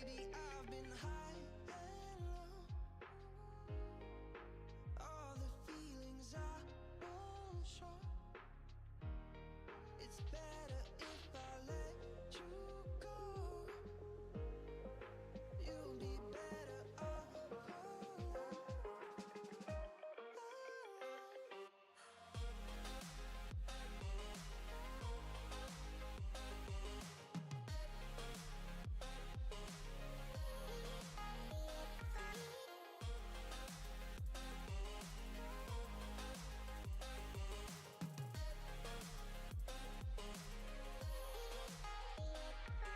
Lately I've been high and low. All the feelings I won't show. It's better if I let you go. You'll be better off alone.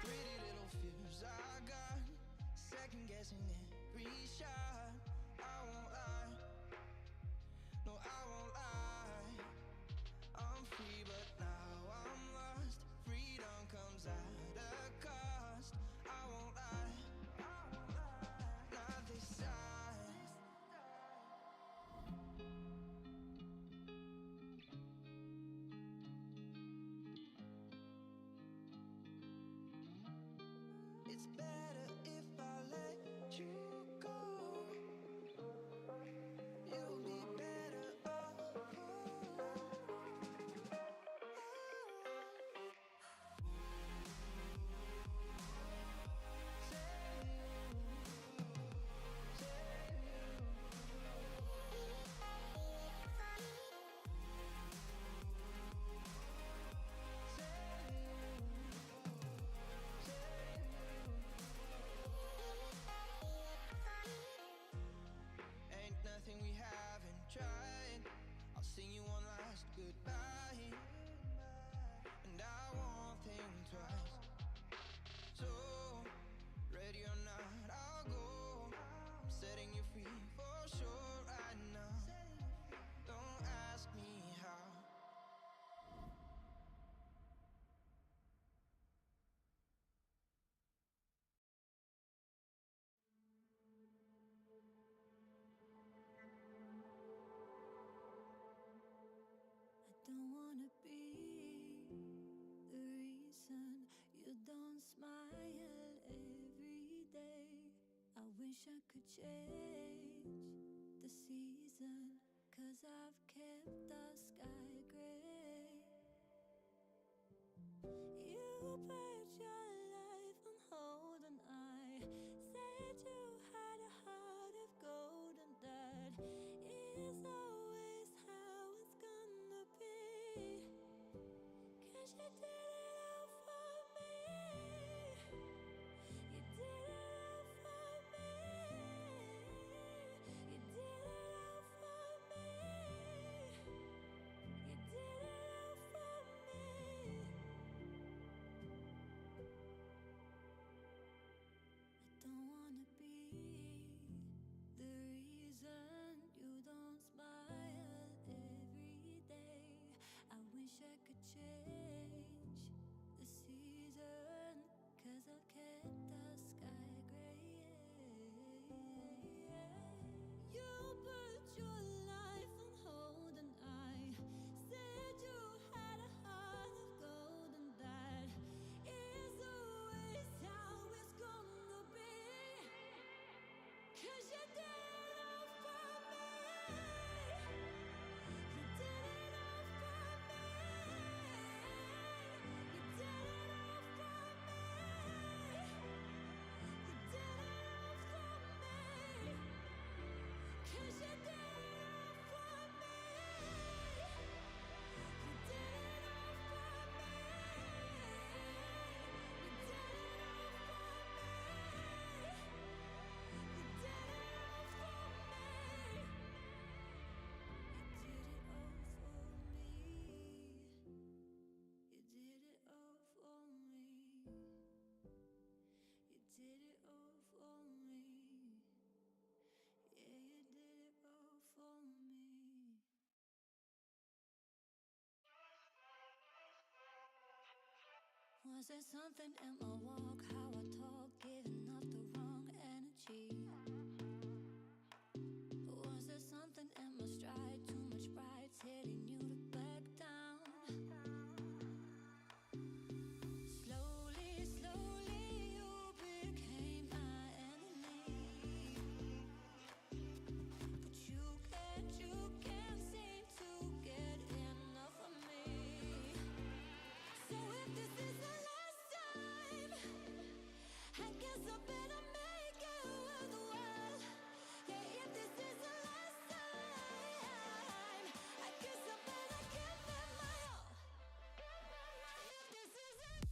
Pretty little fears I got, second guessing every shot. I won't lie, no I won't lie. I'm free but now I'm lost. Freedom comes at a cost. I won't lie, not this time. It's better if I let you go. You'll be better off alone. Ain't nothing we haven't tried. I'll sing you one last goodbye, and I won't think twice. So, ready or not, I'll go. I'm setting you free for sure right now. Don't ask me how. I don't wanna be the reason you don't smile every day. I wish I could change the season, 'cause I've kept the sky gray. You put your life on hold and I said you had a heart of gold, and that is always how it's gonna be. 'Cause you did it all for me. You did it all for me. You did it all for me. You did it all for me. I don't wanna be the reason you don't smile every day. I wish I could change the season, 'cause I've kept the sky gray. You put your life on hold and I said you had a heart of gold, and that is always how it's gonna be. 'Cause you did it all for me. You did it all for me. You did it all for me. You did it all for me. 'Cause you did it all for me. You did it all for me. You did it all for me. You did it all for me. You did it all for me. You did it all for me. You did it all for me. Yeah, you did it all for me. Was there something in my walk, how I talk, giving off the wrong energy? Was there something in my stride, too much pride, telling you to back down? Slowly, slowly you became my better make it worthwhile. Yeah, if this is the last time, I guess I better give it my all. If this is it.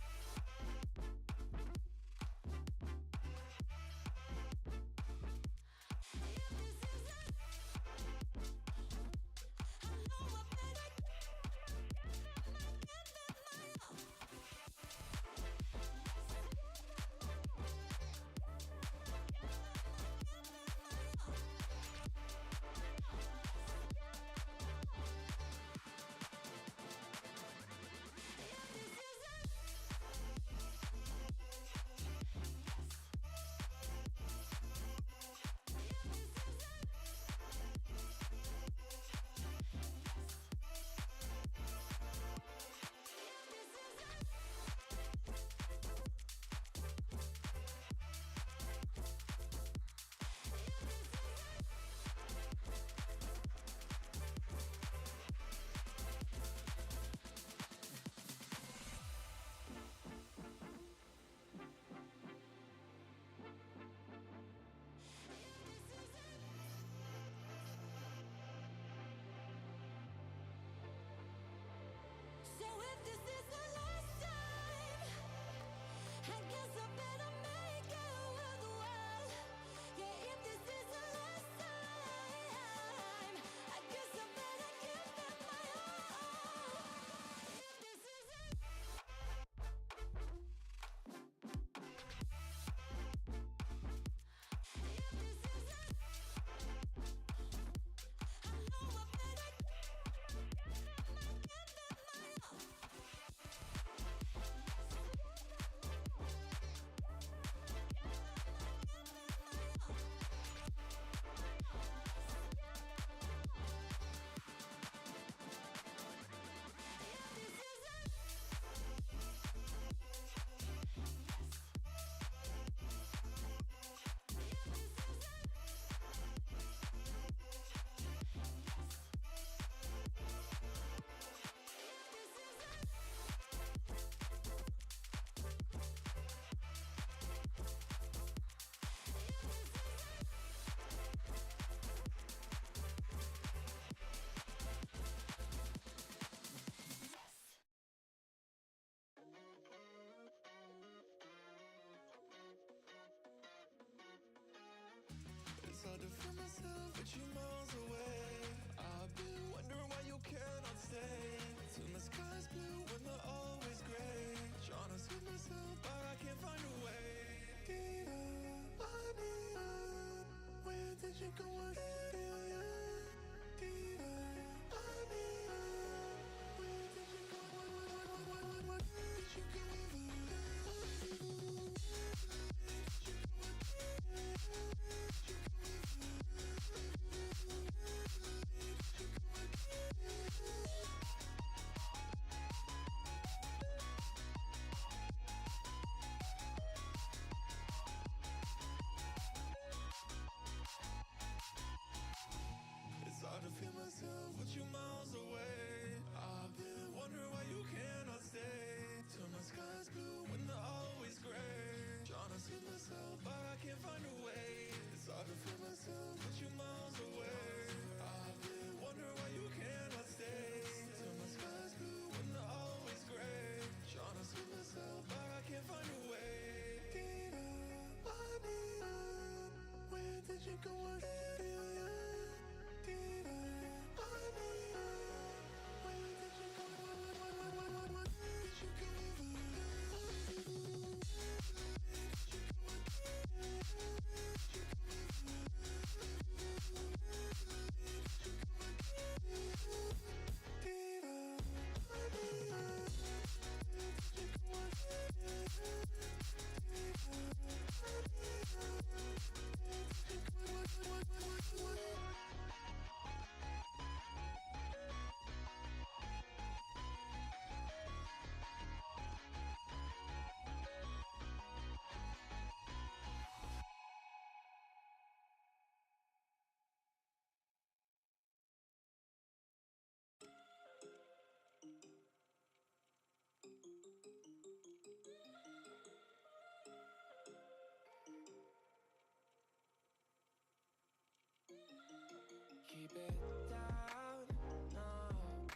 keep it down, no.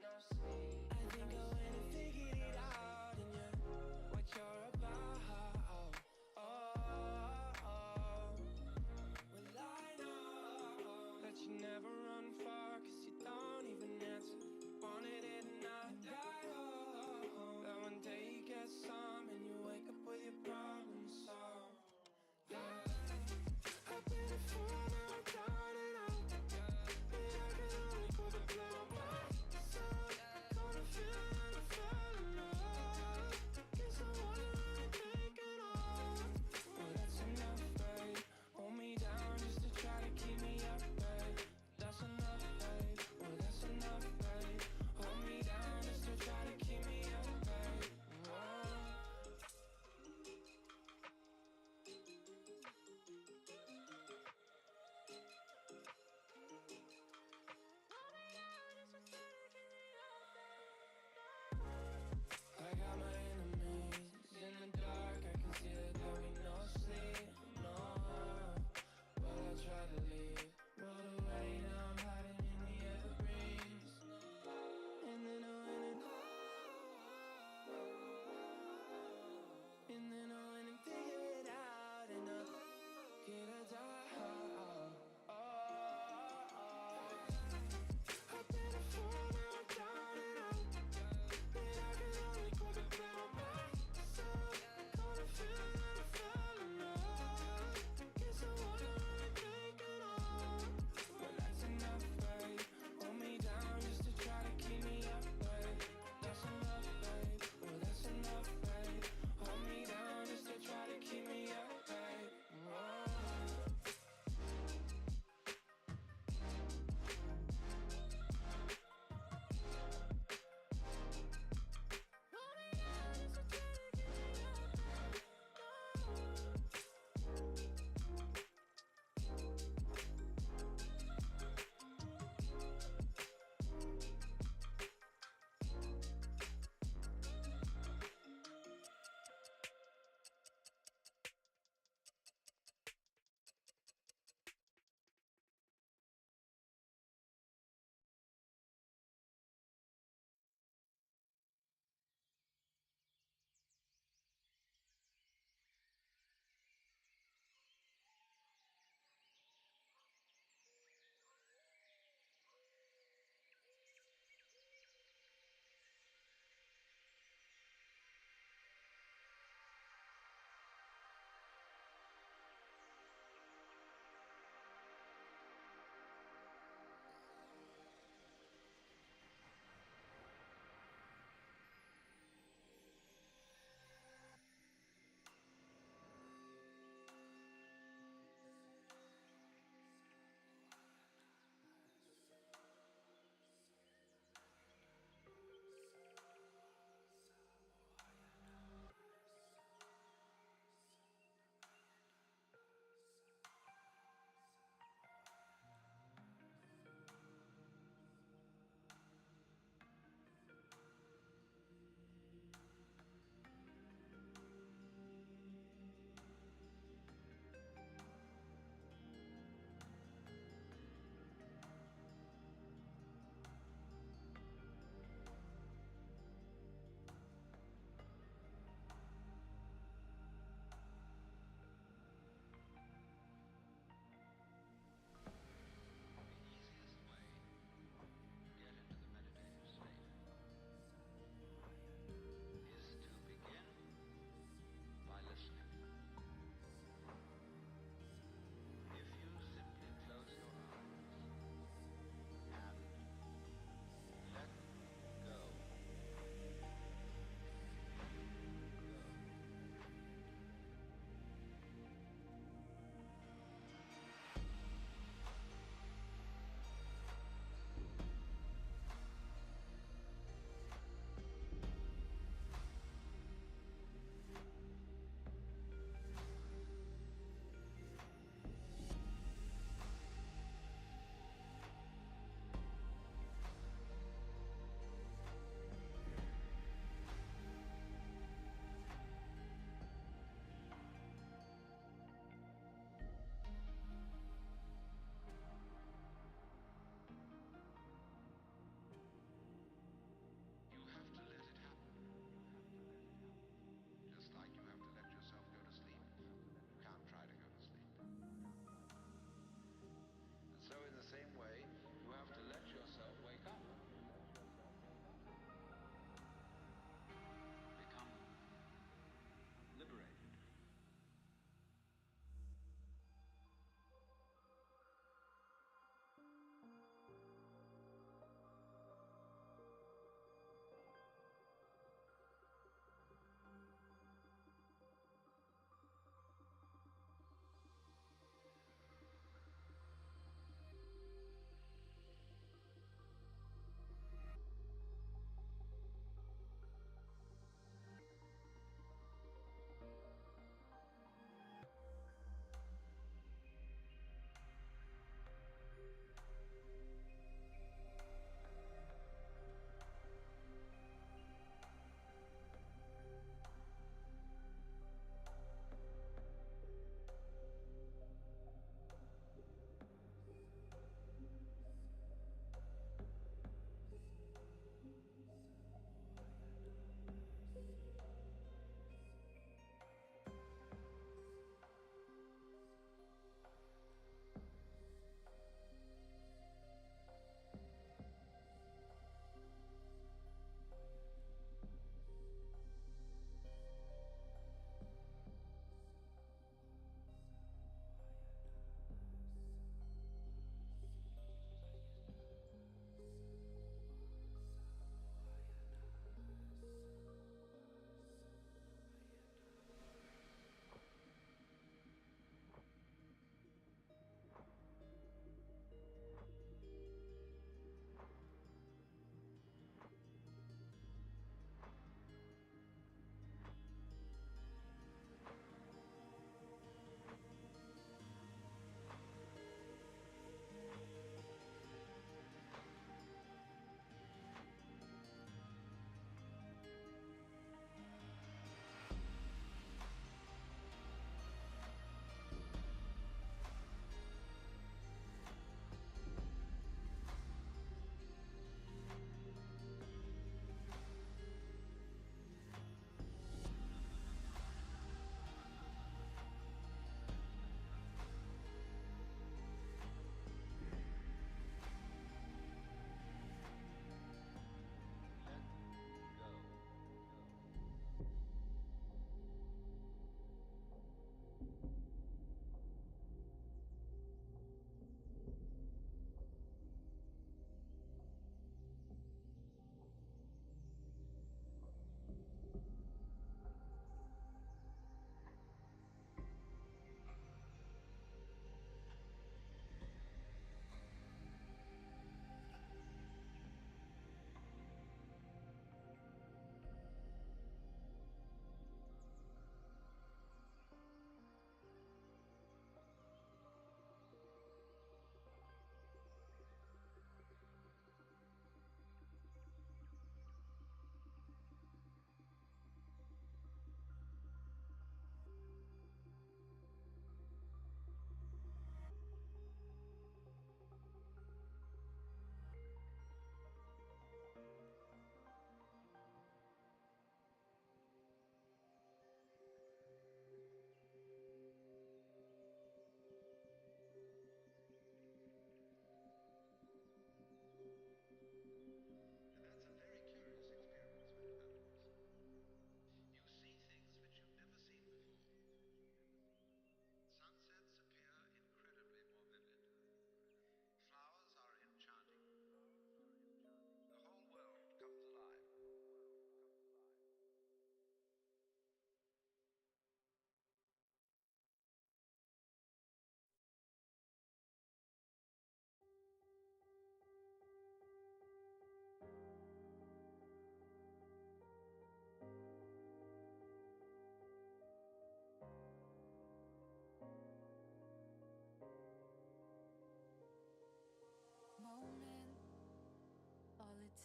I think I went and figured it out, and you're what you're about. Oh, well I know that you never run far, 'cause you don't even answer. Wanted it and not die. Oh, that one day you get some and you wake up with your problems solved. Yeah, I've been a fool, now I'm down and out. But I can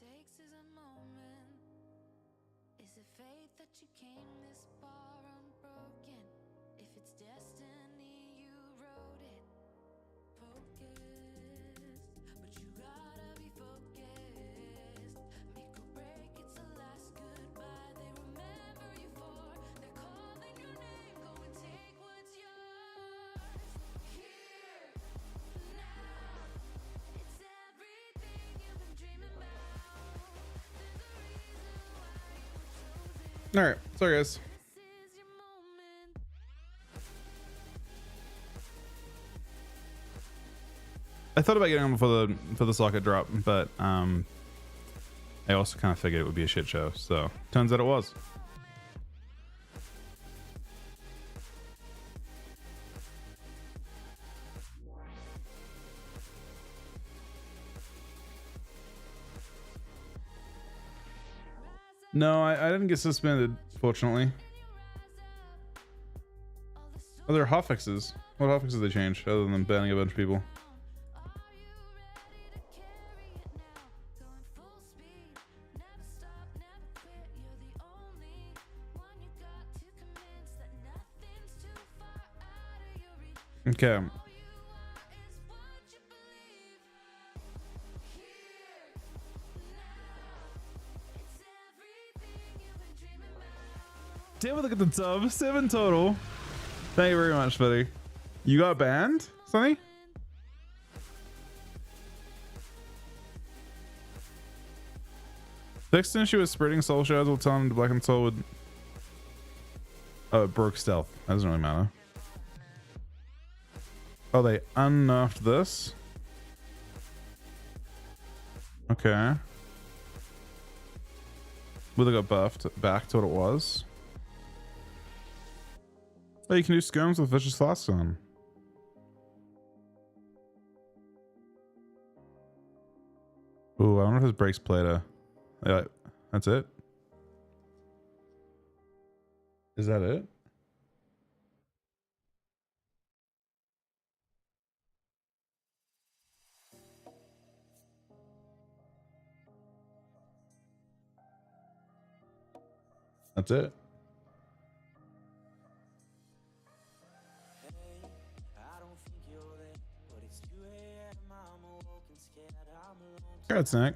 takes is a moment. Is it fate that you came this far unbroken? If it's destiny, you wrote it. Focused, but you gotta be focused. Make or break, it's the last goodbye they remember you for. They're calling your name, go and take what's yours. Here, now, it's everything you've been dreaming about. There's a reason why you were chosen. All right, sorry guys. This is your moment. I thought about getting on before the socket drop, but I also kind of figured it would be a shit show. So turns out it was. No, I didn't get suspended, fortunately. Oh, there are hotfixes. What hotfixes did they change other than banning a bunch of people? Are you ready to carry it now? Going full speed, never stop, never quit. You're the only one you got to convince that nothing's too far out of your reach. Okay. All you are is what you believe. Here, now, it's everything you've been dreaming about. Damn, look at the sub. 7 total. Thank you very much, buddy. You got banned, Sonny? Fixed an issue with spreading soul shards will tell him to blacken soul would. Oh, it broke stealth. That doesn't really matter. Oh, they unnerfed this. Okay. Well, they got buffed back to what it was. Oh, you can do skirms with vicious flasks on. Ooh, I wonder if this breaks Plata. Yeah, that's it. Is that it? That's it. Congrats, Nick.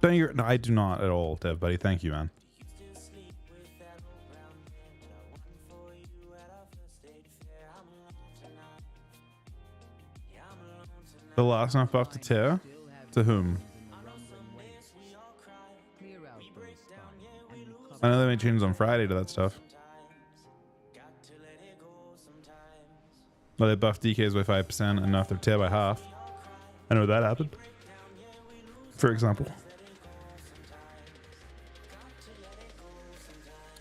Thank you. No, I do not at all, Dev, buddy. Thank you, man. The last enough buff to tear? To whom? I know they made changes on Friday to that stuff. Well, they buffed DKs by 5% and nerfed their tear by half. I know that happened. For example.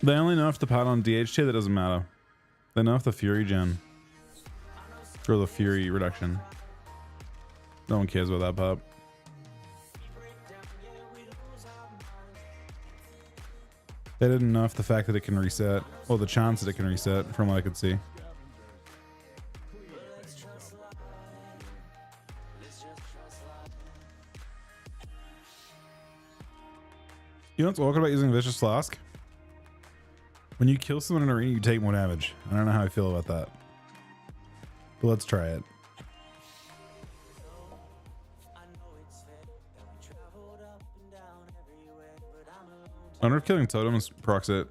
They only nerfed the pad on DH tier, that doesn't matter. They nerfed the Fury gen. Or the Fury reduction. No one cares about that pop. They didn't nerf the fact that it can reset. Or the chance that it can reset, from what I could see. You know what's awkward about using Vicious Flask? When you kill someone in an arena, you take more damage. I don't know how I feel about that. But let's try it. I wonder if killing totems procs it.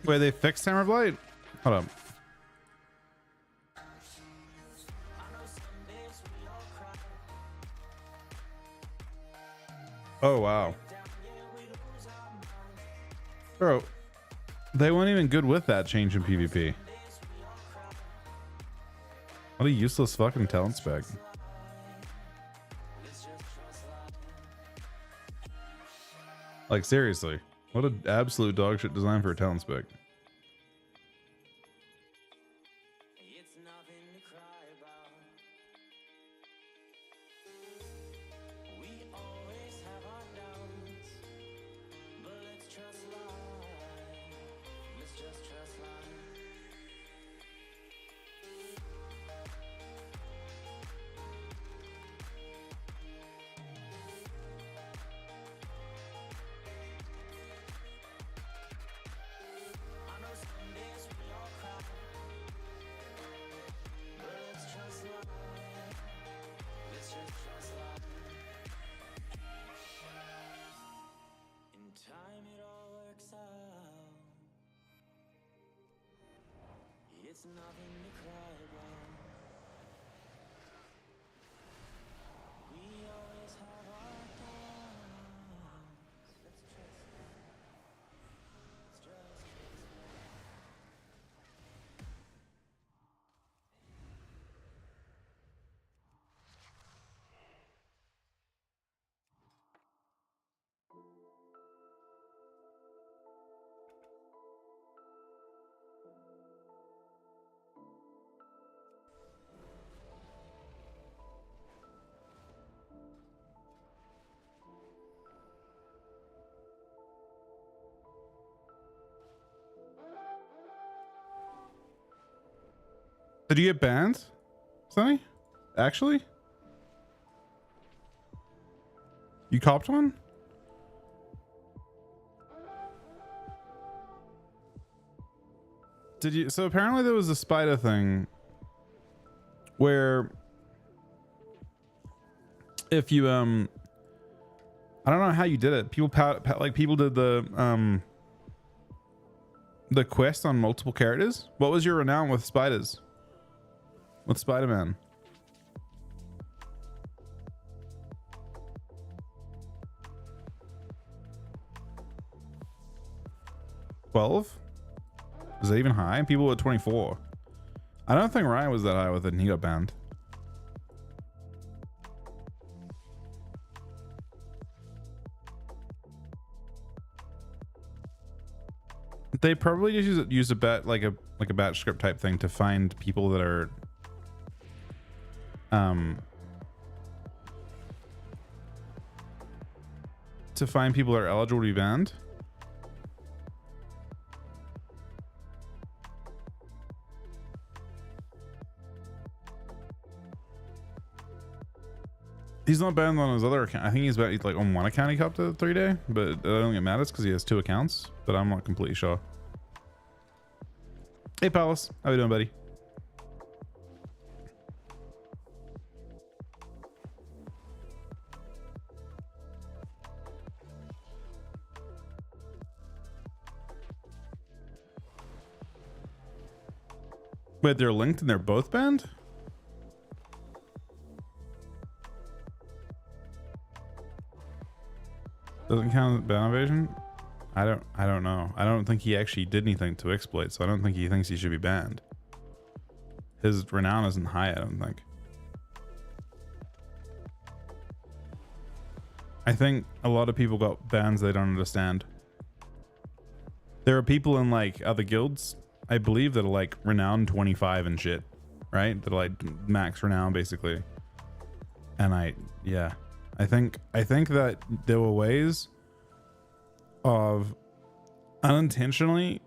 Wait, they fixed Hammer Blight? Hold up. Oh, wow. Bro, they weren't even good with that change in PvP. What a useless fucking talent spec. Like seriously, what an absolute dog shit design for a talent spec. It's nothing to cry about. We always have our doubts, but let's trust life. Let's just trust life. I know some days we all cry, but let's trust life. Let's just trust life. In time it all works out. It's nothing to cry about. We always have our doubts. Let's trust life. Let's just trust life. Did you get banned, Sonny? Actually? You copped one? Did you? So apparently there was a spider thing where if you I don't know how you did it. People like people did the quest on multiple characters. What was your renown with spiders? With Spider-Man? 12? Is that even high? People were 24. I don't think Ryan was that high with it and he got banned. They probably just use a bat like a batch script type thing to find people that are eligible to be banned. He's not banned on his other account. I think he's like on one account he copped a 3-day, but I don't think it matters because he has 2 accounts, but I'm not completely sure. Hey Palace, how you doing, buddy? Wait, they're linked and they're both banned? Doesn't count as ban evasion? I don't know. I don't think he actually did anything to exploit, so I don't think he thinks he should be banned. His renown isn't high, I don't think. I think a lot of people got bans they don't understand. There are people in like other guilds, I believe, that are like renown 25 and shit, right? That are like max renown basically. And I think that there were ways of unintentionally,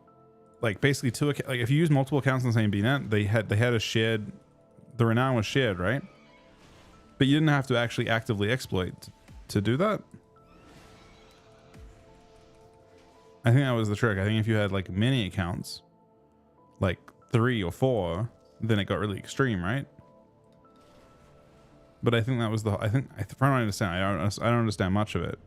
like basically like if you use multiple accounts on the same BNet, they had a shared, the renown was shared, right? But you didn't have to actually actively exploit to do that. I think that was the trick. I think if you had like many accounts, like 3 or 4, then it got really extreme, right? But I think that was I don't understand. I don't understand much of it.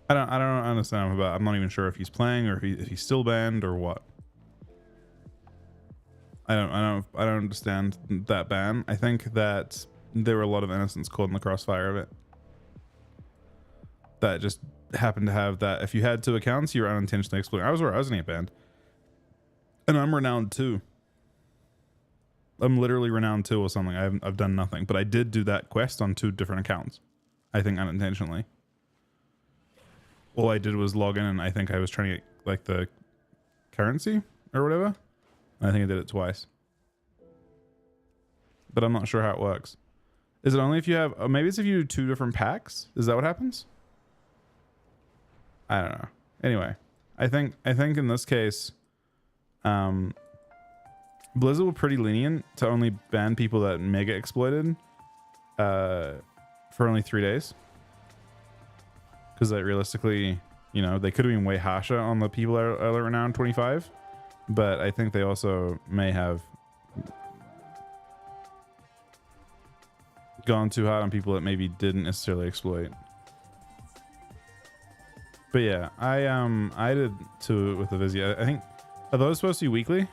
I don't understand about. I'm not even sure if he's playing or if he's still banned or what. I don't understand that ban. I think that there were a lot of innocents caught in the crossfire of it. That just happen to have that. If you had 2 accounts, you were unintentionally exploiting. I was gonna get banned, and I'm renowned 2. I'm literally renowned 2 or something. I've done nothing, but I did do that quest on 2 different accounts. I think unintentionally. All I did was log in, and I think I was trying to get like the currency or whatever. And I think I did it twice, but I'm not sure how it works. Is it only if you have? Maybe it's if you do 2 different packs. Is that what happens? I don't know. Anyway, I think in this case, Blizzard were pretty lenient to only ban people that mega exploited for only 3 days. Because like, realistically, you know, they could have been way harsher on the people that are renowned 25. But I think they also may have gone too hard on people that maybe didn't necessarily exploit. But yeah, I did 2 with the Vizzy. I think, are those supposed to be weekly?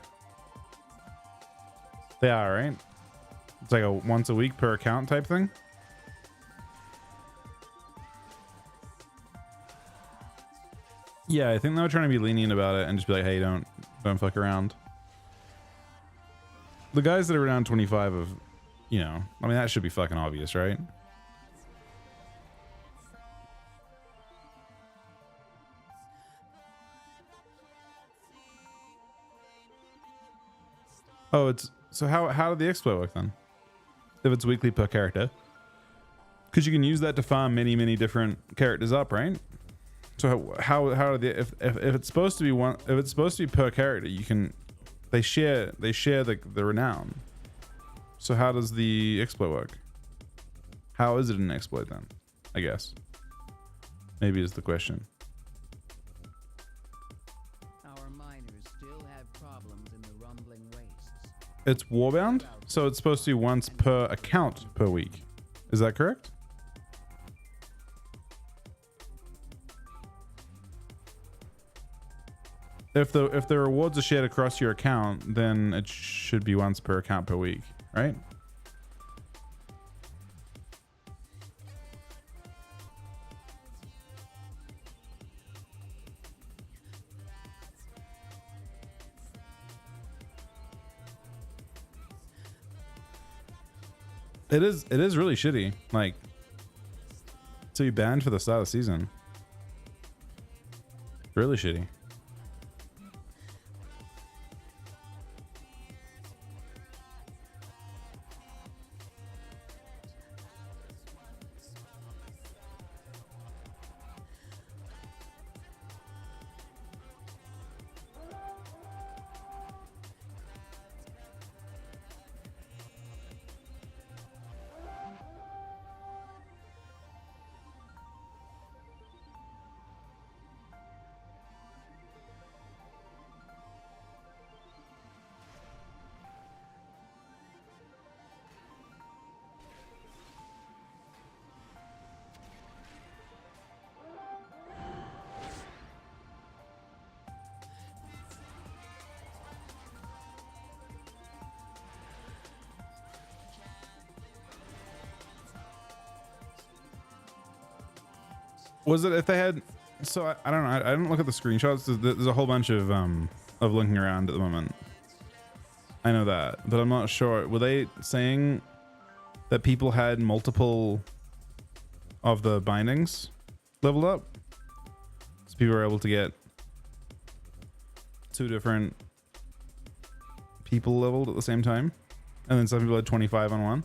They are, right? It's like a once a week per account type thing. Yeah, I think they were trying to be lenient about it and just be like, hey, don't fuck around. The guys that are around 25 of, you know, I mean, that should be fucking obvious, right? Oh, it's so how did the exploit work then? If it's weekly per character, because you can use that to farm many different characters up, right? So how do the if it's supposed to be if it's supposed to be per character, you can they share the renown. So how does the exploit work? How is it an exploit then? I guess maybe is the question. Our miners still have problems in the rumbling wastes. It's warbound, so it's supposed to be once per account per week. Is that correct? If the rewards are shared across your account, then it should be once per account per week, right? It is really shitty. Like, to be banned for the start of the season. Really shitty. Was it if they had? So I don't know. I didn't look at the screenshots. There's a whole bunch of linking around at the moment. I know that, but I'm not sure. Were they saying that people had multiple of the bindings leveled up? So people were able to get 2 different people leveled at the same time, and then some people had 25 on one.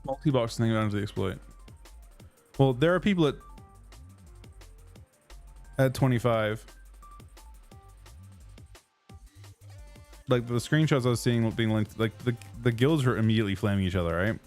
Multi-box thing around the exploit. Well, there are people at 25. Like the screenshots I was seeing being linked, like the guilds were immediately flaming each other, right?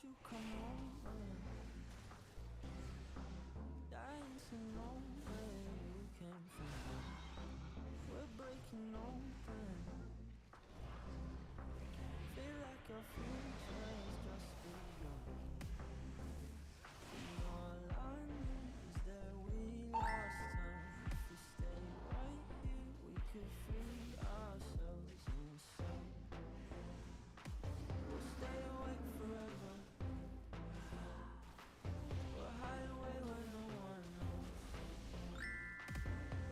you come over? Dying to know where you came from. We're breaking open. Feel like our future is just begun. And all I know is that we lost time. If we stay right here, we could free ourselves inside. We'll stay awake forever. We'll hide away where no one knows.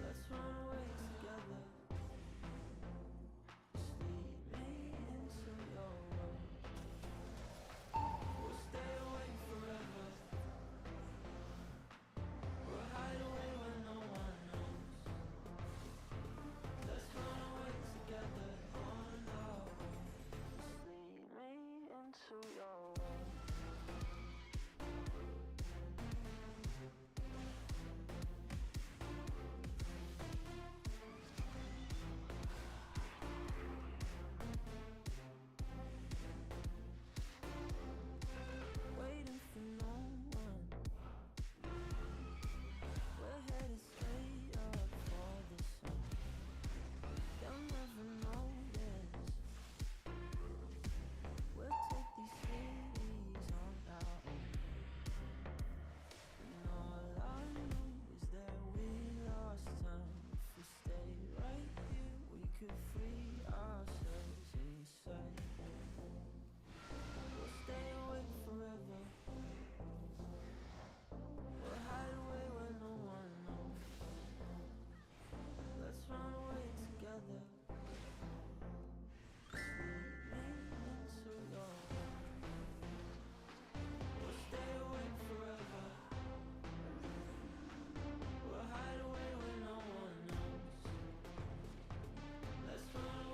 Let's run away together. Just lead me into your world. We'll stay awake forever. We'll hide away where no one knows. Let's run away together on our own. Just lead me into your world. Waiting for no one. We're headed straight up for the sun. They'll never notice. We'll take these cities on our own. And all I know is that we lost time. If we stay right here, we could free ourselves inside. We'll stay awake forever. We'll hide away where no one knows. Let's run away together. Just lead me into your world. We'll stay awake forever. We'll hide away where no one knows. Let's run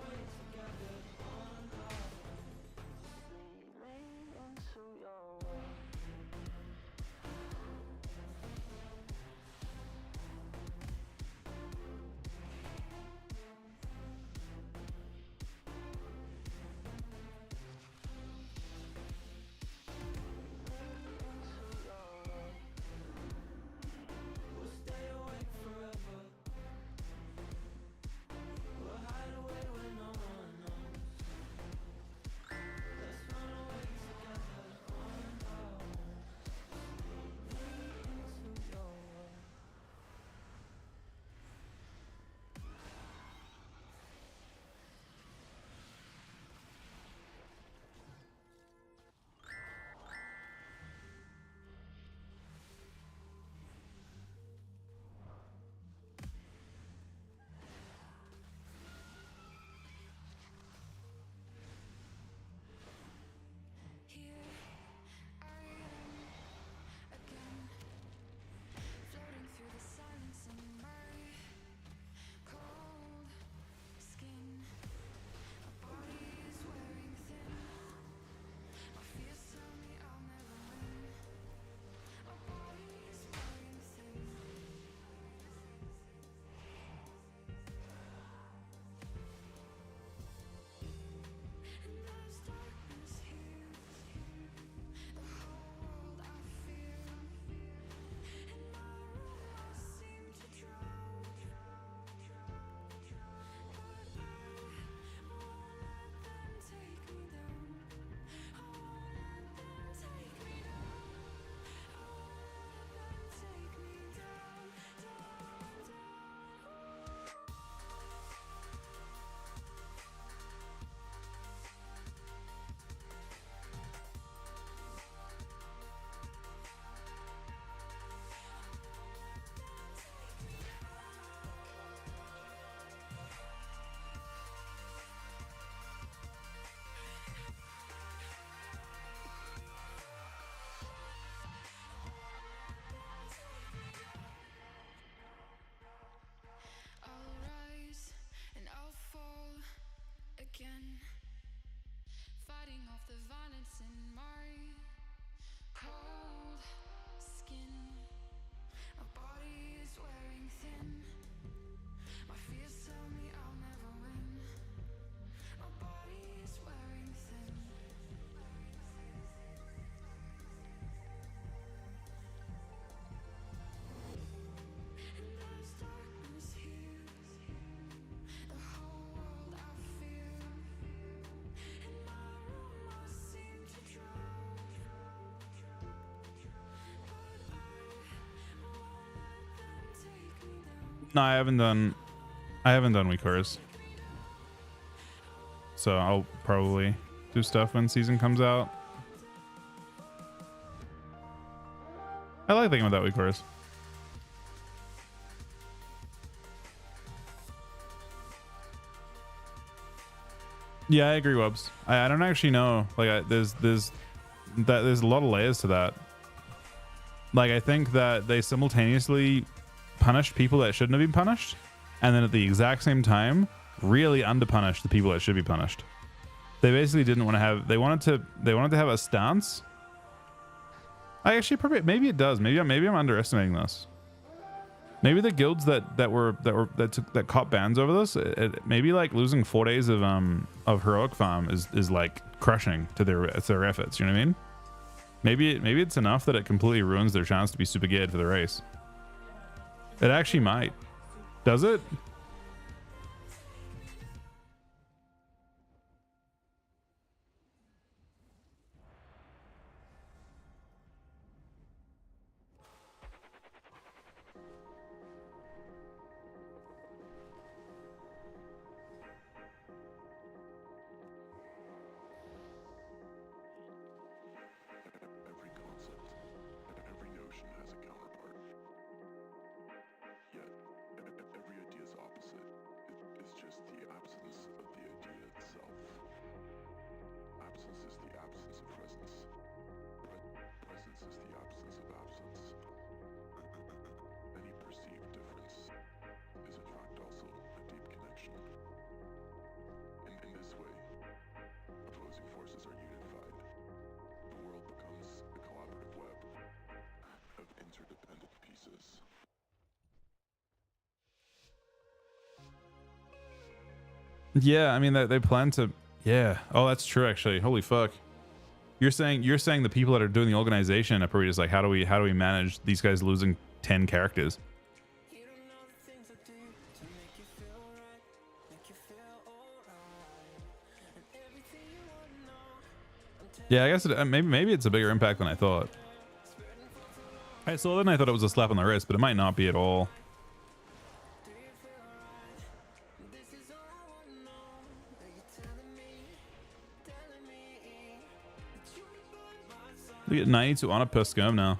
No, I haven't done WeakHorrors. So I'll probably do stuff when season comes out. I like thinking about WeakHorrors. Yeah, I agree, Wubs. I don't actually know. Like, there's a lot of layers to that. Like, I think that they simultaneously punished people that shouldn't have been punished, and then at the exact same time, really underpunished the people that should be punished. They basically didn't want to have. They wanted to have a stance. I actually probably maybe it does. Maybe I'm underestimating this. Maybe the guilds that caught bans over this, maybe like losing 4 days of heroic farm is like crushing to their efforts. You know what I mean? Maybe it's enough that it completely ruins their chance to be super geared for the race. It actually might. Does it? Yeah, I mean they plan to. Yeah. Oh, that's true. Actually, holy fuck. You're saying the people that are doing the organization are probably just like, how do we manage these guys losing 10 characters? Yeah, I guess maybe it's a bigger impact than I thought. I saw that and I thought it was a slap on the wrist, but it might not be at all. We get 92 on a per scum now.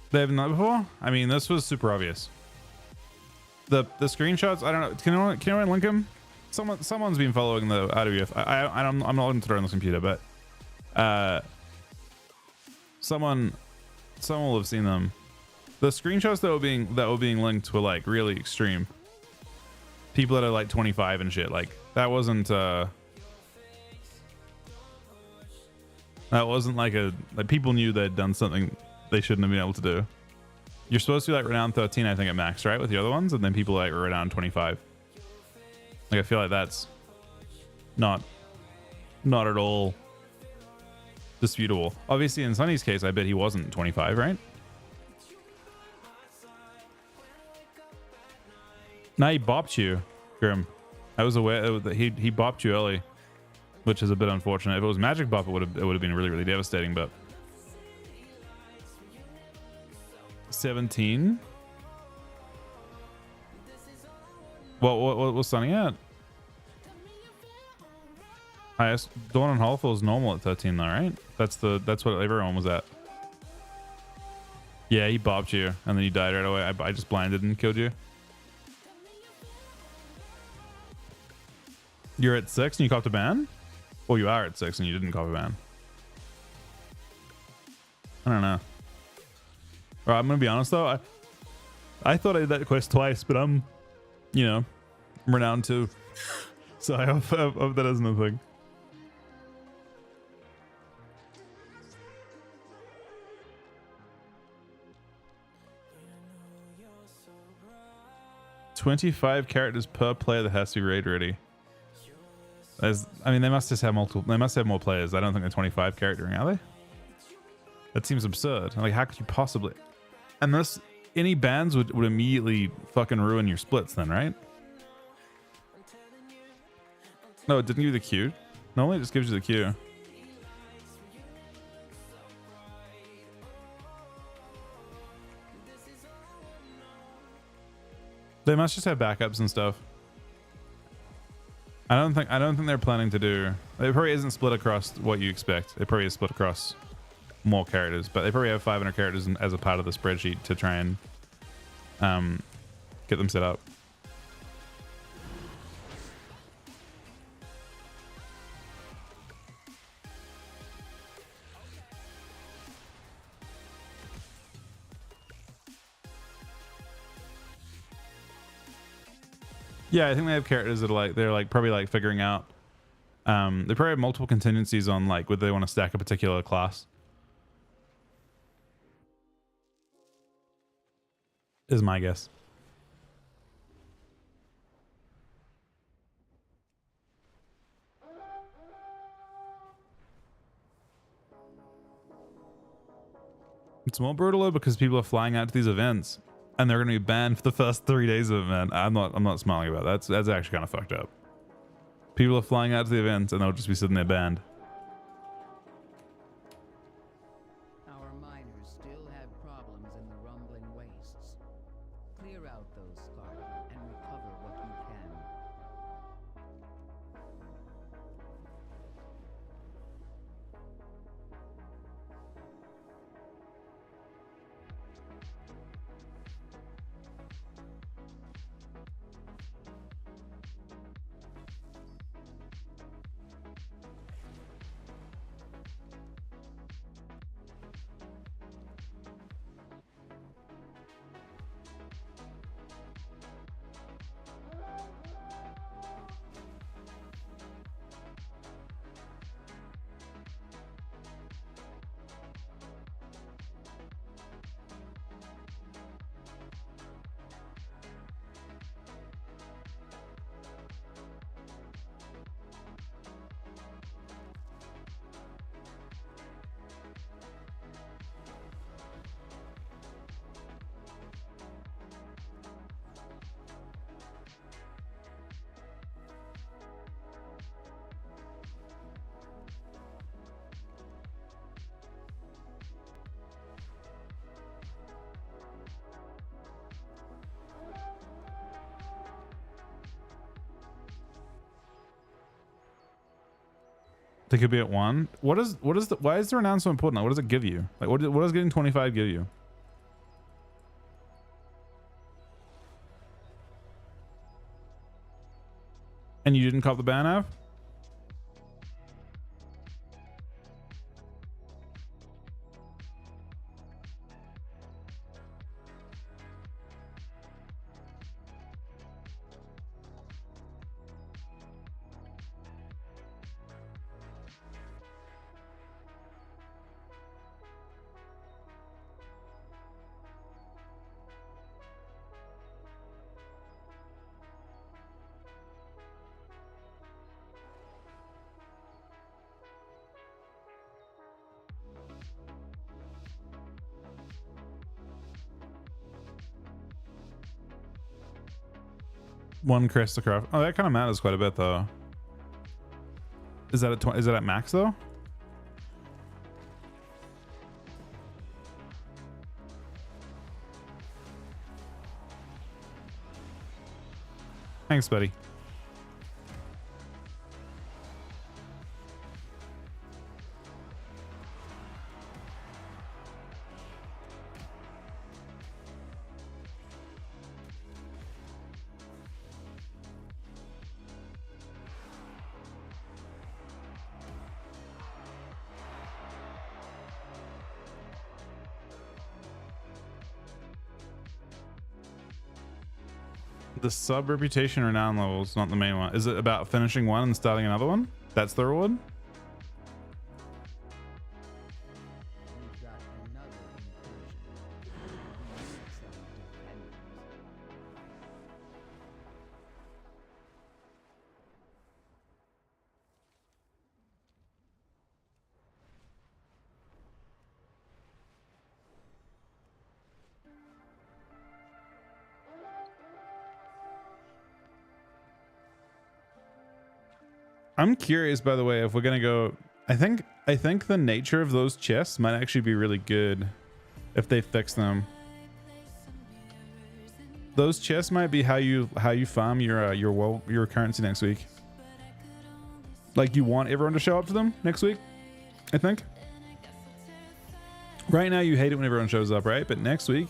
They haven't done that before? I mean, this was super obvious. The screenshots, I don't know. Can anyone link them? Someone's been following the RWF. I'm not looking to throw on this computer, but someone will have seen them. The screenshots that were being linked were like really extreme. People that are like 25 and shit. Like that wasn't like people knew they'd done something they shouldn't have been able to do. You're supposed to be like renown 13, I think, at max, right? With the other ones, and then people like renown 25. Like I feel like that's not at all disputable. Obviously, in Sunny's case, I bet he wasn't 25, right? Nah, he bopped you, Grim. I was aware that he bopped you early, which is a bit unfortunate. If it was Magic Bop, it would have been really, really devastating, but 17. What was Sunny at? Highest Dawn and Halfwell is normal at 13 though, right? That's what everyone was at. Yeah, he bopped you and then you died right away. I just blinded and killed you. You're at 6 and you copped a ban? Well, you are at 6 and you didn't cop a ban. I don't know. All right, I'm gonna be honest though. I thought I did that quest twice, but I'm renowned 2, so I hope that isn't a thing. $25 characters per player that has to be raid ready. I mean, they must just have multiple. They must have more players. I don't think they're 25 charactering, are they? That seems absurd. Like, how could you possibly? Unless any bans would immediately fucking ruin your splits, then, right? No, it didn't give you the queue. Normally, it just gives you the queue. They must just have backups and stuff. I don't think they're planning to do. It probably isn't split across what you expect. It probably is split across more characters, but they probably have 500 characters as a part of the spreadsheet to try and get them set up. Yeah, I think they have characters that are like they're like probably like figuring out. They probably have multiple contingencies on like whether they want to stack a particular class. Is my guess. It's more brutal though because people are flying out to these events and they're going to be banned for the first 3 days of it, man. I'm not smiling about that. That's actually kind of fucked up. People are flying out to the event and they'll just be sitting there banned. Our miners still have problems in the rumbling wastes. Clear out those, Scarlet, and recover what you can. They could be at 1. Why is the renown so important? Like, what does it give you? Like, what does getting 25 give you? And you didn't cop the ban app? One crystal craft. Oh, that kind of matters quite a bit, though. Is that at is that at max though? Thanks, buddy. The sub reputation renown level is not the main one. Is it about finishing one and starting another one? That's the reward? We've got another incursion. We need some defenders. I'm curious, by the way, if we're gonna go. I think the nature of those chests might actually be really good if they fix them. Those chests might be how you farm your currency next week. Like you want everyone to show up to them next week, I think. Right now you hate it when everyone shows up, right? But next week,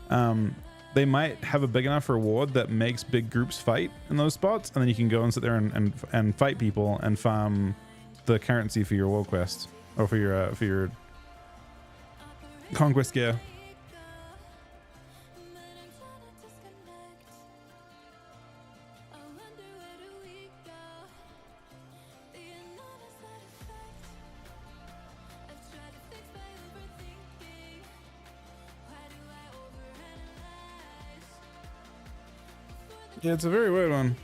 they might have a big enough reward that makes big groups fight in those spots, and then you can go and sit there and fight people and farm the currency for your world quest or for your conquest gear. Yeah, it's a very weird one.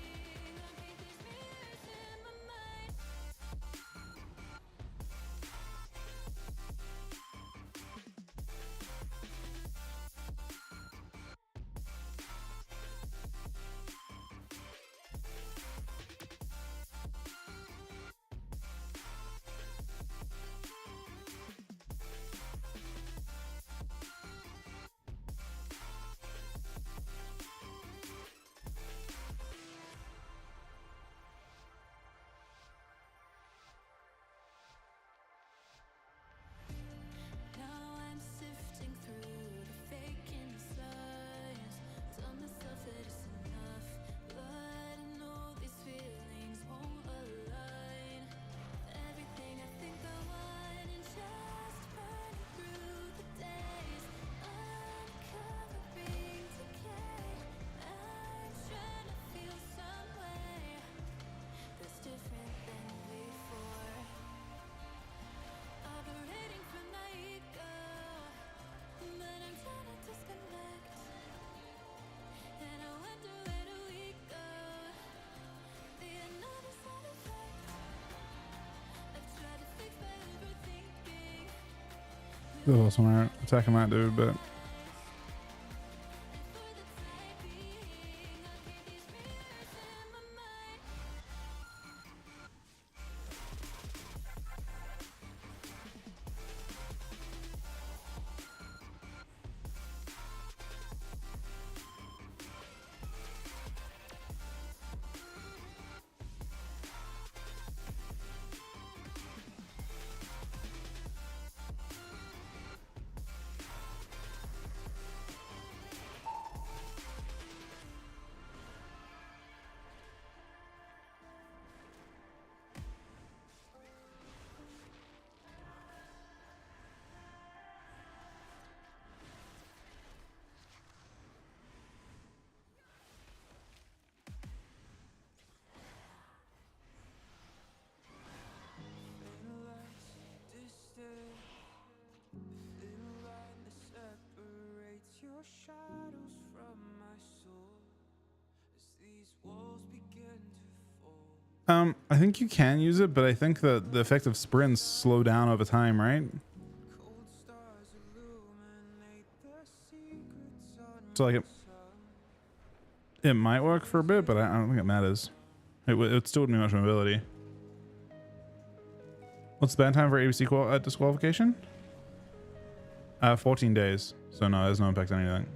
Oh, someone attacking that dude, but I think you can use it, but I think that the effect of sprints slow down over time, right? So like it might work for a bit, but I don't think it matters. It still wouldn't be much mobility. What's the ban time for ABC disqualification? 14 days. So no, there's no impact on anything.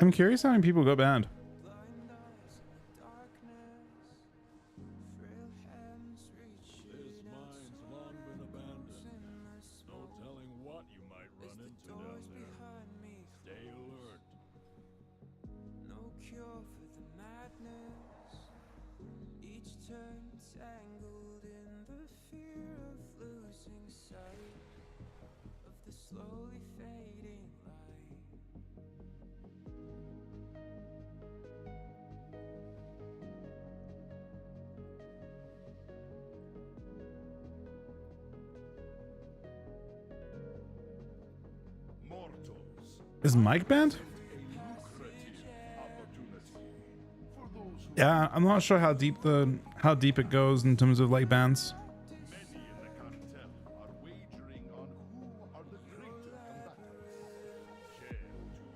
I'm curious how many people got banned. Tangled in the fear of losing sight of the slowly fading light. Is Mike banned? Yeah, I'm not sure how deep it goes in terms of like bans.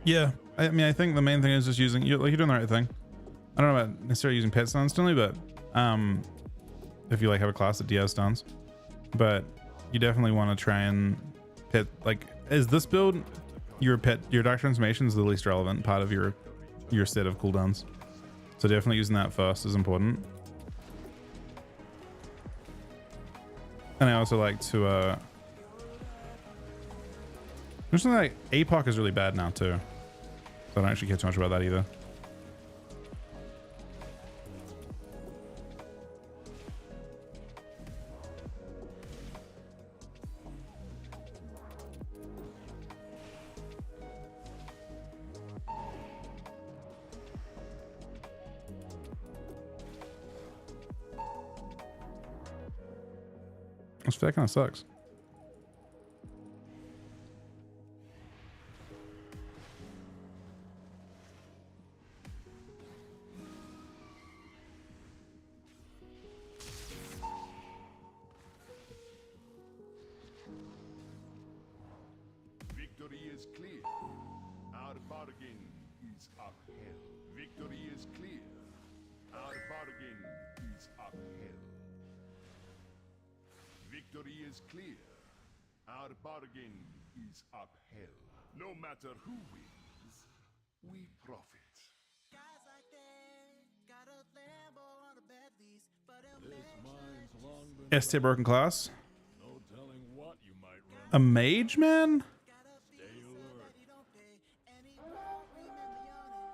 Yeah, I mean, I think the main thing is just using you're doing the right thing. I don't know about necessarily using pet stuns instantly, but if you like have a class that DS stuns, but you definitely want to try and pet like is this build your dark transformation is the least relevant part of your set of cooldowns. So definitely using that first is important. And I also like to there's something like APOC is really bad now too. So I don't actually care too much about that either. That kind of sucks. Victory is clear. Our bargain is upheld. Victory is clear. Our bargain is upheld. Victory is clear. Our bargain is upheld. No matter who wins, we profit. Guys like that got a Lambo on a bad lease, but This mine's long been ST broken class. no telling what you might run. A mage, man? Stay alert.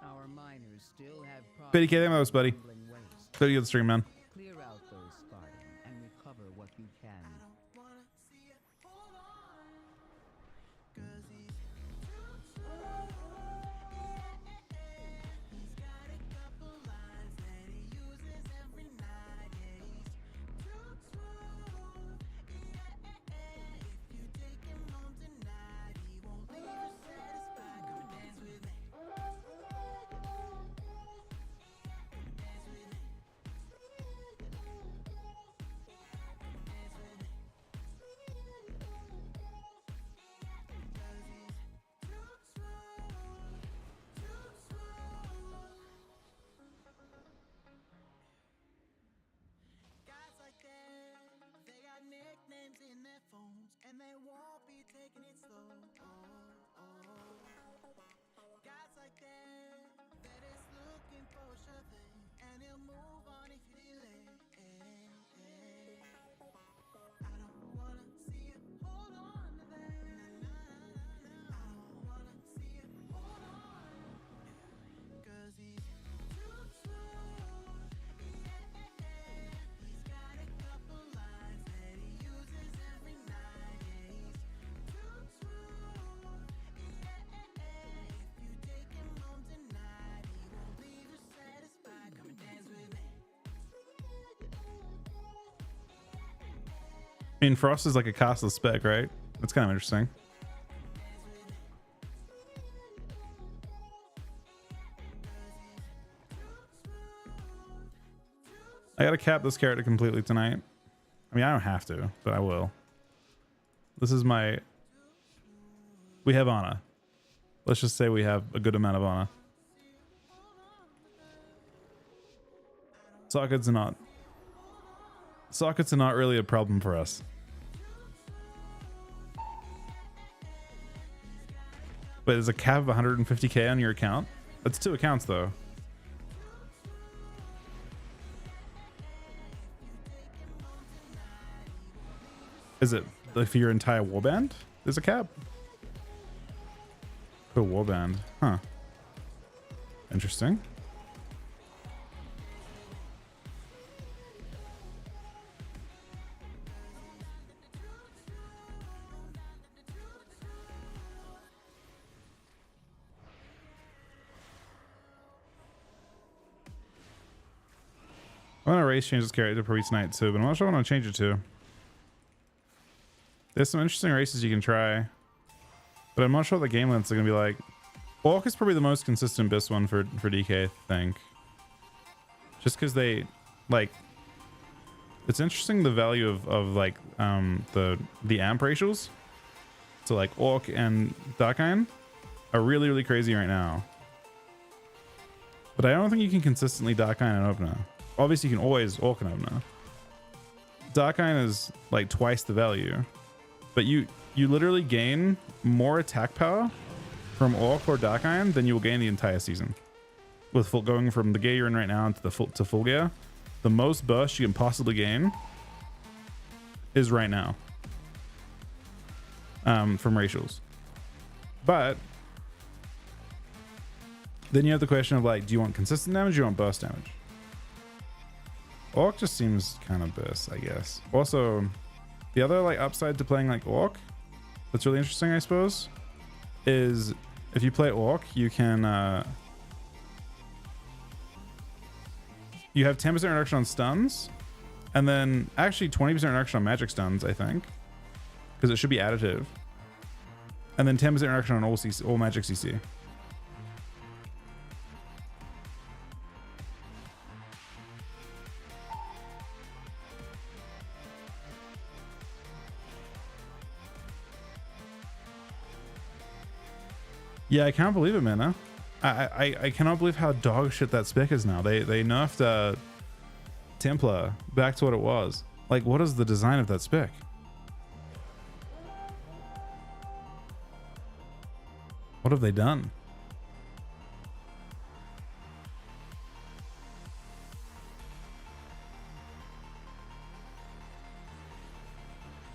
Our miners still have Betty K, problems thank you, with buddy. rumbling wastes. So you get the stream, man. Clear out those scarring and recover what you can. wanna see it. Hold on, 'cause he's too slow. He's got a couple lines that he uses every night. Yeah, he's too smooth. If you take him home tonight, he won't leave you satisfied. Come and dance with me. Dance with me. Guys like that, they got nicknames in their phones, and they won't be taking it slow. Guys like that, that is looking for a sure thing, and he'll move on if you delay. I don't wanna see you hold on to that. I don't wanna see you hold on. 'Cause he's too slow. He's got a couple lines that he uses every night. Yeah, he's too smooth. If you take him home tonight, he won't leave you satisfied. Come and dance with me. I mean, Frost is like a costless spec, right? That's kind of interesting. I gotta cap this character completely tonight. I mean, I don't have to, but I will. This is my... We have Ana. Let's just say we have a good amount of Ana. Sockets are not... Sockets are not really a problem for us. But is a cap of 150k on your account? That's 2 accounts though. Is it like for your entire warband? There's a cap? For warband. Huh. Interesting. I want to race change this character for each night too, but I'm not sure I want to change it to. There's some interesting races you can try, but I'm not sure what the game lengths are going to be like. Orc is probably the most consistent best one for DK, I think. Just because they, like, it's interesting the value of like, the amp ratios. So like Orc and Darkine are really, really crazy right now. But I don't think you can consistently Darkine and Opener. Obviously you can always Orc and Opener. Darkine is like twice the value. But you literally gain more attack power from Orc or Darkine than you will gain the entire season. With full, going from the gear you're in right now to the full gear, the most burst you can possibly gain is right now. From racials. But then you have the question of like, do you want consistent damage or do you want burst damage? Orc just seems kind of burst, I guess. Also, the other like upside to playing like Orc that's really interesting, I suppose, is if you play Orc, you can you have 10% reduction on stuns, and then actually 20% reduction on magic stuns, I think, because it should be additive, and then 10% reduction on all magic CC. Yeah, I can't believe it, man. I cannot believe how dog shit that spec is now. They nerfed Templar back to what it was. Like, what is the design of that spec? What have they done?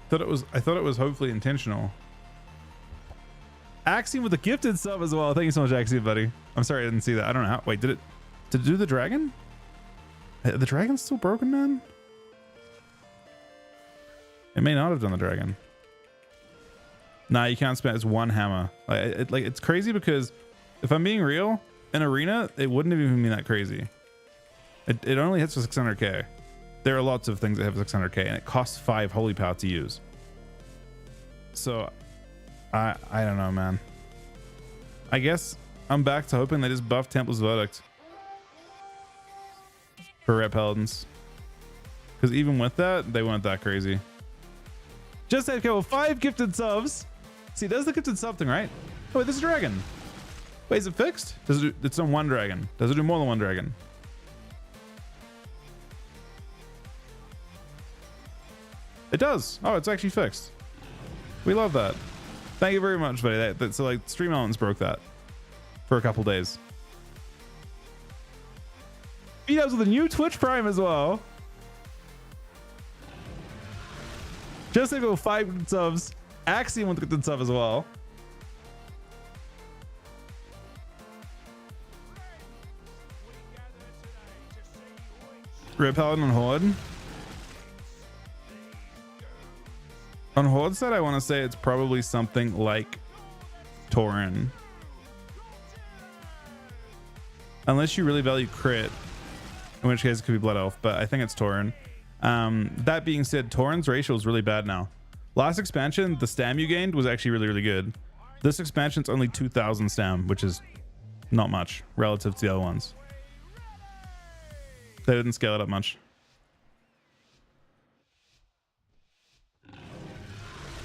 I thought it was hopefully intentional. Axiom with a gifted sub as well. Thank you so much, Axiom, buddy. I'm sorry I didn't see that. I don't know how. Wait, did it do the dragon? The dragon's still broken, man? It may not have done the dragon. Nah, you can't spam. It's one hammer. Like it's crazy because if I'm being real, in Arena, it wouldn't have even been that crazy. It only hits for 600k. There are lots of things that have 600k, and it costs 5 holy power to use. So I don't know, man. I guess I'm back to hoping they just buff Templar's Verdict for Ret Paladins, because even with that, they weren't that crazy. Just AFK with 5 gifted subs. See, does the gifted sub thing, right? Oh, wait, there's a dragon. Wait, is it fixed? Does it do, it's on one dragon. Does it do more than one dragon? It does. Oh, it's actually fixed. We love that. Thank you very much, buddy. So like Stream Elements broke that for a couple days. B-dubs with a new Twitch Prime as well. Just to go 5 subs. Axiom with the sub as well. Red Paladin on Horde. On Horde side, I want to say it's probably something like Tauren. Unless you really value crit, in which case it could be Blood Elf, but I think it's Tauren. That being said, Tauren's ratio is really bad now. Last expansion, the stam you gained was actually really, really good. This expansion's only 2,000 stam, which is not much relative to the other ones. They didn't scale it up much.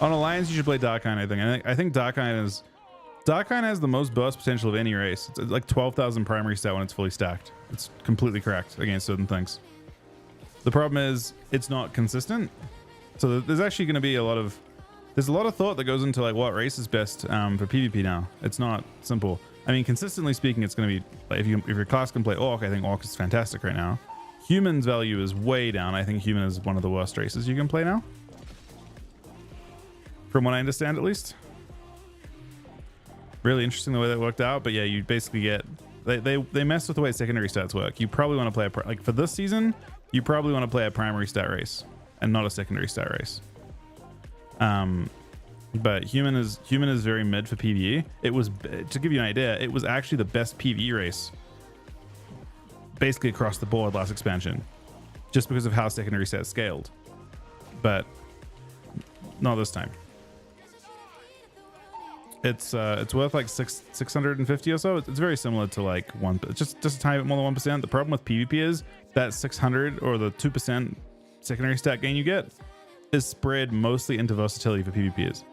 On Alliance, you should play Darkine, I think. I think Darkine has the most burst potential of any race. It's like 12,000 primary stat when it's fully stacked. It's completely correct against certain things. The problem is it's not consistent. So there's actually going to be a lot of thought that goes into like what race is best for PvP now. It's not simple. I mean, consistently speaking, it's going to be like if your class can play Orc, I think Orc is fantastic right now. Human's value is way down. I think Human is one of the worst races you can play now, from what I understand at least. Really interesting the way that worked out, but yeah, you basically get they mess with the way secondary stats work. You probably want to play like for this season, you probably want to play a primary stat race and not a secondary stat race. But human is very mid for PvE. It was, to give you an idea, it was actually the best PvE race basically across the board last expansion. just because of how secondary set scaled. But not this time. It's worth like 650 or so. It's very similar to like just a tiny bit more than 1%. The problem with PvP is that 600 or the 2% secondary stat gain you get is spread mostly into versatility for PvPers.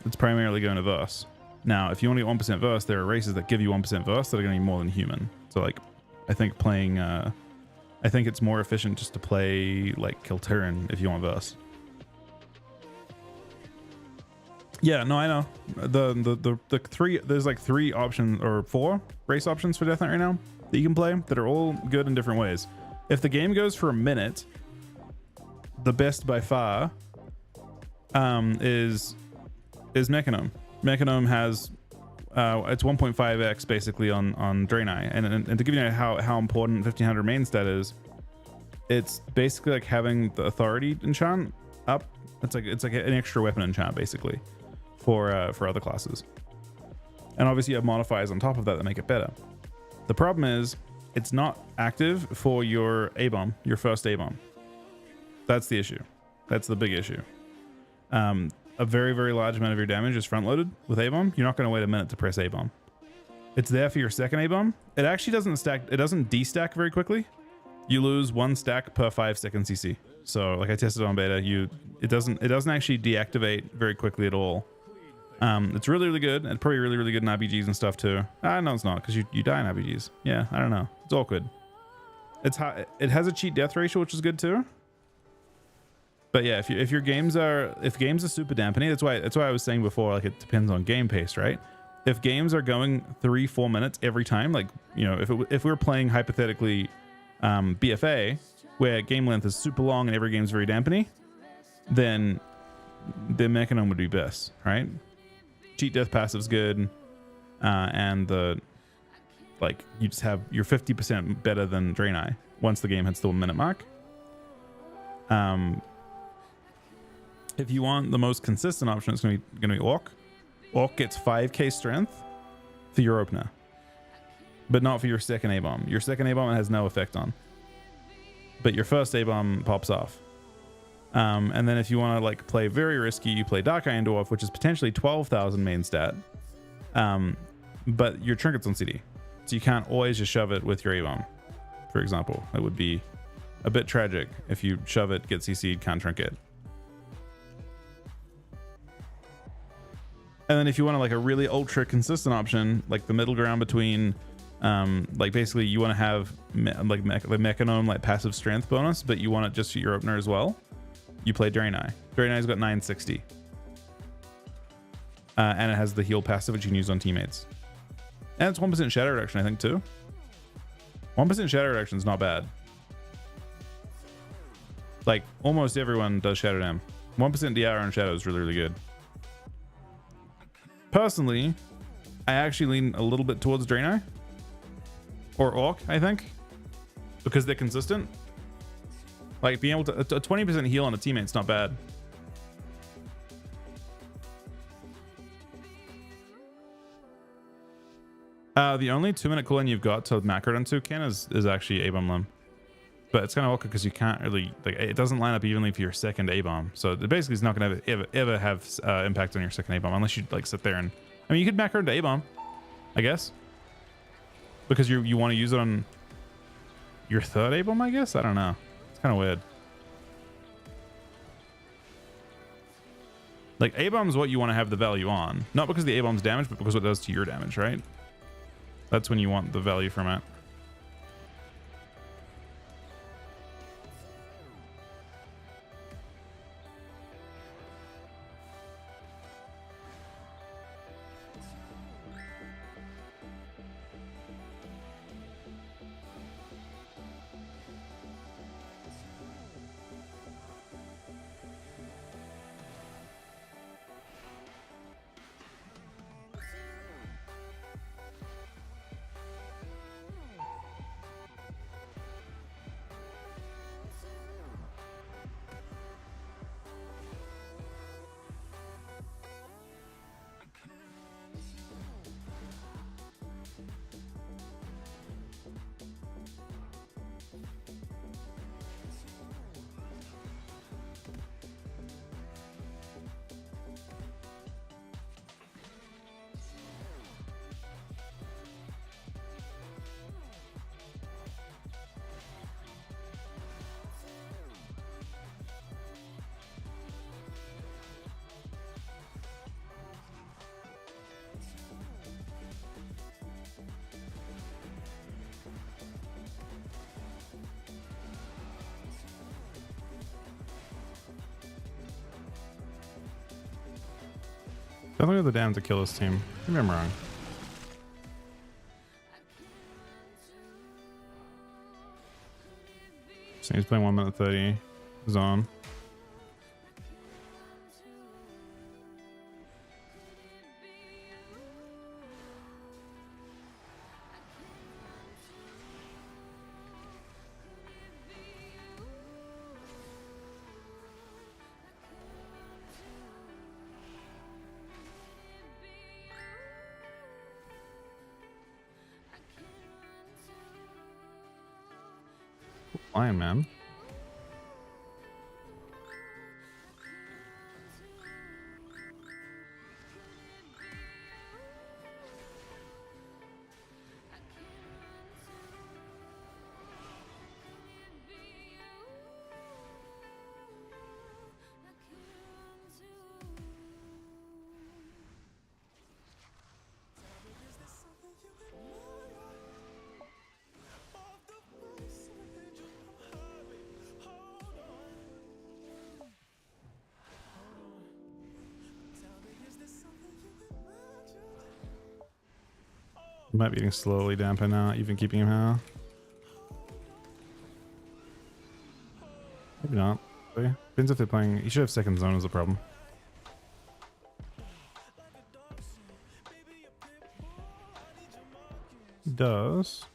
It's primarily going to verse. Now, if you only get 1% verse, there are races that give you 1% verse that are going to be more than human. So like, I think it's more efficient just to play like Kil'Terin if you want verse. Yeah, no, I know. The three, there's like 3 options or 4 race options for Death Knight right now that you can play that are all good in different ways. If the game goes for a minute, the best by far is Mechanome. Mechanome has it's 1.5x basically on Draenei, and to give you an idea how important 1500 main stat is, it's basically like having the authority enchant up. It's like an extra weapon enchant basically for other classes, and obviously you have modifiers on top of that make it better. The problem is it's not active for your A-bomb, your first A-bomb. That's the issue. That's the big issue. A very, very large amount of your damage is front-loaded with A-bomb. You're not going to wait a minute to press A-bomb. It's there for your second A-bomb. It actually doesn't stack. It doesn't destack very quickly. You lose 1 stack per 5 second CC. So like I tested on beta, it doesn't actually deactivate very quickly at all. It's really, really good, and probably really, really good in RPGs and stuff too. No, it's not, because you die in RPGs. Yeah, I don't know. It's awkward. It has a cheat death ratio, which is good too. But yeah, if games are super dampening, that's why I was saying before, like it depends on game pace, right? If games are going 3-4 minutes every time, like, you know, if we were playing hypothetically BFA, where game length is super long and every game's very dampening, then the Mechanome would be best, right? Cheat death passive's good, and you just have, you're 50% better than Draenei once the game hits the 1 minute mark. If you want the most consistent option, it's going to be Orc. Orc gets 5k strength for your opener, but not for your second A-bomb. Your second A-bomb it has no effect on, but your first A-bomb pops off. And then if you want to like play very risky, you play Dark Iron Dwarf, which is potentially 12,000 main stat, but your trinket's on CD, so you can't always just shove it with your A-bomb. For example, it would be a bit tragic if you shove it, get CC'd, can't trinket. And then if you want like a really ultra consistent option, like the middle ground between, like basically you want to have the Mechanome like passive strength bonus, but you want it just for your opener as well, you play Draenei. Draenei's got 960. And it has the heal passive, which you can use on teammates. And it's 1% shatter reduction, I think, too. 1% shatter reduction is not bad. Like, almost everyone does Shadow Dam. 1% DR on Shadow is really, really good. Personally, I actually lean a little bit towards Draenei. Or Orc, I think. Because they're consistent. Like, being able to... A 20% heal on a teammate's not bad. The only 2-minute cooldown you've got to macro into, Ken, is actually A-bomb limb. But it's kind of awkward because you can't really... Like, it doesn't line up evenly for your second A-bomb. So it basically is not going to ever have impact on your second A-bomb unless you, like, sit there and... I mean, you could macro into A-bomb, I guess. Because you want to use it on your third A-bomb, I guess? I don't know. It's kind of weird. Like, A-bomb is what you want to have the value on. Not because the A-bomb's damage, but because what it does to your damage, right? That's when you want the value from it. Definitely have the damn to kill this team. Maybe I'm wrong. So he's playing 1 minute 30 zone. Lion man. Might be getting slowly dampened now, even keeping him here. Maybe not. Depends if they're playing. You should have second zone as a problem. Does.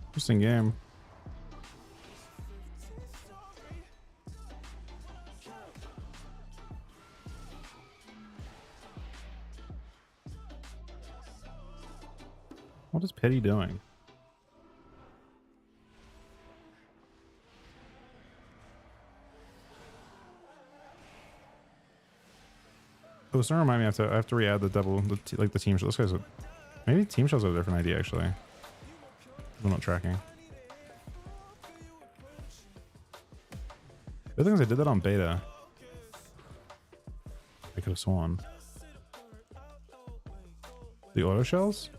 Interesting game. What is Petty doing? Oh, it's gonna remind me. I have to re-add the double, like the team show. This guy's maybe team shows have a different idea actually. I'm not tracking. The thing is, I did that on beta. I could have sworn. The auto shells?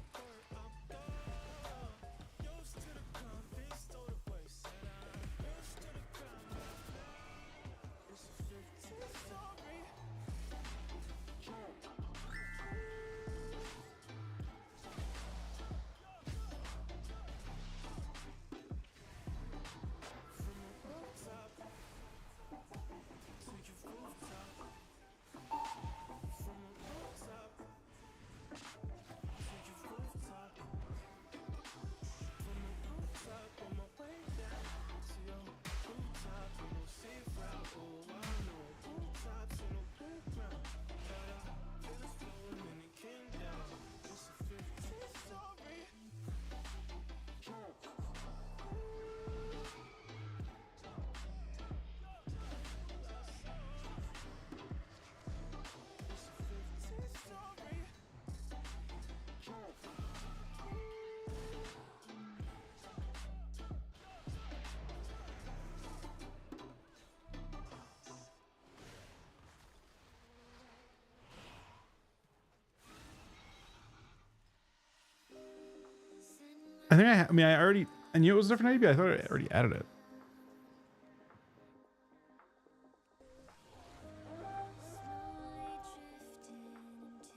I think I mean, I knew it was a different idea, but I thought I already added it.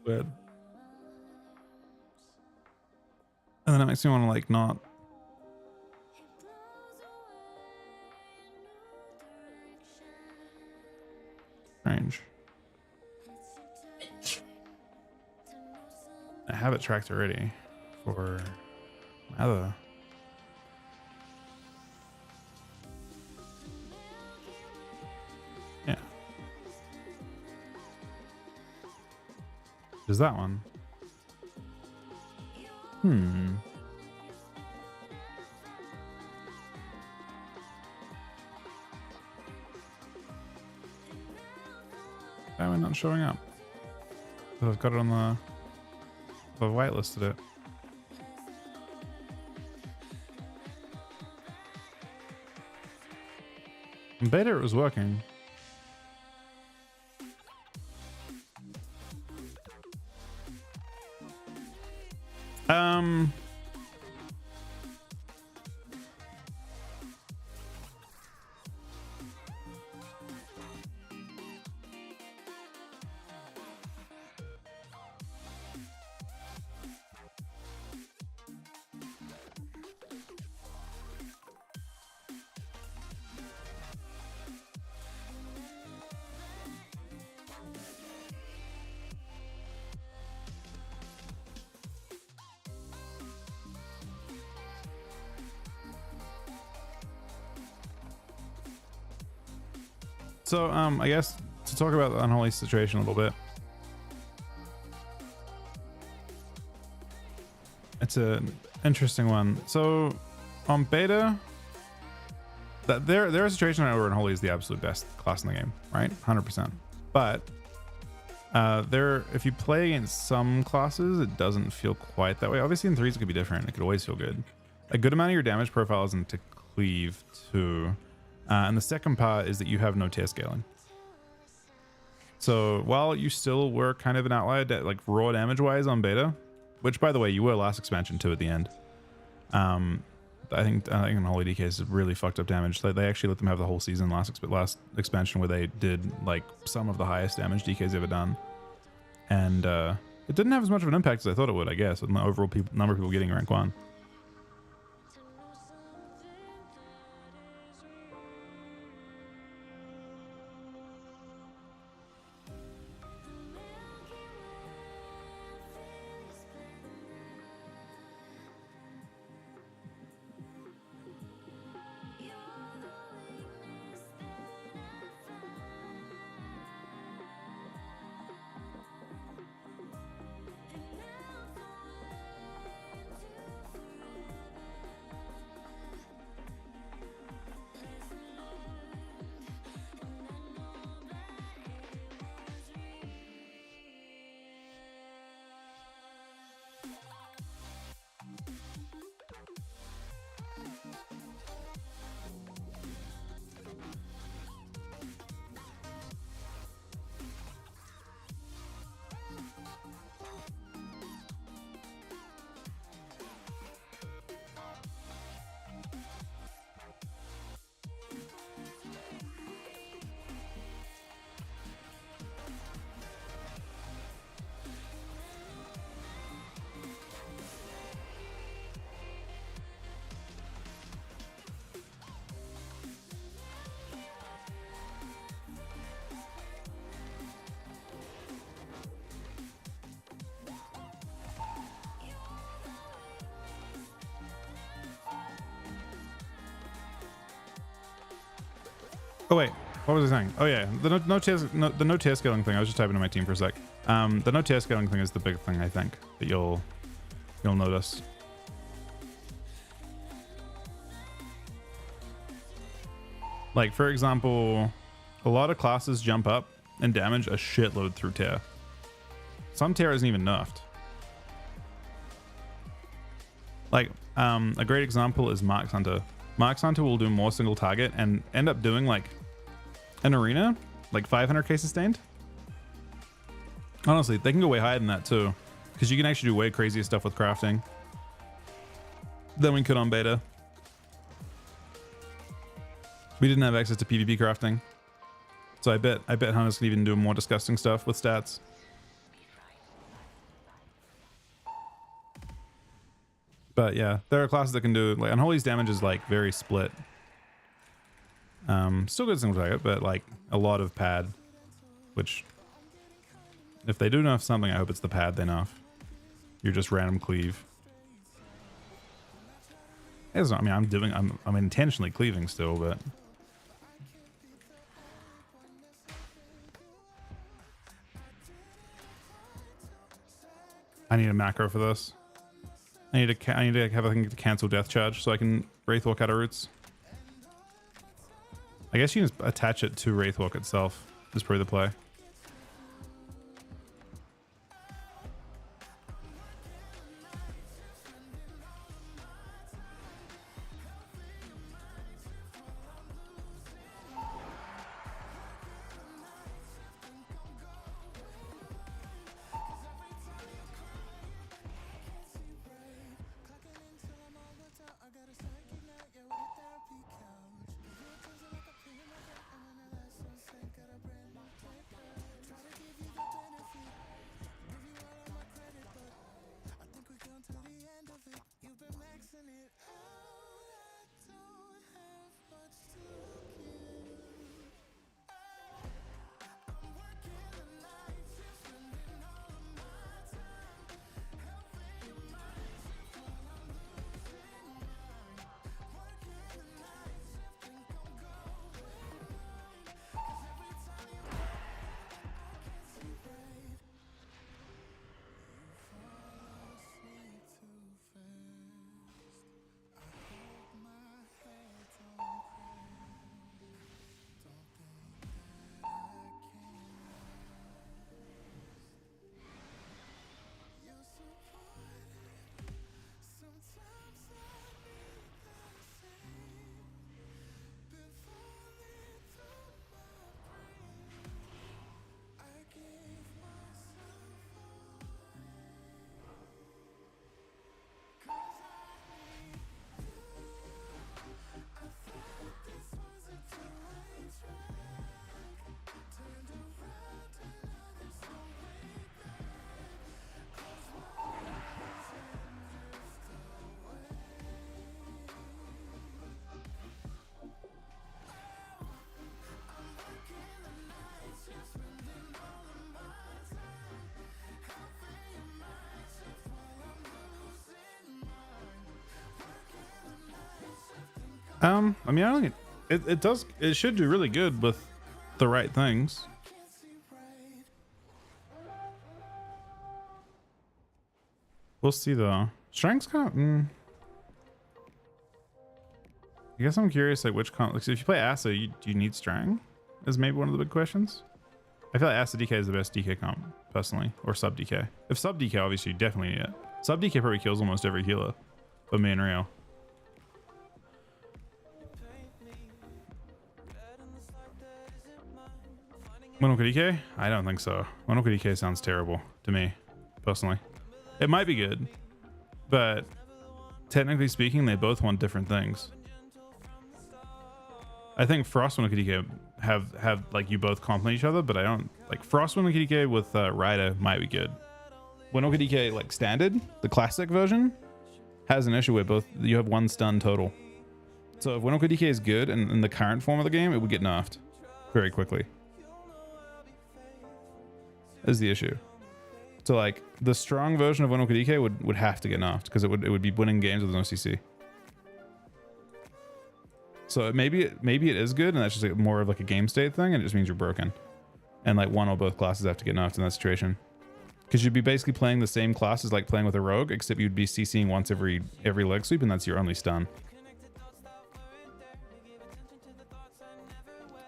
Weird. And then it makes me want to like not. Strange. I have it tracked already for other. Yeah. Is that one? Why am I not showing up? I've got it on the. I've whitelisted it. In beta, it was working. So, I guess to talk about the Unholy situation a little bit. It's an interesting one. So, on beta, that their situation where Unholy is the absolute best class in the game, right? 100%. But if you play against some classes, it doesn't feel quite that way. Obviously, in threes it could be different. It could always feel good. A good amount of your damage profile isn't to cleave too. And the second part is that you have no tier scaling. So while you still were kind of an outlier, like raw damage wise on beta, which by the way you were last expansion too at the end. I think Unholy DKs is really fucked up damage. They actually let them have the whole season last expansion where they did like some of the highest damage DK's ever done, and it didn't have as much of an impact as I thought it would. I guess on the overall number of people getting rank 1. Oh wait, what was I saying? Oh yeah, the no tier scaling thing. I was just typing to my team for a sec. The no tier scaling thing is the big thing I think that you'll notice. Like for example, a lot of classes jump up and damage a shitload through tier. Some tier isn't even nerfed. Like a great example is Marks Hunter. Marks Hunter will do more single target and end up doing like an arena, like 500k sustained. Honestly, they can go way higher than that too, because you can actually do way crazier stuff with crafting than we could on beta. We didn't have access to PvP crafting, so I bet Hunters can even do more disgusting stuff with stats. But yeah, there are classes that can do like Unholy's damage is like very split. Still good single target, but like a lot of pad, which if they do nerf something, I hope it's the pad they nerf. You're just random cleave. It's not, I mean, I'm intentionally cleaving still, but I need a macro for this. I need to have a thing to cancel death charge so I can Wraithwalk out of roots. I guess you can just attach it to Wraithwalk itself. Is probably the play. I mean, I don't think it does. It should do really good with the right things. We'll see though. Strength's kind of. I guess I'm curious, like which comp. Like, so if you play Asa, do you need Strang? Is maybe one of the big questions. I feel like Asa DK is the best DK comp personally, or sub DK. If sub DK, obviously you definitely need it. Sub DK probably kills almost every healer, but me and Rio. Monoka DK? I don't think so. Monoka DK sounds terrible to me, personally. It might be good, but technically speaking, they both want different things. I think Frost Monoka DK have like you both complement each other, but I don't like Frost Monoka DK with Ryder might be good. Monoka DK like standard, the classic version, has an issue where both you have one stun total. So if Monoka DK is good and in the current form of the game, it would get nerfed very quickly. Is the issue. So like the strong version of Winoka DK would have to get nerfed because it would be winning games with no CC. So maybe it is good and that's just like more of like a game state thing and it just means you're broken. And like one or both classes have to get nerfed in that situation. Because you'd be basically playing the same class as like playing with a rogue, except you'd be CCing once every leg sweep and that's your only stun.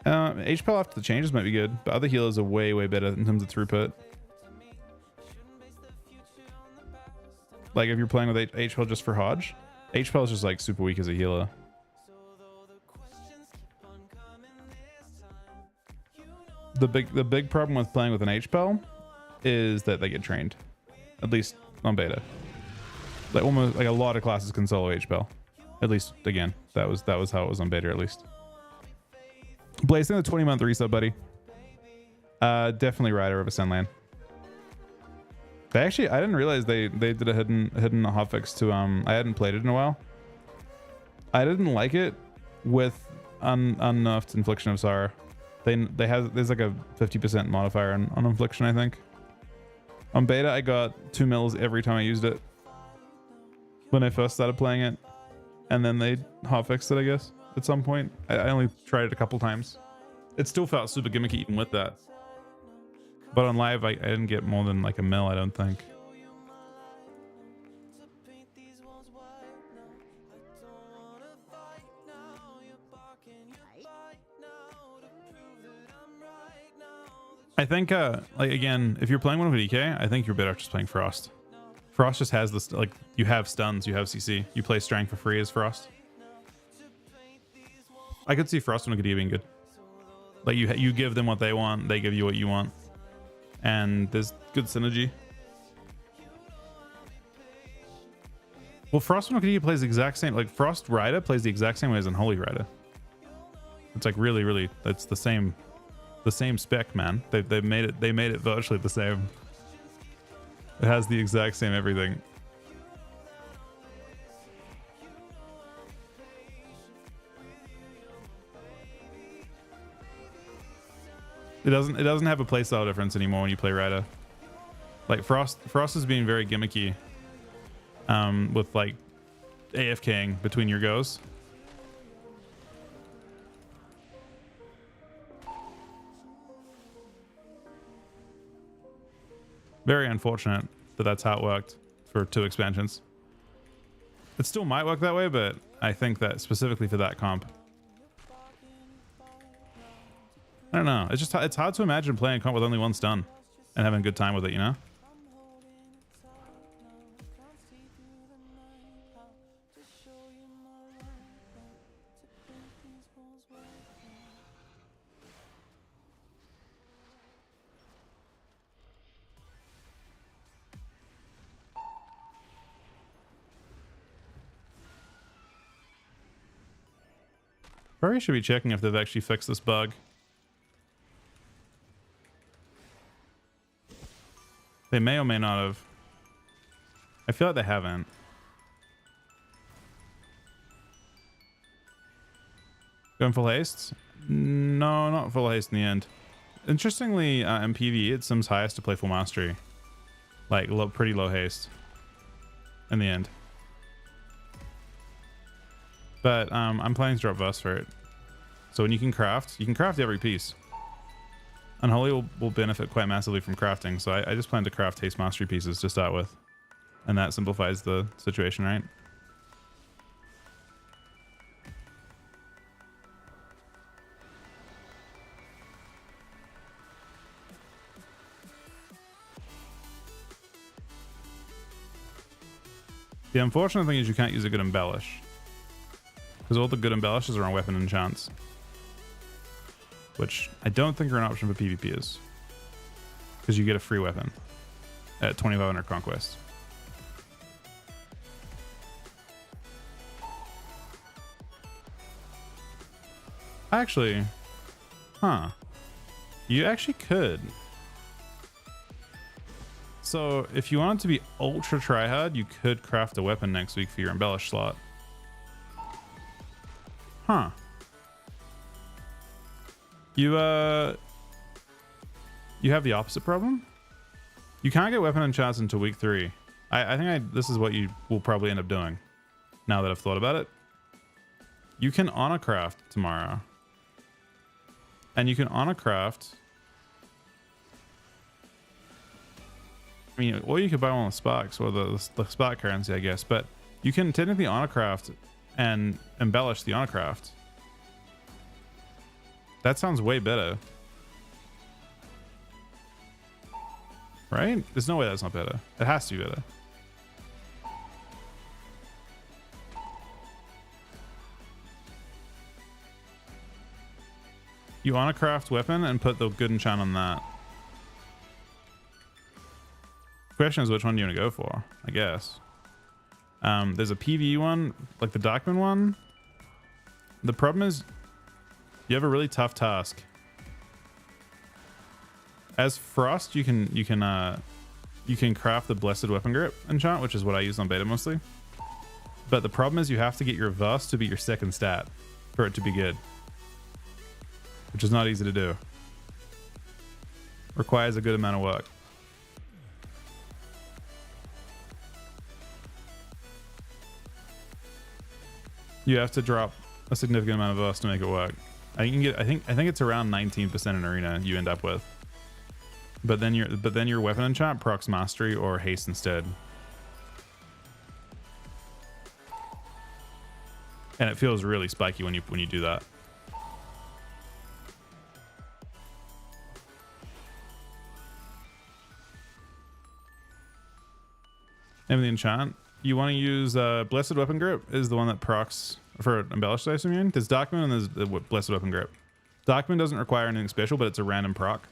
HPL after the changes might be good, but other healers are way better in terms of throughput. Like if you're playing with HPL just for Hodge, HPL is just like super weak as a healer. The big problem with playing with an HPL is that they get trained, at least on beta. Like almost like a lot of classes can solo HPL. At least again, that was how it was on beta at least. Blaze in the 20-month resub, buddy. Definitely Rider of Ascendland. They actually, I didn't realize they did a hidden hotfix to I hadn't played it in a while. I didn't like it with unnerfed Infliction of Sorrow. There's like a 50% modifier on Infliction, I think. On beta, I got 2 mils every time I used it when I first started playing it, and then they hotfixed it, I guess. At some point, I only tried it a couple times. It still felt super gimmicky even with that. But on live, I didn't get more than like a mil, I don't think. I think, like again, if you're playing one with DK, I think you're better off just playing Frost. Frost just has this, like, you have stuns, you have CC. You play Strength for free as Frost. I could see Frost and Agadia being good. Like you give them what they want, they give you what you want, and there's good synergy. Well, Frost and Agadia plays the exact same. Like Frost Rider plays the exact same way as Unholy Rider. It's like really, that's the same spec, man. They made it virtually the same. It has the exact same everything. It doesn't have a playstyle difference anymore when you play Rider. Like Frost is being very gimmicky with like AFKing between your goes. Very unfortunate that that's how it worked for 2 expansions. It still might work that way, but I think that specifically for that comp, I don't know. It's hard to imagine playing a comp with only 1 stun and having a good time with it, you know? Probably should be checking if they've actually fixed this bug. They may or may not have. I feel like they haven't. Going full haste? No, not full haste in the end. Interestingly, in PvE, it seems highest to play full mastery. Like, pretty low haste in the end. But I'm planning to drop verse for it. So when you can craft every piece. Unholy will benefit quite massively from crafting, so I just plan to craft haste mastery pieces to start with. And that simplifies the situation, right? The unfortunate thing is you can't use a good embellish. Because all the good embellishes are on weapon enchants. Which I don't think are an option for PvPers. Because you get a free weapon at 2500 conquest. Actually, huh. You actually could. So if you want it to be ultra tryhard, you could craft a weapon next week for your embellish slot. Huh. You have the opposite problem. You can't get weapon enchants until week 3. I think this is what you will probably end up doing. Now that I've thought about it, you can honor craft tomorrow, and you can honor craft. I mean, or you could buy one with sparks or the spark currency, I guess. But you can technically honor craft and embellish the honor craft. That sounds way better. Right? There's no way that's not better. It has to be better. You honor craft weapon and put the good enchant on that. Question is, which one do you want to go for? I guess. There's a PvE one, like the Darkman one. The problem is, you have a really tough task. As Frost, you can craft the Blessed Weapon Grip enchant, which is what I use on beta mostly. But the problem is, you have to get your Verse to be your second stat for it to be good, which is not easy to do. Requires a good amount of work. You have to drop a significant amount of Verse to make it work. I think it's around 19% in arena you end up with. But then your weapon enchant procs mastery or haste instead. And it feels really spiky when you do that. Name of the enchant. You want to use Blessed Weapon Grip is the one that procs for embellished, I assume. There's Darkmoon and there's the Blessed Weapon Grip. Darkmoon doesn't require anything special, but it's a random proc.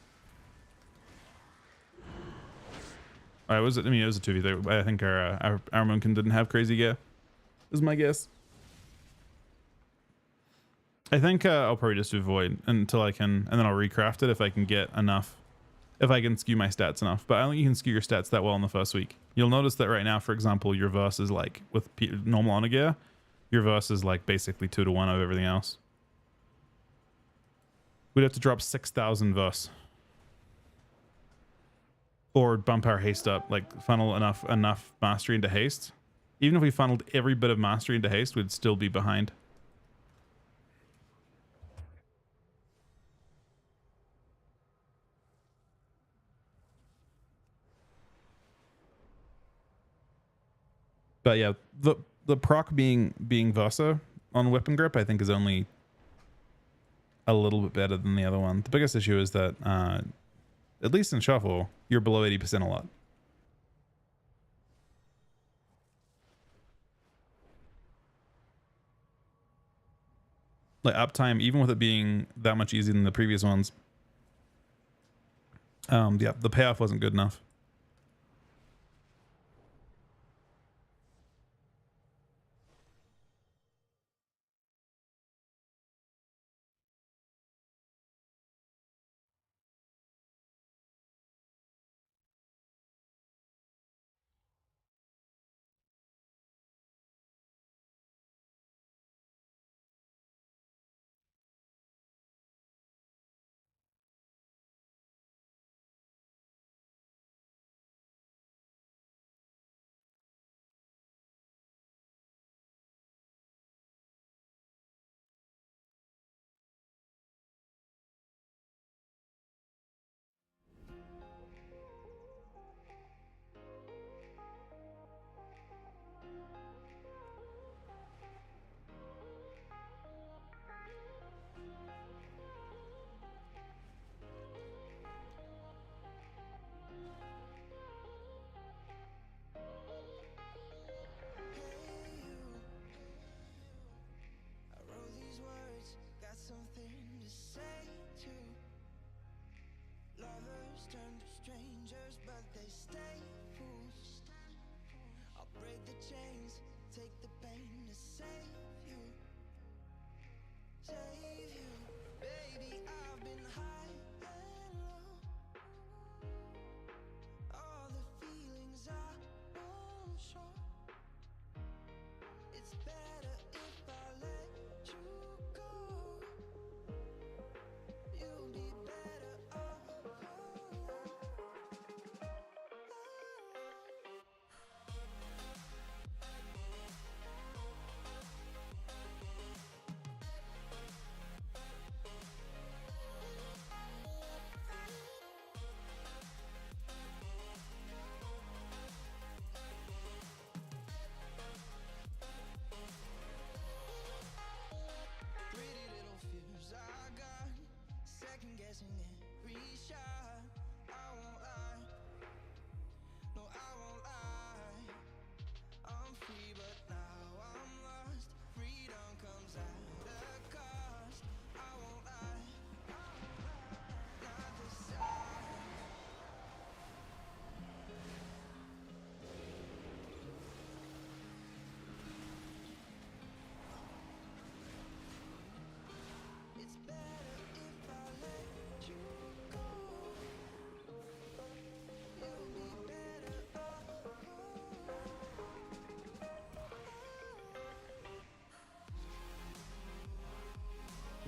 It was a 2v3. I think our Moonkin didn't have crazy gear, is my guess. I think I'll probably just do Void until I can, and then I'll recraft it if I can get enough. If I can skew my stats enough. But I don't think you can skew your stats that well in the first week. You'll notice that right now, for example, your verse is like, with normal honor gear, your verse is like basically 2 to 1 of everything else. We'd have to drop 6,000 verse. Or bump our haste up, like funnel enough mastery into haste. Even if we funneled every bit of mastery into haste, we'd still be behind. But yeah, the proc being Vasa on weapon grip, I think is only a little bit better than the other one. The biggest issue is that at least in shuffle, you're below 80% a lot. Like uptime, even with it being that much easier than the previous ones, yeah, the payoff wasn't good enough.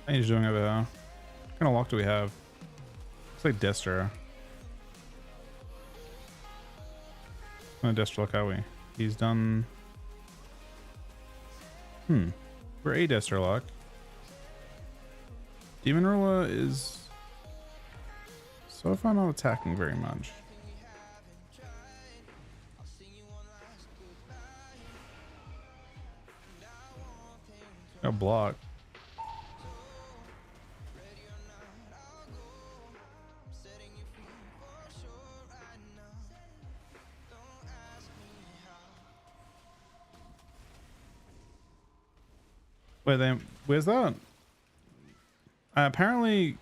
How are you doing over there? What kind of lock do we have? Looks like Destro. What kind of Destro lock are we? He's done... We're a Destro lock. Demon Ruler is so far not attacking very much. Got block. Wait, then where's that? Apparently,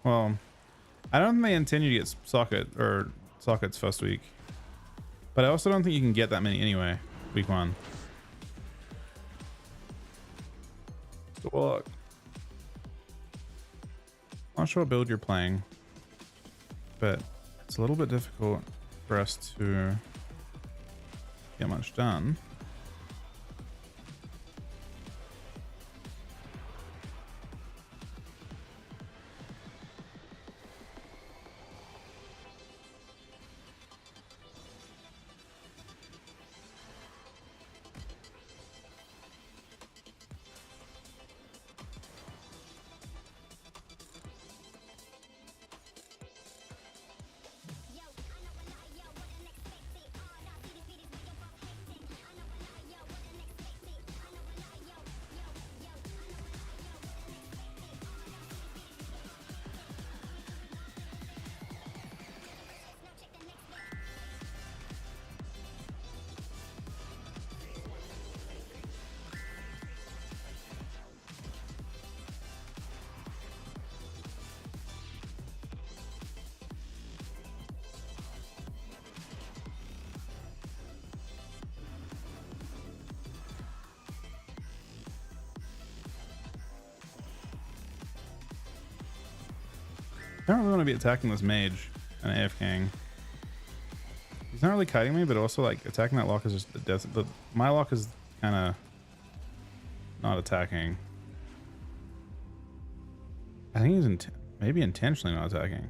well, I don't think they intend you to get sockets first week, but I also don't think you can get that many anyway. Week 1. So look, not sure what build you're playing, but it's a little bit difficult for us to get much done. I don't really want to be attacking this mage and AFKing. He's not really kiting me, but also like attacking that lock is just the death. My lock is kind of not attacking. I think he's maybe intentionally not attacking.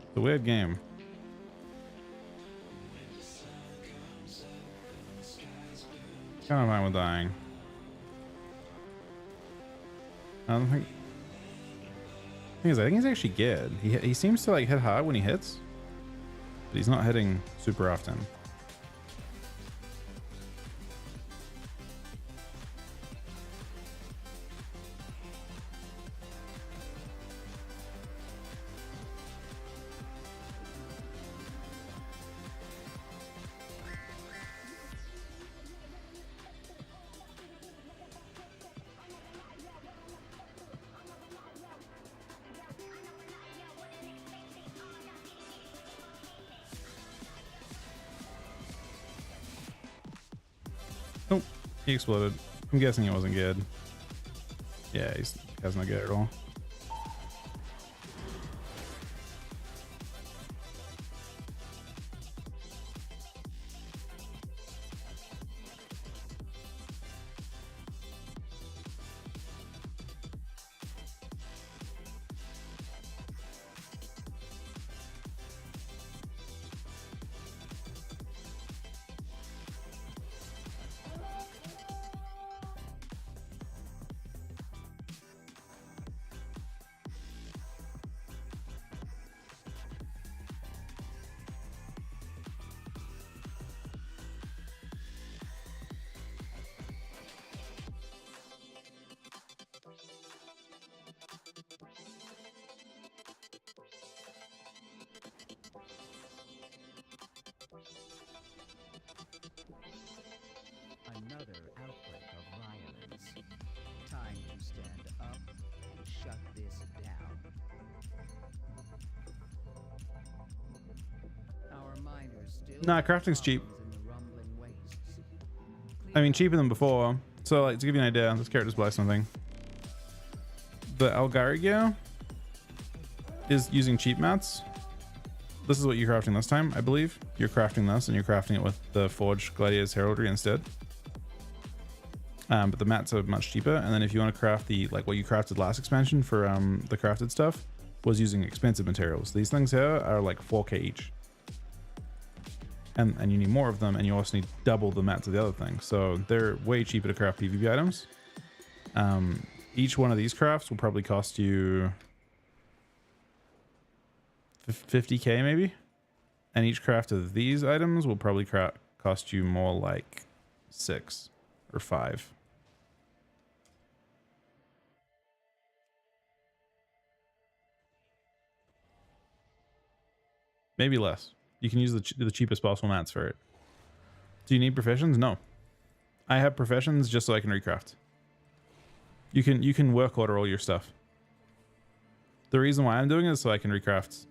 It's a weird game. Kind of fine with dying. I don't think. I think he's actually good. He seems to like hit hard when he hits, but he's not hitting super often. Oh, he exploded. I'm guessing it wasn't good. Yeah, he's not good at all. Another outbreak of violence. Time to stand up and shut this down. Our miners still Nah, crafting's cheap. in the rumbling wastes. I mean, cheaper than before. So, like, to give you an idea, this character's buy something. The Algarigio is using cheap mats. This is what you're crafting this time, I believe. You're crafting this, and you're crafting it with the Forged Gladiator's Heraldry instead. but the mats are much cheaper. And then if you want to craft the like what you crafted last expansion for the crafted stuff was using expensive materials. These things here are like 4k each, and you need more of them, and you also need double the mats of the other things. So they're way cheaper to craft PvP items. Each one of these crafts will probably cost you 50k maybe, and each craft of these items will probably cost you more like 6 or 5. Maybe less. You can use the cheapest possible mats for it. Do you need professions? No. I have professions just so I can recraft. You can work order all your stuff. The reason why I'm doing it is so I can recraft.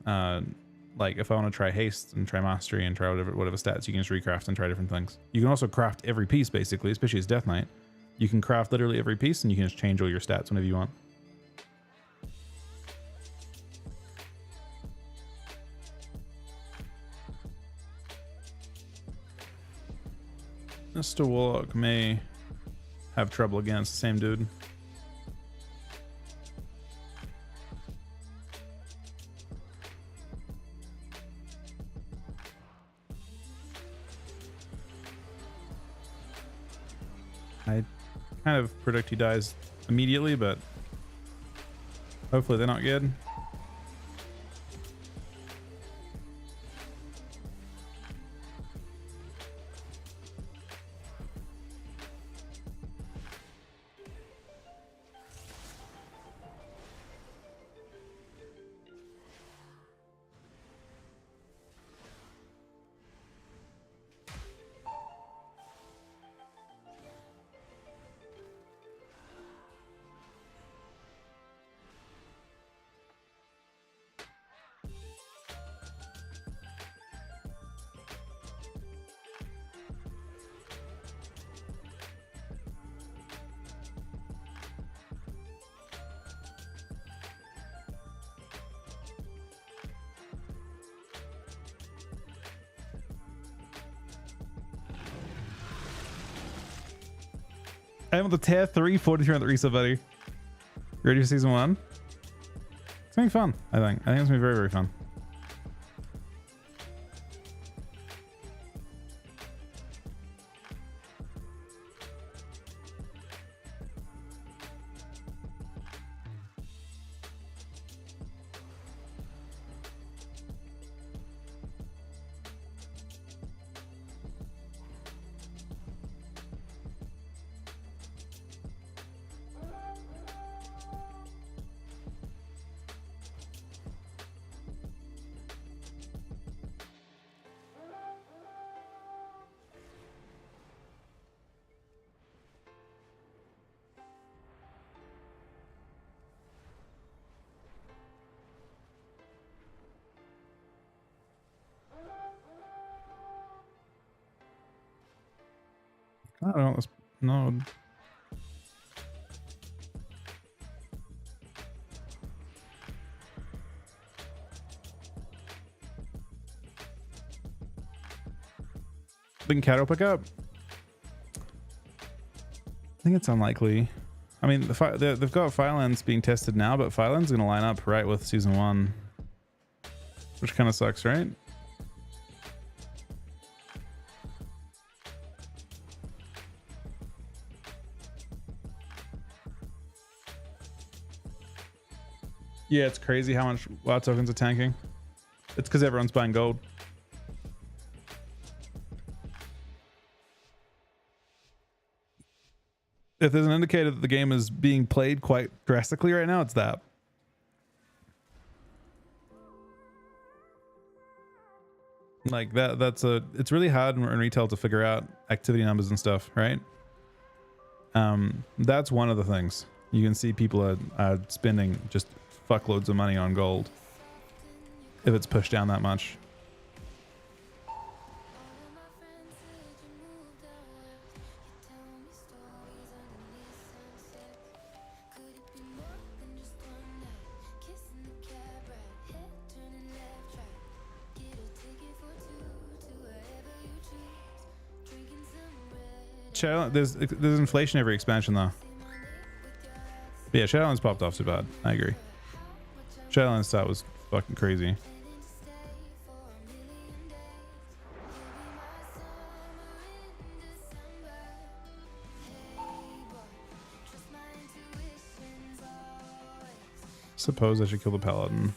Like if I want to try haste and try mastery and try whatever stats, you can just recraft and try different things. You can also craft every piece basically, especially as Death Knight. You can craft literally every piece and you can just change all your stats whenever you want. Mr. Warlock may have trouble against the same dude. I kind of predict he dies immediately, but hopefully they're not good. I'm on the tier 3, 43 on the reset, buddy. Ready for season 1? It's gonna be fun, I think. I think it's gonna be very, very fun. I don't know this node. Think Kato pick up? I think it's unlikely. I mean, they've got Firelands being tested now, but Firelands is going to line up right with season 1, which kind of sucks, right? Yeah, it's crazy how much WoW tokens are tanking. It's because everyone's buying gold. If there's an indicator that the game is being played quite drastically right now, it's that. Like it's really hard in retail to figure out activity numbers and stuff, right? That's one of the things. You can see people are spending just fuckloads of money on gold if it's pushed down that much. Shadow, there's inflation every expansion though. But yeah, Shadowlands popped off too bad. I agree. Shadowlands stat was fucking crazy. Suppose I should kill the paladin.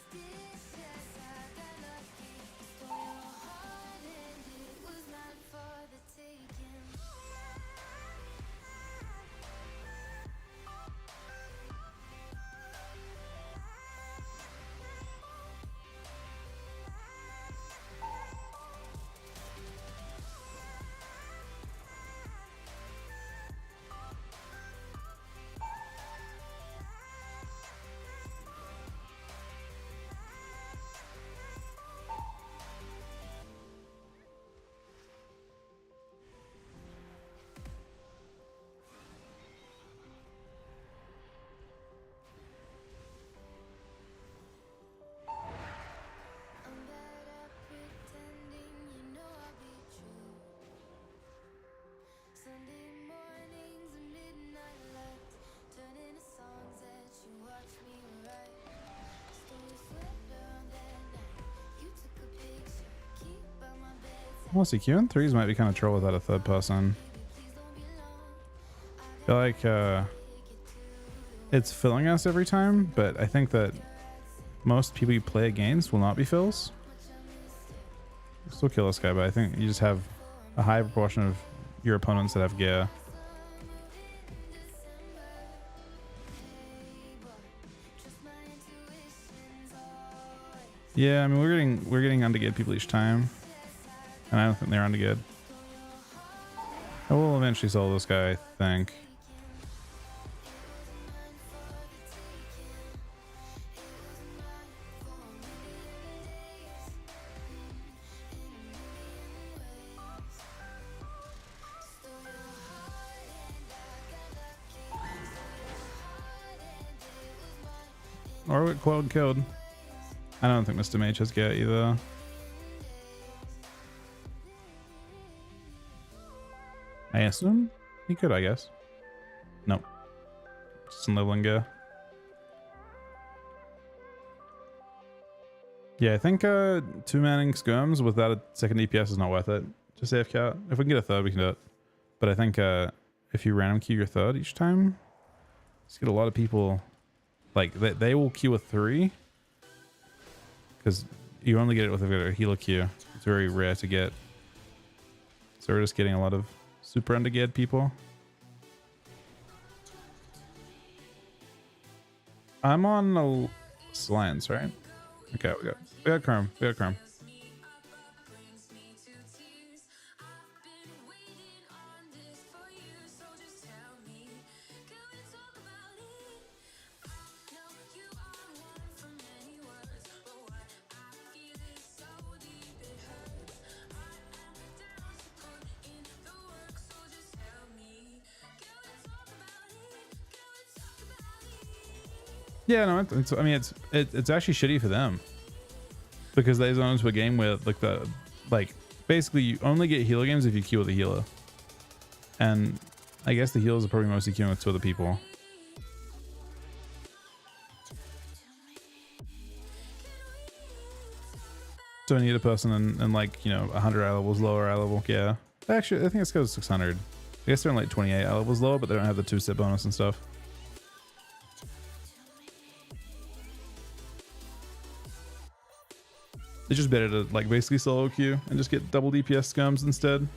Well, see, Q&3s might be kind of troll without a third person. I feel like it's filling us every time, but I think that most people you play against will not be fills. Still kill this guy, but I think you just have a high proportion of your opponents that have gear. Yeah, I mean we're getting under-geared people each time. And I don't think they're under-good. I will eventually sell this guy, I think. Or get quelled and killed. I don't think Mr. Mage has gear either. I assume he could, I guess. Nope. Just in leveling gear. Yeah, I think 2-manning skirms without a second DPS is not worth it. Just AFK out. If we can get a third, we can do it. But I think if you random queue your third each time, just get a lot of people. Like, they will queue a 3. Because you only get it with a healer queue. It's very rare to get. So we're just getting a lot of super under-geared people. I'm on Alliance, right? Okay, we got Chrome. We got Chrome. Yeah, no, I mean it's actually shitty for them because they zone into a game where like basically you only get healer games if you queue with a healer, and I guess the healers are probably mostly queuing with 2 other people. So I need a person in like, you know, 100 eye levels lower eye level. Yeah, actually I think it's goes 600. I guess they're in like 28 eye levels lower, but they don't have the 2-step bonus and stuff. It's just better to like basically solo queue and just get double DPS scums instead.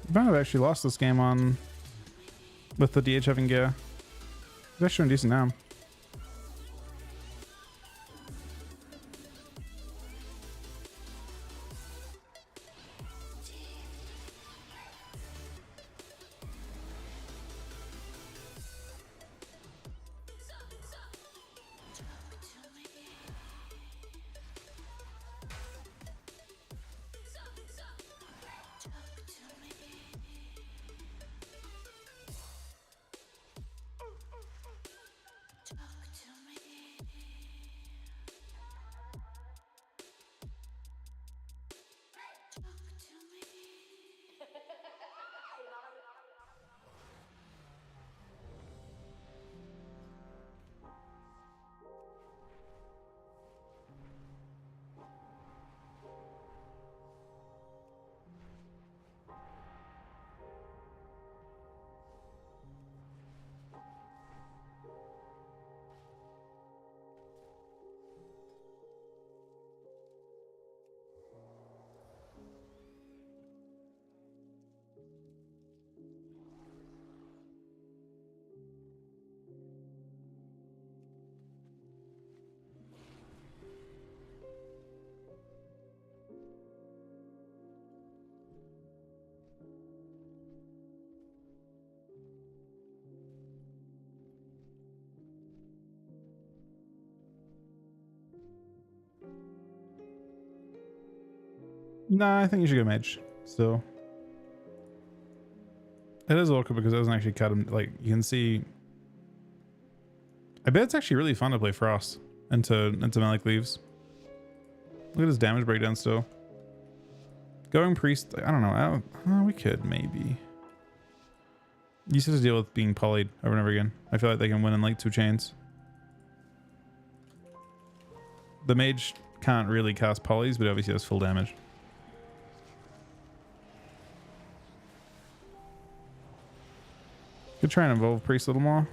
I might have actually lost this game on with the DH having gear. It's actually doing decent now. Nah, I think you should go mage still. It is awkward because it doesn't actually cut him. Like, you can see. I bet it's actually really fun to play Frost into Melee Cleaves. Look at his damage breakdown still. Going Priest, I don't know. We could maybe. You just have to deal with being polyed over and over again. I feel like they can win in like 2 chains. The mage can't really cast polys, but obviously does full damage. Could try and involve Priest a little more.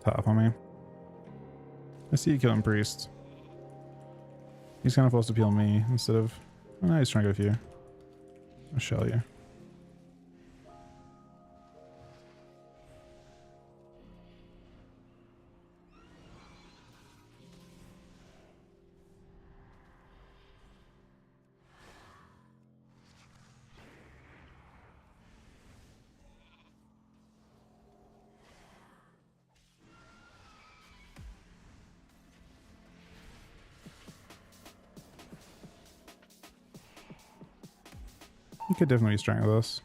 Tough on me. I see you killing Priest. He's kind of forced to peel me instead of... Oh, no, he's trying to go with you. I'll shell you. You could definitely strangle this.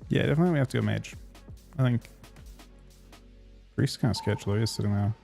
Yeah, definitely we have to go mage. I think Priest is kind of sketchy though. He's sitting there.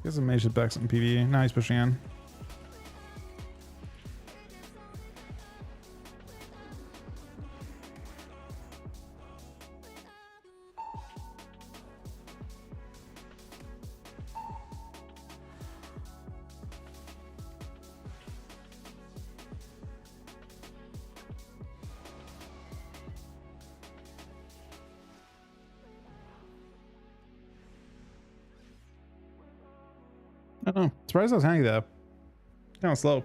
Guess I may should back some PvE. Now he's pushing in. I don't know. Surprised I was hanging though. Kind of slow.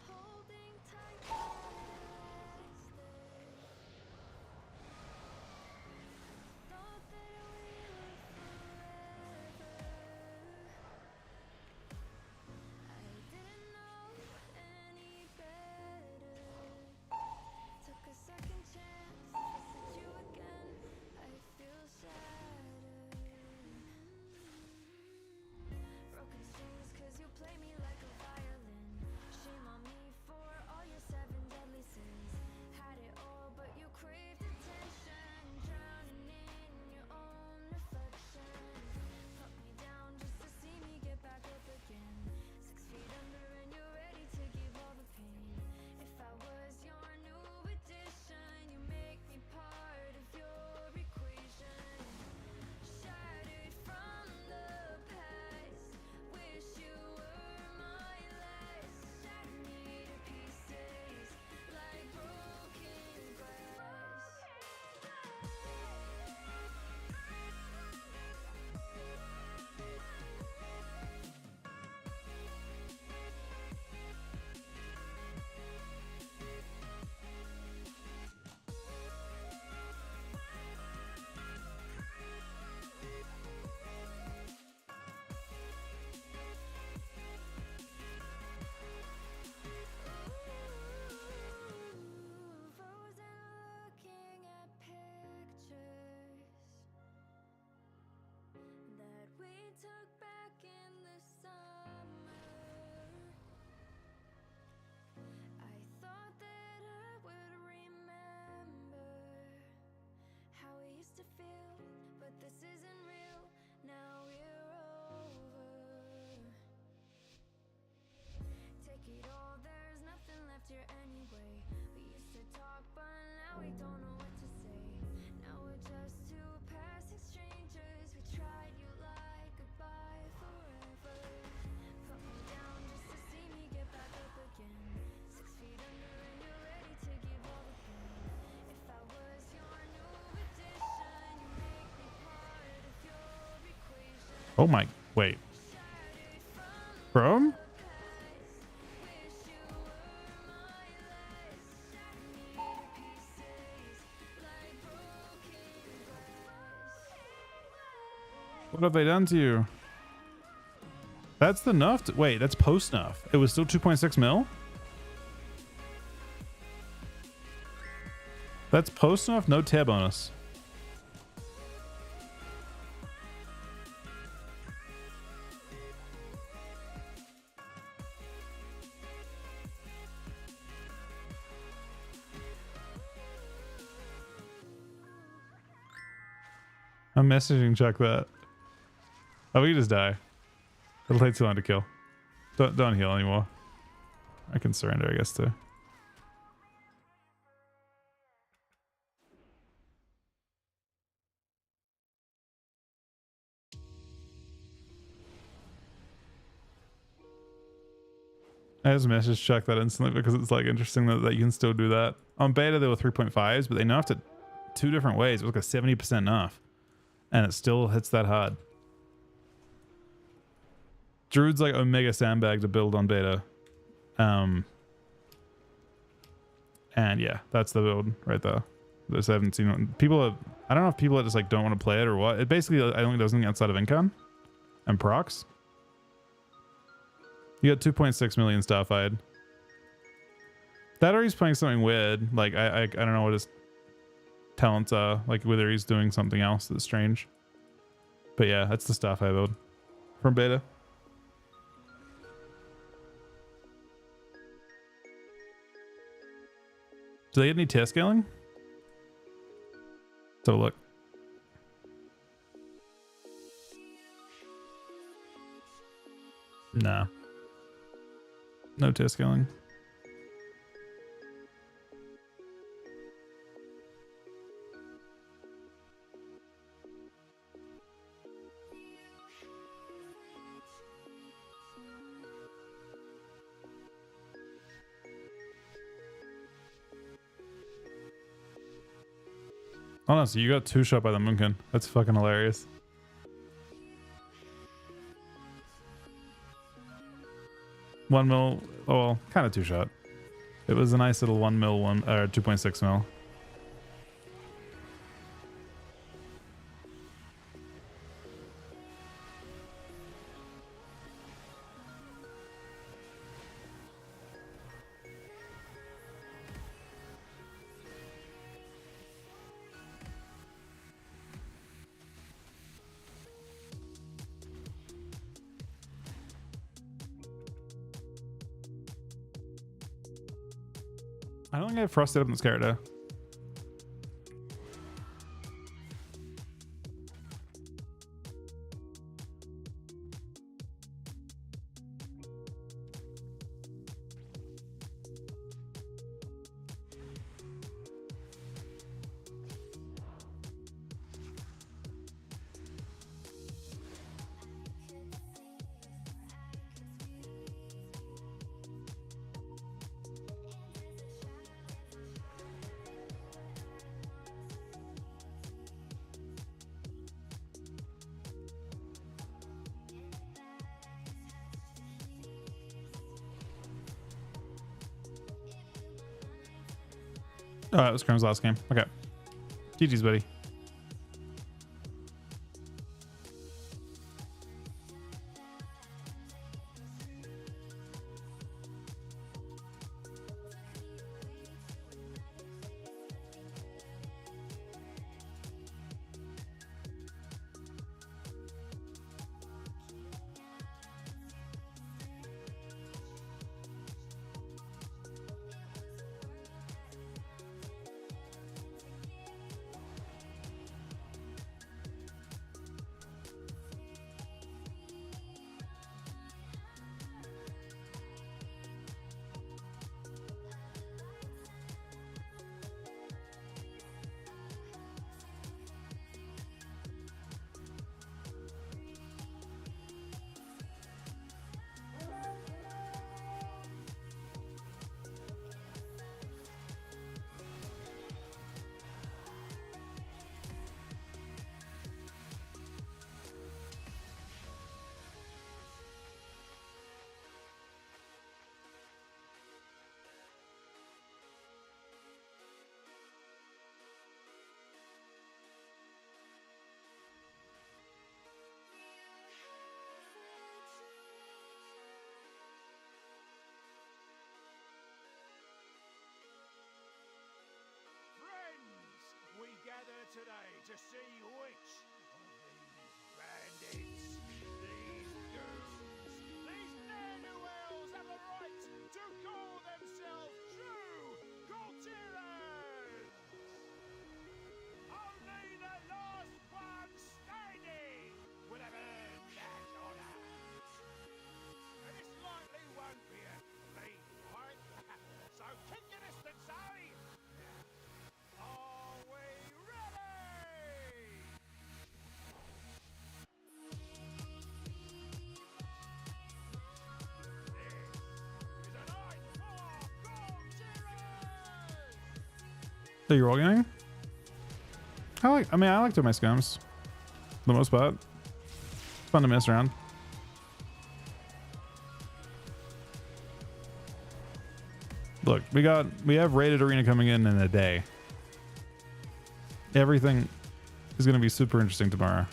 Holding tight plastic. Thought that we were forever. I didn't know any better. Took a second chance to visit you again. I feel shattered. Broken strings 'cause you play me like a violin. Shame on me for all your 7 deadly sins. Had it all but you craved attention. Drowning in your own reflection. Put me down just to see me get back up again. 6 feet under and you're ready to give all the pain. If I was your new addition, you make me part of your equation. Shattered from the past. Wish you were my last. Shatter me to pieces like broken glass. Frozen looking at pictures that we took back in the summer. I thought that I would remember how we used to feel, but this isn't real. Now we're over. Take it all, there's nothing left here anyway. We used to talk, but now we don't know what to say. Now we're just two passing strangers. We tried you like goodbye forever. Put me down just to see me get back up again. 6 feet under and you're ready to give all the pain. If I was your new addition, you make me part of your equation. Oh my, wait. Chrome? What have they done to you? That's the nuff. Wait, that's post nuff. It was still 2.6 mil? That's post nuff, no tear bonus. I'm messaging Chuck that. Oh, we can just die. It'll take too long to kill. Don't heal anymore. I can surrender, I guess, too. I just messaged Chuck that instantly because it's like interesting that you can still do that. On beta, there were 3.5s, but they nerfed it 2 different ways. It was like a 70% nerf. And it still hits that hard. Druid's like Omega Sandbag to build on beta. And yeah, that's the build right there. There's 17. People have, I don't know if people just like don't want to play it or what. It basically, I don't think does anything outside of income and procs. You got 2.6 million Starfied. That or he's playing something weird. Like I don't know what his talents are. Like whether he's doing something else that's strange. But yeah, that's the Starfied build from beta. Do they get any tier scaling? Let's have a look. Nah. No tier scaling. Oh no, so you got 2 shot by the Munkin. That's fucking hilarious. $1 mil, oh well, kind of 2 shot. It was a nice little 1 mil, 2.6 mil. I don't think I have frosted up in this character. Oh, that was Crim's last game. Okay. GG's, buddy. We gather today to see which of these bandits, these goons, these ne'er-do-wells have the right to call themselves true Galterians! Only the last one So you're all gaming? I mean, I like to my scoms. For the most part. It's fun to mess around. Look, we have Rated Arena coming in a day. Everything is going to be super interesting tomorrow.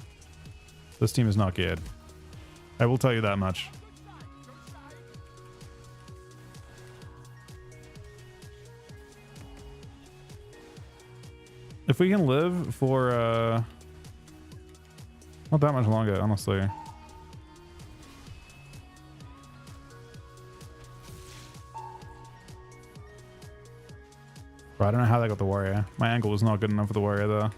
This team is not good. I will tell you that much. If we can live for not that much longer, honestly. Bro, I don't know how they got the warrior. My angle was not good enough for the warrior though.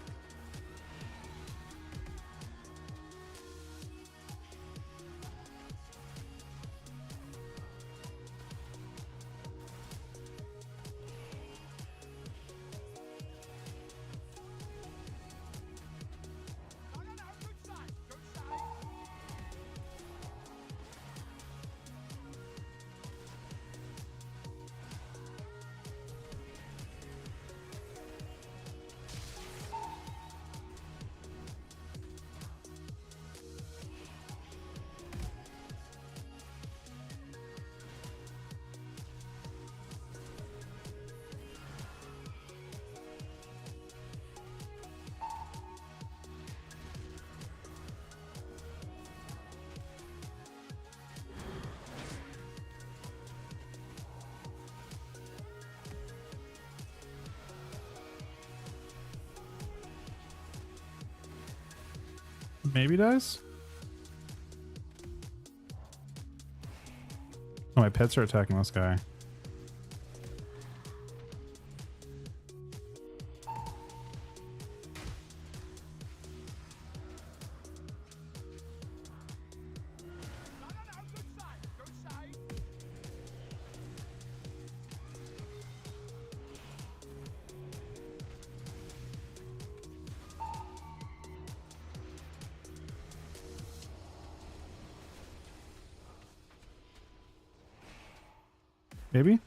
Maybe dies? Oh, my pets are attacking this guy. Maybe? Now,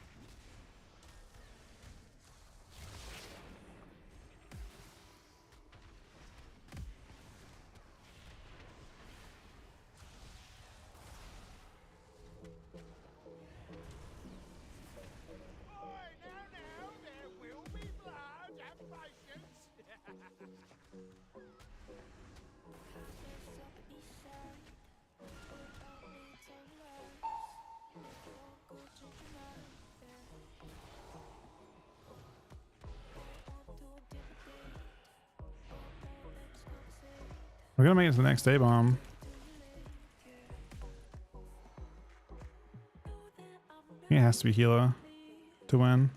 there will be blood and patience. We're gonna make it to the next day bomb. It has to be healer to win.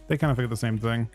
They kind of figured the same thing.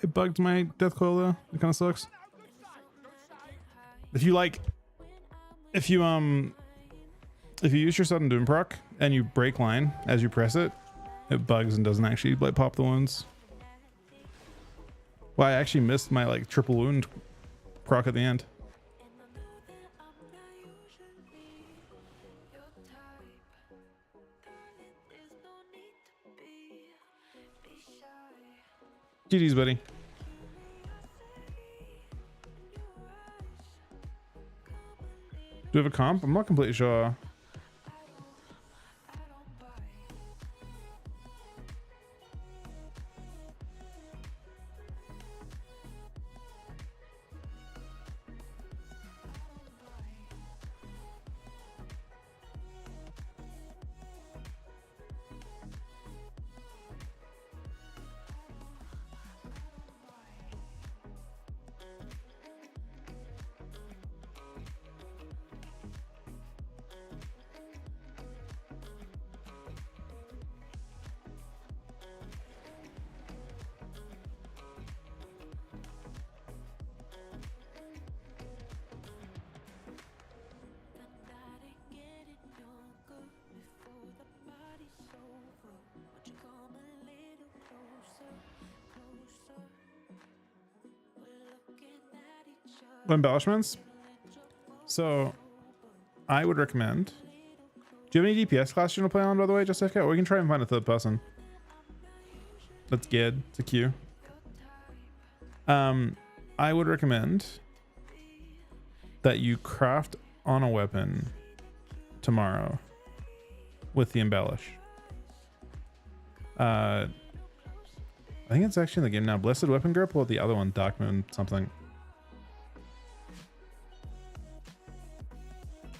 I bugged my death coil though. It kind of sucks. If you use your sudden doom proc and you break line as you press it, it bugs and doesn't actually like pop the wounds. Well, I actually missed my like triple wound proc at the end. GG's, buddy. Do we have a comp? I'm not completely sure. Embellishments. So I would recommend. Do you have any DPS class you want to play on, by the way, Jessica? Or we can try and find a third person. That's good. It's a queue. I would recommend that you craft on a weapon tomorrow with the embellish. I think it's actually in the game now. Blessed Weapon Grip or the other one, Dark Moon something.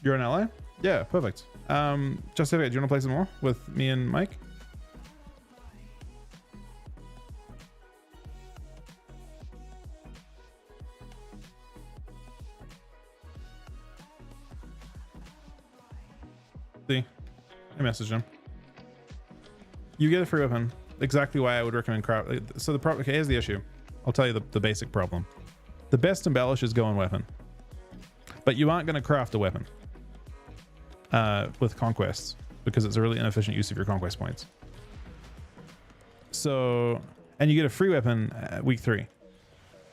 You're an ally? Yeah, perfect. Justified, do you want to play some more with me and Mike? See, I messaged him. You get a free weapon. Exactly why I would recommend craft. So the problem. Okay, here's the issue. I'll tell you the basic problem. The best embellishes go on weapon, but you aren't going to craft a weapon with conquests because it's a really inefficient use of your conquest points. So, and you get a free weapon week 3.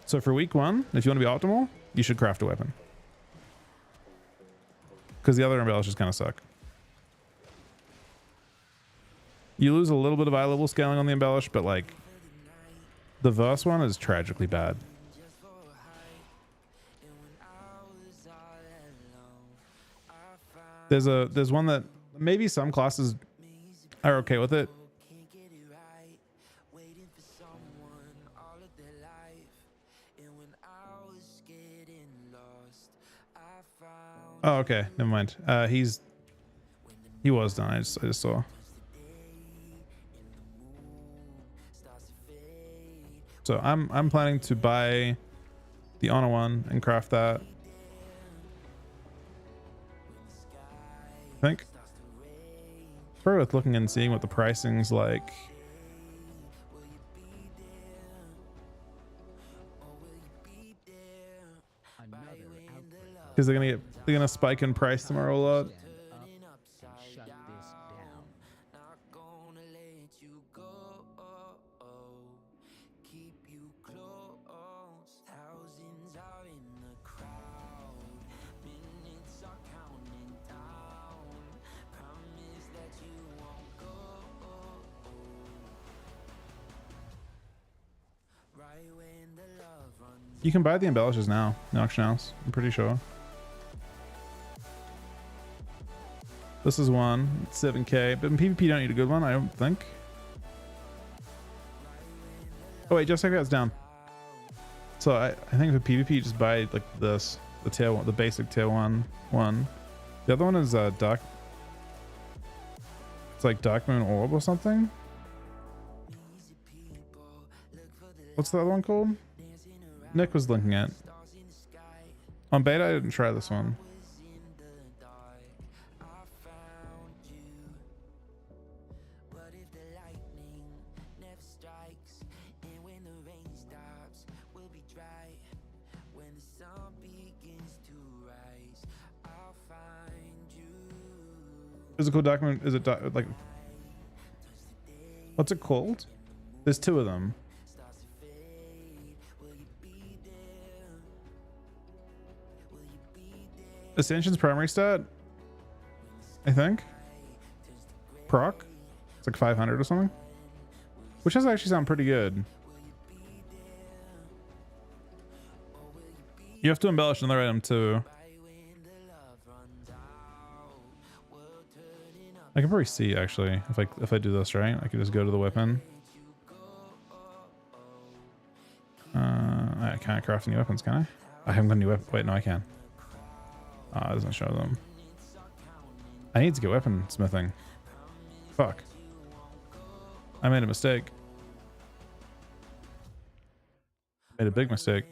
So for week 1, if you want to be optimal, you should craft a weapon because the other embellishes kind of suck. You lose a little bit of eye level scaling on the embellish, but like the verse one is tragically bad. There's one that maybe some classes are okay with it. Oh, okay, never mind. He was done. I just saw. So I'm planning to buy the Honor one and craft that. I think. Probably worth looking and seeing what the pricing's like. Because they're gonna spike in price tomorrow a lot. Shut this down. You can buy the embellishes now in auction house, I'm pretty sure. This is one, 7k, but in PvP you don't need a good one, I don't think. Oh wait, just like that's down. So I think for PvP you just buy like this, the tier one, the basic tier one. The other one is dark. It's like Dark Moon Orb or something. What's the other one called? Nick was linking it. On beta I didn't try this one. Physical document, is it like, what's it called? There's 2 of them. Ascension's primary stat, I think. Proc, it's like 500 or something, which does actually sound pretty good. You have to embellish another item too. I can probably see actually if I do this right. I can just go to the weapon. I can't craft any weapons, can I? I haven't got any weapon. Wait, no, I can. It doesn't show them. I need to get weapon smithing. Fuck. I made a mistake. Made a big mistake.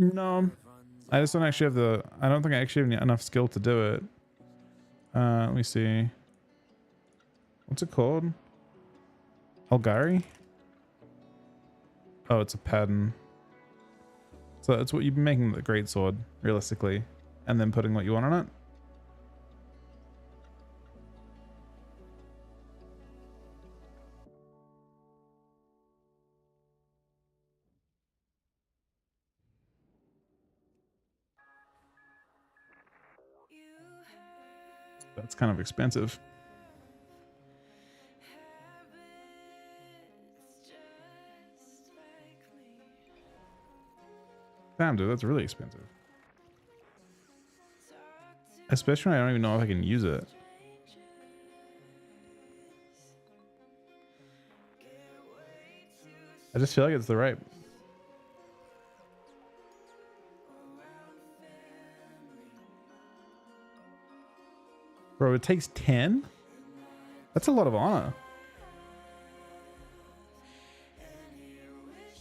No, I just don't actually have I don't think I actually have enough skill to do it. Let me see. What's it called? Algari? Oh, it's a pattern. So that's what you've been making the great sword, realistically, and then putting what you want on it. That's kind of expensive. Damn, dude, that's really expensive. Especially when I don't even know if I can use it. I just feel like it's the right. Bro, it takes 10? That's a lot of honor.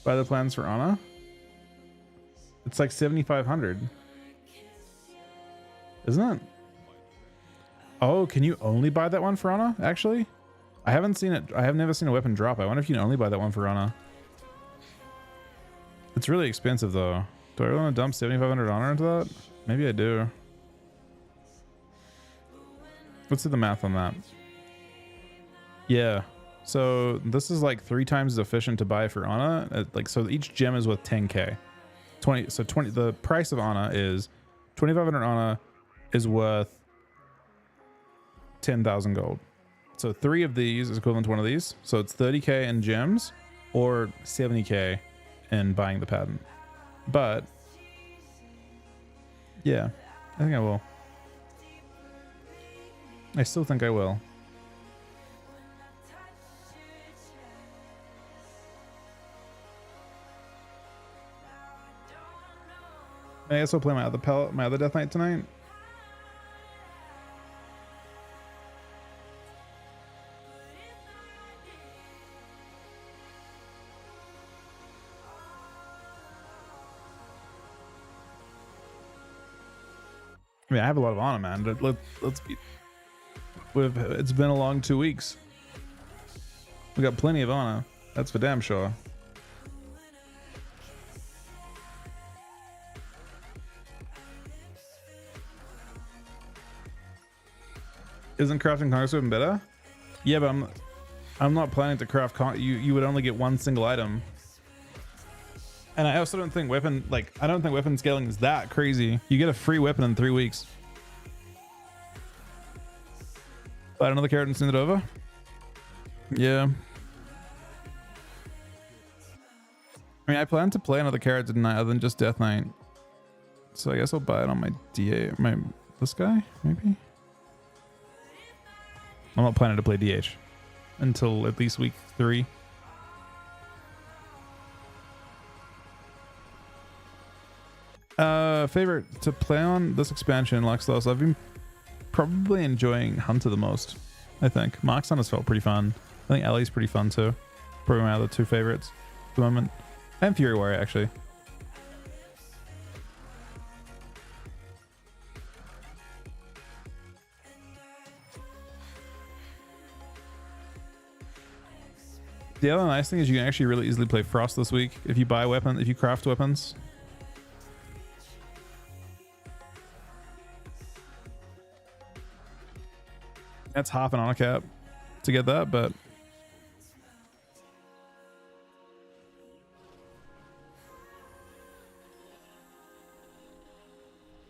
Buy the plans for Anna? It's like 7,500. Isn't it? Oh, can you only buy that one for Anna? Actually? I haven't seen it. I have never seen a weapon drop. I wonder if you can only buy that one for Anna. It's really expensive though. Do I really want to dump 7,500 honor into that? Maybe I do. Let's do the math on that. Yeah. So this is like 3 times as efficient to buy for Anna. Like, so each gem is worth 10k. 20. So 20. The price of Anna is 2,500 Anna is worth 10,000 gold. So 3 of these is equivalent to one of these. So it's 30k in gems or 70k in buying the pattern. But yeah, I think I will. I still think I will. I guess I'll play my other Death Knight tonight. I mean, I have a lot of honor, man. Let's be. It's been a long 2 weeks. We got plenty of honor. That's for damn sure. Isn't crafting Conquest Weapon better? Yeah, but I'm not planning to craft you would only get one single item. And I also don't think weapon scaling is that crazy. You get a free weapon in 3 weeks. Buy another carrot and send it over? Yeah. I mean, I plan to play another carrot tonight other than just Death Knight. So I guess I'll buy it on my this guy, maybe? I'm not planning to play DH until at least week 3. Favorite to play on this expansion, Luxlos. I've been probably enjoying Hunter the most, I think. Mark's Hunt has felt pretty fun. I think Ellie's pretty fun too. Probably my other 2 favorites at the moment. And Fury Warrior, actually. The other nice thing is you can actually really easily play Frost this week if you buy if you craft weapons. That's half an honor cap to get that, but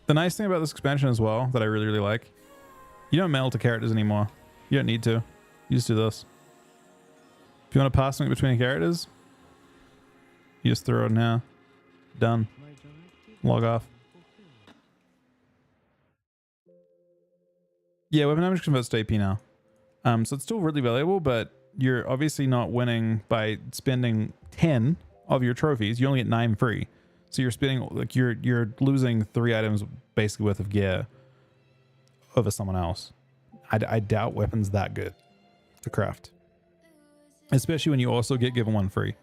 the nice thing about this expansion as well that I really, really like, you don't mail to characters anymore. You don't need to. You just do this. If you want to pass something between characters, you just throw it now. Done. Log off. Yeah, weapon damage converts to AP now. So it's still really valuable, but you're obviously not winning by spending 10 of your trophies. You only get 9 free. So you're spending, like, you're losing 3 items basically worth of gear over someone else. I doubt weapons that good to craft. Especially when you also get given 1 free.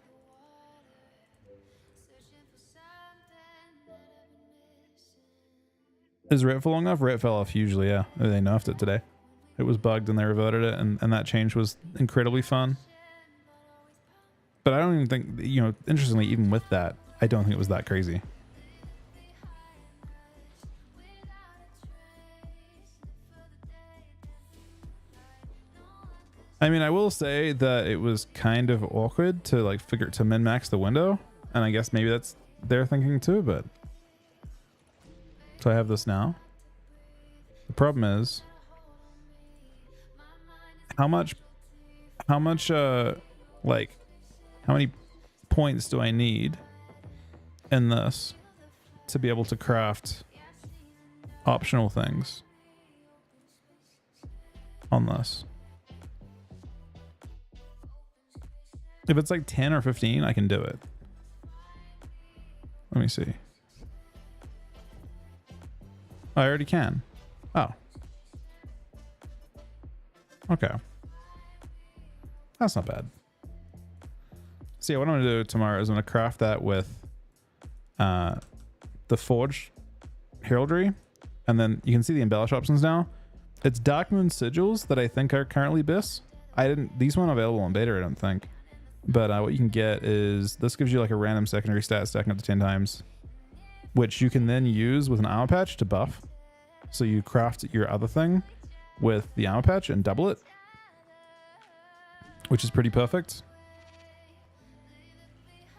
Is Rit falling off? Rit fell off hugely, yeah. They nerfed it today. It was bugged and they reverted it, and that change was incredibly fun. But I don't even think, you know, interestingly, even with that, I don't think it was that crazy. I mean, I will say that it was kind of awkward to like figure to min-max the window, and I guess maybe that's their thinking too, but so I have this now. The problem is how much like how many points do I need in this to be able to craft optional things on this? If it's like 10 or 15, I can do it. Let me see. I already can. Oh. Okay. That's not bad. So yeah, what I'm going to do tomorrow is I'm going to craft that with the Forge Heraldry. And then you can see the embellish options now. It's Darkmoon Sigils that I think are currently BIS. These weren't available in beta, I don't think. But what you can get is, this gives you like a random secondary stat stacking up to 10 times, which you can then use with an armor patch to buff. So you craft your other thing with the armor patch and double it, which is pretty perfect.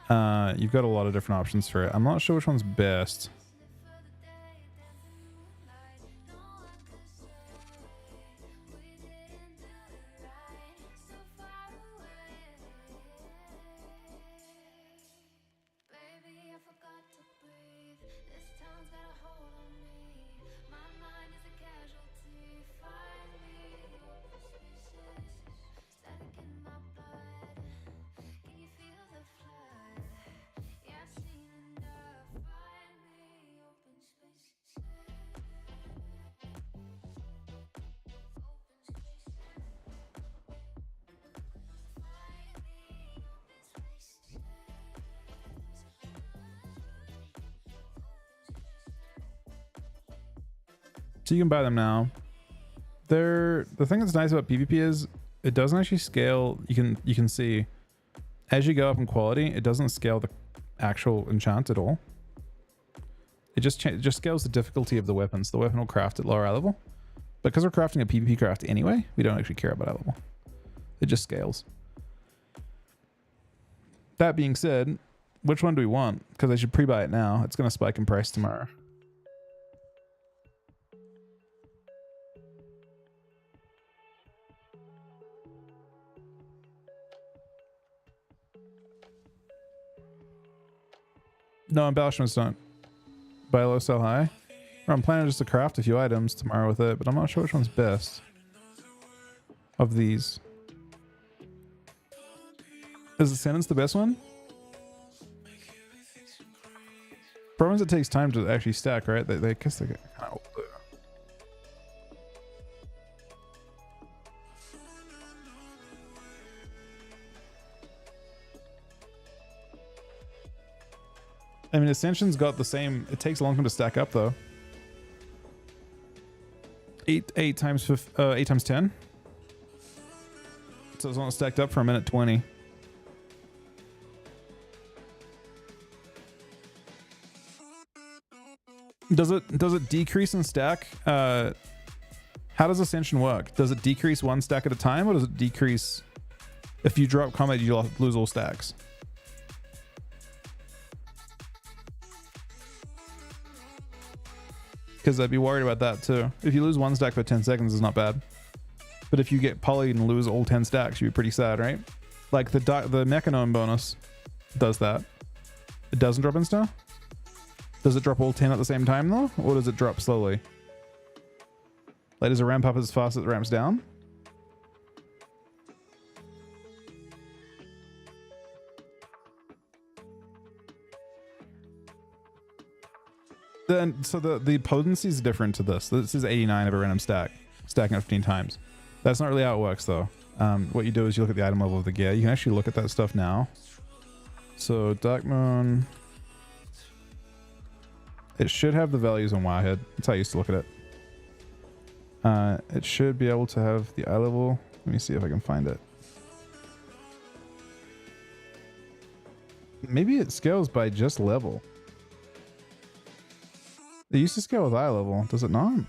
You've got a lot of different options for it. I'm not sure which one's best. So you can buy them now. The thing that's nice about PvP is it doesn't actually scale. You can see as you go up in quality, it doesn't scale the actual enchant at all. It just scales the difficulty of the weapons. The weapon will craft at lower level. But because we're crafting a PvP craft anyway, we don't actually care about that level. It just scales. That being said, which one do we want? Because I should pre-buy it now. It's going to spike in price tomorrow. No, embellishments don't. Buy low, sell high. Or I'm planning just to craft a few items tomorrow with it, but I'm not sure which one's best of these. Is the sentence the best one? Problem is it takes time to actually stack, right? They guess they get kind of old. I mean, Ascension's got the same. It takes a long time to stack up, though. 8 times 10. So it's not stacked up for a minute 20. Does it decrease in stack? How does Ascension work? Does it decrease one stack at a time, or does it decrease if you drop combat, you lose all stacks? Because I'd be worried about that too. If you lose one stack for 10 seconds, it's not bad. But if you get polyed and lose all 10 stacks, you'd be pretty sad, right? Like the Mechanome bonus does that. It doesn't drop insta? Does it drop all 10 at the same time though? Or does it drop slowly? Like, does it ramp up as fast as it ramps down? Then, so the potency is different to this. This is 89 of a random stack, stacking up 15 times. That's not really how it works though. What you do is you look at the item level of the gear. You can actually look at that stuff now. So Darkmoon It should have the values on Wowhead. That's how I used to look at it. It should be able to have the eye level. Let me see if I can find it. Maybe it scales by just level. It used to scale with eye level. Does it not?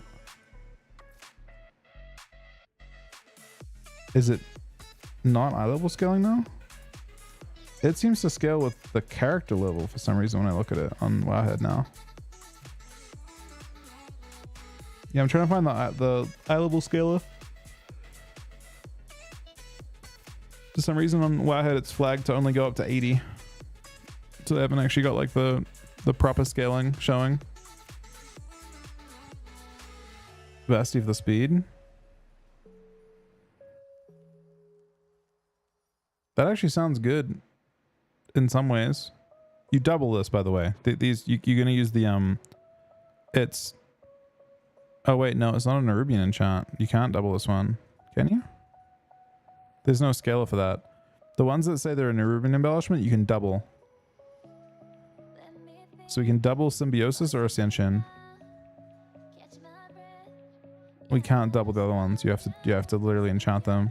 Is it not eye level scaling now? It seems to scale with the character level for some reason when I look at it on Wowhead now. Yeah, I'm trying to find the eye level scaler. For some reason on Wowhead it's flagged to only go up to 80. So they haven't actually got like the proper scaling showing. Vivacity of the speed. That actually sounds good in some ways. You double this, by the way. These you're gonna use the it's. Oh wait, no, it's not a Nerubian enchant. You can't double this one, can you? There's no scaler for that. The ones that say they're a Nerubian embellishment, you can double. So we can double Symbiosis or Ascension. We can't double the other ones. You have to literally enchant them.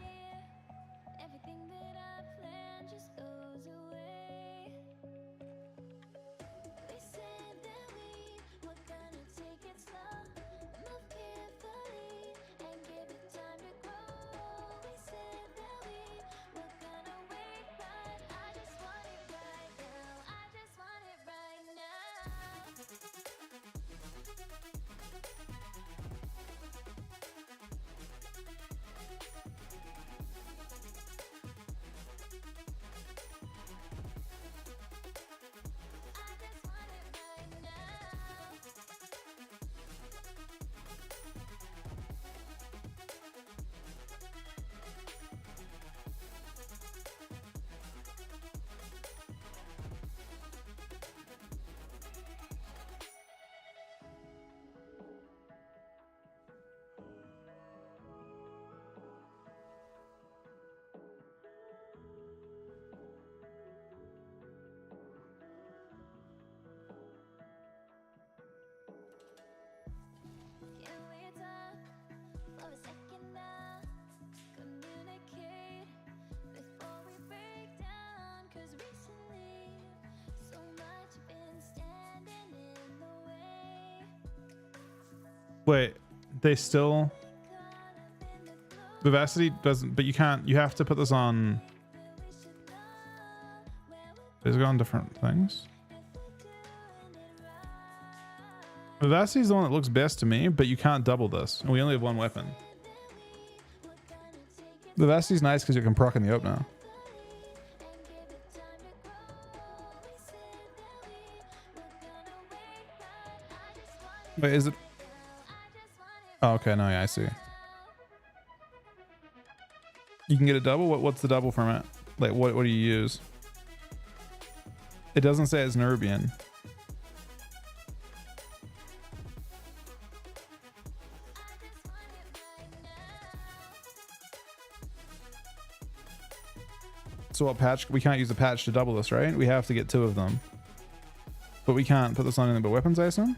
Wait, they still... Vivacity doesn't... But you can't... You have to put this on... Does it go on different things? Vivacity is the one that looks best to me, but you can't double this. And we only have one weapon. Vivacity is nice because you can proc in the opener. Wait, is it... Oh, okay, no, yeah, I see. You can get a double? What's the double from it? Like, what do you use? It doesn't say it's Nerubian. So what patch? We can't use the patch to double this, right? We have to get two of them. But we can't put this on anything but weapons, I assume?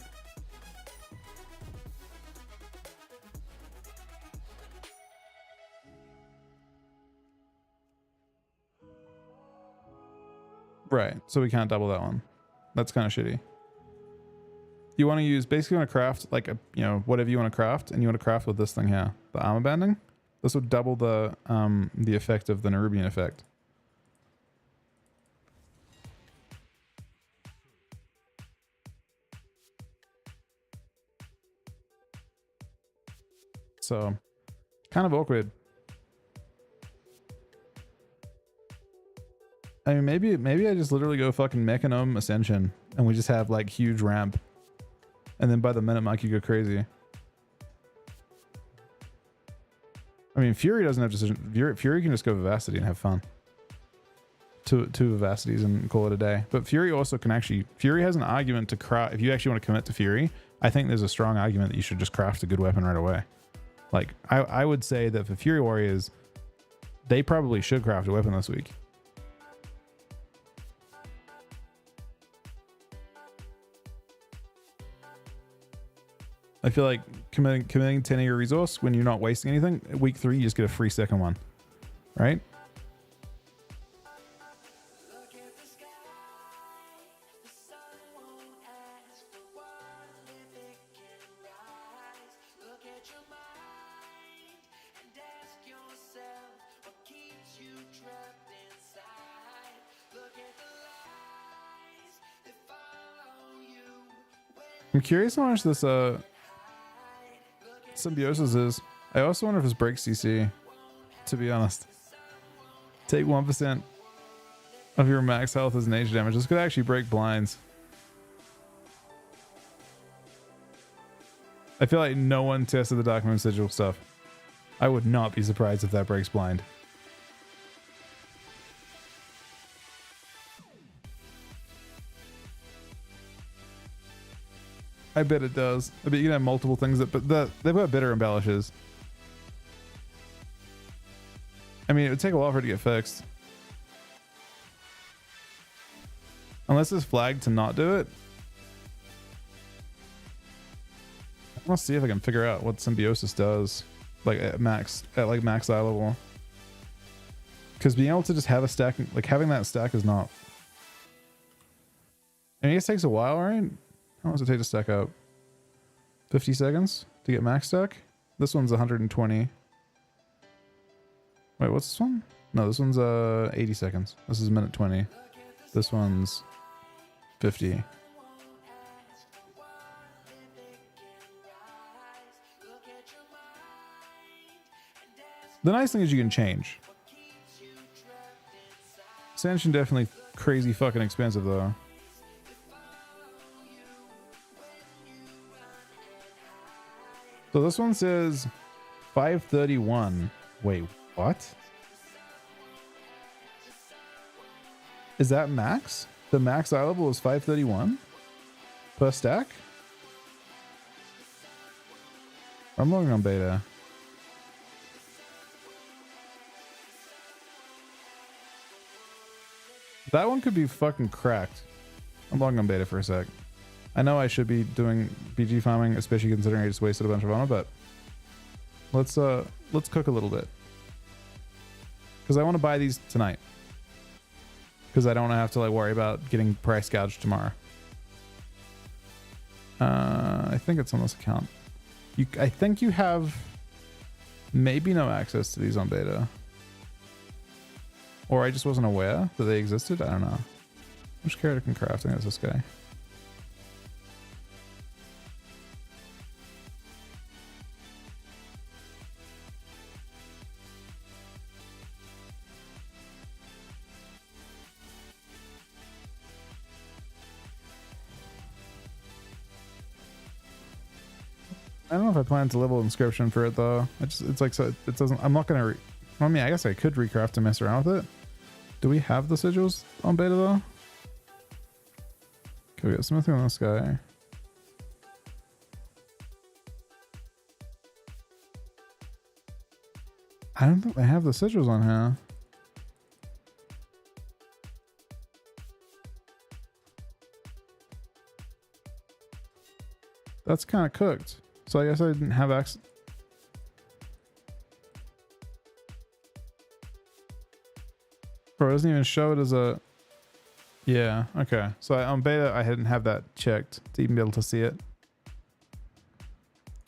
Right, so we can't double that one. That's kind of shitty. You want to use, basically want to craft like a, you know, whatever you want to craft, and you want to craft with this thing here, the armor banding. This would double the effect of the Nerubian effect. So, kind of awkward. I mean, maybe I just literally go fucking Mechanome Ascension, and we just have like huge ramp, and then by the minute mark you go crazy. I mean, Fury doesn't have decision. Fury can just go Vivacity and have fun. Two Vivacities and call it a day. But Fury also can actually... Fury has an argument to craft... If you actually want to commit to Fury, I think there's a strong argument that you should just craft a good weapon right away. Like, I would say that for Fury Warriors, they probably should craft a weapon this week. I feel like committing 10 of your resource when you're not wasting anything. Week 3, you just get a free second one, right? Look at the sky, the sun won't ask for what if it can rise. Look at your mind and ask yourself what keeps you trapped inside. Look at the lies that follow you when I'm curious how much this Symbiosis is. I also wonder if this breaks CC, to be honest. Take 1% of your max health as nature damage. This could actually break blinds. I feel like no one tested the Dark Moon Sigil stuff. I would not be surprised if that breaks blind. I bet it does. I bet you can have multiple things that, but they've got better embellishes. I mean, it would take a while for it to get fixed. Unless it's flagged to not do it. I want to see if I can figure out what Symbiosis does, like at max eye level. Because being able to just have a stack, like having that stack is not. I mean, it takes a while, right? How long does it take to stack up? 50 seconds to get max stack? This one's 120. Wait, what's this one? No, this one's 80 seconds. This is minute 20. This one's 50. The nice thing is you can change. Ascension definitely crazy fucking expensive though. So this one says 531. Wait, what? Is that max? The max eye level is 531 per stack? I'm logging on beta. That one could be fucking cracked. I'm logging on beta for a sec. I know I should be doing BG farming, especially considering I just wasted a bunch of honor, but let's cook a little bit. Because I want to buy these tonight. Because I don't have to like worry about getting price gouged tomorrow. I think it's on this account. I think you have maybe no access to these on beta. Or I just wasn't aware that they existed. I don't know. Which character can craft? I think it's this guy. I don't know if I plan to level inscription for it though. It's like, so it doesn't, I'm not gonna, I mean, I guess I could recraft and mess around with it. Do we have the sigils on beta though? Okay, we got smithing on this guy. I don't think they have the sigils on here. That's kind of cooked. So I guess I didn't have access. Bro, it doesn't even show it as a... Yeah, okay. So on beta, I didn't have that checked to even be able to see it.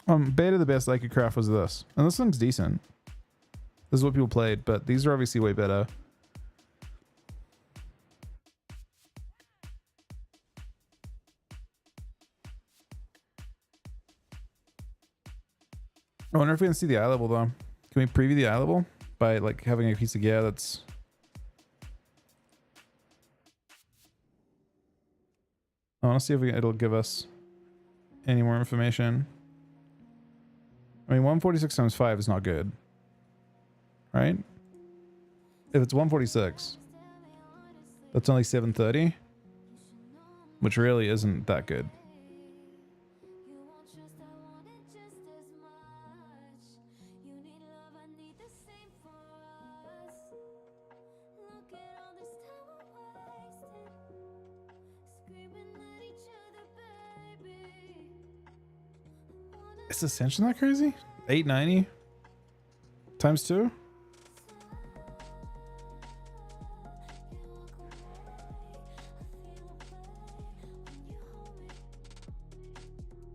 On beta, the best I could craft was this. And this thing's decent. This is what people played, but these are obviously way better. I wonder if we can see the eye level though. Can we preview the eye level by like having a piece of gear that's... I want to see if it'll give us any more information. I mean, 146 times 5 is not good. Right? If it's 146, that's only 730, which really isn't that good. Is Ascension that crazy? 890 times 2?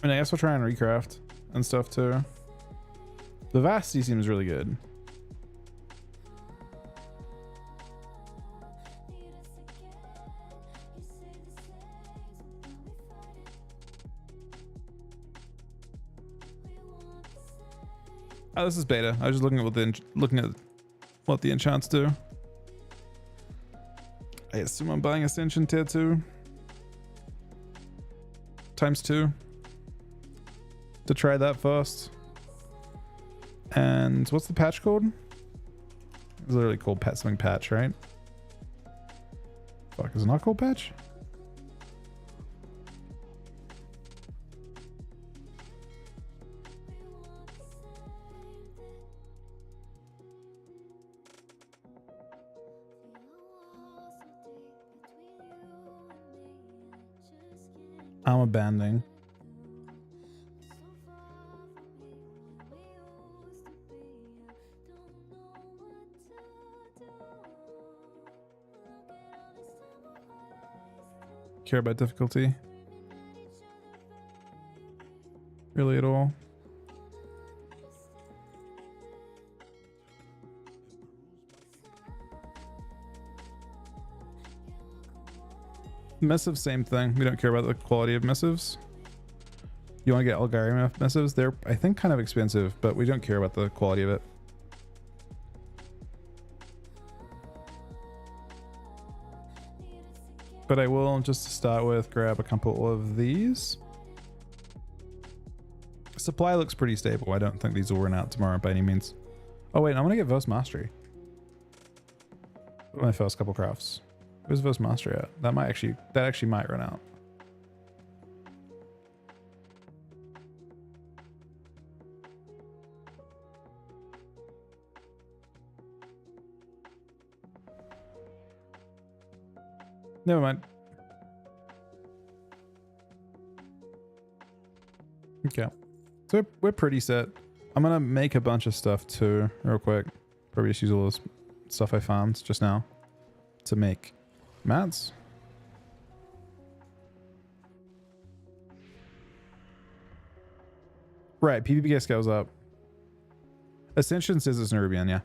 I mean, I guess we'll try and recraft and stuff too. The Vasti seems really good. Oh, this is beta. I was just looking at what the enchants do. I assume I'm buying Ascension tier 2 times 2 to try that first. And what's the patch called? It's literally called Pet something patch, right? Fuck, is it not called patch? I'm abandoning. Care about difficulty? Really at all? Missive, same thing. We don't care about the quality of missives. You want to get Algaria missives? They're, I think, kind of expensive, but we don't care about the quality of it. But I will, just to start with, grab a couple of these. Supply looks pretty stable. I don't think these will run out tomorrow by any means. Oh wait, I'm gonna get Verse Mastery. My first couple crafts. Where's Verse Mastery at? That actually might run out. Never mind. Okay. So we're pretty set. I'm gonna make a bunch of stuff too, real quick. Probably just use all this stuff I found just now to make mats. Right, PvP scales up. Ascension says it's Nerubian, yeah.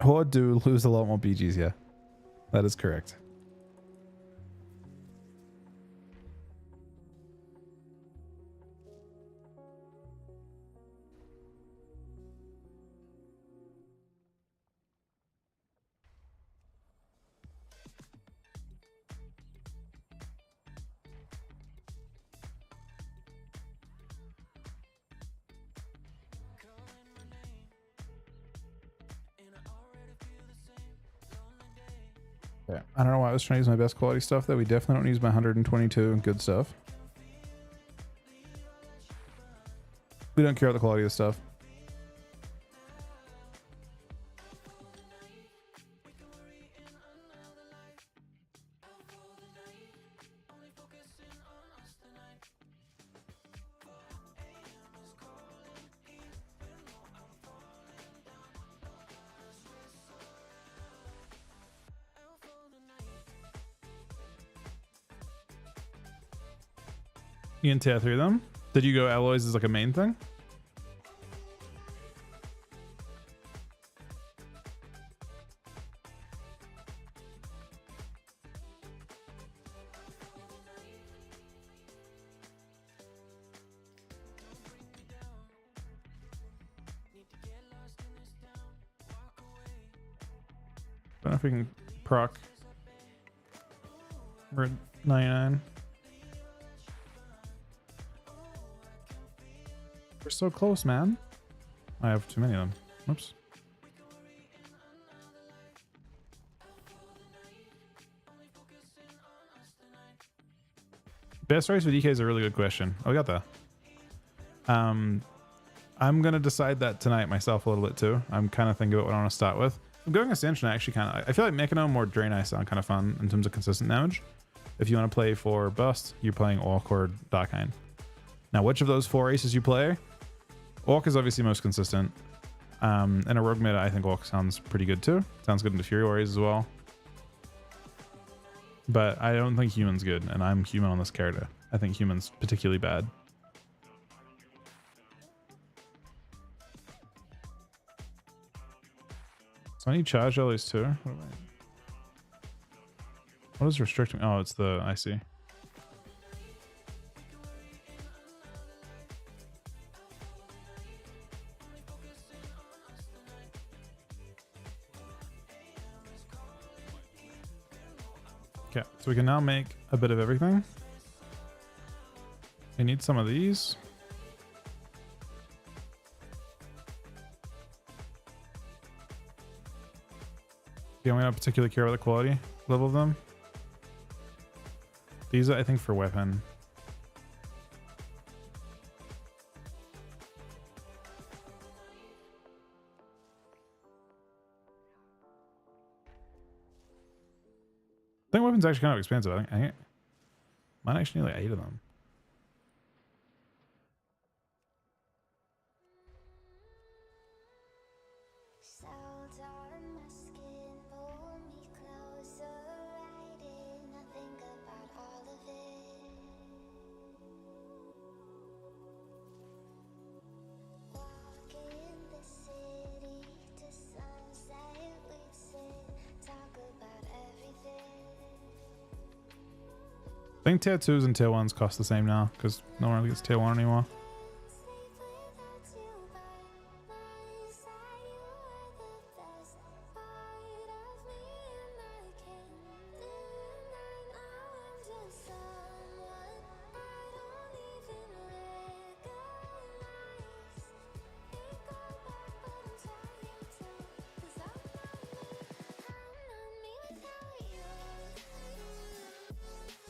Horde do lose a lot more BGs, yeah. That is correct. Yeah. I don't know why I was trying to use my best quality stuff though. We definitely don't use my 122 and good stuff. We don't care about the quality of the stuff. You can tear through them. Did you go alloys as like a main thing? Don't know if we can proc. We're at 99. We're so close, man. I have too many of them. Oops. Best race with DK is a really good question. Oh, we got that. I'm gonna decide that tonight myself a little bit too. I'm kind of thinking about what I want to start with. I'm going Ascension. I feel like Mechano more Drain Ice sound kind of fun in terms of consistent damage. If you want to play for Bust, you're playing Orc or Darkhind. Now, which of those 4 races you play? Orc is obviously most consistent. And a rogue meta, I think Orc sounds pretty good too. Sounds good into Fury Warriors as well. But I don't think Human's good, and I'm Human on this character. I think Human's particularly bad. So I need charge earlies too. What is restricting? Oh, it's the, I see. Okay, so we can now make a bit of everything. We need some of these. Yeah, we don't particularly care about the quality level of them. These are, I think, for weapon. I think weapon's actually kind of expensive. I think might actually need like 8 of them. I think tier 2s and tier 1s cost the same now because no one really gets tier 1 anymore.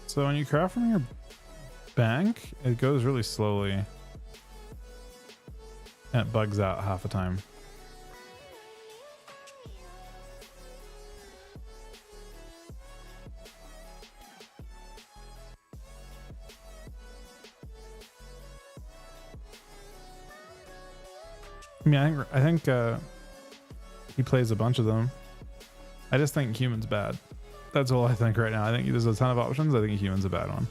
So when you craft from your bank, it goes really slowly. And it bugs out half the time. I mean, I think he plays a bunch of them. I just think Human's bad. That's all I think right now. I think there's a ton of options. I think Human's a bad one.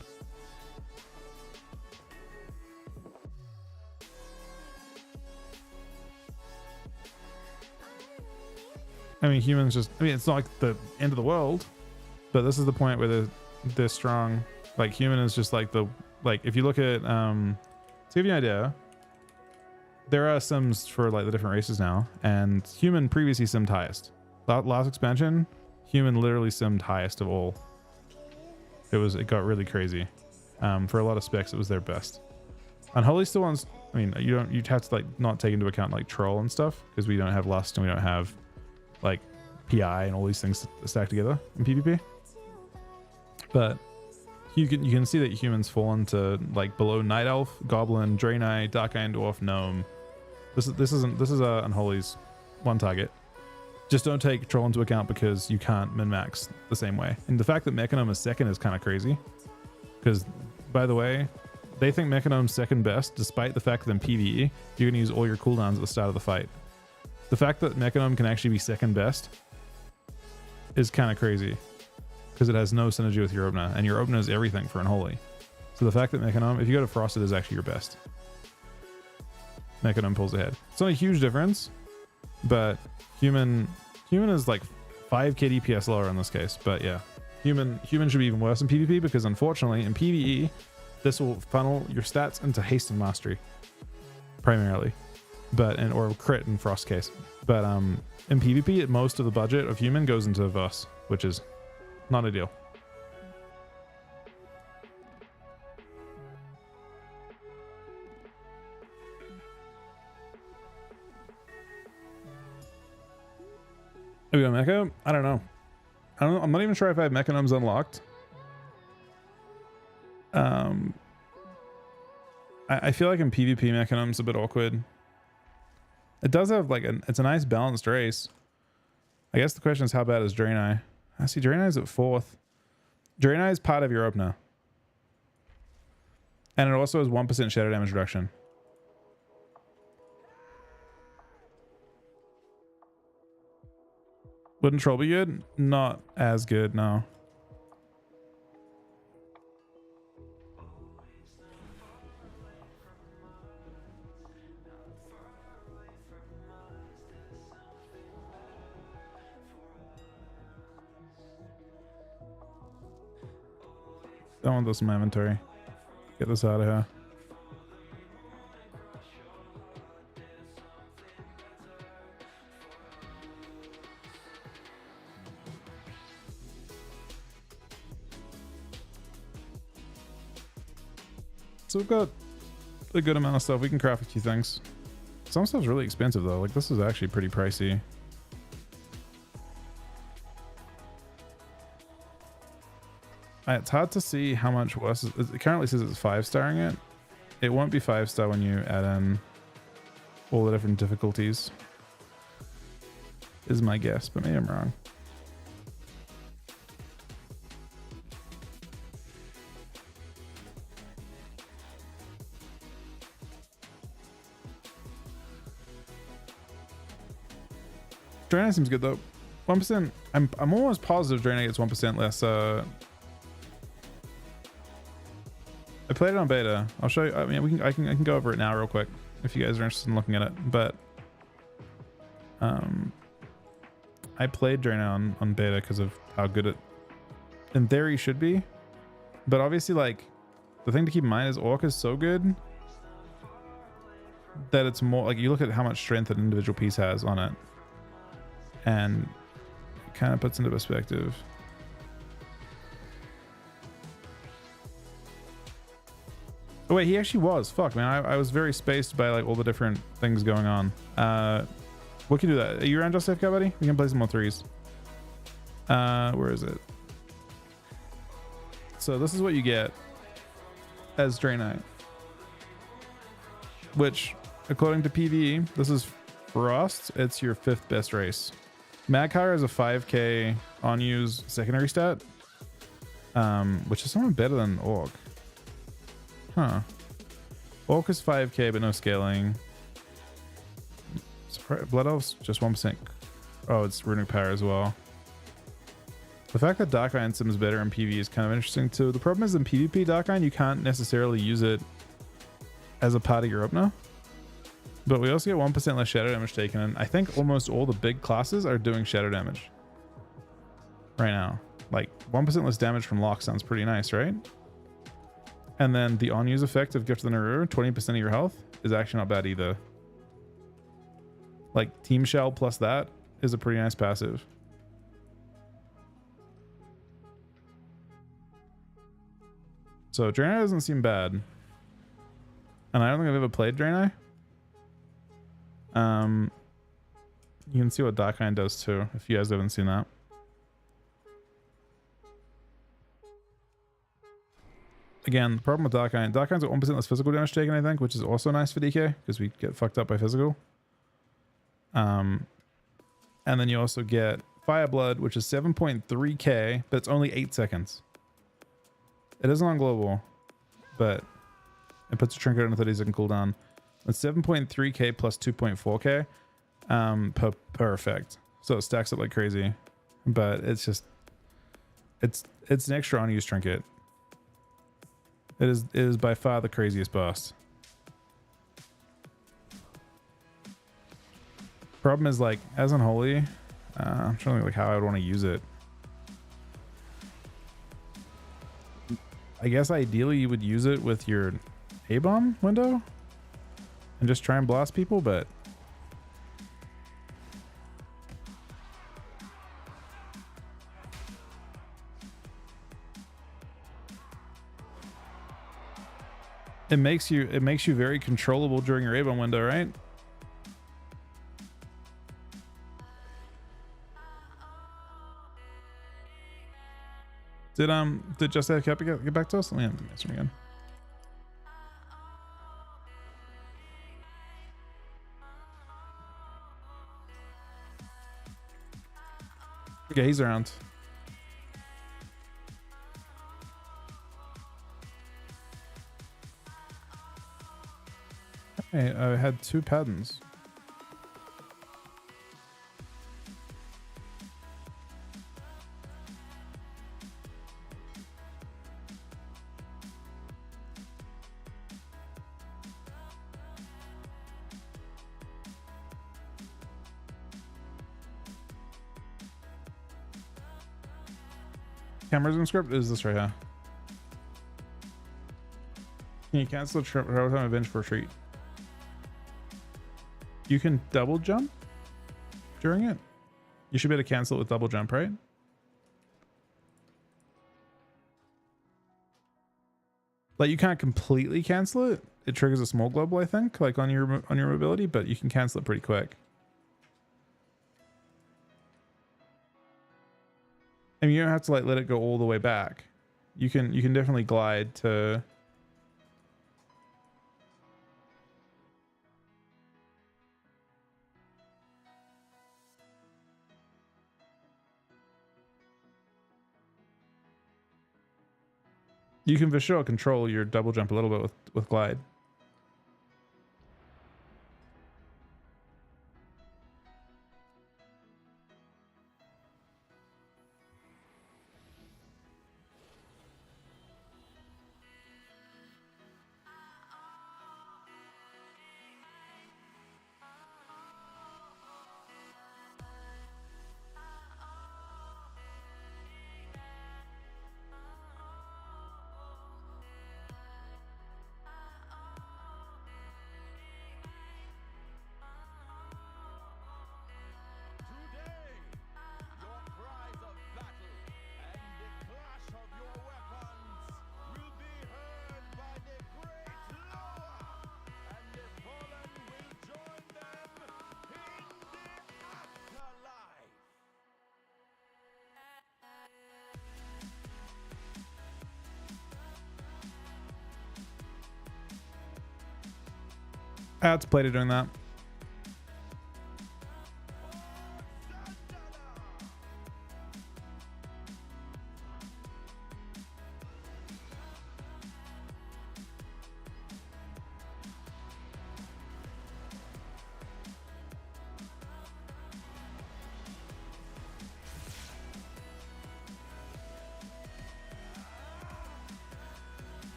I mean, Human's just, I mean, it's not like the end of the world, but this is the point where they're strong. Like, Human is just like if you look at, to give you an idea, there are sims for like the different races now, and Human previously simmed highest. Last expansion, Human literally simmed highest of all. It got really crazy. For a lot of specs, it was their best. Unholy still wants, I mean, you'd have to like not take into account like troll and stuff, because we don't have lust and we don't have like PI and all these things stacked together in PvP. But you can see that Humans fall into like below Night Elf, Goblin, Draenei, Darkhind, Dwarf, Gnome. This is Unholy's one target. Just don't take troll into account because you can't min-max the same way. And the fact that Mechagnome is second is kind of crazy. Because, by the way, they think Mechagnome's second best, despite the fact that in PvE, you're going to use all your cooldowns at the start of the fight. The fact that Mechagnome can actually be second best is kind of crazy. Because it has no synergy with your Obna, and your Obna is everything for Unholy. So the fact that Mechagnome, if you go to Frosted, is actually your best. Mechagnome pulls ahead. It's not a huge difference, but Human is like 5k DPS lower in this case. But yeah, Human should be even worse in PvP, because unfortunately in PvE, this will funnel your stats into haste and mastery primarily, or crit in Frost case. But in PvP, most of the budget of Human goes into Verse, which is not ideal. Are we go Mecha? I don't know. I'm not even sure if I have Mechagnomes unlocked. I feel like in PvP Mechagnome's a bit awkward. It does have like it's a nice balanced race. I guess the question is, how bad is Draenei? I see Draenei's at 4th. Draenei is part of your opener. And it also has 1% shadow damage reduction. Wouldn't Troll be good? Not as good, no. Don't want this in my inventory. Get this out of here. So we've got a good amount of stuff. We can craft a few things. Some stuff's really expensive though. Like this is actually pretty pricey. It's hard to see how much worse. It currently says it's 5-starring it. It won't be 5-star when you add in all the different difficulties. Is my guess, but maybe I'm wrong. Draenei seems good though. 1%. I'm almost positive Draenei gets 1% less. I played it on beta. I'll show you. I mean, I can go over it now real quick if you guys are interested in looking at it. But I played Draenei on beta because of how good it, in theory, should be. But obviously, like the thing to keep in mind is Orc is so good that it's more like you look at how much strength an individual piece has on it, and it kind of puts into perspective. Oh wait, he actually was. Fuck, man. I was very spaced by like all the different things going on. We can do that. Are you around just AFK, buddy? We can play some more threes. Where is it? So this is what you get as Draenei. Which, according to PvE, this is Frost. It's your 5th best race. Magpie is a 5k on use secondary stat, which is somewhat better than Orc. Huh. Orc is 5k but no scaling. Blood Elf's just 1%. Oh, it's runic power as well. The fact that Dark Iron Sim is better in PvE is kind of interesting too. The problem is in PvP Dark Iron, you can't necessarily use it as a part of your opener. But we also get 1% less shadow damage taken, and I think almost all the big classes are doing shadow damage right now. Like 1% less damage from Lock sounds pretty nice, right? And then the on-use effect of Gift of the Naru, 20% of your health, is actually not bad either. Like Team Shell plus that is a pretty nice passive. So Draenei doesn't seem bad. And I don't think I've ever played Draenei. You can see what Darkine does too, if you guys haven't seen that. Again, the problem with Darkine's at 1% less physical damage taken, I think, which is also nice for DK, because we get fucked up by physical. And then you also get Fireblood, which is 7.3k, but it's only 8 seconds. It isn't on global, but it puts a trinket on a 30-second cooldown. It's 7.3k plus 2.4k per effect. So it stacks up like crazy, but it's just it's an extra on-use trinket. It is by far the craziest boss. Problem is, like, as Unholy, I'm trying to think like how I would want to use it. I guess ideally you would use it with your A-bomb window and just try and blast people, but it makes you very controllable during your A-bomb window, right? Did Just AFK get back to us? Let me answer him again. Okay, he's around. Hey, I had 2 patterns. Cameras in script is this right here. Can you cancel travel time event for a treat? You can double jump during it. You should be able to cancel it with double jump, right? Like you can't completely cancel it. It triggers a small global, I think, like on your mobility, but you can cancel it pretty quick. I mean, you don't have to like let it go all the way back. You can definitely glide to. You can for sure control your double jump a little bit with glide. Today, your cries of battle and the clash of your weapons will be heard by the great Loa, and the fallen will join them in the afterlife. Ads played it doing that.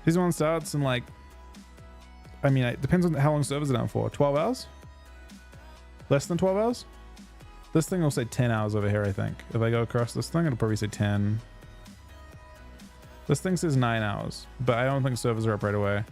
Season 1 starts in like, I mean, it depends on how long servers are down for. 12 hours? Less than 12 hours? This thing will say 10 hours over here, I think. If I go across this thing, it'll probably say 10. This thing says 9 hours, but I don't think servers are up right away.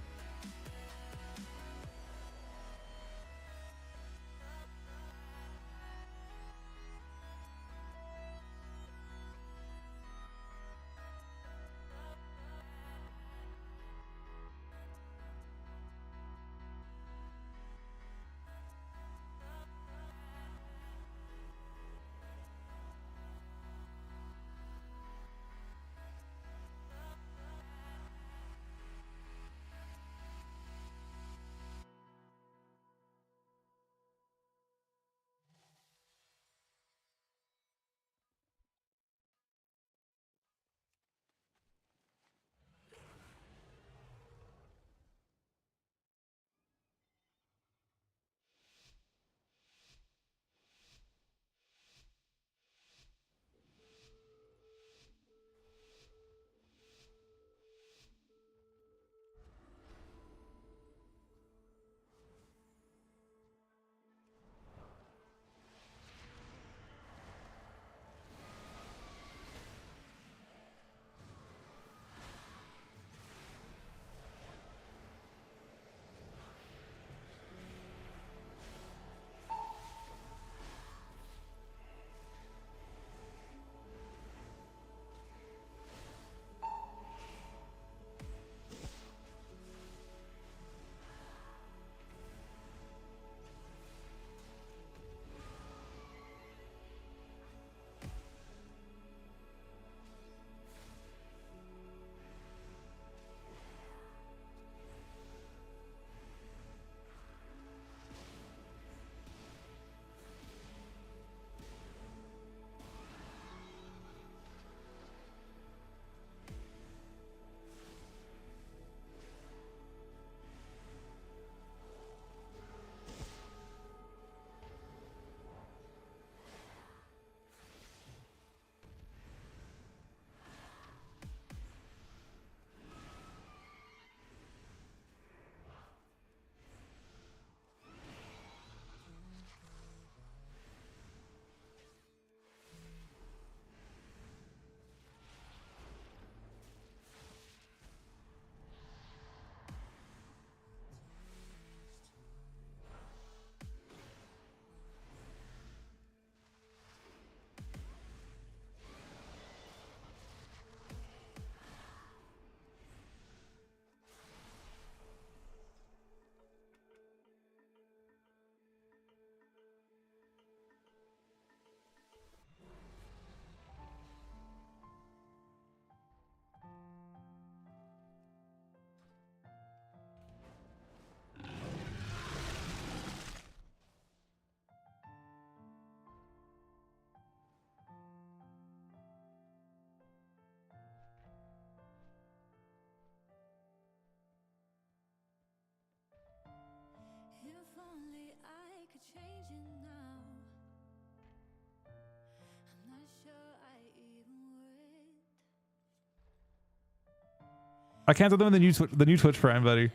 I can't tell them the new Twitch Prime, buddy.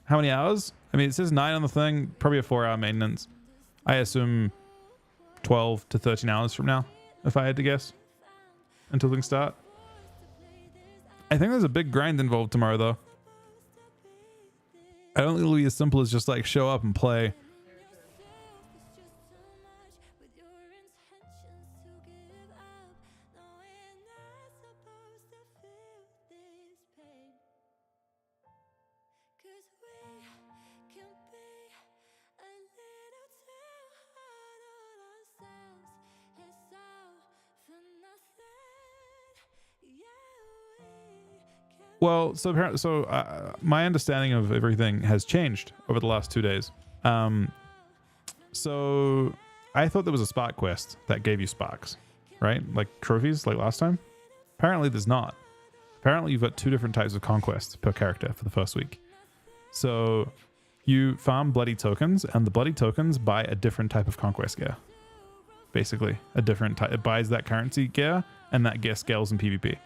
How many hours? I mean, it says 9 on the thing. Probably a 4-hour maintenance. I assume 12 to 13 hours from now, if I had to guess, until things start. I think there's a big grind involved tomorrow, though. I don't think it'll be as simple as just like show up and play. Well, so my understanding of everything has changed over the last 2 days. So I thought there was a spark quest that gave you sparks, right? Like trophies, like last time. Apparently, there's not. Apparently, you've got 2 different types of conquests per character for the first week. So you farm bloody tokens, and the bloody tokens buy a different type of conquest gear. Basically, a different type. It buys that currency gear, and that gear scales in PvP.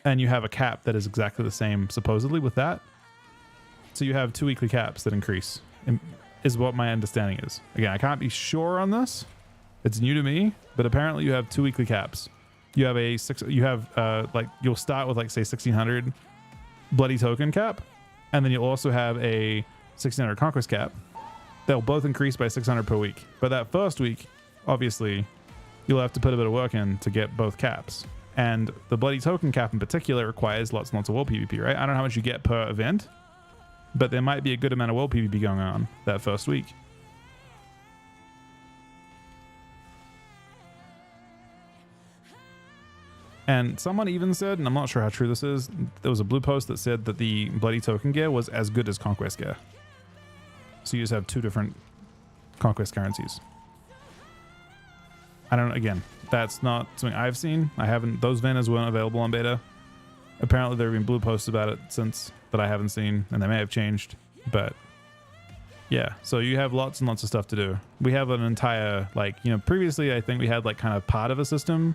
And you have a cap that is exactly the same, supposedly, with that. So you have 2 weekly caps that increase, is what my understanding is. Again, I can't be sure on this. It's new to me, but apparently you have 2 weekly caps. You have you'll start with like say 1600 bloody token cap, and then you'll also have a 1600 conquest cap. They'll both increase by 600 per week. But that first week, obviously, you'll have to put a bit of work in to get both caps. And the bloody token cap in particular requires lots and lots of world PvP, right? I don't know how much you get per event, but there might be a good amount of world PvP going on that first week. And someone even said, and I'm not sure how true this is, there was a blue post that said that the bloody token gear was as good as conquest gear. So you just have 2 different conquest currencies. I don't know, again, that's not something I've seen. Those vannas weren't available on beta. Apparently there have been blue posts about it since that I haven't seen, and they may have changed, but yeah, so you have lots and lots of stuff to do. We have an entire, previously I think we had like kind of part of a system,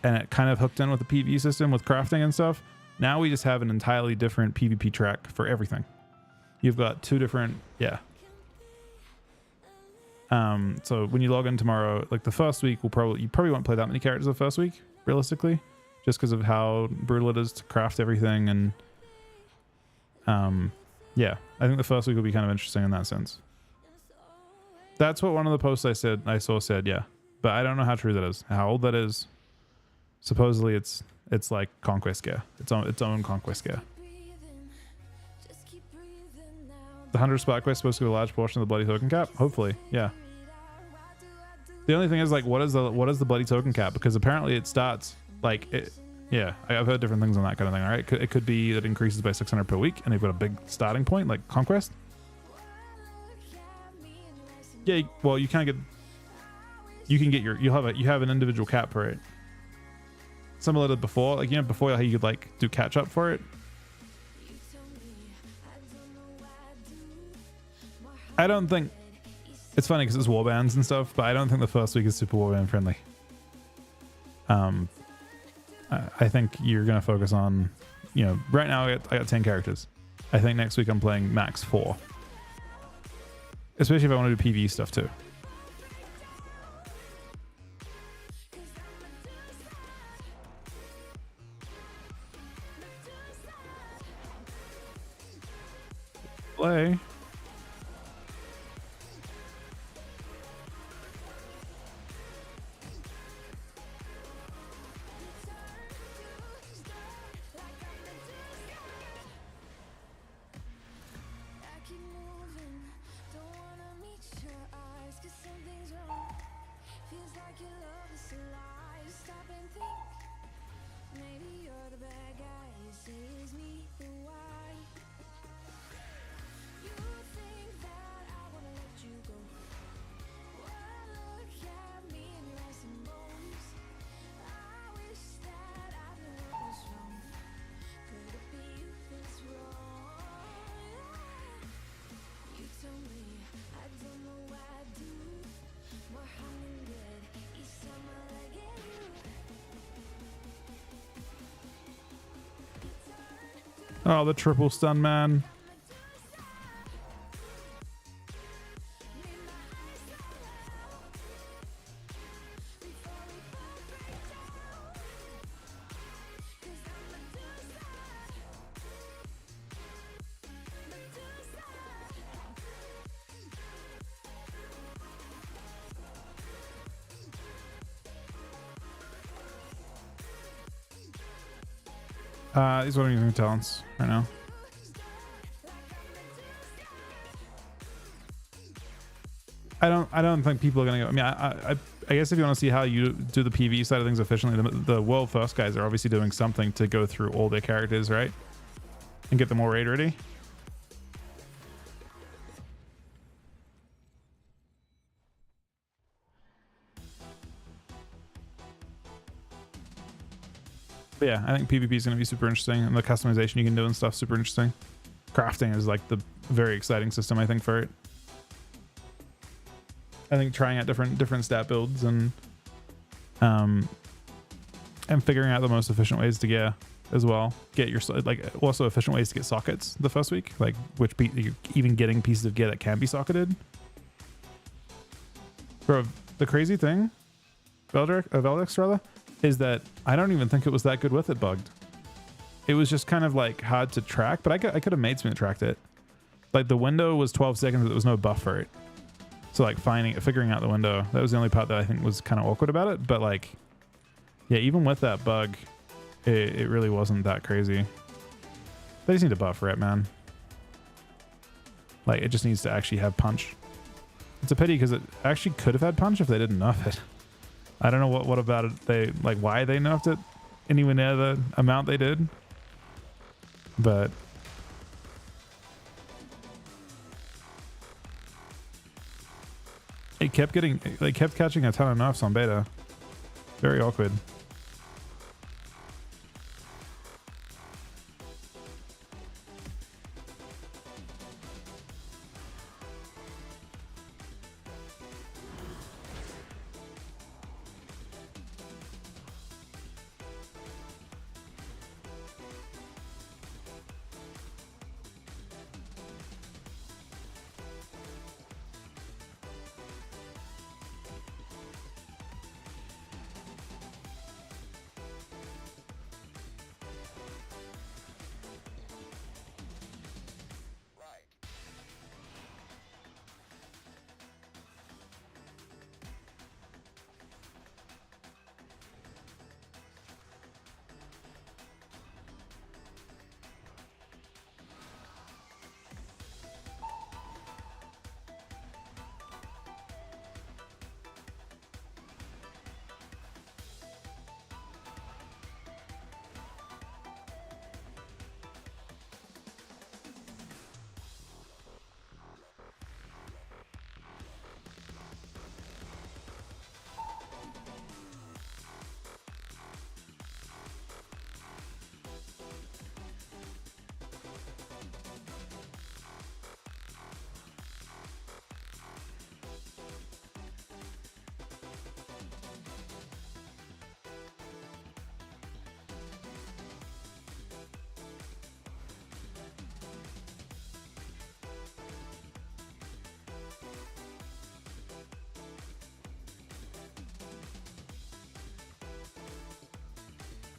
and it kind of hooked in with the PvE system with crafting and stuff. Now we just have an entirely different PvP track for everything. You've got 2 different, yeah. So when you log in tomorrow, like the first week, you probably won't play that many characters the first week, realistically, just because of how brutal it is to craft everything. And yeah, I think the first week will be kind of interesting in that sense. That's what one of the posts I saw said, yeah, but I don't know how true that is, how old that is. Supposedly it's like conquest gear, its own conquest gear. The 100 spot quest is supposed to be a large portion of the bloody token cap. Hopefully, yeah. The only thing is, like, what is the bloody token cap? Because apparently it starts like it. Yeah, I've heard different things on that kind of thing. All right, it could be that it increases by 600 per week, and they've got a big starting point like conquest. Yeah, well, you can get you have an individual cap for it. Similar to before, like before how you could like do catch up for it. I don't think it's funny because it's warbands and stuff, but I don't think the first week is super warband friendly. I think you're gonna focus on, right now I got 10 characters. I think next week I'm playing max 4, especially if I want to do PvE stuff too. Play. Oh, the triple stun, man. He's what I'm using talents right now. I don't think people are gonna go. I mean, I guess if you want to see how you do the PvE side of things efficiently, the world first guys are obviously doing something to go through all their characters, right, and get them all raid ready. But yeah, I think PvP is going to be super interesting, and the customization you can do and stuff super interesting. Crafting is like the very exciting system, I think, for it. I think trying out different stat builds and figuring out the most efficient ways to gear as well. Get your like also efficient ways to get sockets the first week, like which you're even getting pieces of gear that can be socketed. Bro, the crazy thing, Veldex rather, is that I don't even think it was that good with it bugged. It was just kind of like hard to track, but I could have made something that tracked it. Like the window was 12 seconds, but there was no buff for it. So like figuring out the window, that was the only part that I think was kind of awkward about it. But like, yeah, even with that bug, it really wasn't that crazy. They just need to buff for it, man. Like it just needs to actually have punch. It's a pity because it actually could have had punch if they didn't nerf it. I don't know what about it why they nerfed it anywhere near the amount they did. But they kept catching a ton of nerfs on beta. Very awkward.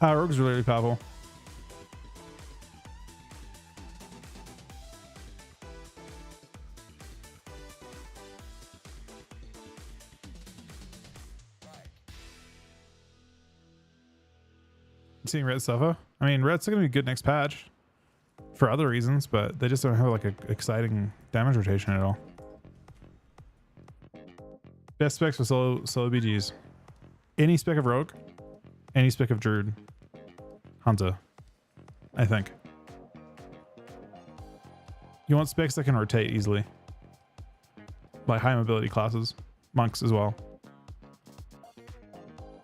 Rogue's really powerful. Seeing Red suffer. I mean, Red's still gonna be good next patch for other reasons, but they just don't have like an exciting damage rotation at all. Best specs for solo BGs. Any spec of Rogue, any spec of Druid, Hunter, I think. You want specs that can rotate easily. Like high mobility classes. Monks as well.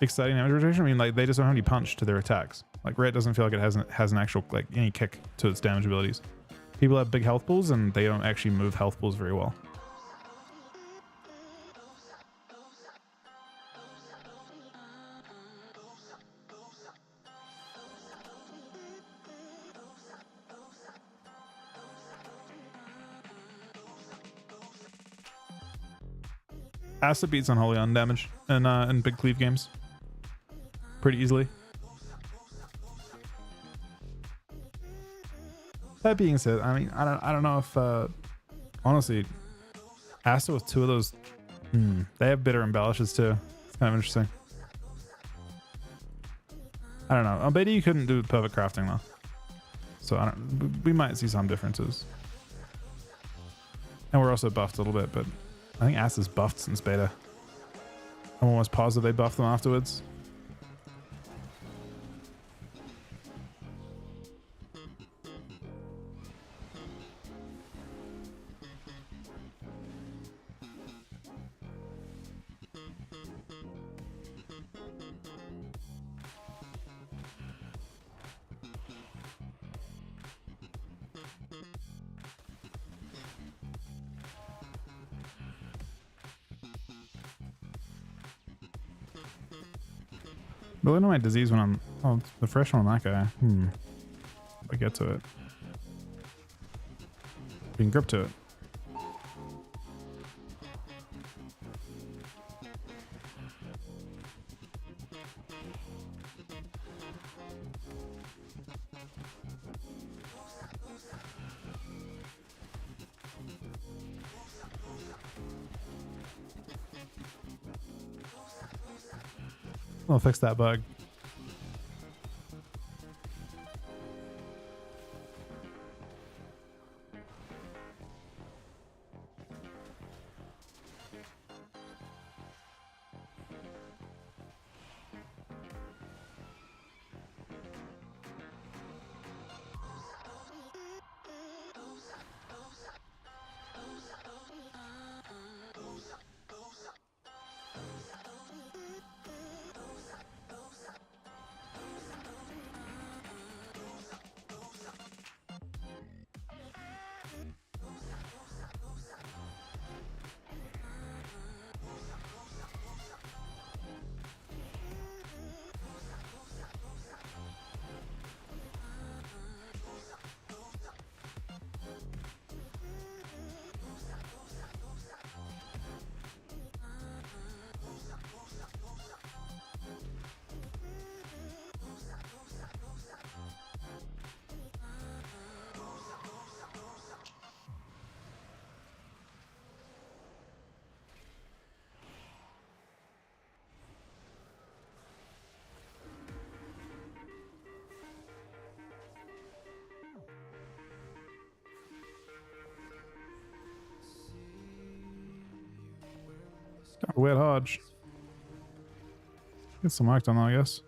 Exciting damage rotation? I mean, like, they just don't have any punch to their attacks. Like, Red doesn't feel like it has an actual, like, any kick to its damage abilities. People have big health pools, and they don't actually move health pools very well. Asta beats Unholy on damage in big cleave games pretty easily. That being said, I mean, I don't know if honestly, Asta with two of those, they have bitter embellishes too. It's kind of interesting. I don't know. I bet you couldn't do perfect crafting though. So I don't. We might see some differences. And we're also buffed a little bit, but I think Asta's buffed since beta. I'm almost positive they buffed them afterwards. But look at my disease one on, oh, the fresh one on that guy. If I get to it. We can grip to it. I'll fix that bug. Wet Hodge. Get some marked on, I guess.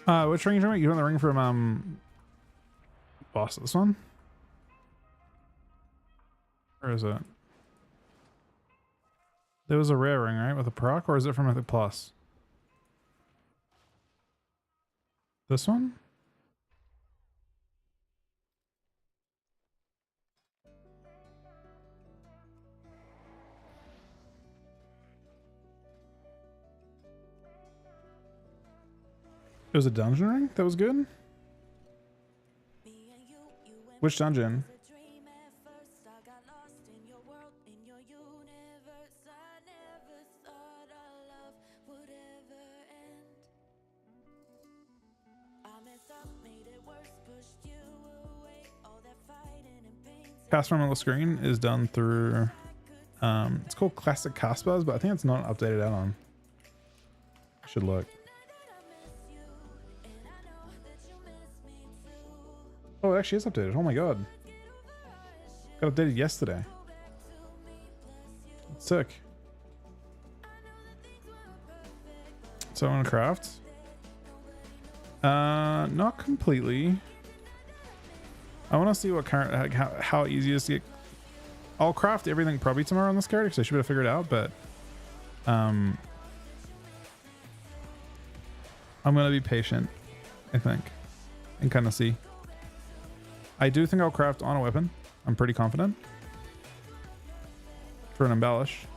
Which ring you talking about? You want the ring from boss? This one? Where is it? There was a rare ring, right? With a proc, or is it from Mythic Plus? This one? It was a dungeon ring that was good? Which dungeon? Cast from on the screen is done through it's called Classic Castbuzz, but I think it's not an updated add-on. I should look. Oh, it actually is updated. Oh my god. Got updated yesterday. That's sick. So I'm gonna craft. Not completely. I want to see what current, like how easy it is to get. I'll craft everything probably tomorrow on this character because I should be able to figure it out, but I'm gonna be patient, I think, and kind of see. I do think I'll craft on a weapon. I'm pretty confident for an embellish.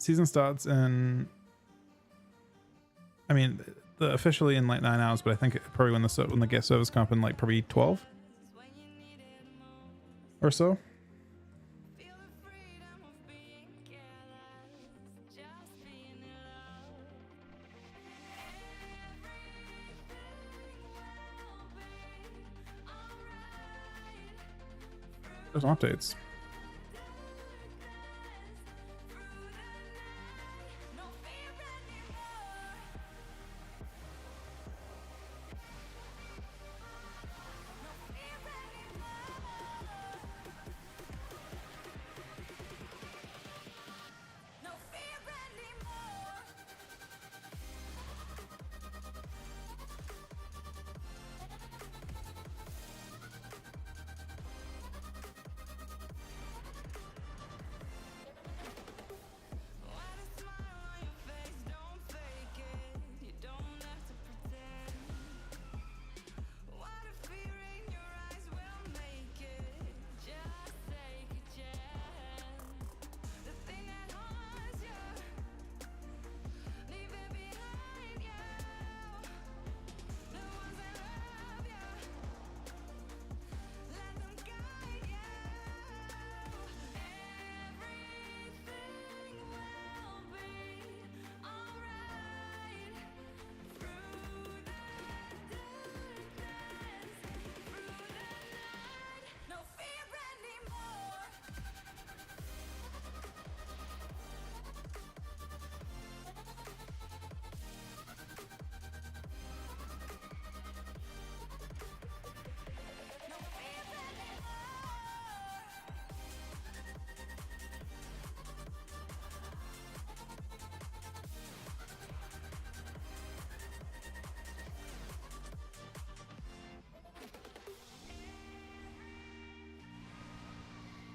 Season starts in, I mean, officially in like 9 hours, but I think probably when the guest servers come up in like probably 12 or so. There's updates.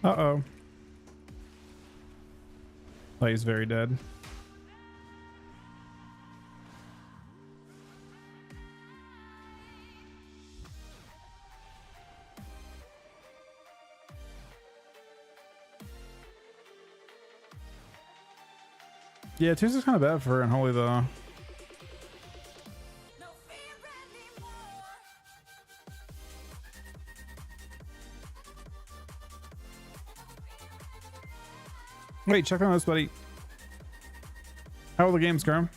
Uh-oh. Oh, he's very dead. Yeah, Tuesday's kind of bad for Unholy though. No fear anymore. Wait, check on this, buddy. How are the games, Gurm?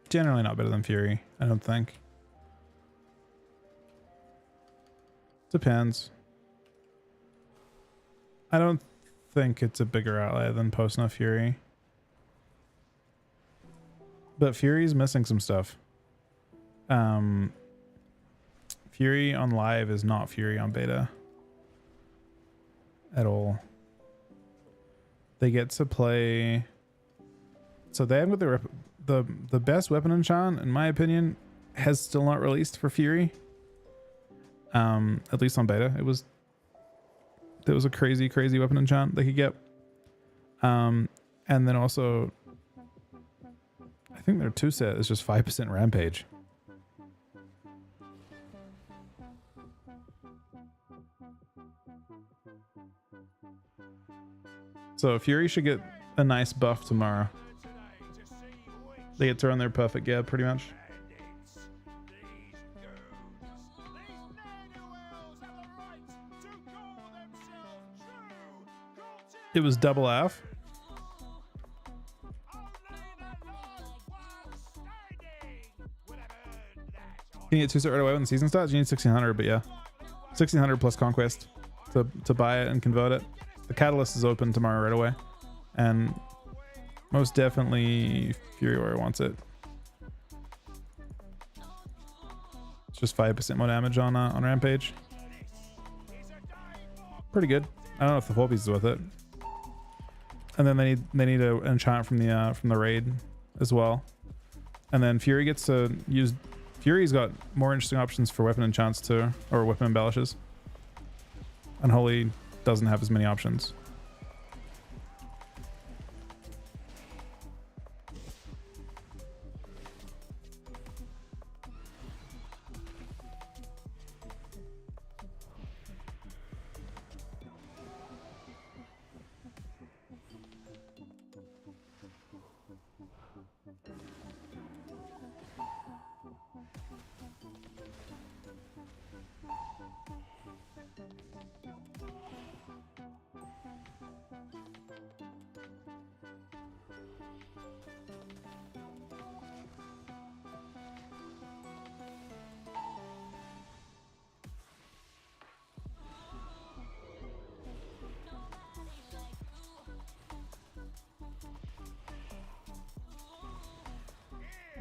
Generally not better than Fury, I don't think. Depends. I don't think it's a bigger outlay than Post No Fury. But Fury's missing some stuff. Fury on live is not Fury on beta. At all. They get to play... So they haven't got the best weapon enchant, in my opinion, has still not released for Fury. At least on beta. There was a crazy weapon enchant they could get. And then also I think their 2 set is just 5% rampage. So Fury should get a nice buff tomorrow. They get to run their perfect gear pretty much. It was double F. Can you get 2 set right away when the season starts? You need 1600, but yeah. 1600 plus conquest to buy it and convert it. The catalyst is open tomorrow right away. And most definitely Fury Warrior wants it. It's just 5% more damage on Rampage. Pretty good. I don't know if the 4 piece is worth it. And then they need an enchant from the raid as well. And then Fury gets to use... Fury's got more interesting options for weapon enchants too, or weapon embellishes. Unholy doesn't have as many options.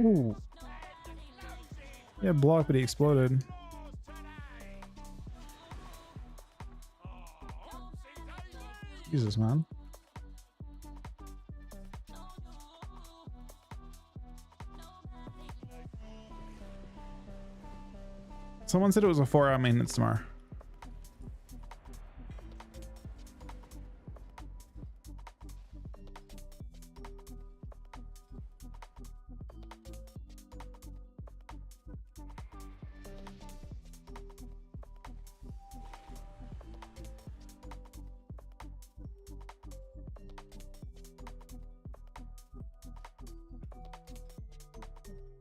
Ooh. Yeah, block, but he exploded. Jesus, man. Someone said it was a 4-hour maintenance tomorrow.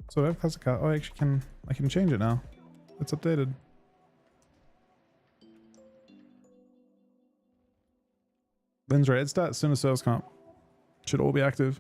So I have classic. Oh, I can change it now. It's updated. Lynn's right. It's that as soon as sales comp. Should all be active.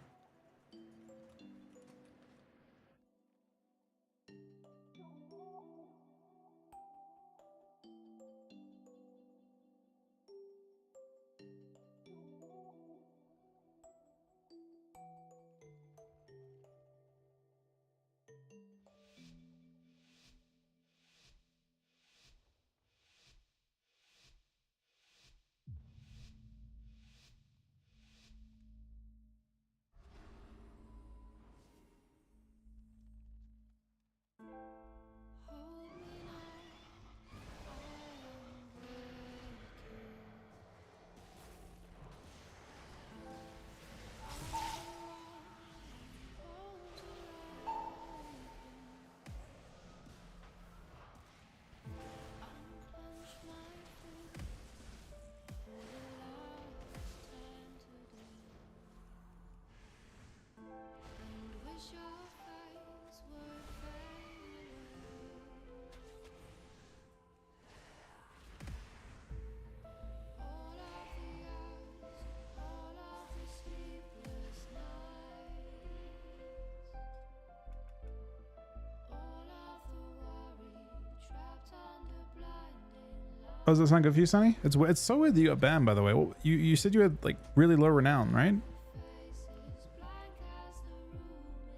Oh, does that sound good for you, Sonny? It's so weird that you got banned, by the way. Well, you said you had like really low renown, right?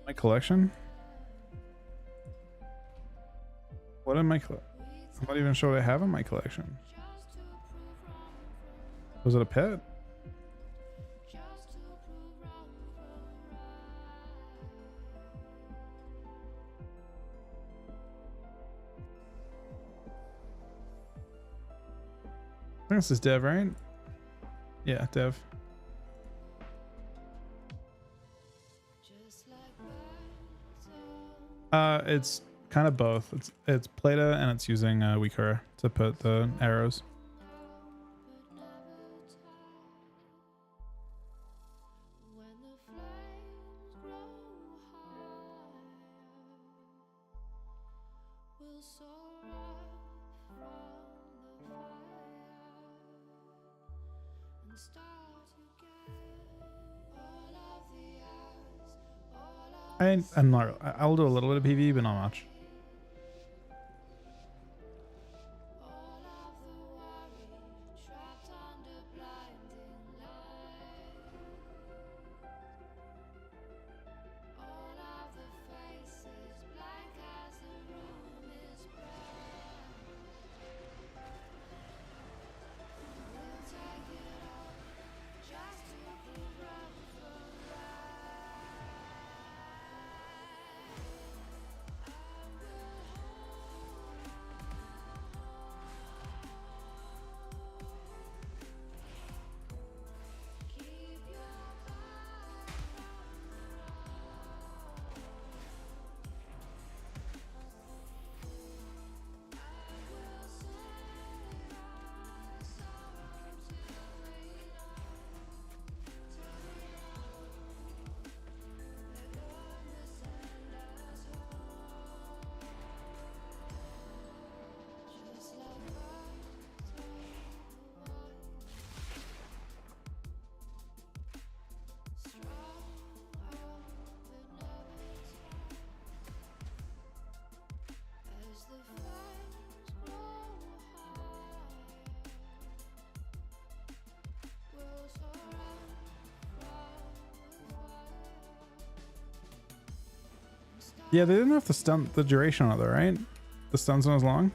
My collection? What in my I'm not even sure what I have in my collection. Was it a pet? I think this is Dev, right? Yeah, Dev. It's kind of both. It's Plata and it's using Weaker to put the arrows. I'm not. I'll do a little bit of PvE, but not much. Yeah, they didn't have to stunt the duration on it though, right? The stun's not as long.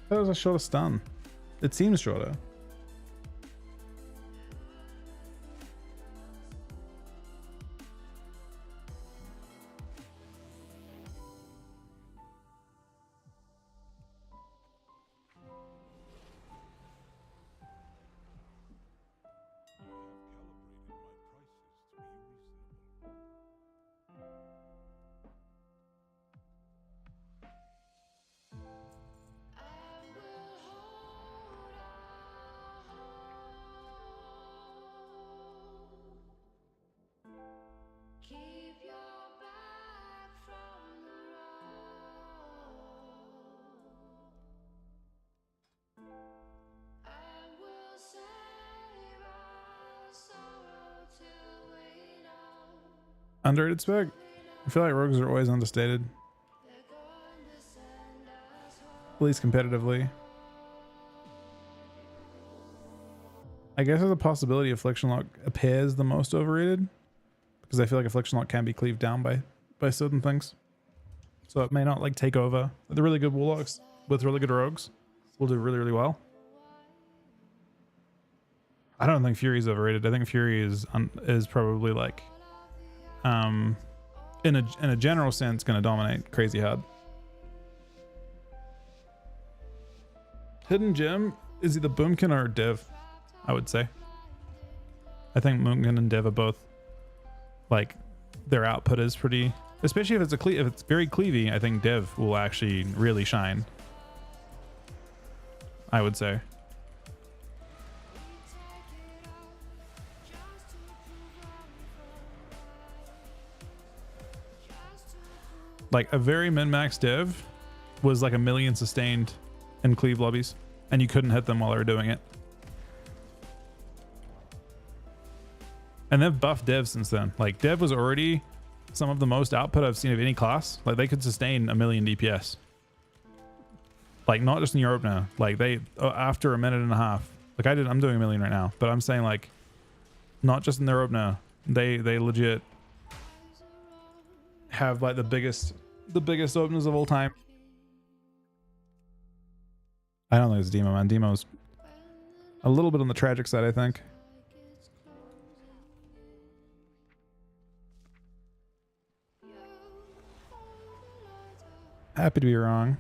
That was a shorter stun. It seems shorter. Underrated spec? I feel like rogues are always understated. At least competitively. I guess there's a possibility Affliction Lock appears the most overrated, because I feel like Affliction Lock can be cleaved down by certain things. So it may not like take over. The really good warlocks with really good rogues will do really, really well. I don't think Fury is overrated. I think Fury is probably like in a general sense going to dominate crazy hard. Hidden Gem is either Boomkin or Dev, I would say. I think Boomkin and Dev are both like their output is pretty, especially if it's very cleavy. I think Dev will actually really shine, I would say. Like a very min-max dev was like 1,000,000 sustained in cleave lobbies, and you couldn't hit them while they were doing it. And they've buffed dev since then. Like dev was already some of the most output I've seen of any class. Like they could sustain 1,000,000 DPS. Like not just in Europe now. Like they after a minute and a half. Like I'm doing 1,000,000 right now, but I'm saying like not just in Europe now. They legit have like the biggest openers of all time. I don't think it's Demo, man. Demo's a little bit on the tragic side, I think. Happy to be wrong,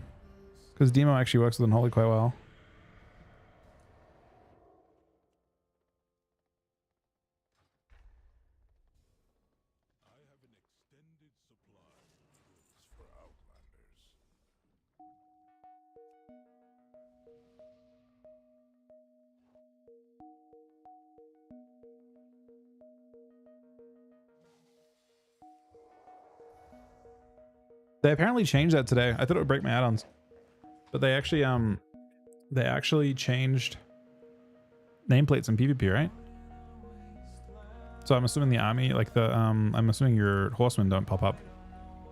because Demo actually works with Unholy quite well. They apparently changed that today. I thought it would break my add-ons, but they actually changed nameplates in PvP, right? So I'm assuming the army, like the I'm assuming your horsemen don't pop up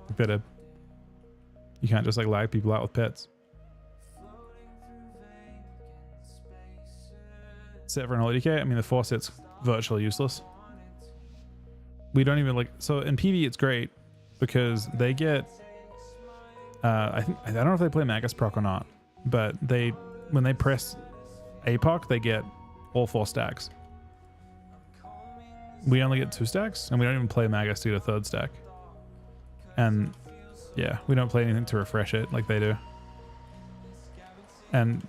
like they did. You can't just like lag people out with pets. Set for an ODK. I mean, the 4 set's virtually useless. We don't even like, so in PvE it's great because they get I don't know if they play Magus proc or not, but when they press APOC, they get all 4 stacks. We only get 2 stacks, and we don't even play Magus to get a 3rd stack. And yeah, we don't play anything to refresh it like they do. And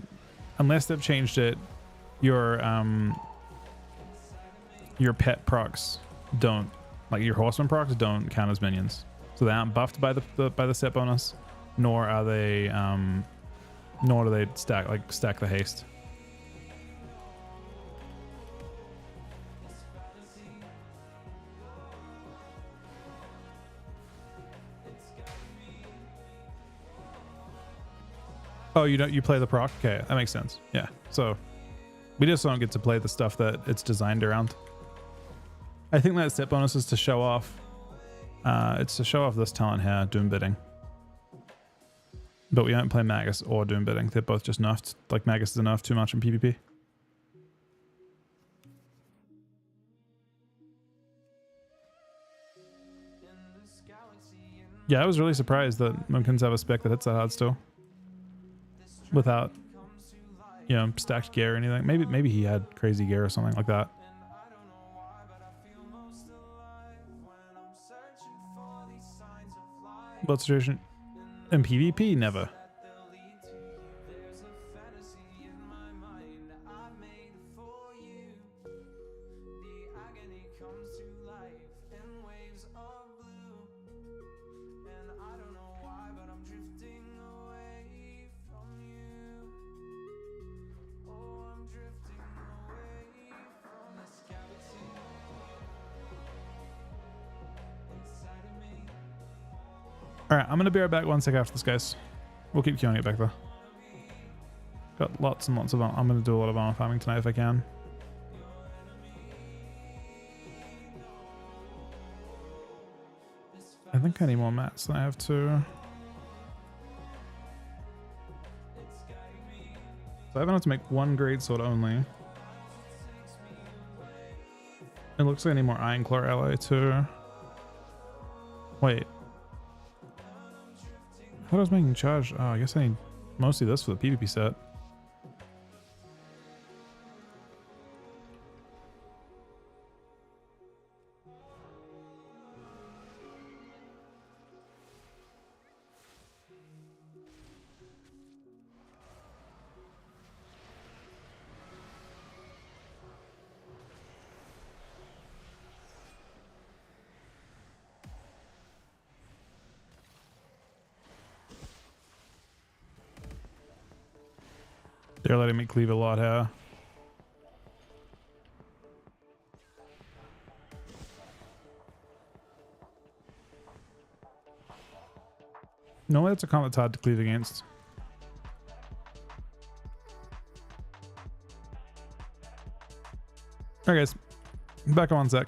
unless they've changed it, your pet procs don't, like your horseman procs don't count as minions, so they aren't buffed by the set bonus. Nor are they, nor do they stack the haste. Oh, you play the proc? Okay, that makes sense. Yeah, so we just don't get to play the stuff that it's designed around. I think that set bonus is to show off. It's to show off this talent here, Doom Bidding. But we don't play Magus or Doom Bidding. They're both just nerfed. Like Magus is nerfed too much in PvP. Yeah, I was really surprised that Mumkins have a spec that hits that hard still. Without, you know, stacked gear or anything. Maybe he had crazy gear or something like that. What's the situation? In PvP, never. All right, I'm gonna be right back 1 sec after this, guys. We'll keep queuing it back though. Got lots and lots of. I'm gonna do a lot of armor farming tonight if I can. I think I need more mats than I have to. So I have enough to make 1 greatsword only. It looks like I need more Iron Claw ally too. Wait. I thought I was making charge. Oh, I guess I need mostly this for the PvP set. They're letting me cleave a lot here. No, that's a comp that's hard to cleave against. Alright guys, back on sec.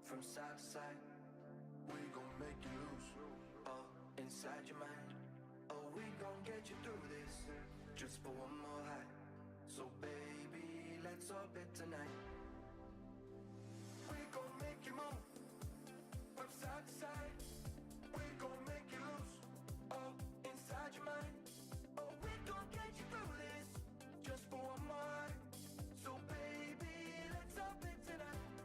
from side to side. We gon' make you lose all inside your mind. Oh, we gon' get you through this just for one more high. So baby, let's orbit tonight. We gon' make you move from side to side. We gon' make you lose all inside your mind. Oh, we gon' get you through this just for one more. So baby, let's up it tonight.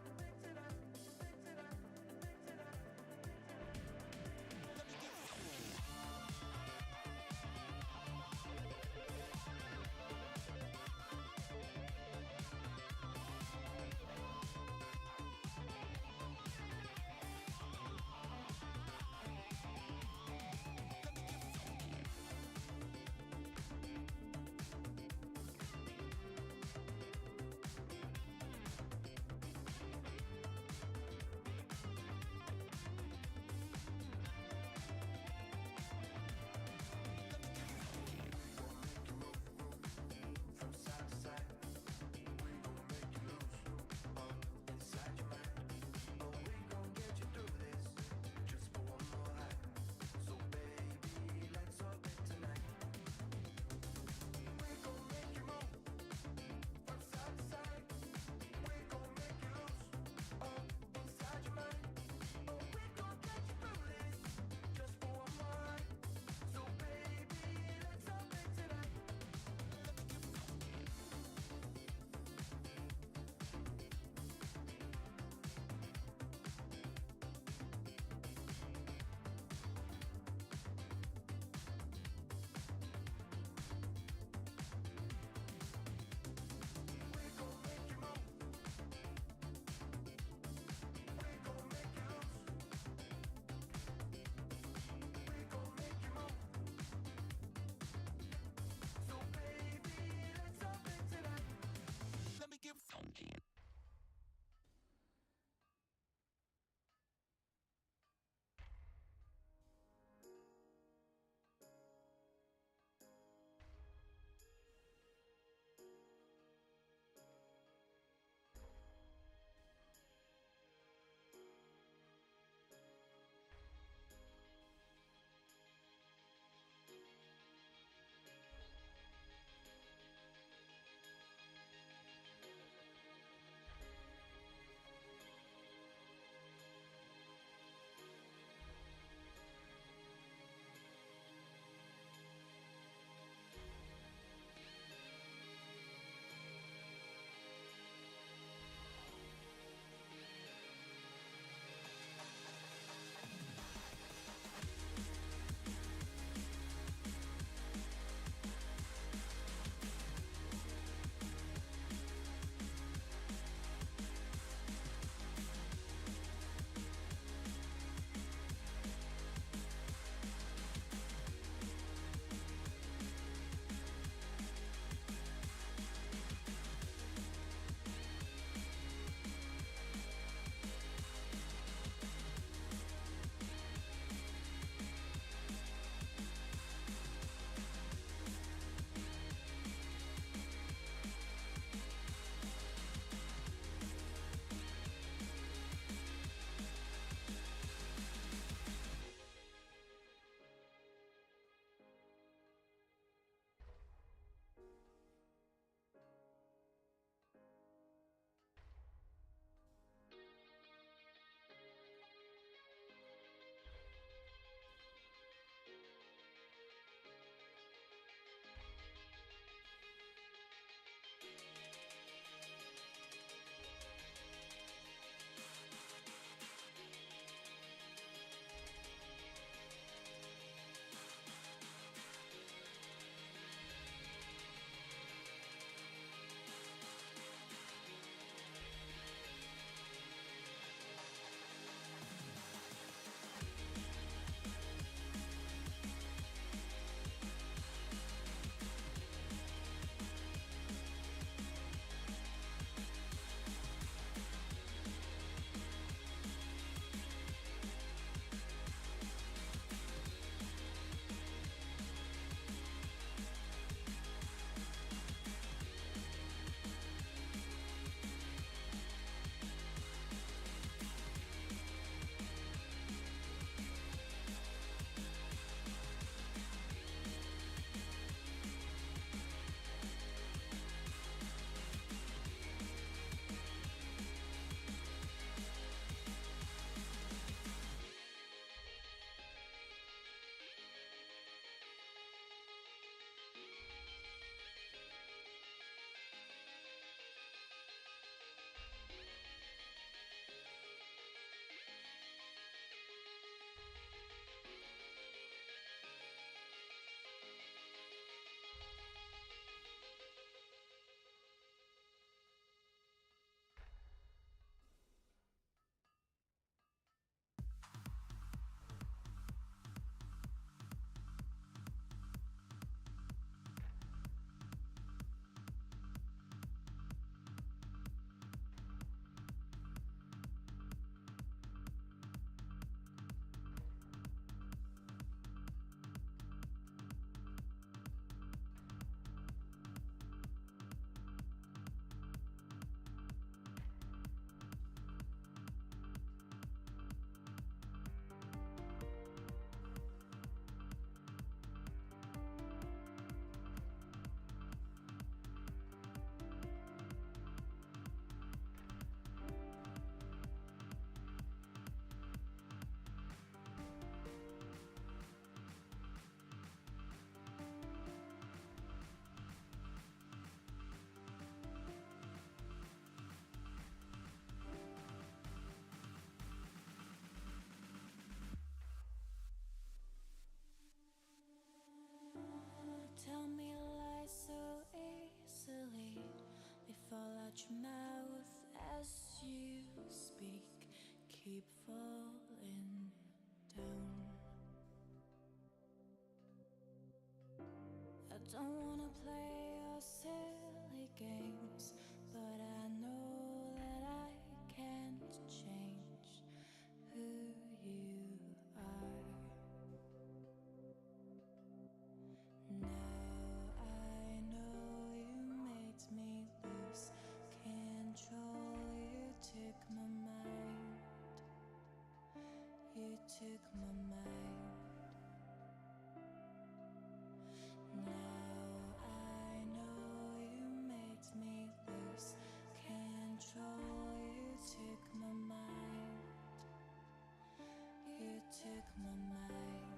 Watch your mouth as you speak. Keep falling down. I don't wanna play your silly games, but I know that I can't change who you are. Now I know you made me lose control. You took my mind. You took my mind. Now I know you made me lose control. You took my mind. You took my mind.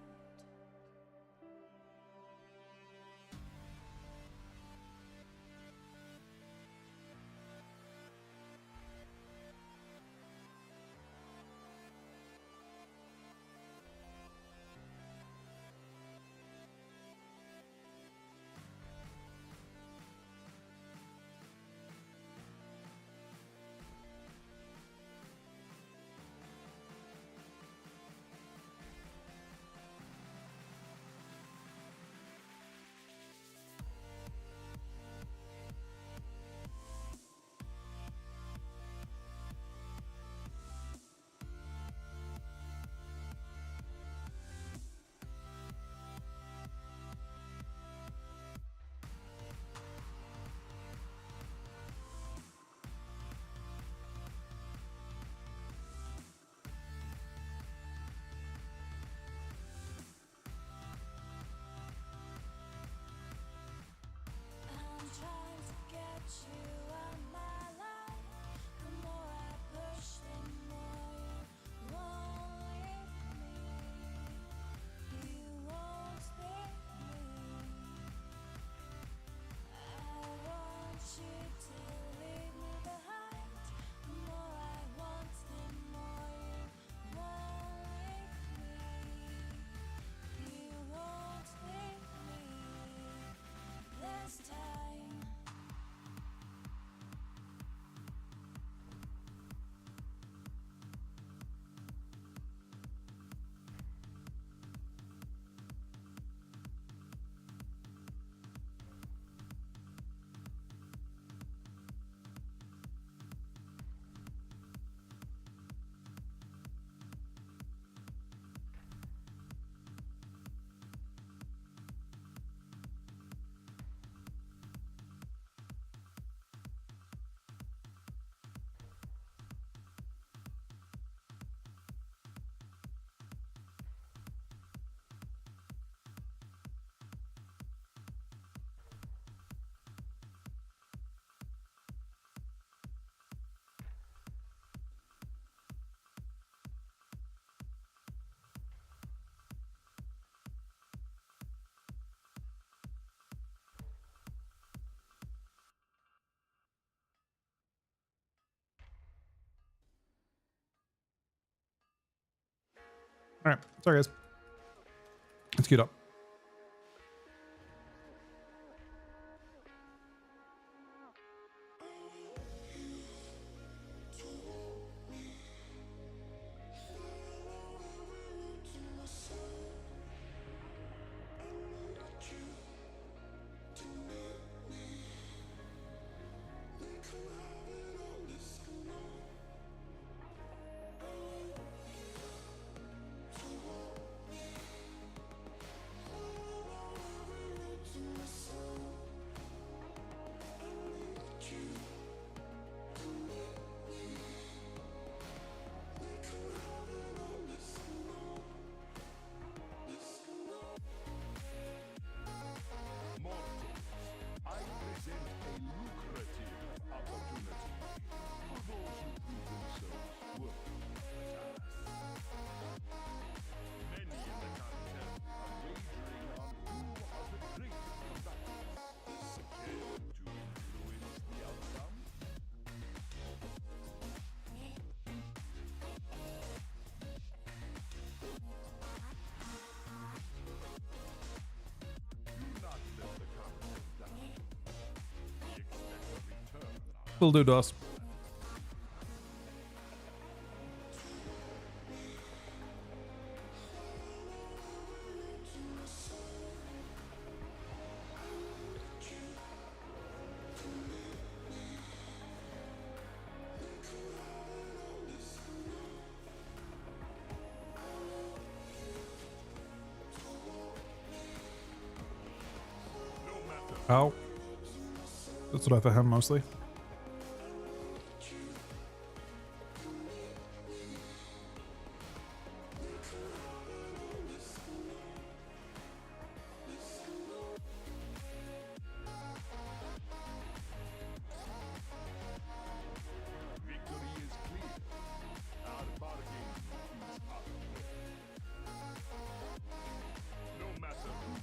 I'm trying to get you out my life. The more I push, the more you won't leave me. You won't leave me. I want you to leave me behind. The more I want, the more you won't leave me. You won't leave me. This time. All right, sorry guys. Let's queue it up. Mortals, I present a lucrative opportunity. Will do, DOS. Ow. That's what I for him mostly. Victory is clear. Our bargain is up. No matter who.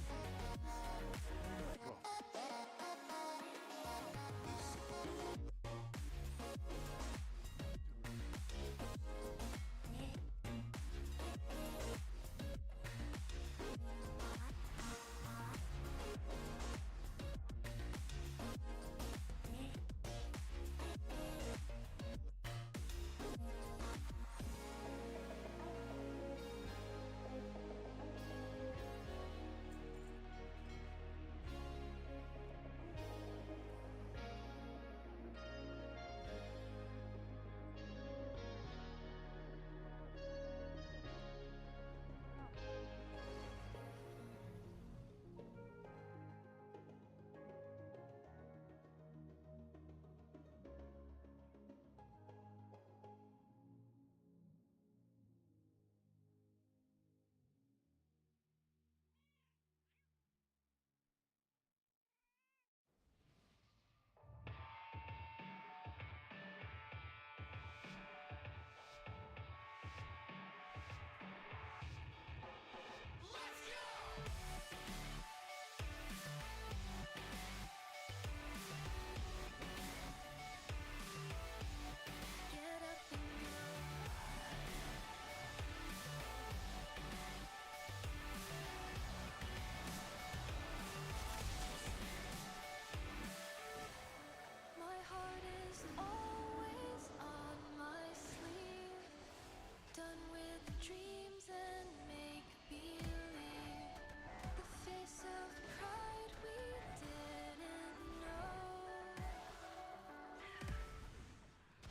My heart is always on my sleeve. Done with dreams and make believe. The face of pride we didn't know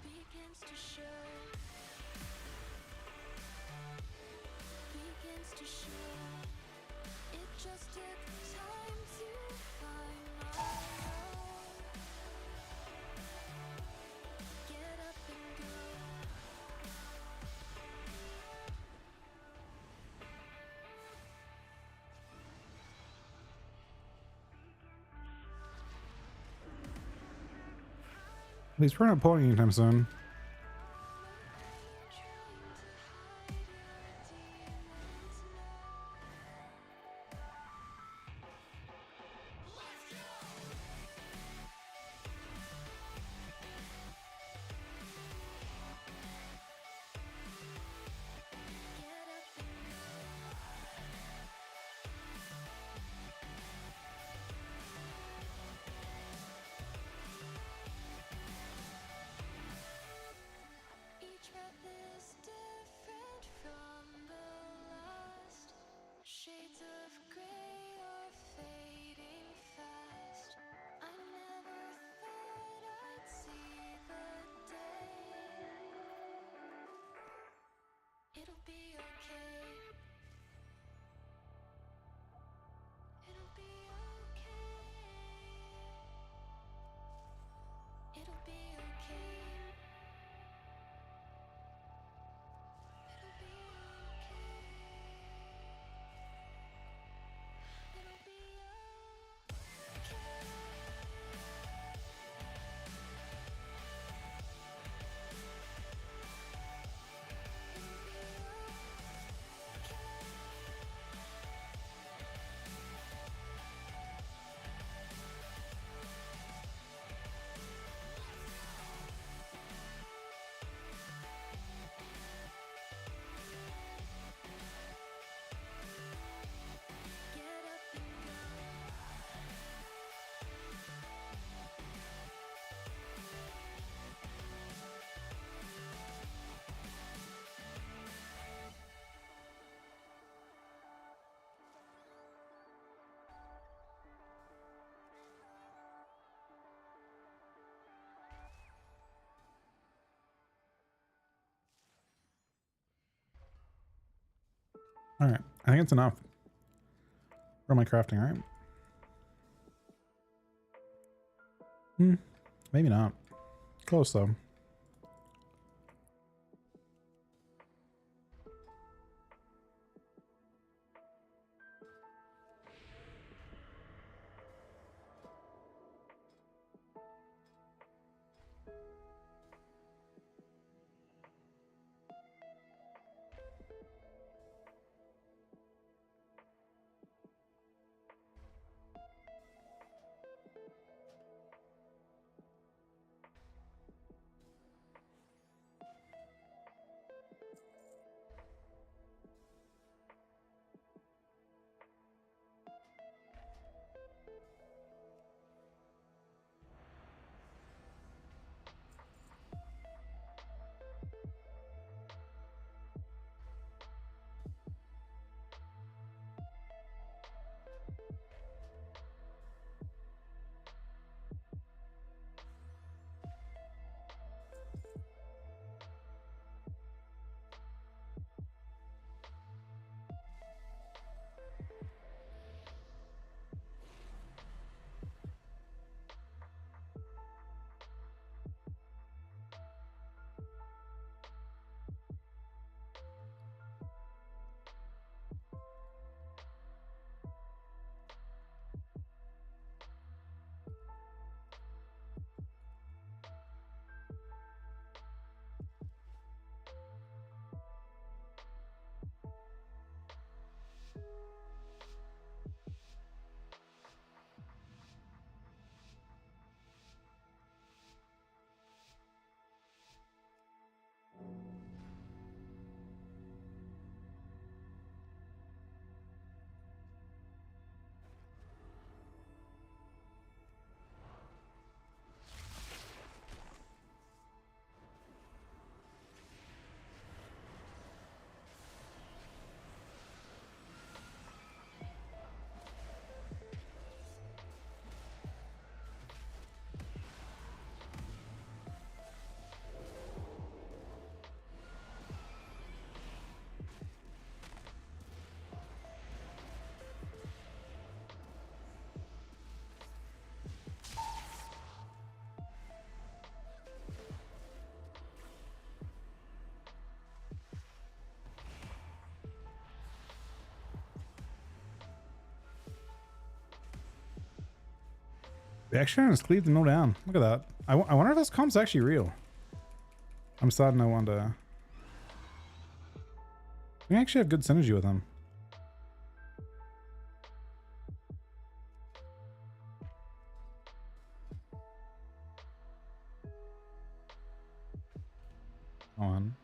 begins to show. Begins to show. It just took time to find my own. Get up and go. He's probably not pulling anytime soon. All right, I think it's enough for my crafting, right? Maybe not. Close though. The action is cleaved and no down. Look at that. I wonder if this comp's actually real. I'm starting to wonder. We actually have good synergy with him. On.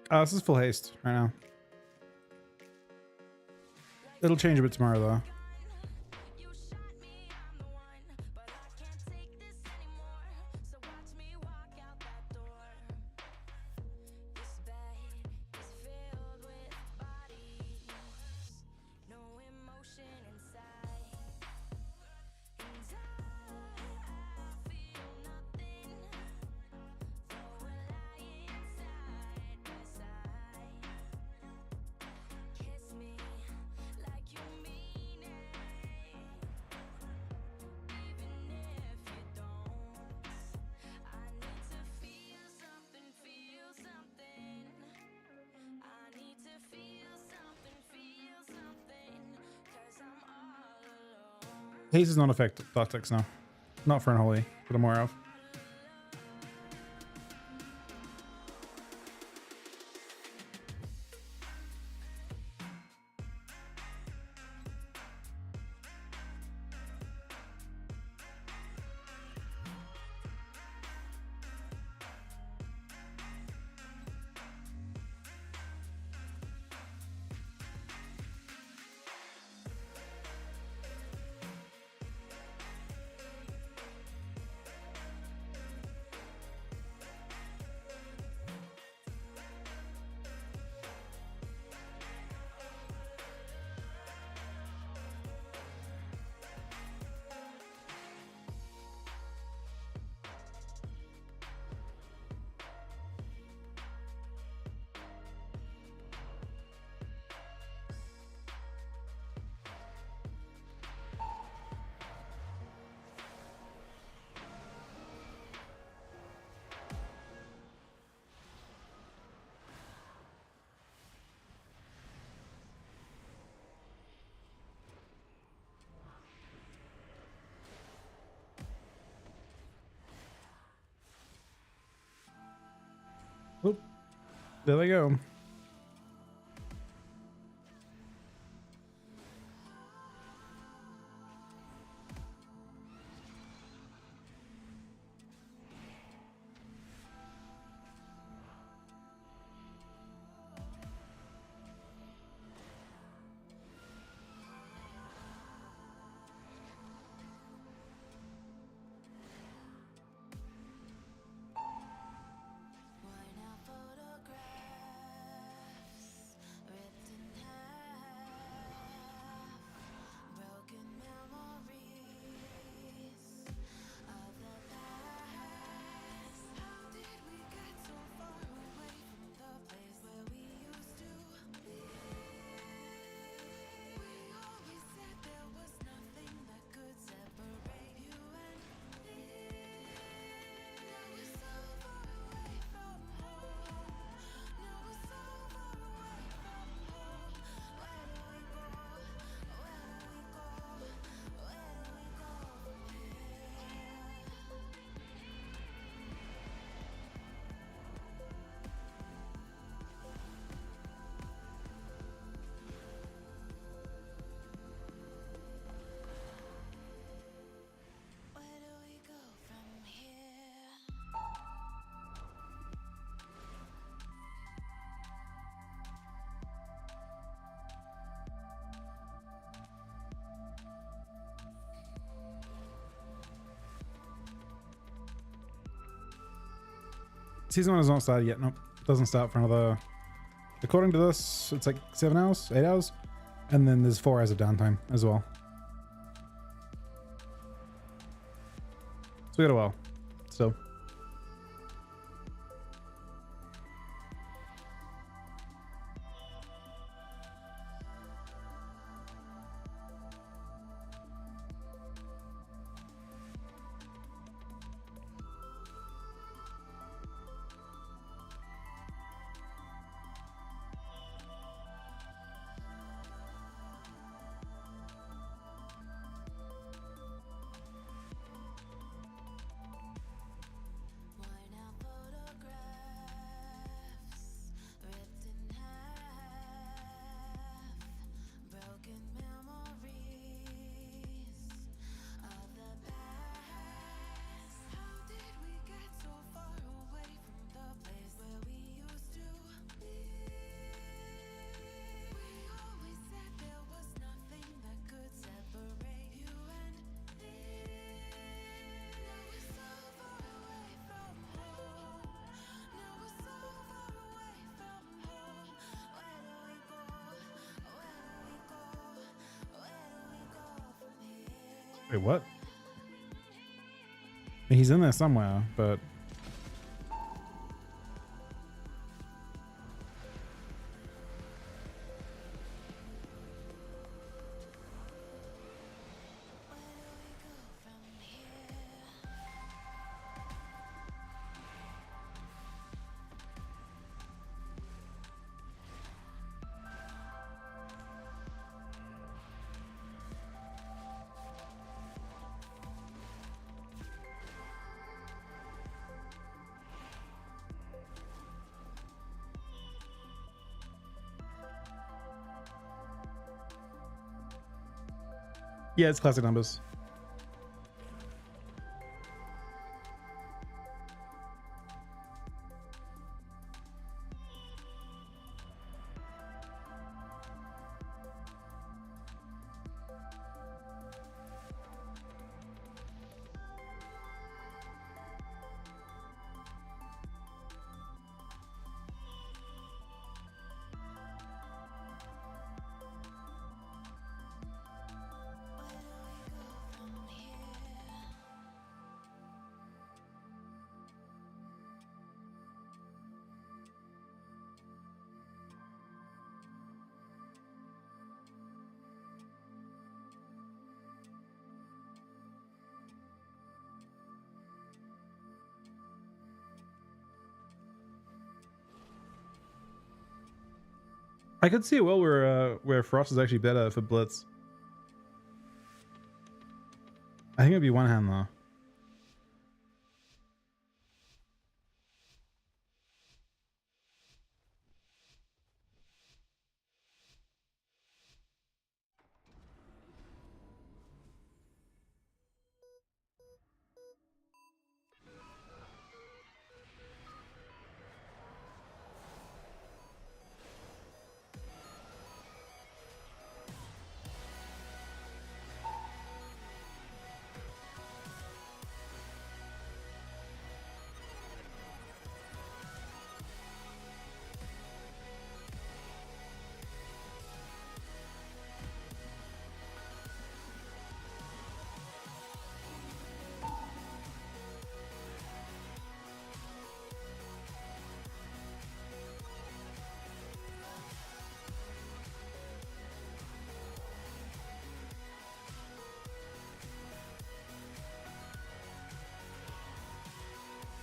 This is full haste right now. It'll change a bit tomorrow though. You shot me, I'm the one, but I can't take this anymore. So watch me walk out that door. This bed is filled with bodies, no emotion inside. And I feel nothing, though we're lying side by side. Kiss me like you mean it, even if you don't. I need to feel something, feel something. I need to feel something, 'cause I'm all alone. Haze is not effective tactics now. Not for Unholy, but I'm aware of. Oop. There they go. Worn out photographs, ripped in half, broken memories of the past. How did we get so far away from the place where we used to be? We always said there was nothing that could separate you and me. Now we're so far away from home. Now we're so far away from home. Where do we go? Where do we go? Where do we go from here? Where do we go from here? Season 1 is not started yet. Nope. Doesn't start for another. According to this, it's like 7 hours, 8 hours. And then there's 4 hours of downtime as well. So we got a while. Still. Wait, what? He's in there somewhere, but yeah, it's classic numbers. I could see it well where Frost is actually better for Blitz. I think it'd be one hand though.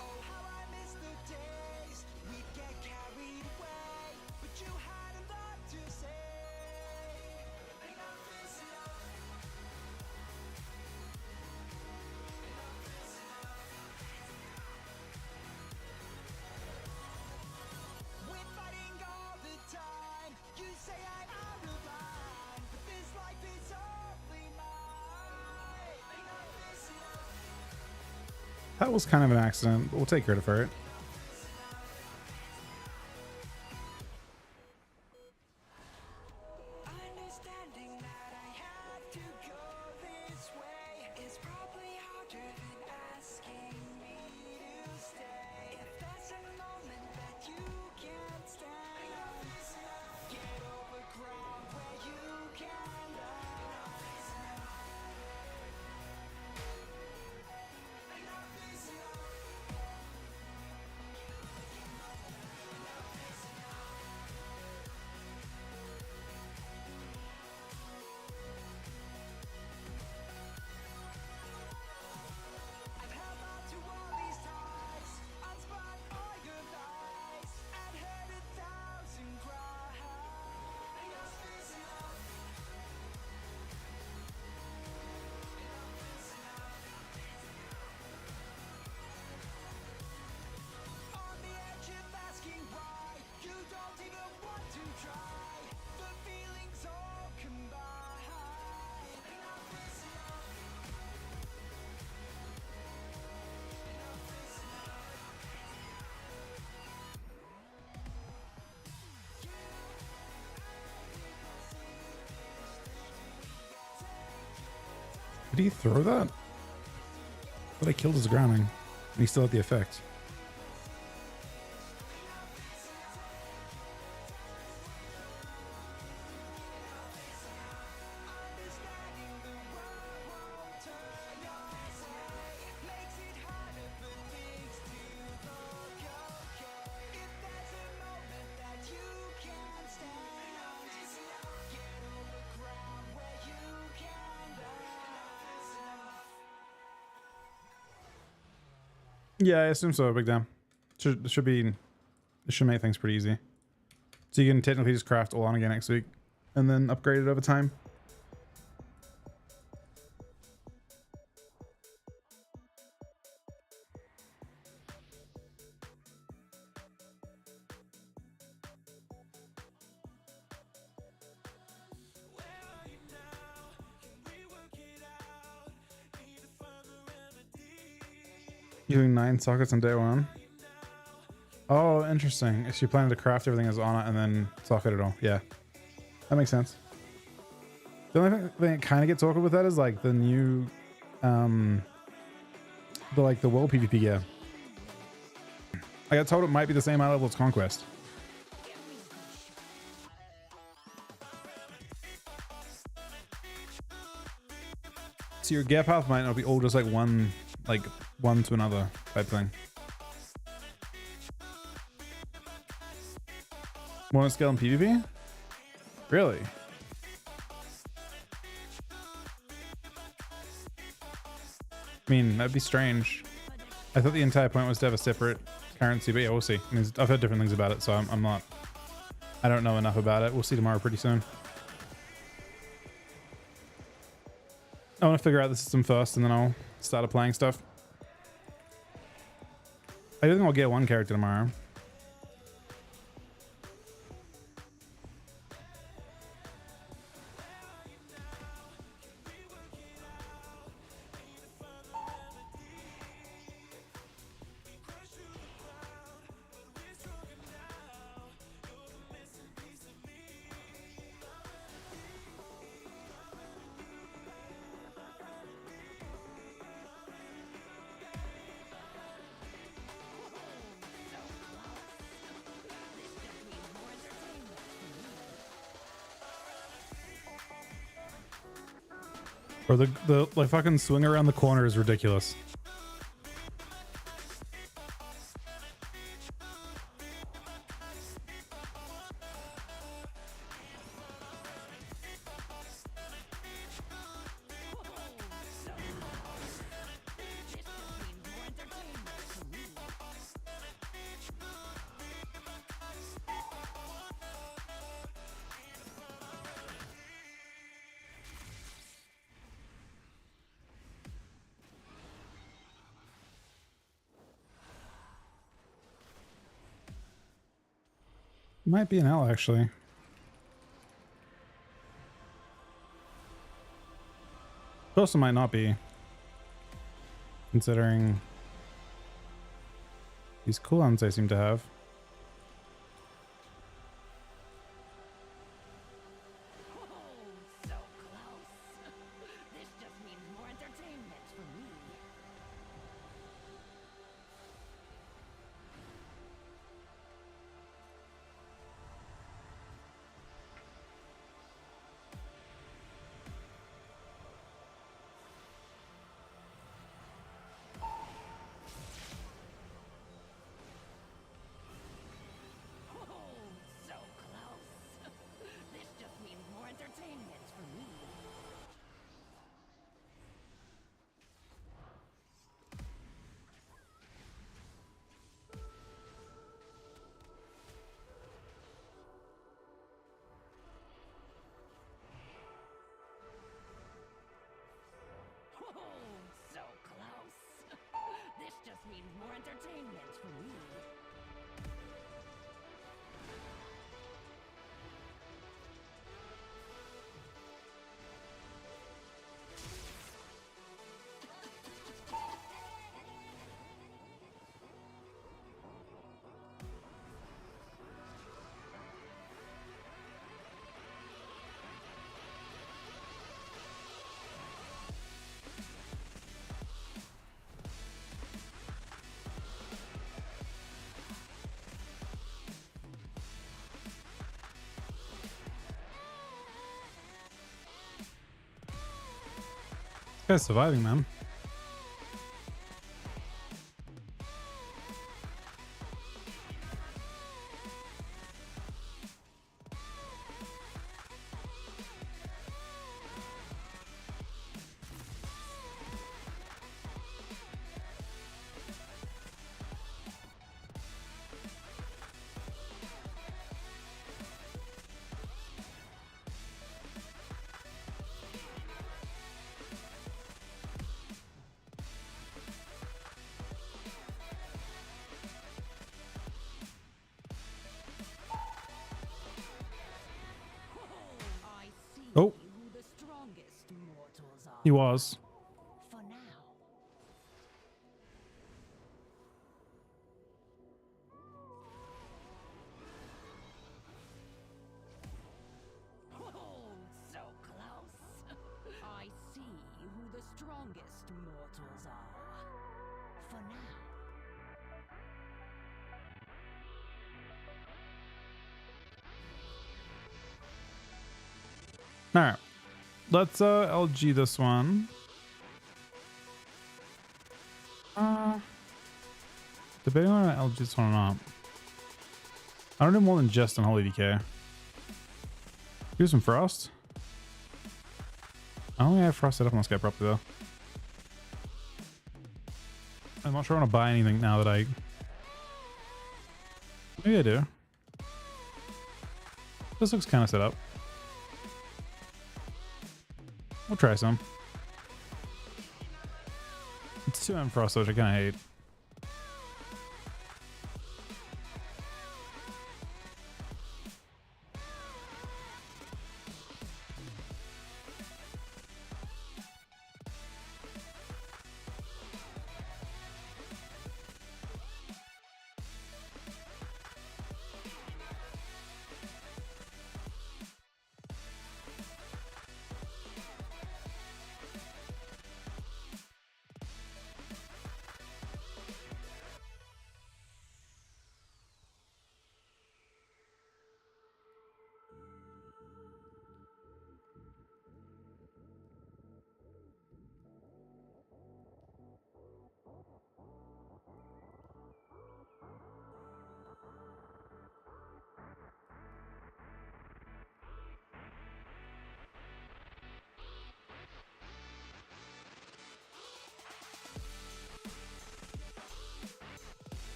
Oh, how I miss the days we get carried away, but you had a lot to say. Enough is enough. We're fighting all the time. You say I'm out of line, but this life is only mine. Enough is enough. That was kind of an accident, but we'll take credit for it. Understanding that I have to go this way is probably harder than asking me to stay. If there's a moment that you can't stand, get over ground where you can land. Enough is enough. I've held on to all these ties, unspun all your lies, and heard 1,000 cries. Enough is enough. On the edge of asking why, you don't even want to try. The feelings all combine. Enough is enough. Did he throw that? I thought I killed his grounding. And he still had the effect. Understanding the world won't turn. Yeah, I assume so. Big damn. Should be. It should make things pretty easy. So you can technically just craft all on again next week, and then upgrade it over time. Using 9 sockets on day 1. Oh, interesting. If you plan to craft everything as on it and then socket it all. Yeah. That makes sense. The only thing that kind of gets awkward with that is like the new the world PvP gear. I got told it might be the same high level as Conquest. So your gear path might not be all just like one to another type thing. More scale in PvP? Really? I mean, that'd be strange. I thought the entire point was to have a separate currency, but yeah, we'll see. I mean, I've heard different things about it, so I'm not... I don't know enough about it. We'll see tomorrow pretty soon. I want to figure out the system first, and then I'll start playing stuff. I do think I'll get one character tomorrow. Or the like fucking swing around the corner is ridiculous. Might be an L actually. Also might not be, considering these cooldowns I seem to have. This guy's surviving, man. Oh, who the strongest mortals are. he was. For now. Oh, so close. I see who the strongest mortals are. For now. All right, let's LG this one. Debating on LG this one or not. I don't do more than just on Holy DK. Do some Frost. I don't think I have Frosted up on this guy properly though. I'm not sure I want to buy anything now that I... Maybe I do. This looks kind of set up. We'll try some. It's 2M Frost, which I kind of hate.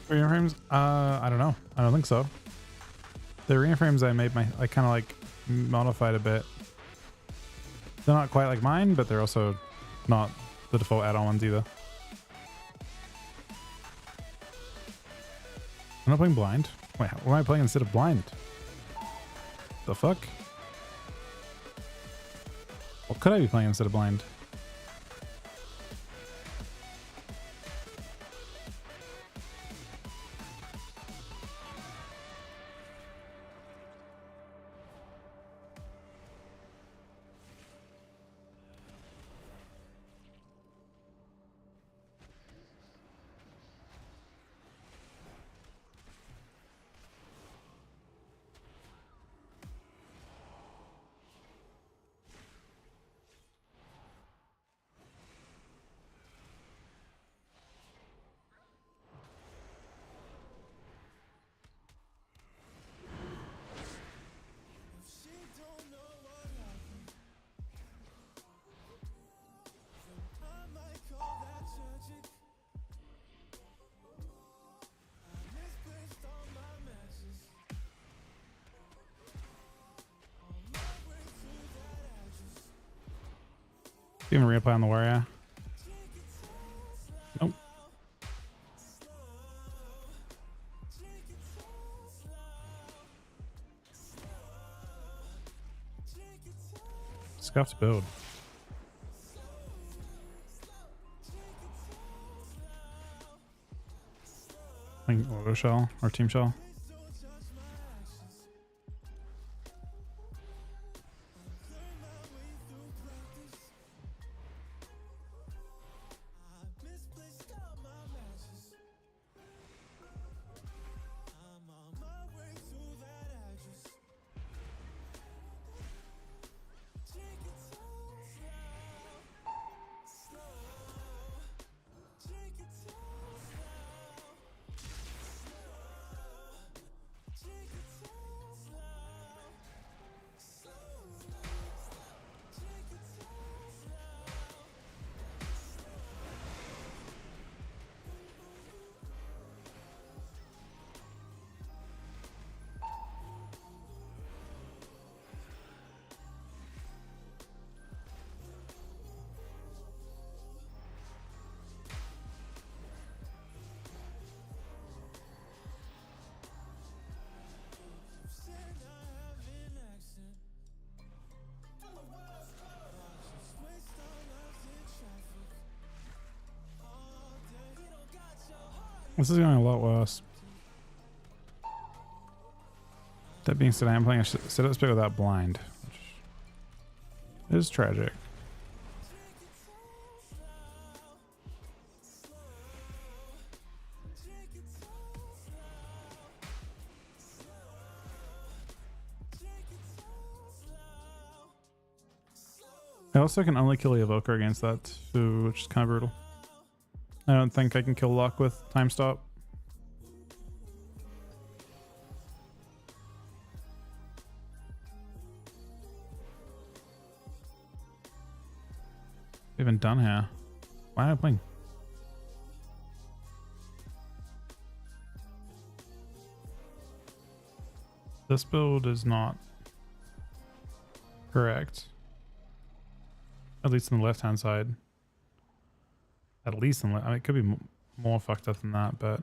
Arena frames? I don't know. I don't think so. The arena frames I made, I kind of like modified a bit. They're not quite like mine, but they're also not the default add-on ones either. I'm not playing blind. Wait, what am I playing instead of blind? The fuck? What could I be playing instead of blind? Even reapply on the warrior. Nope. Scuffed build. I think auto shell or team shell. This is going a lot worse. That being said, I am playing a sit-up split without blind, which is tragic. I also can only kill the Evoker against that too, which is kind of brutal. I don't think I can kill Locke with time stop. Even done here. Why am I playing? This build is not correct. At least on the left hand side. At least on I mean, it could be more fucked up than that, but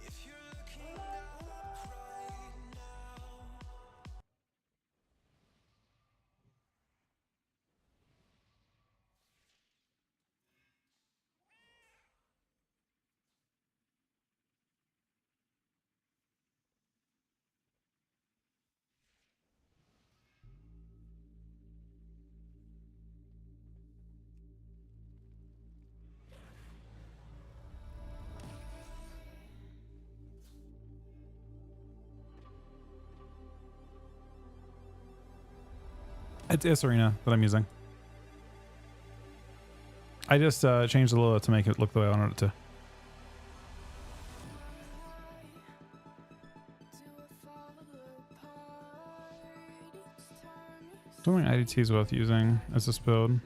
If you're looking up right now, it's Arena that I'm using. I just changed the logo to make it look the way I wanted it to. Don't think IDT is worth using as this build.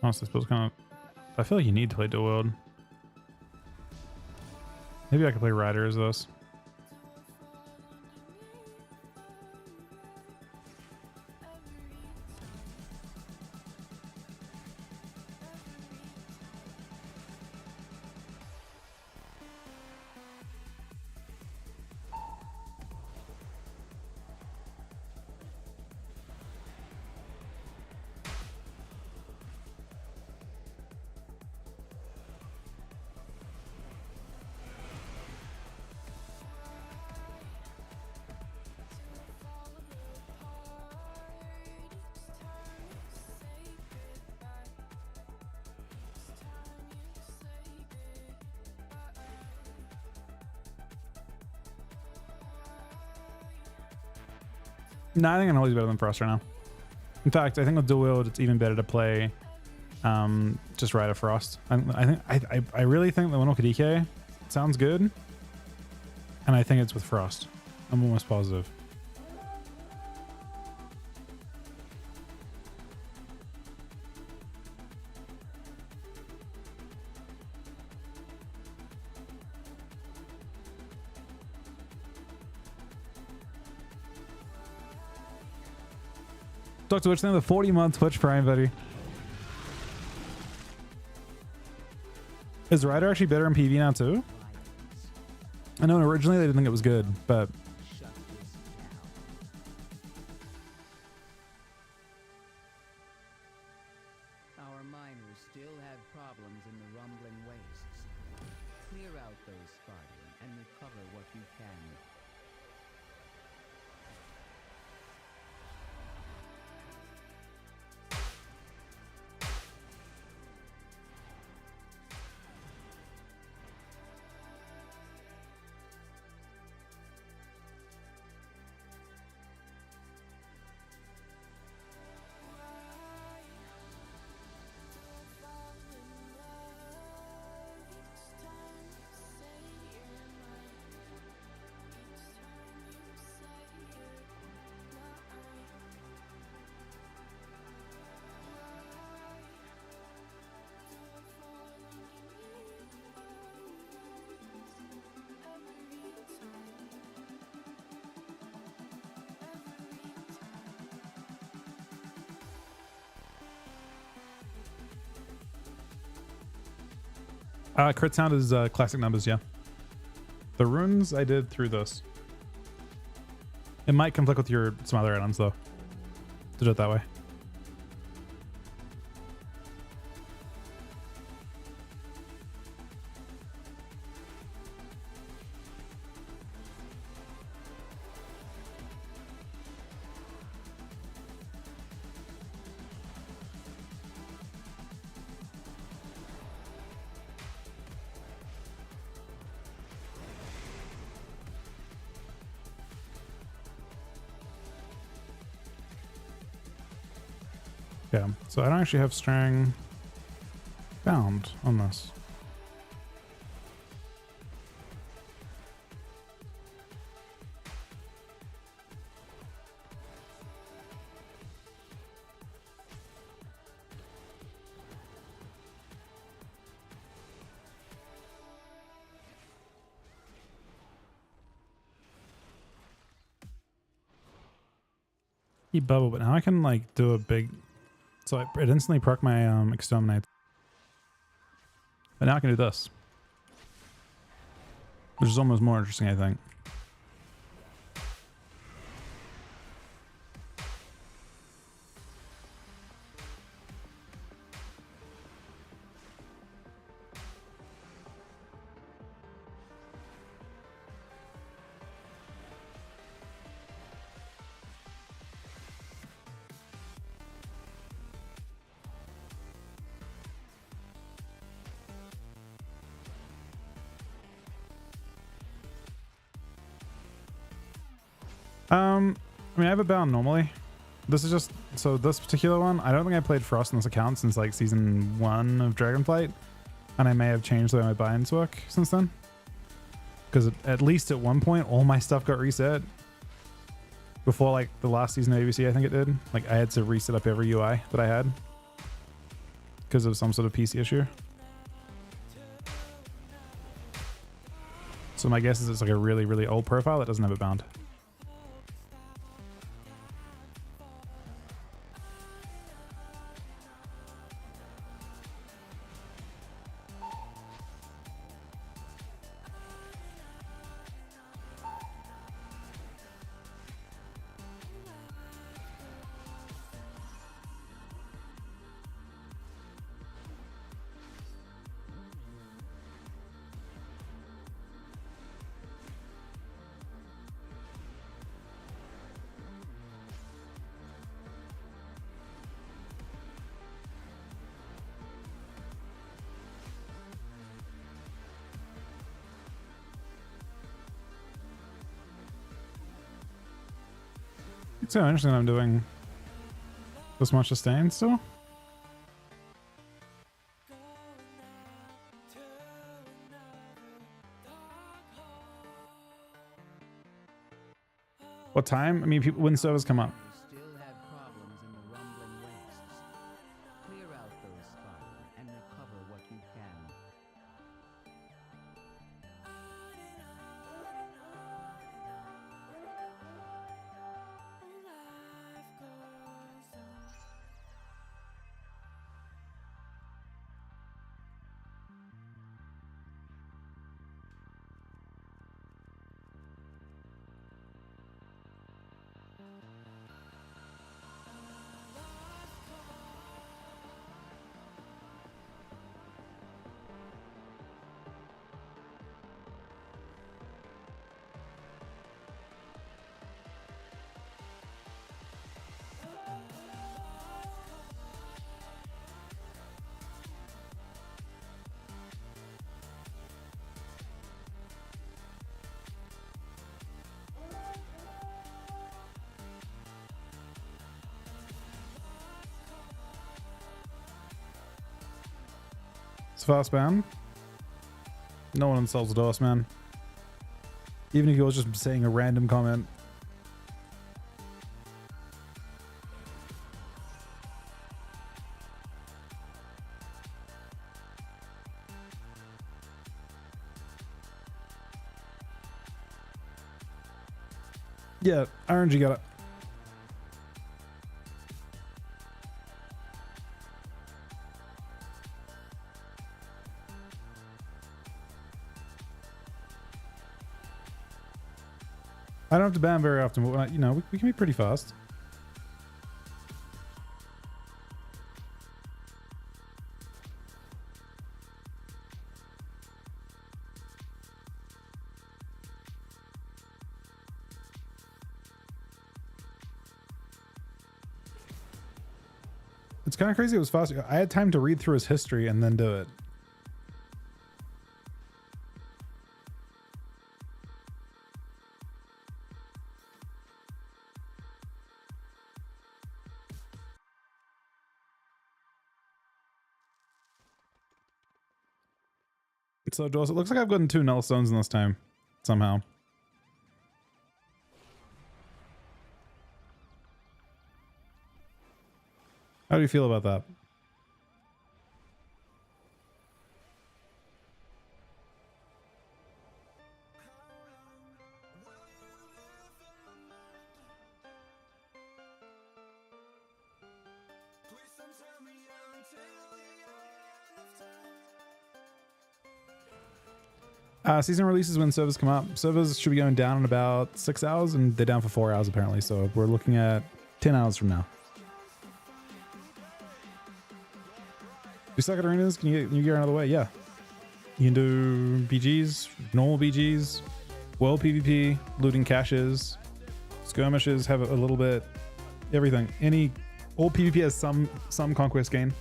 Honestly, this build's kind of... I feel like you need to play dual wield. Maybe I could play Rider as this. No, I think Unholy's better than Frost right now. In fact, I think with dual wield, it's even better to play just Rider Frost. I really think that Windwalker DK sounds good, and I think it's with Frost. I'm almost positive. Dr. Witch, the 40-month Twitch Prime, buddy. Is Rider actually better in PV now too? I know originally they didn't think it was good, but Shut this down. Our miners still have problems in the rumbling wastes. Clear out those Spartan and recover what you can. Crit sound is classic numbers, yeah. The runes I did through this. It might conflict with your some other add-ons though, to do it that way. Yeah, so I don't actually have string bound on this. Keep bubble, but now I can like do a big. So it instantly proc my exterminate. But now I can do this. Which is almost more interesting, I think. I mean, I have it bound normally. This is just, so this particular one, I don't think I played Frost on this account since like season 1 of Dragonflight. And I may have changed the way my buy-ins work since then. Because at least at one point, all my stuff got reset. Before like the last season of ABC, I think it did. Like I had to reset up every UI that I had. Because of some sort of PC issue. So my guess is it's like a really, really old profile that doesn't have it bound. It's so interesting that I'm doing this much sustain still. What time? I mean, people when servers come up. Still have problems in the rumbling wastes. Clear out those scars and recover what you can. It's fast ban. No one insults DOS, man. Even if he was just saying a random comment. Yeah, RNG got it. I don't have to ban very often, but when I, you know, we can be pretty fast. It's kind of crazy. It was fast. I had time to read through his history and then do it. So, Jules, it looks like I've gotten 2 null stones in this time, somehow. How do you feel about that? Season releases when servers come up. Servers should be going down in about 6 hours, and they're down for 4 hours apparently. So we're looking at 10 hours from now. You suck at arenas? Can you get out of the way? Yeah. You can do BGs, normal BGs, world PvP, looting caches, skirmishes, have a little bit, everything. All PvP has some conquest gain.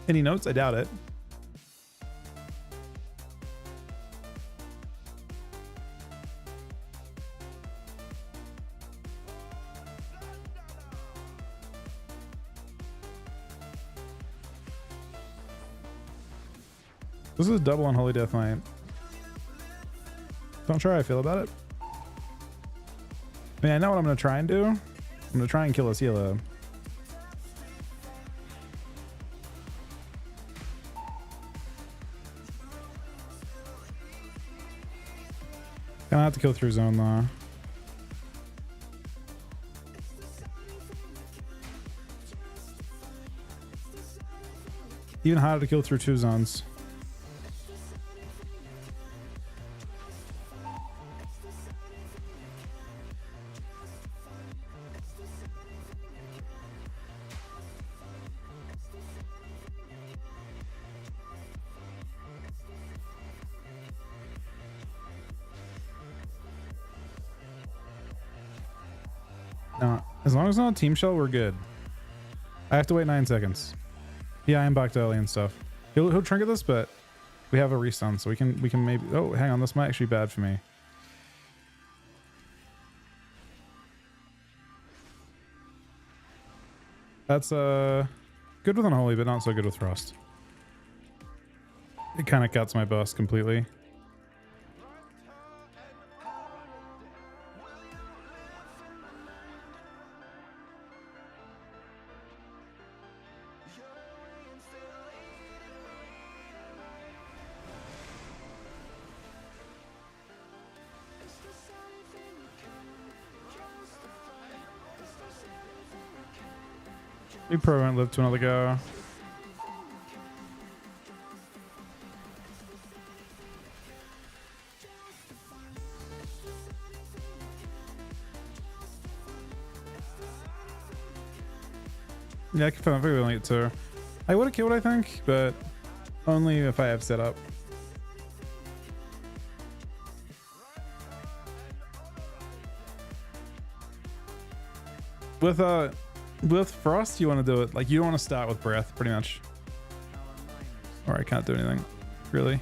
Any notes? I doubt it. This is a double on Holy Death Knight. Don't sure how I feel about it. I mean, I know what I'm going to try and do. I'm going to try and kill a healer. Gonna have to kill through zone though. Even harder to kill through 2 zones. No, as long as it's not a team shell, we're good. I have to wait 9 seconds. Yeah, I am back early and stuff. He'll trinket this, but we have a restun, so we can maybe. Oh, hang on, this might actually be bad for me. That's good with Unholy, but not so good with Frost. It kind of cuts my burst completely. We probably won't live to another go. Yeah, I confirm. I think we only get 2. I would have killed, I think, but only if I have set up. With Frost, you want to do it like you don't want to start with breath, pretty much. Or I can't do anything, really.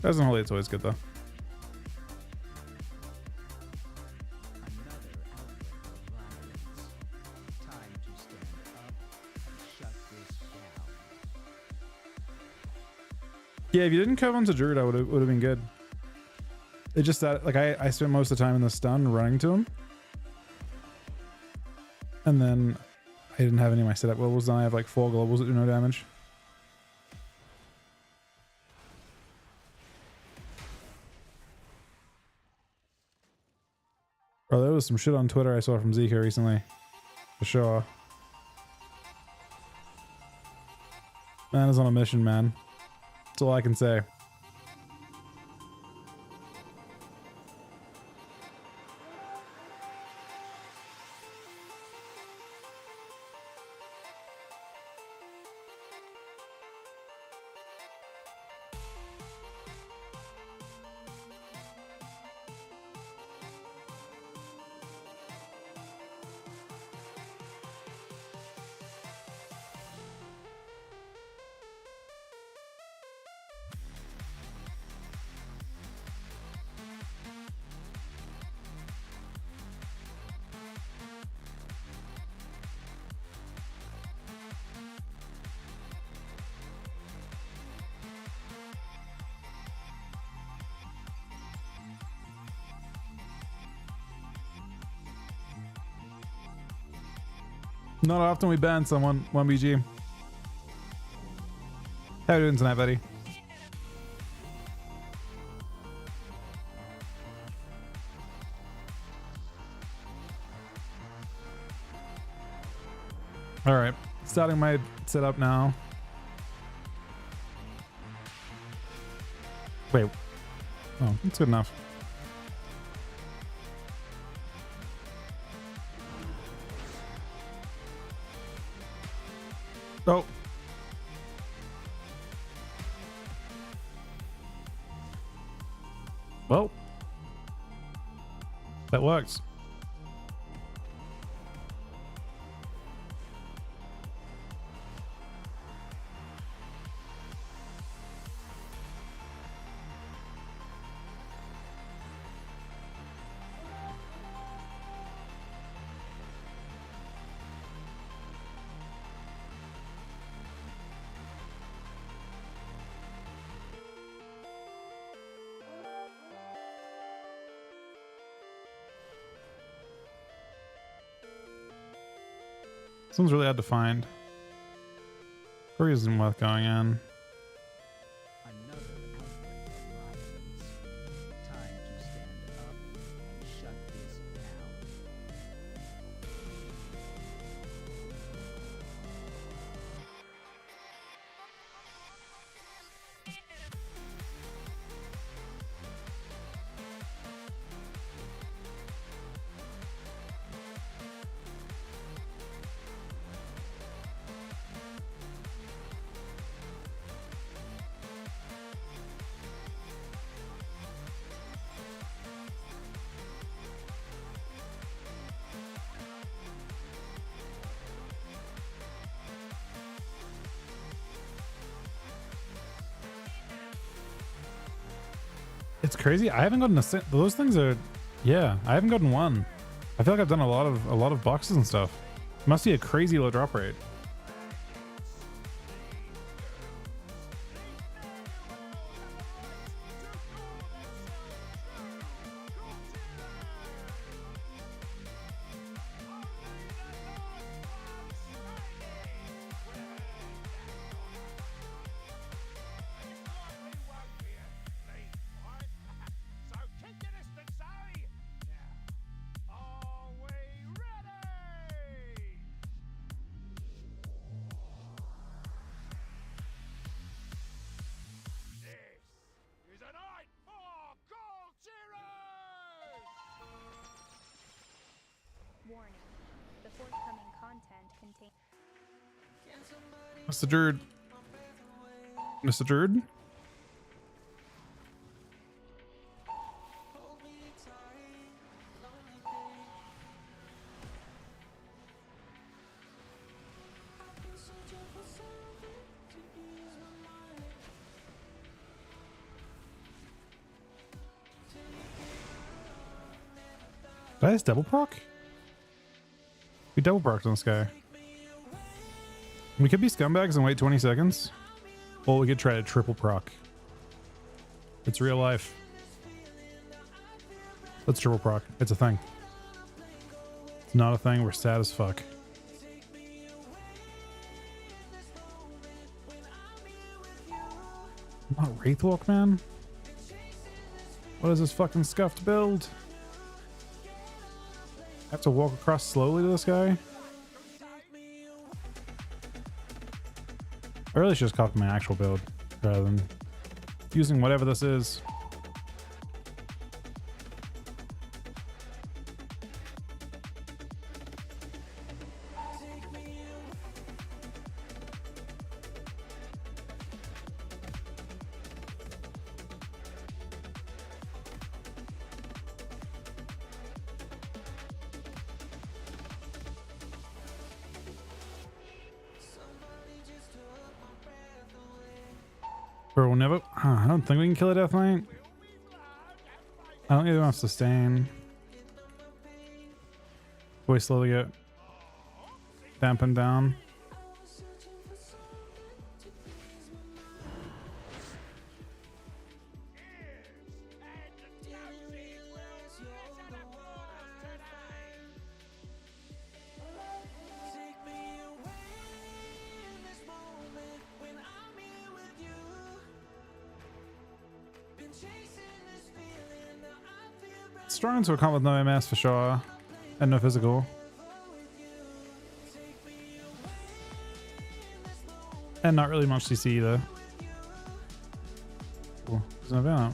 Doesn't hold it's always good though. Yeah, if you didn't curve onto Druid, I would have been good. It just that like I spent most of the time in the stun running to him, and then I didn't have any of my setup globals. Now I have like 4 globals that do no damage. Bro, there was some shit on Twitter I saw from Zika recently, for sure. Man is on a mission, man. That's all I can say. Not often we ban someone, 1BG. How you doing tonight, buddy? All right, starting my setup now. Wait. Oh, that's good enough. Oh. Well, that works. This one's really hard to find. Probably isn't worth going in. Another outbreak of violence. Time to stand up and shut this down. It's crazy. I haven't gotten those things are, yeah. I haven't gotten one. I feel like I've done a lot of boxes and stuff. Must be a crazy low drop rate. Warning. The forthcoming content contains Mr. Druid. Mr. Druid? Did I just double proc? We double procced on this guy. We could be scumbags and wait 20 seconds. Or we could try to triple proc. It's real life. Let's triple proc. It's a thing. It's not a thing. We're sad as fuck. Not Wraithwalk, man. What is this fucking scuffed build? I have to walk across slowly to this guy? I really should just copy my actual build rather than using whatever this is. Bro, we'll never. I don't think we can kill a Death Knight. I don't even have sustain. We slowly get dampened down. Strong into a comp with no MS for sure, and no physical. And not really much CC either. Cool. There's an event.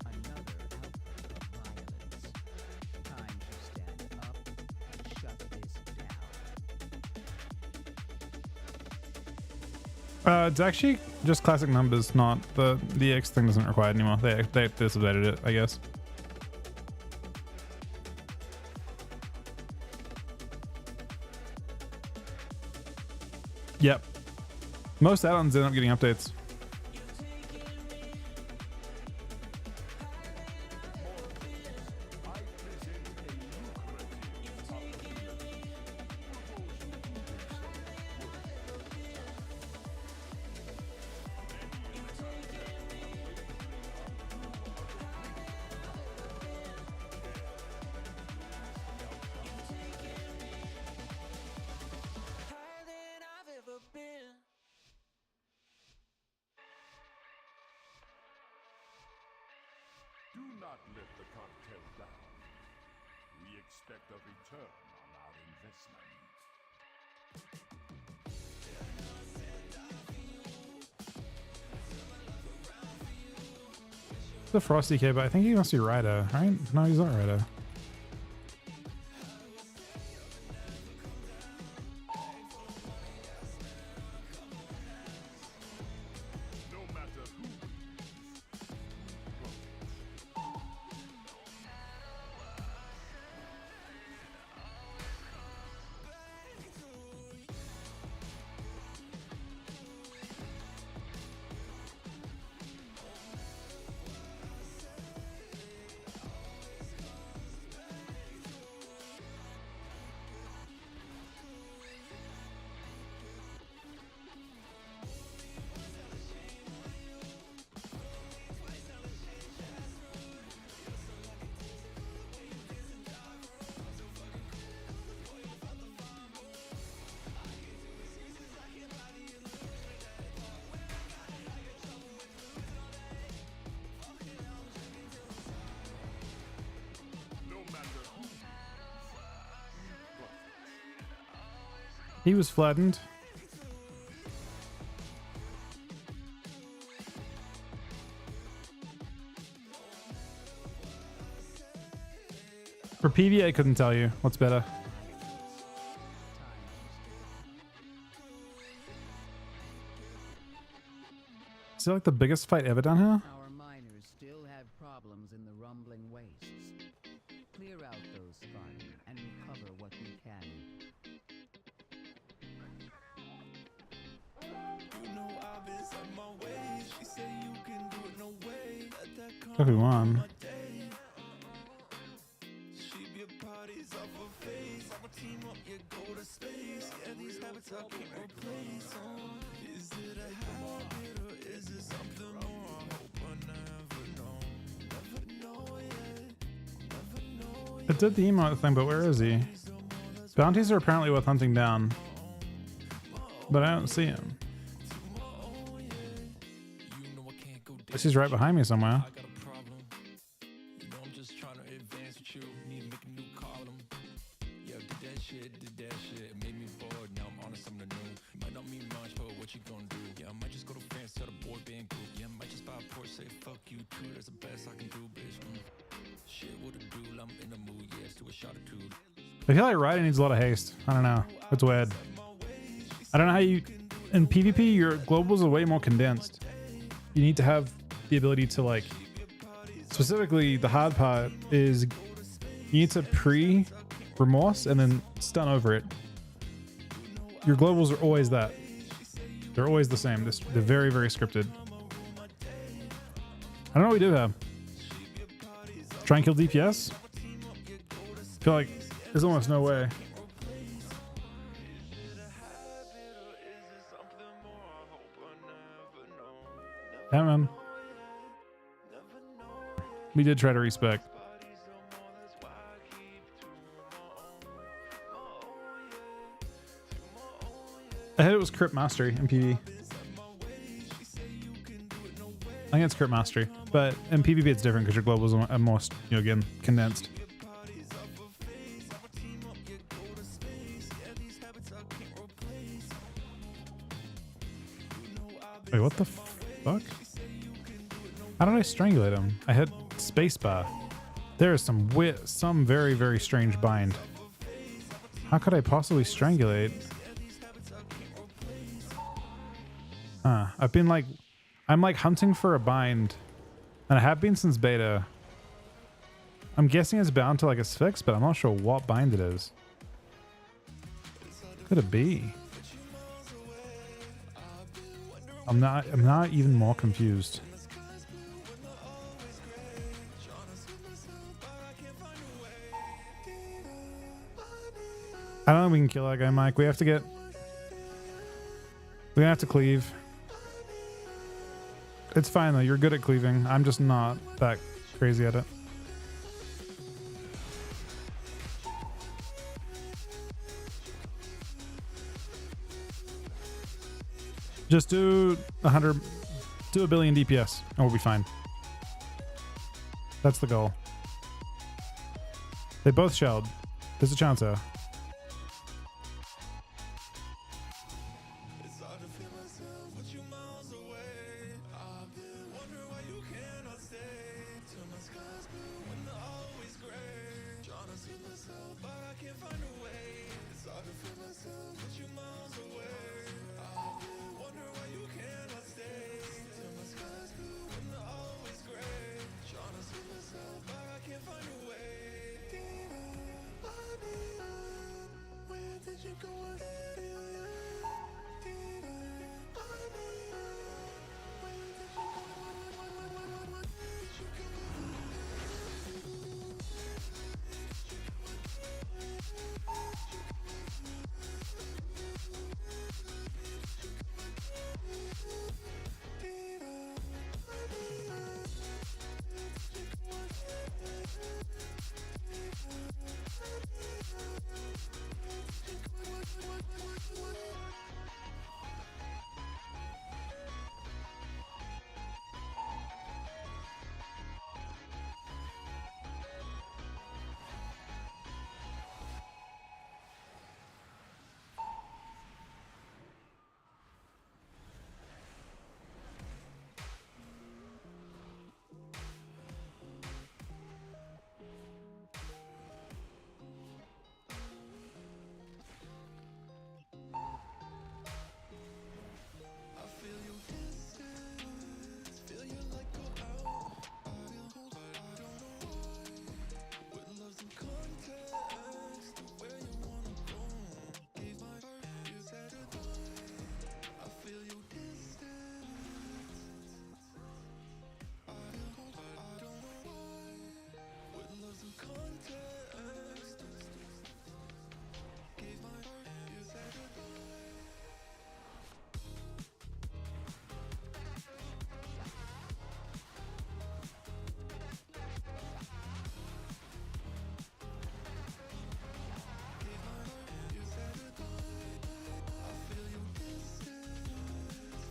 Another outbreak of violence. Time to stand up and shut this down. It's actually just classic numbers, not the X thing doesn't require it anymore. They updated it, I guess. Yep. Most add-ons end up getting updates. Higher than I've ever been. Do not let the cartel down. We expect a return on our investment. The Frosty K, but I think he must be Ryder, right? No, he's not Ryder. No matter who He was flattened. For PV, I couldn't tell you what's better. Is it like the biggest fight ever done here? Our miners still have problems in the rumbling wastes. Clear out those skarn and recover what we can. If we won. It did the emote thing, but where is he? Bounties are apparently worth hunting down, but I don't see him. She's right behind me somewhere. I got a problem. You know I'm just trying to advance with you. Need to make a new column. Yeah, did that shit. It made me bored. Now I'm on to something new. Might not mean much, but what you gonna do? Yeah, I might just go to France, start a boy band group. Yeah, I might just buy a Porsche, say fuck you too. That's the best I can do, bitch. Shit, what a do? I'm in the mood. Yeah, let's do a shot or two. I feel like riding needs a lot of haste. I don't know. It's weird. I don't know how you... In PvP, your globals are way more condensed. You need to have the ability to, like... Specifically, the hard part is you need to pre-remorse and then stun over it. Your globals are always that. They're always the same. They're very, very scripted. I don't know what we do here. Try and kill DPS? I feel like there's almost no way. Yeah, man. We did try to respec. I heard it was crit mastery in PvP. I think it's crit mastery, but in PvP it's different because your globals are more, again, condensed. Wait, what the fuck? How did I strangulate him? I hit spacebar. There is some very, very strange bind. How could I possibly strangulate? I'm like hunting for a bind, and I have been since beta. I'm guessing it's bound to like Asphyx, but I'm not sure what bind it is. Could it be? I'm not even more confused. I don't think we can kill that guy, Mike. We're gonna have to cleave. It's fine though, you're good at cleaving. I'm just not that crazy at it. Just do 100, do a billion DPS, and we'll be fine. That's the goal. They both shelled. There's a chance there.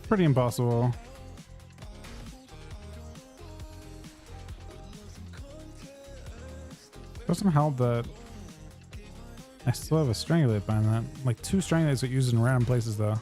Pretty impossible. Doesn't help that I still have a strangulate behind that. Like 2 strangulates get used in random places though.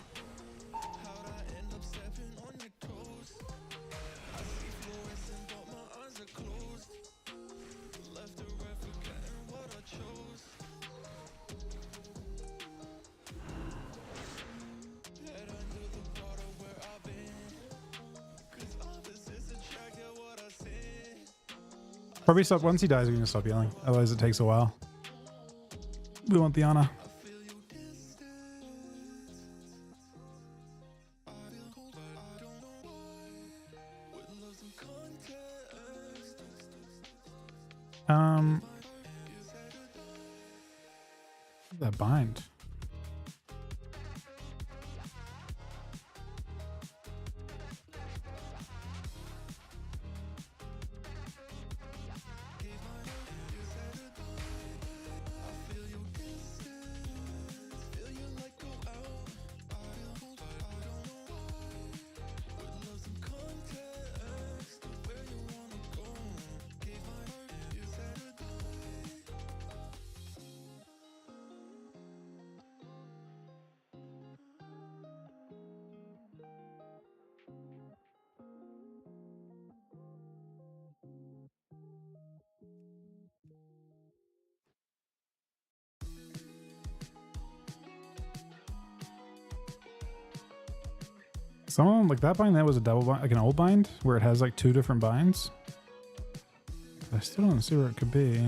Probably stop once he dies. We're gonna stop yelling. Otherwise, it takes a while. We want the Ana. That bind. Some of them, like that bind, that was a double bind, like an old bind where it has like 2 different binds. I still don't see where it could be.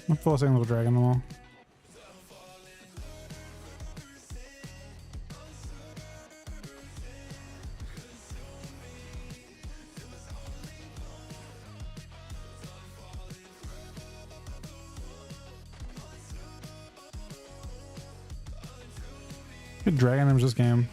I'm forcing a little dragon on the wall. Good dragon him this game.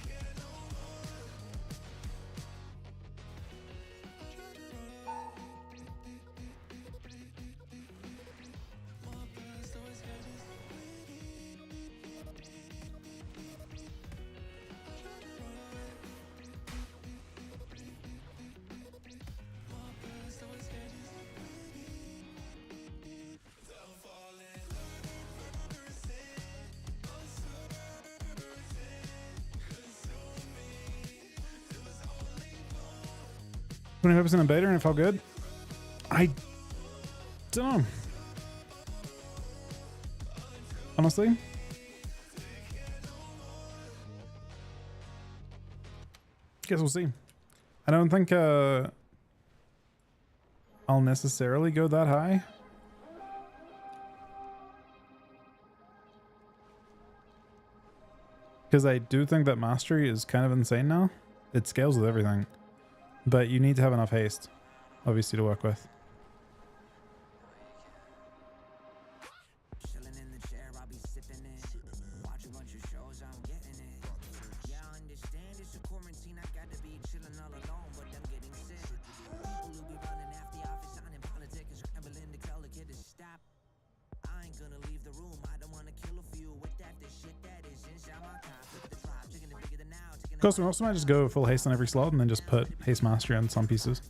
When I was in a beta and it felt good. I don't know. Honestly. Guess we'll see. I don't think I'll necessarily go that high. Because I do think that mastery is kind of insane now. It scales with everything. But you need to have enough haste, obviously, to work with. Of course, we also might just go full haste on every slot and then just put haste mastery on some pieces.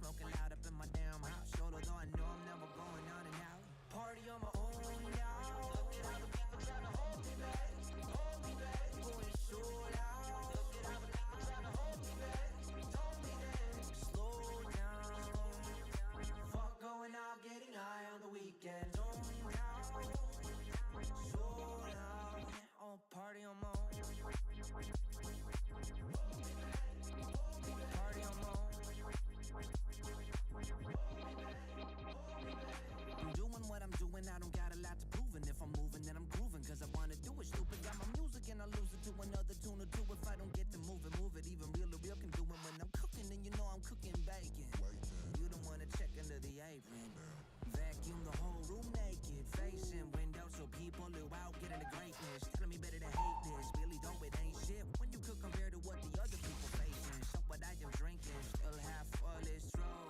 room naked, facing windows so people who out getting the greatness. Telling me better to hate this, really though it ain't shit when you could compare to what the other people facing. So what I am drinking, still half full is true.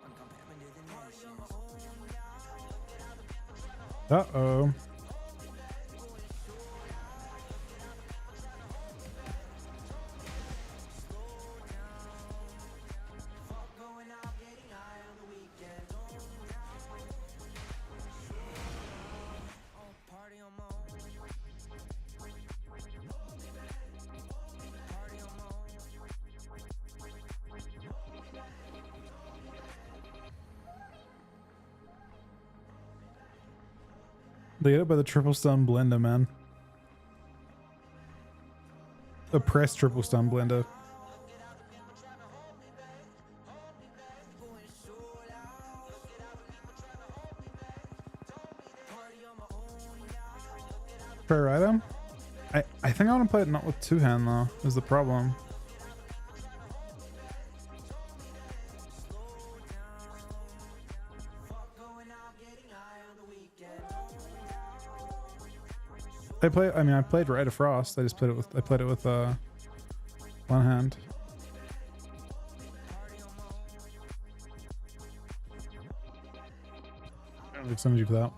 I'm comparing to the nations. Uh-oh. They get it by the triple stun blender, man. The press triple stun blender. Prayer item? I think I want to play it not with two hand though, is the problem. I played Rite of Frost. I played it with one hand. I don't think somebody for that.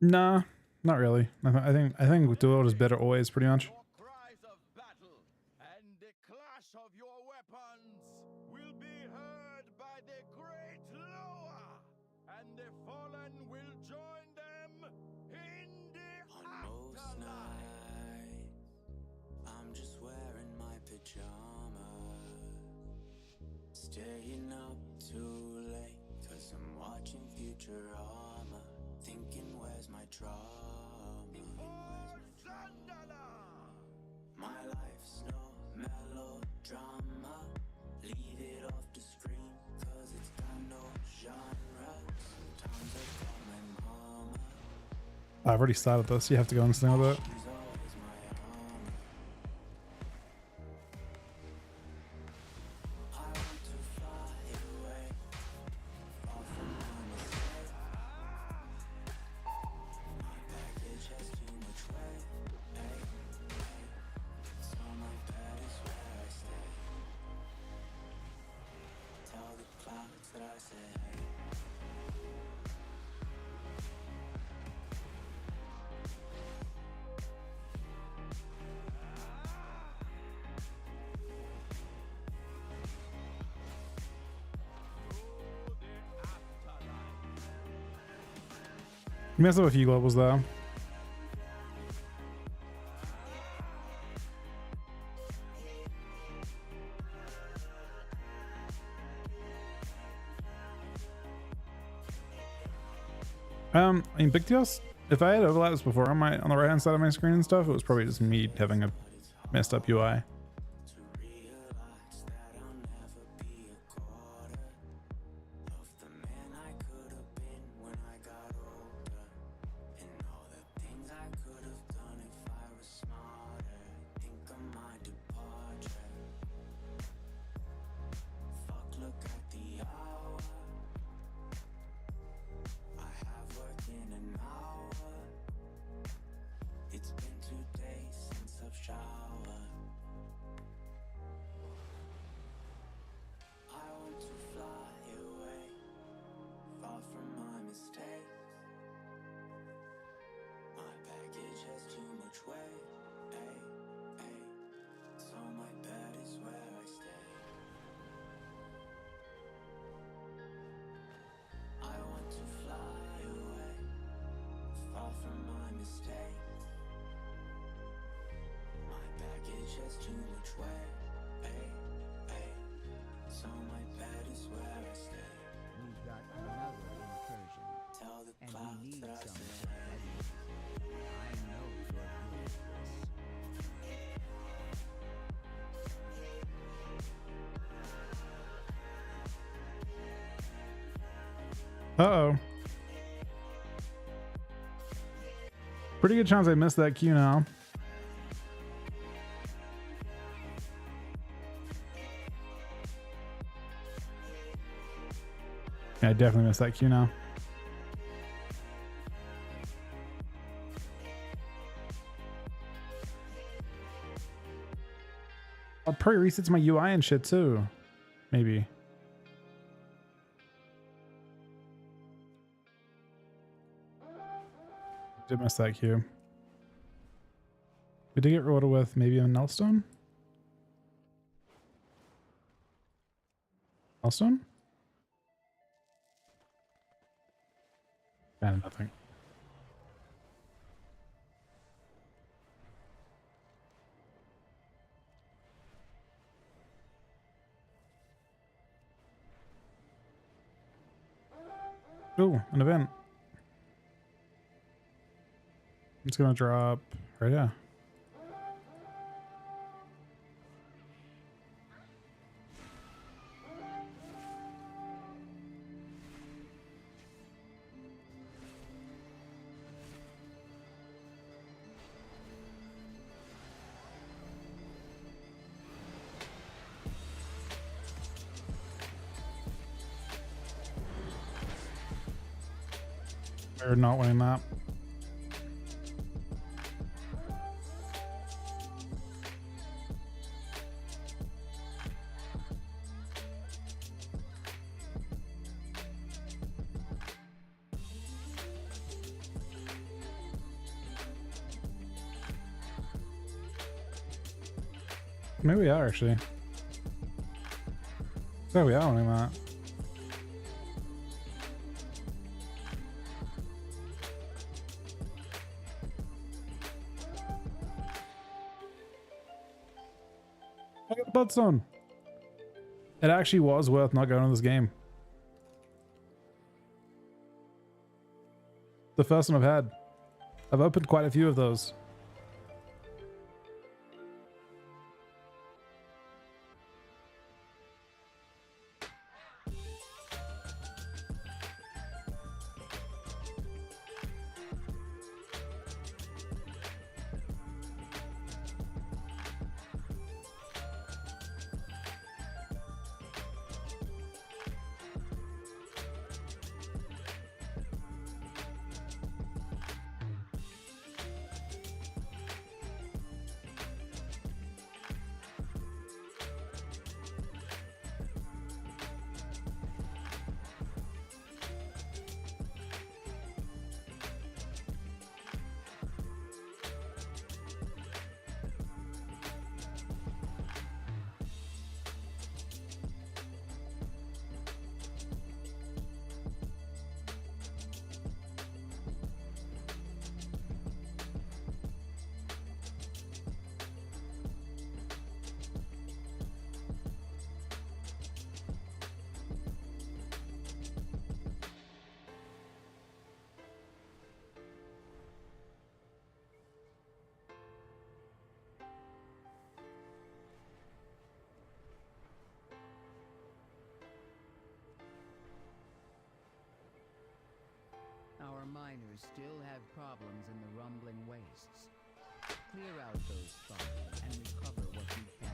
Nah, not really. I think duo is better always, pretty much. Cries of battle and the clash of your weapons will be heard by the great Loa, and the fallen will join them in the On most afterlife. nights, I'm just wearing my pajamas, staying up too late, cause I'm watching Futurama, thinking where's my drama. My life's no melodrama, leave it off the screen, cause it's got no genre. Sometimes I call my mama. I've already started this. You have to go and sing with it. She's always my armor. I want to fly away, far from my mistake. My baggage has too much weight. So my bed is where I stay. Tell the clouds that I say hey. You messed up a few globals though. I mean, big deals. If I had overlaps before on the right hand side of my screen and stuff, it was probably just me having a messed up UI. To realize that I'll never be a quarter of the man I could have been when I got older, and all the things I could have done if I was smarter. Think of my departure. Fuck, look at the hour. I have worked in an hour. It's been 2 days since I've showered. I want to fly away, far from my mistakes. My baggage has too much weight, so my bed is where I stay. I want to fly away, far from my mistakes. My baggage has too much weight, so my bed is where I stay. We've got another incursion, Tell the and clouds we need that I some say ready. I know you're good at this. Uh-oh. pretty good chance I missed that queue now. Yeah, I definitely missed that queue now. I'll probably resets my UI and shit too. Maybe. Did miss that queue. We did get rewarded with maybe a Nullstone? Nullstone? And nothing. Oh, an event. It's gonna drop right here. We're not winning that. Maybe we are actually. Yeah, we are winning that. Look at the bloodstone. It actually was worth not going on this game. The first one I've had. I've opened quite a few of those. Our miners still have problems in the rumbling wastes. Clear out those scars and recover what you can.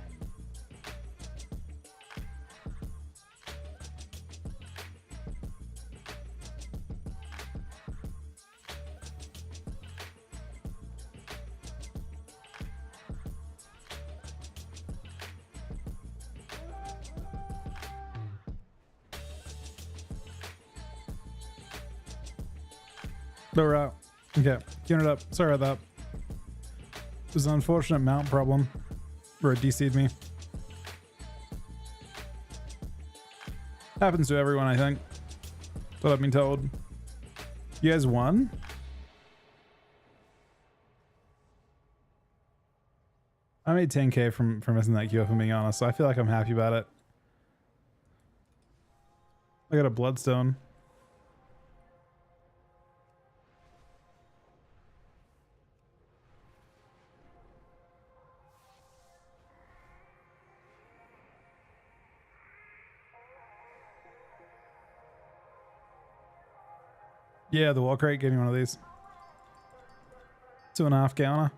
No, we're out. Okay, queuing it up. Sorry about that. It was an unfortunate mount problem where it DC'd me. Happens to everyone, I think. That's what I've been told. You guys won? I made 10k from missing that queue, if I'm being honest, so I feel like I'm happy about it. I got a bloodstone. Yeah, the wall crate gave me one of these. 2.5 counter.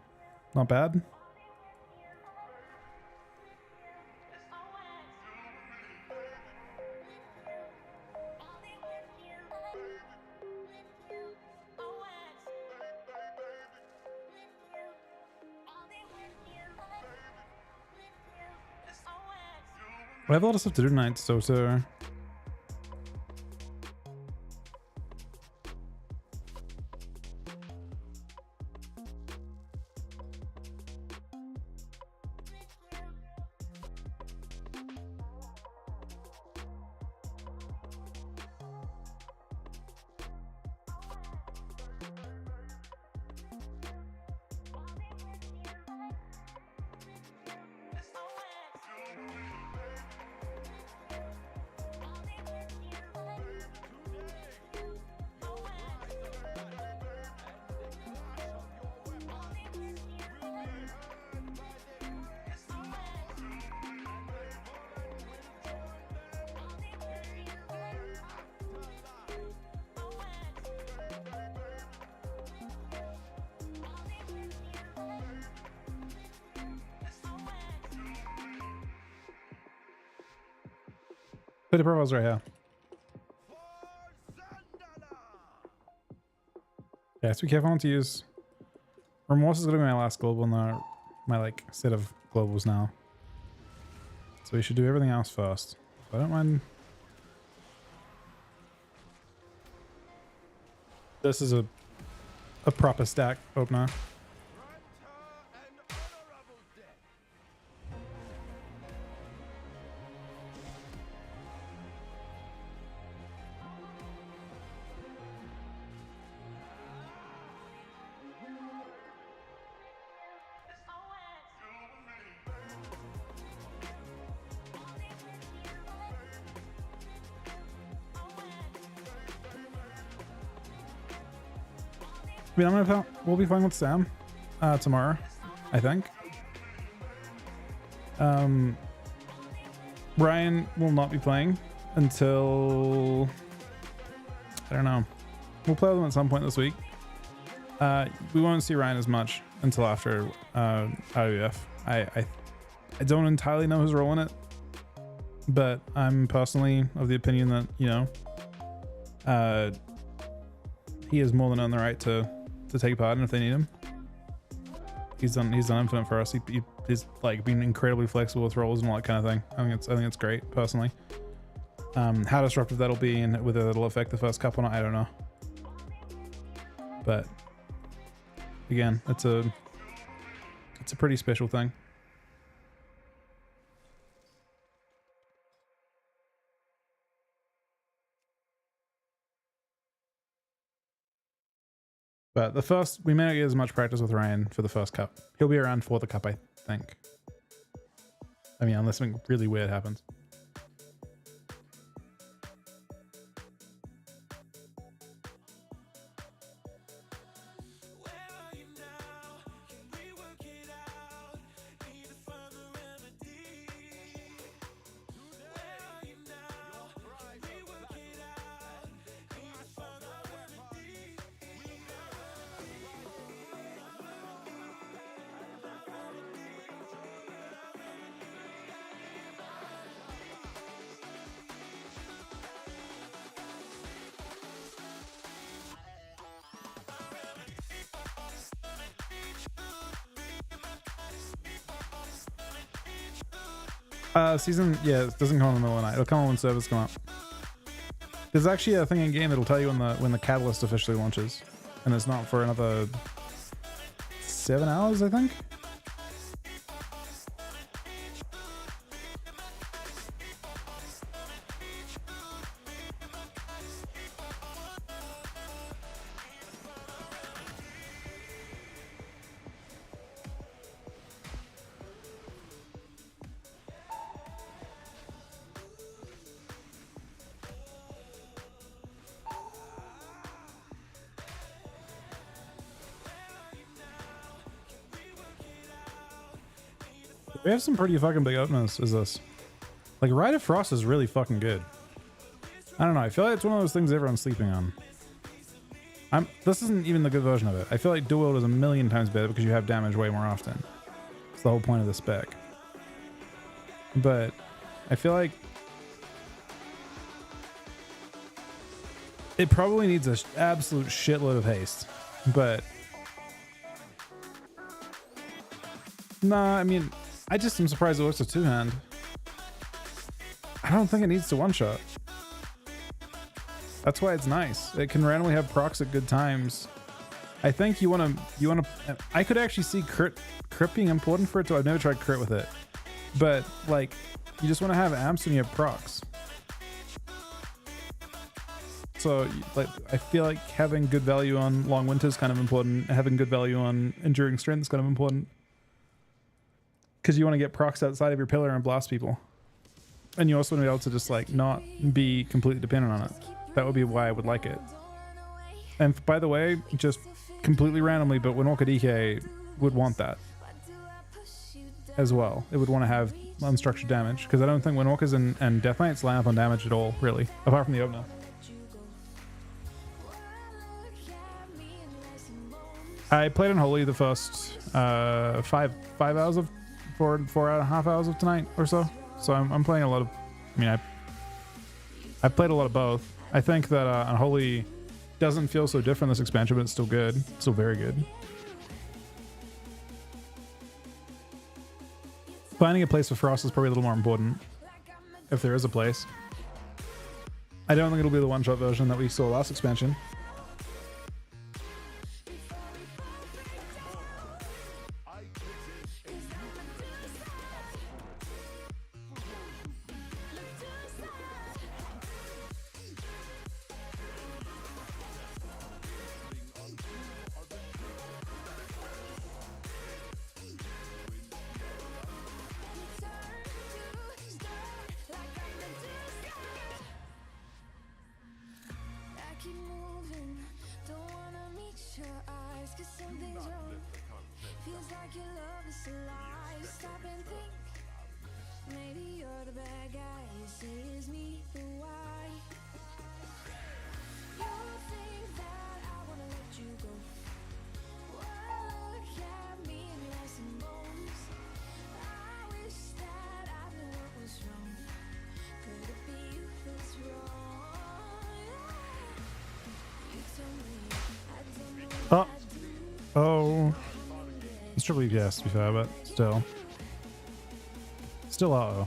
Not bad. I have a lot of stuff to do tonight, so put the profiles right here. Yeah, so be careful not to use. Remorse is gonna be my last global in my like set of globals now. So we should do everything else first. I don't mind. This is a proper stack opener. I mean, we'll be playing with Sam tomorrow, I think. Ryan will not be playing until, I don't know. We'll play with him at some point this week. We won't see Ryan as much until after IWF. I don't entirely know his role in it, but I'm personally of the opinion that, you know, he has more than earned the right to take part in if they need him. He's done Infinite for us. He's like been incredibly flexible with roles and all that kind of thing. I think it's great personally. How disruptive that'll be and whether it'll affect the first cup or not, I don't know. But again, it's a pretty special thing. But the first, we may not get as much practice with Ryan for the first cup. He'll be around for the cup, I think. I mean, unless something really weird happens. Season, yeah, it doesn't come on in the middle of the night. It'll come on when servers come up. There's actually a thing in game that'll tell you when the catalyst officially launches, and it's not for another 7 hours, I think. We have some pretty fucking big openers, is this. Like, Rite of Frost is really fucking good. I don't know, I feel like it's one of those things everyone's sleeping on. This isn't even the good version of it. I feel like dual wield is a million times better because you have damage way more often. It's the whole point of the spec. But I feel like it probably needs an absolute shitload of haste. But nah, I mean, I just am surprised it works with two-hand. I don't think it needs to one-shot. That's why it's nice. It can randomly have procs at good times. I think you want to. I could actually see crit being important for it too. I've never tried crit with it, but like, you just want to have amps when you have procs. So like, I feel like having good value on Long Winter is kind of important. Having good value on Enduring Strength is kind of important because you want to get procs outside of your pillar and blast people, and you also want to be able to just like not be completely dependent on it. That would be why I would like it. And by the way, just completely randomly, but Windwalker DK would want that as well. It would want to have unstructured damage because I don't think Windwalkers and Death Knights line up on damage at all, really, apart from the opener. I played Unholy the first 5 hours of 4.5 hours of tonight or so. So I'm playing a lot of. I mean, I played a lot of both. I think that Unholy doesn't feel so different this expansion, but it's still good. It's still very good. Finding a place for Frost is probably a little more important, if there is a place. I don't think it'll be the one-shot version that we saw last expansion. Oh. It's triple EPS to be fair, but still. Still auto.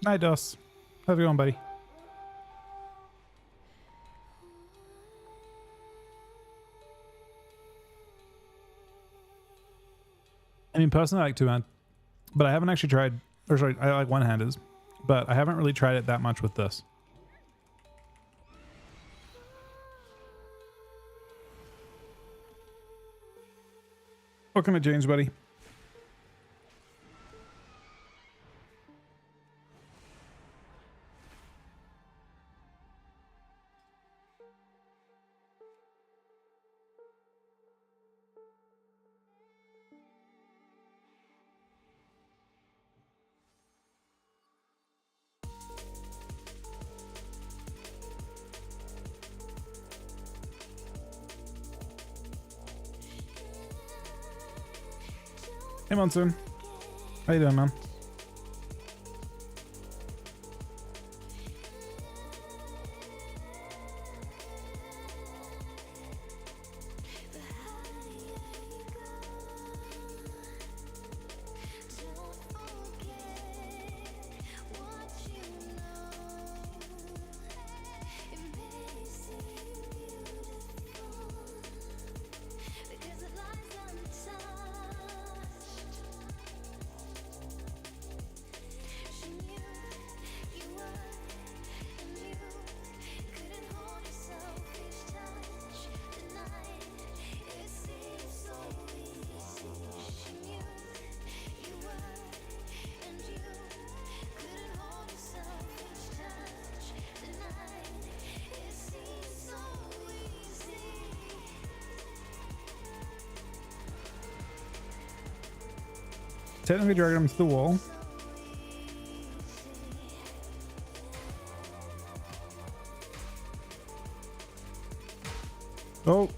Hi, Dos. How's it going, buddy? I mean, personally, I like two-hand, but I haven't actually tried, or sorry, I like one-handers, but I haven't really tried it that much with this. Welcome to James, buddy. Hey, Monsoon. How you doing, man? Technically dragging him to the wall. Oh.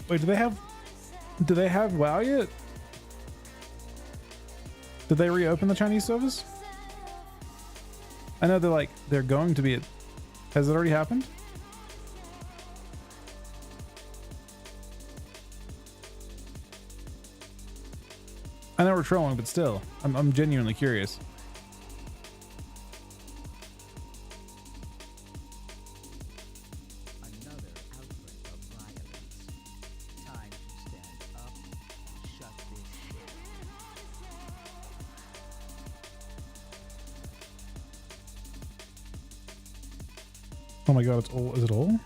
Wait, do they have WoW yet? Did they reopen the Chinese service? I know they're going to be at, has it already happened? I know we're trolling, but still, I'm genuinely curious. Another outbreak of violence. Time to stand up and shut this down. Oh my god, it's all, is it all?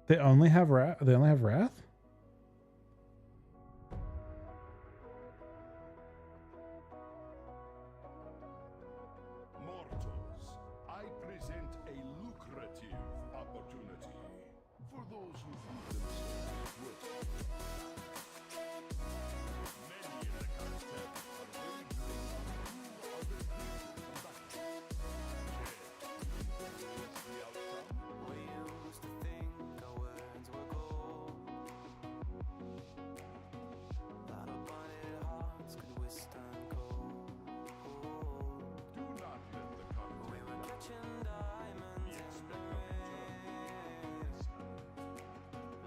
They only have Wrath? They only have Wrath? Mortals, I present a lucrative opportunity for those who view themselves worthy. Many in the cartel are wagering on who are the greater combatants. What's the outcome? We used to think our words were gold, that our blinded hearts could withstand cold. Do not let the cartel We were catching diamonds in the rain,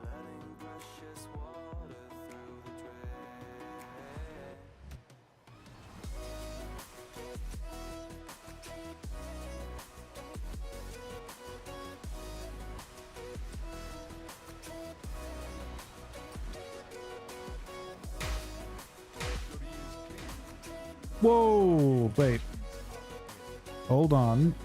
letting precious water through the drain. Whoa, wait. Hold on.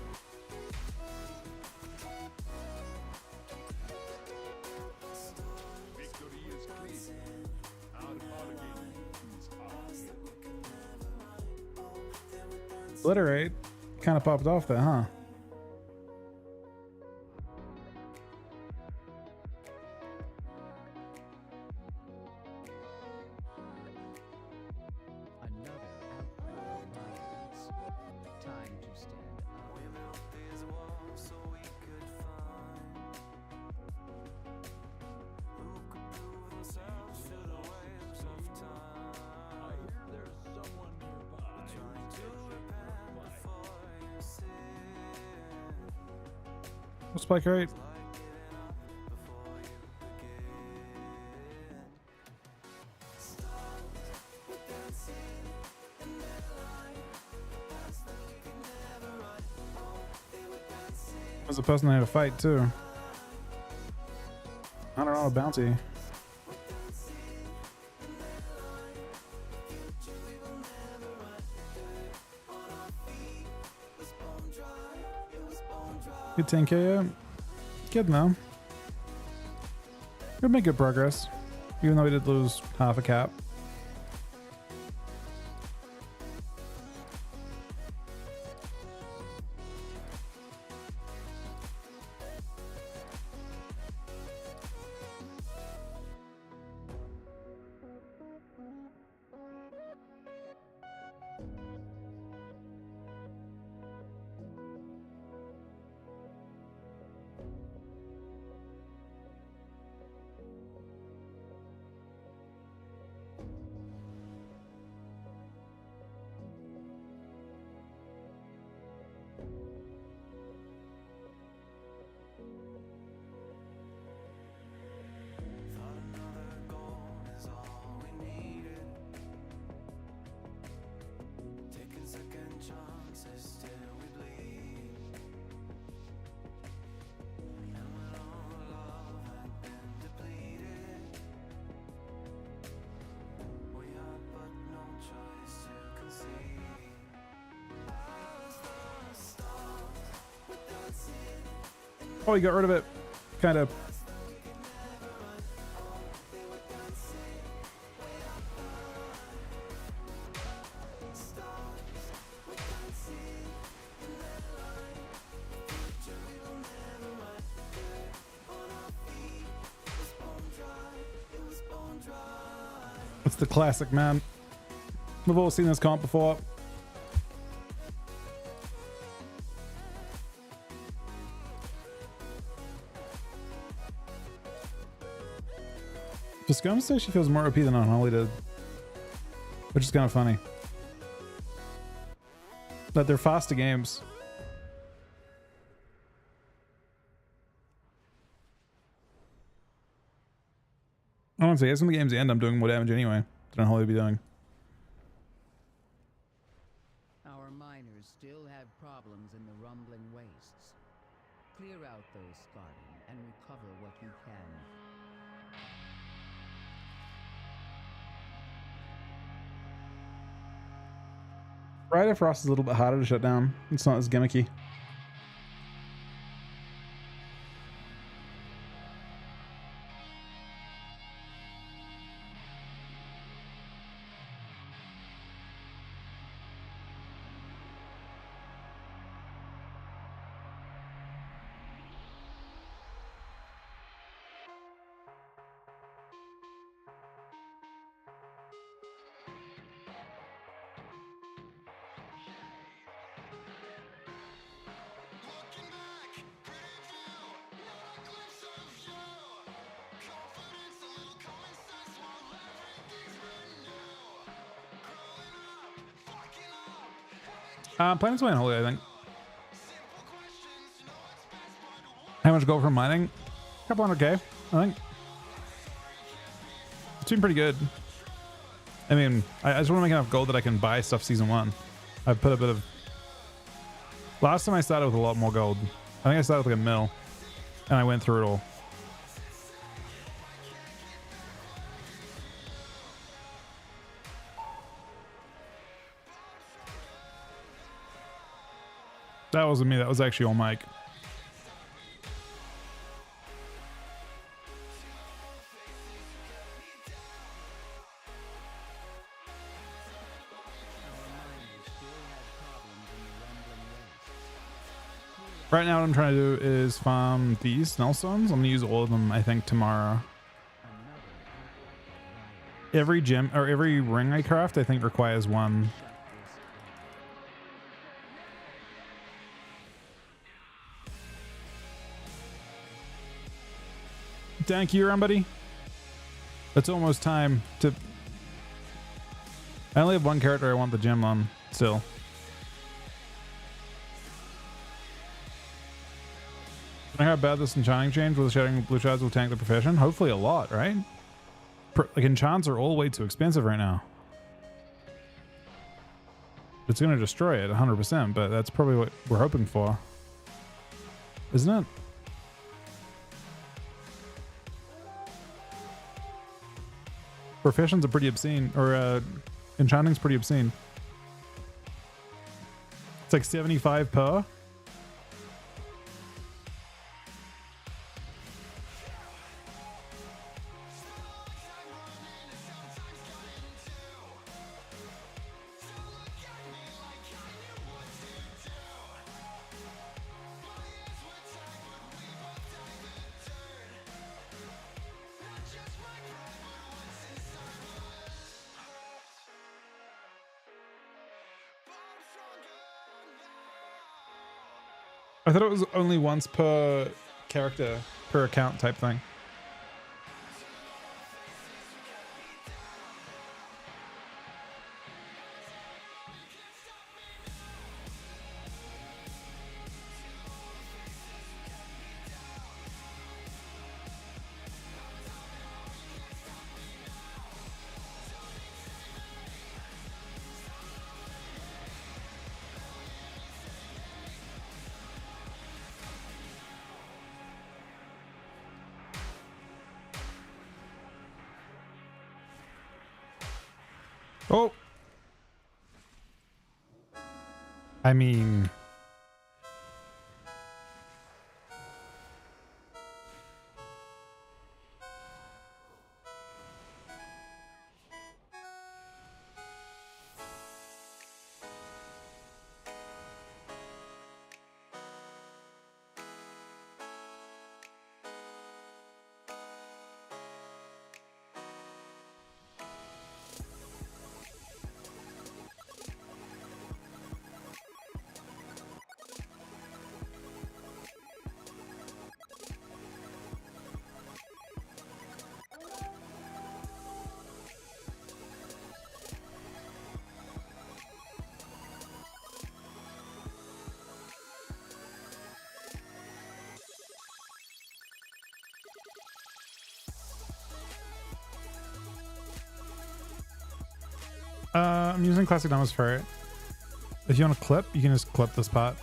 Obliterate kind of popped off there, huh? Another outbreak of violence. Time to stand up. I hear there's someone nearby who's itching for a fight. What's Spike rate? Was the person I had to fight too? I don't know, a bounty. Good 10k, yeah. Good now. We'd make good progress, even though we did lose half a cap. Oh, you got rid of it. Kind of. It's the classic, man. We've all seen this comp before. Just gonna say she feels more OP than Unholy did, which is kind of funny. But they're faster games. Honestly, as when the games end, I'm doing more damage anyway than Unholy would be doing. Our miners still have problems in the rumbling wastes. Clear out those scarring and recover what you can. Rider Frost is a little bit harder to shut down. It's not as gimmicky. Planet's way Unholy, I think. How much gold from mining? A couple 100k, I think. It's been pretty good. I mean, I just want to make enough gold that I can buy stuff season 1. I've put a bit of... Last time I started with a lot more gold. I think I started with like a mil. And I went through it all. That wasn't me, that was actually all Mike. Our miners still have problems in Right now, what I'm trying to do is farm these Snellstones. I'm gonna use all of them, I think, tomorrow. Every gem or every ring I craft, I think, requires one. Thank you, around, buddy. It's almost time to. I only have one character I want the gem on still. I know how bad this enchanting change with Shattering Blue Shards will tank the profession. Hopefully a lot, right? Like enchants are all way too expensive right now. It's going to destroy it 100%, but that's probably what we're hoping for. Isn't it? Professions are pretty obscene, or enchanting's pretty obscene. It's like 75 per. I thought it was only once per character, per account type thing. Oh, I mean, I'm using Classic Diamonds for it. If you want to clip, you can just clip this part.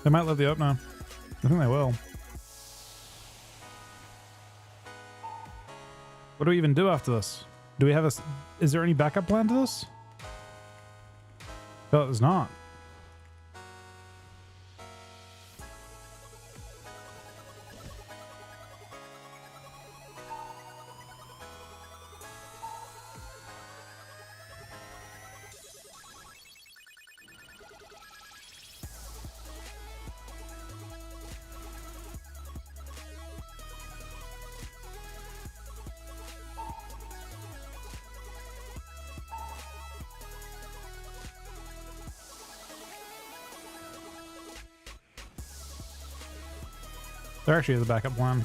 They might let the up now. I think they will. What do we even do after this? Do we have a... Is there any backup plan to this? No, there's not. There actually is a backup plan.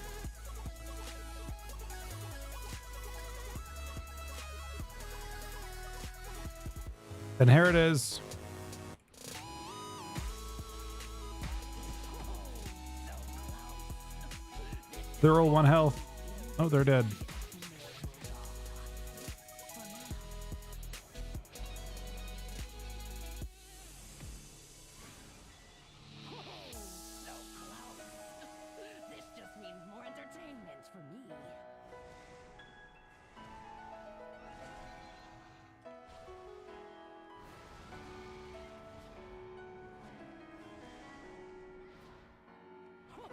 And here it is. They're all 1 health. Oh, they're dead. This just means more entertainment for me. Oh,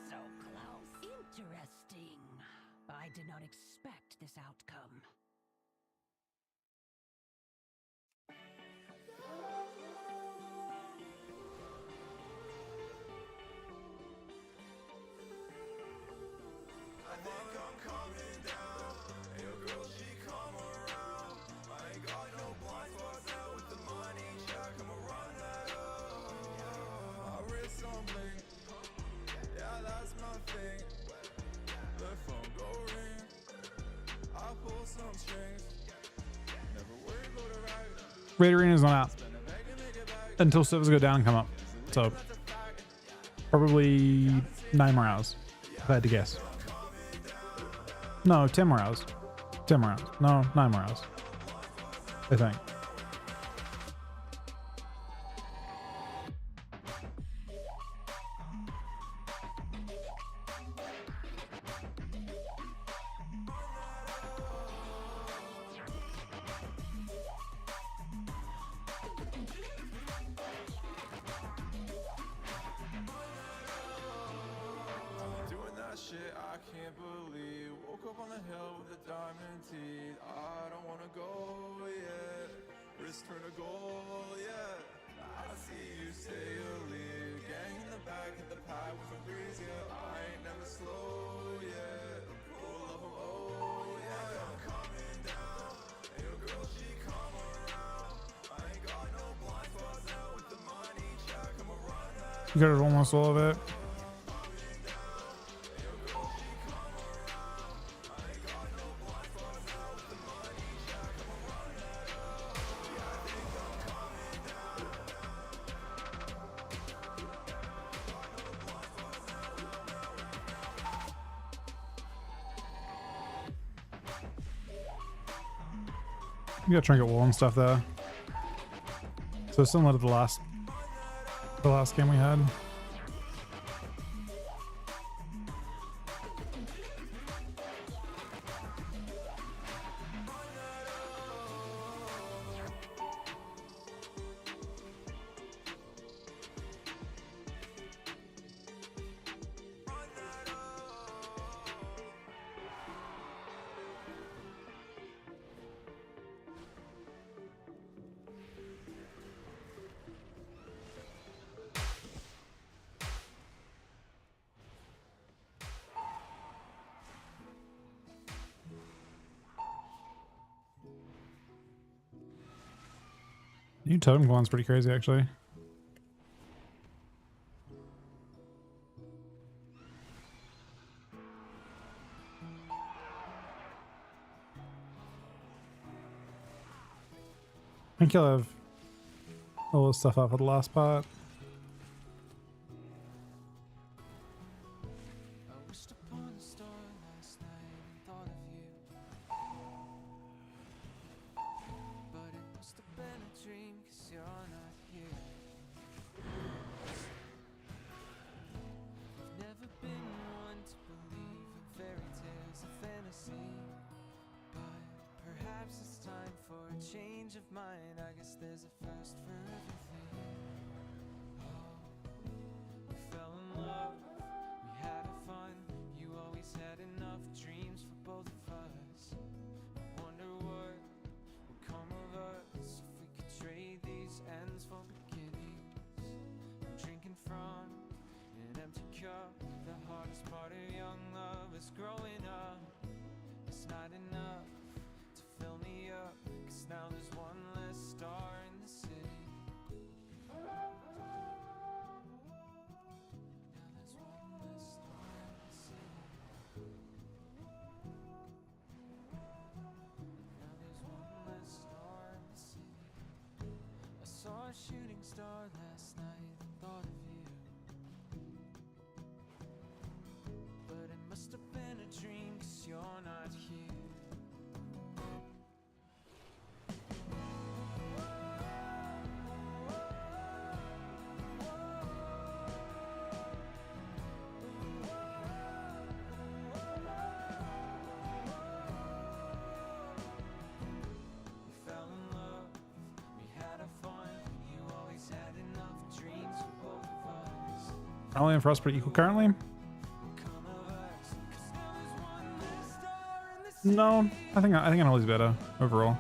so close. Interesting. I did not expect this outcome. Raid Arena's not out until servers go down and come up. So probably 9 more hours, if I had to guess. No, 10 more hours. 10 more hours. No, 9 more hours, I think. Doing that shit I can't believe. Woke up on the hill with a diamond teeth. I don't wanna go yet. Wrist turn to gold, yeah. I see you say you leave. Gang in the back, hit the pad with a breeze, yeah. I ain't never slow yet. Pull up, oh yeah. I'm coming down. And your girl, she come around. I ain't got no blind spots now with the money check. I'ma run that. You got it almost all of it. You got trinket wall and stuff there. So similar to the last game we had. New totem clone's pretty crazy, actually. I think you'll have all this stuff up for the last part. I wished upon a star last night and thought of you. But it must have been a dream, 'cause you're not here. I've never been one to believe in fairy tales or fantasy. But perhaps it's time for a change of mind. I guess there's a first for everything. Oh, we fell in love, we had fun. You always had enough dreams for both of us. I wonder what would come of us if we could trade these ends for beginnings. I'm drinking from an empty cup. The hardest part of young love is growing up. It's not enough to fill me up, 'cause now there's one less star in the city. Now there's one less star. not here. We fell in love, we had our fun. You always had enough dreams for both of us. Raleigh and Frostbite equal currently? Come of us, 'cause now there's one less star in the No, I think Unholy's better overall.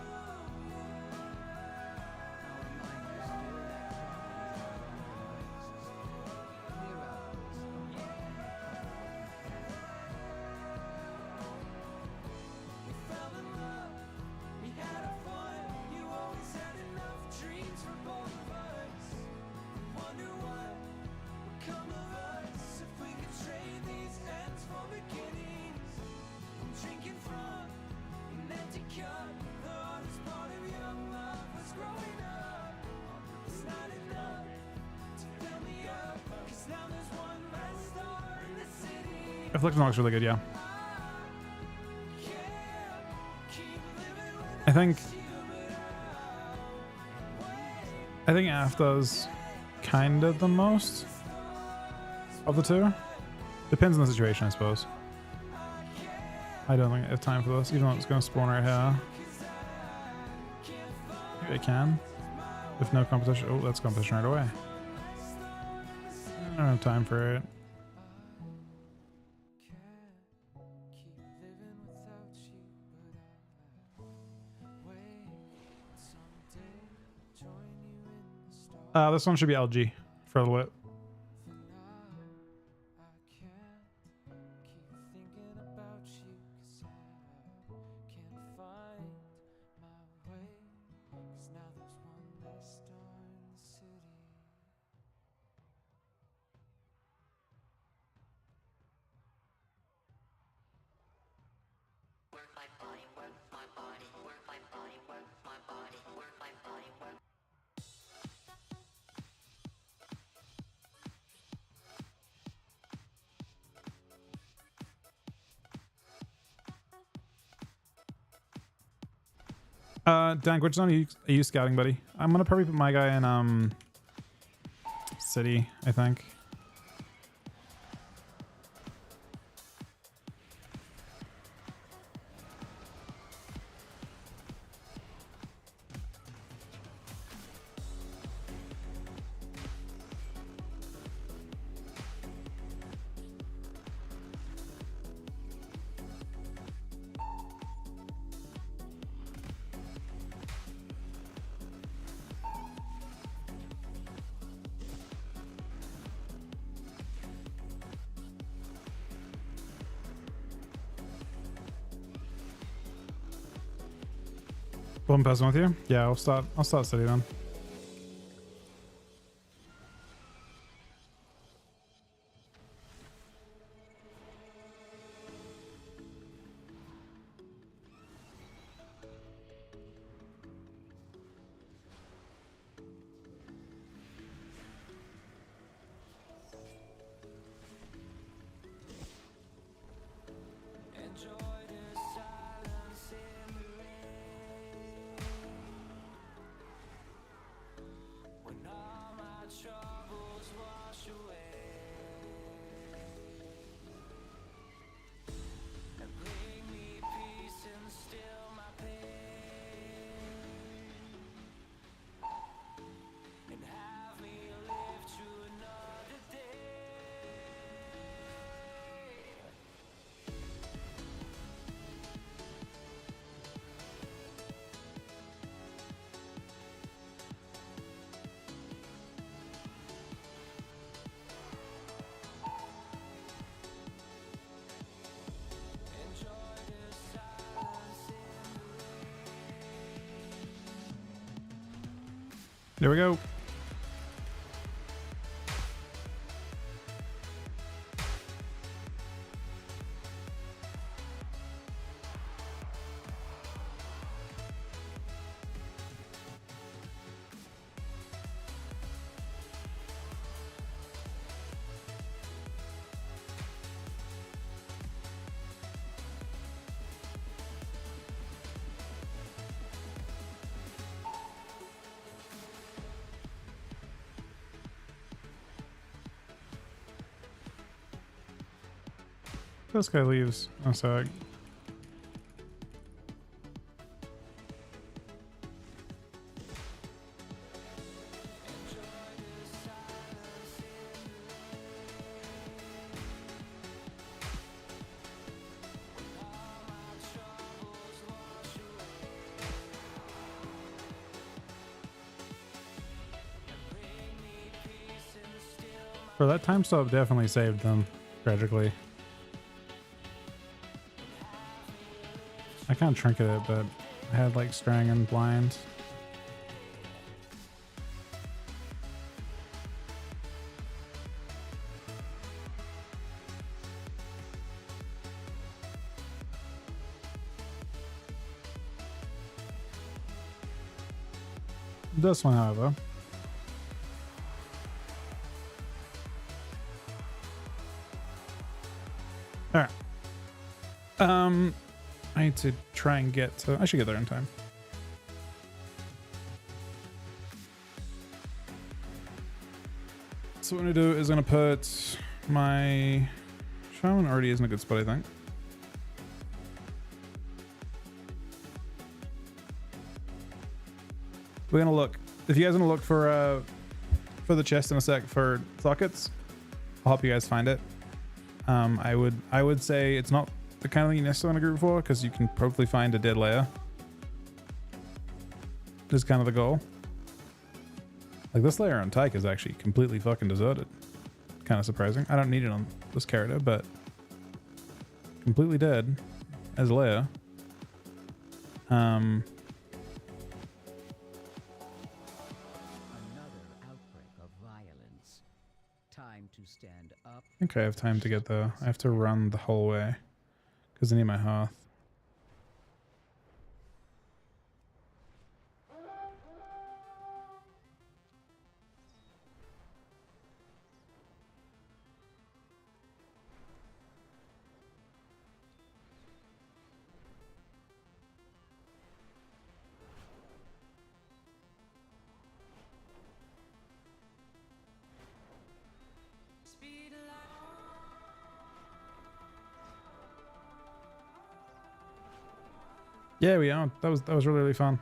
We fell in love, we had our fun. You always had enough dreams for both of us. Wonder what would come of us if we could trade these ends for beginnings. I'm drinking from an empty cup. The hardest part of young love was growing up. It's not enough to fill me up, 'cause now there's one less star in the city. Affliction looks really good, yeah. Yeah, keep living with I think you, AF does kind of the most of the two. Depends on the situation, I suppose. I don't think I have time for this, even though it's going to spawn right here. Maybe I can. If no competition. Oh, that's competition right away. I don't have time for it. keep living without you, but I'll wait someday, join you in the stars. This one should be LG for a little bit. For now, I can't keep thinking about you, 'cause I can't find my way, 'cause now there's one less star in the city. Dan, which zone are you scouting, buddy? I'm gonna probably put my guy in city, I think. One person with you? Yeah, I'll start city then. Enjoy the silence in the rain. When all my troubles wash away and bring me peace and still my pain, and have me live through another day. Enjoy the silence in the rain. There we go. This guy leaves. Oh, so for that time stop definitely saved them tragically. I can't trinket it, but I had like Strang and Blind. This one, however. Alright. I need to try and get to... I should get there in time. So what I'm going to do is going to put my... Shaman already is in a good spot, I think. We're going to look... If you guys want to look for the chest in a sec for sockets, I'll help you guys find it. I would say it's not the kind of thing you necessarily want to group for, because you can probably find a dead layer. This is kind of the goal. Like this layer on Tyke is actually completely fucking deserted. Kind of surprising. I don't need it on this character, but completely dead as a layer. Another outbreak of violence. Time to stand up. I think I have time to get there. I have to run the whole way because I need my hearth. Yeah, we are. That was really, really fun.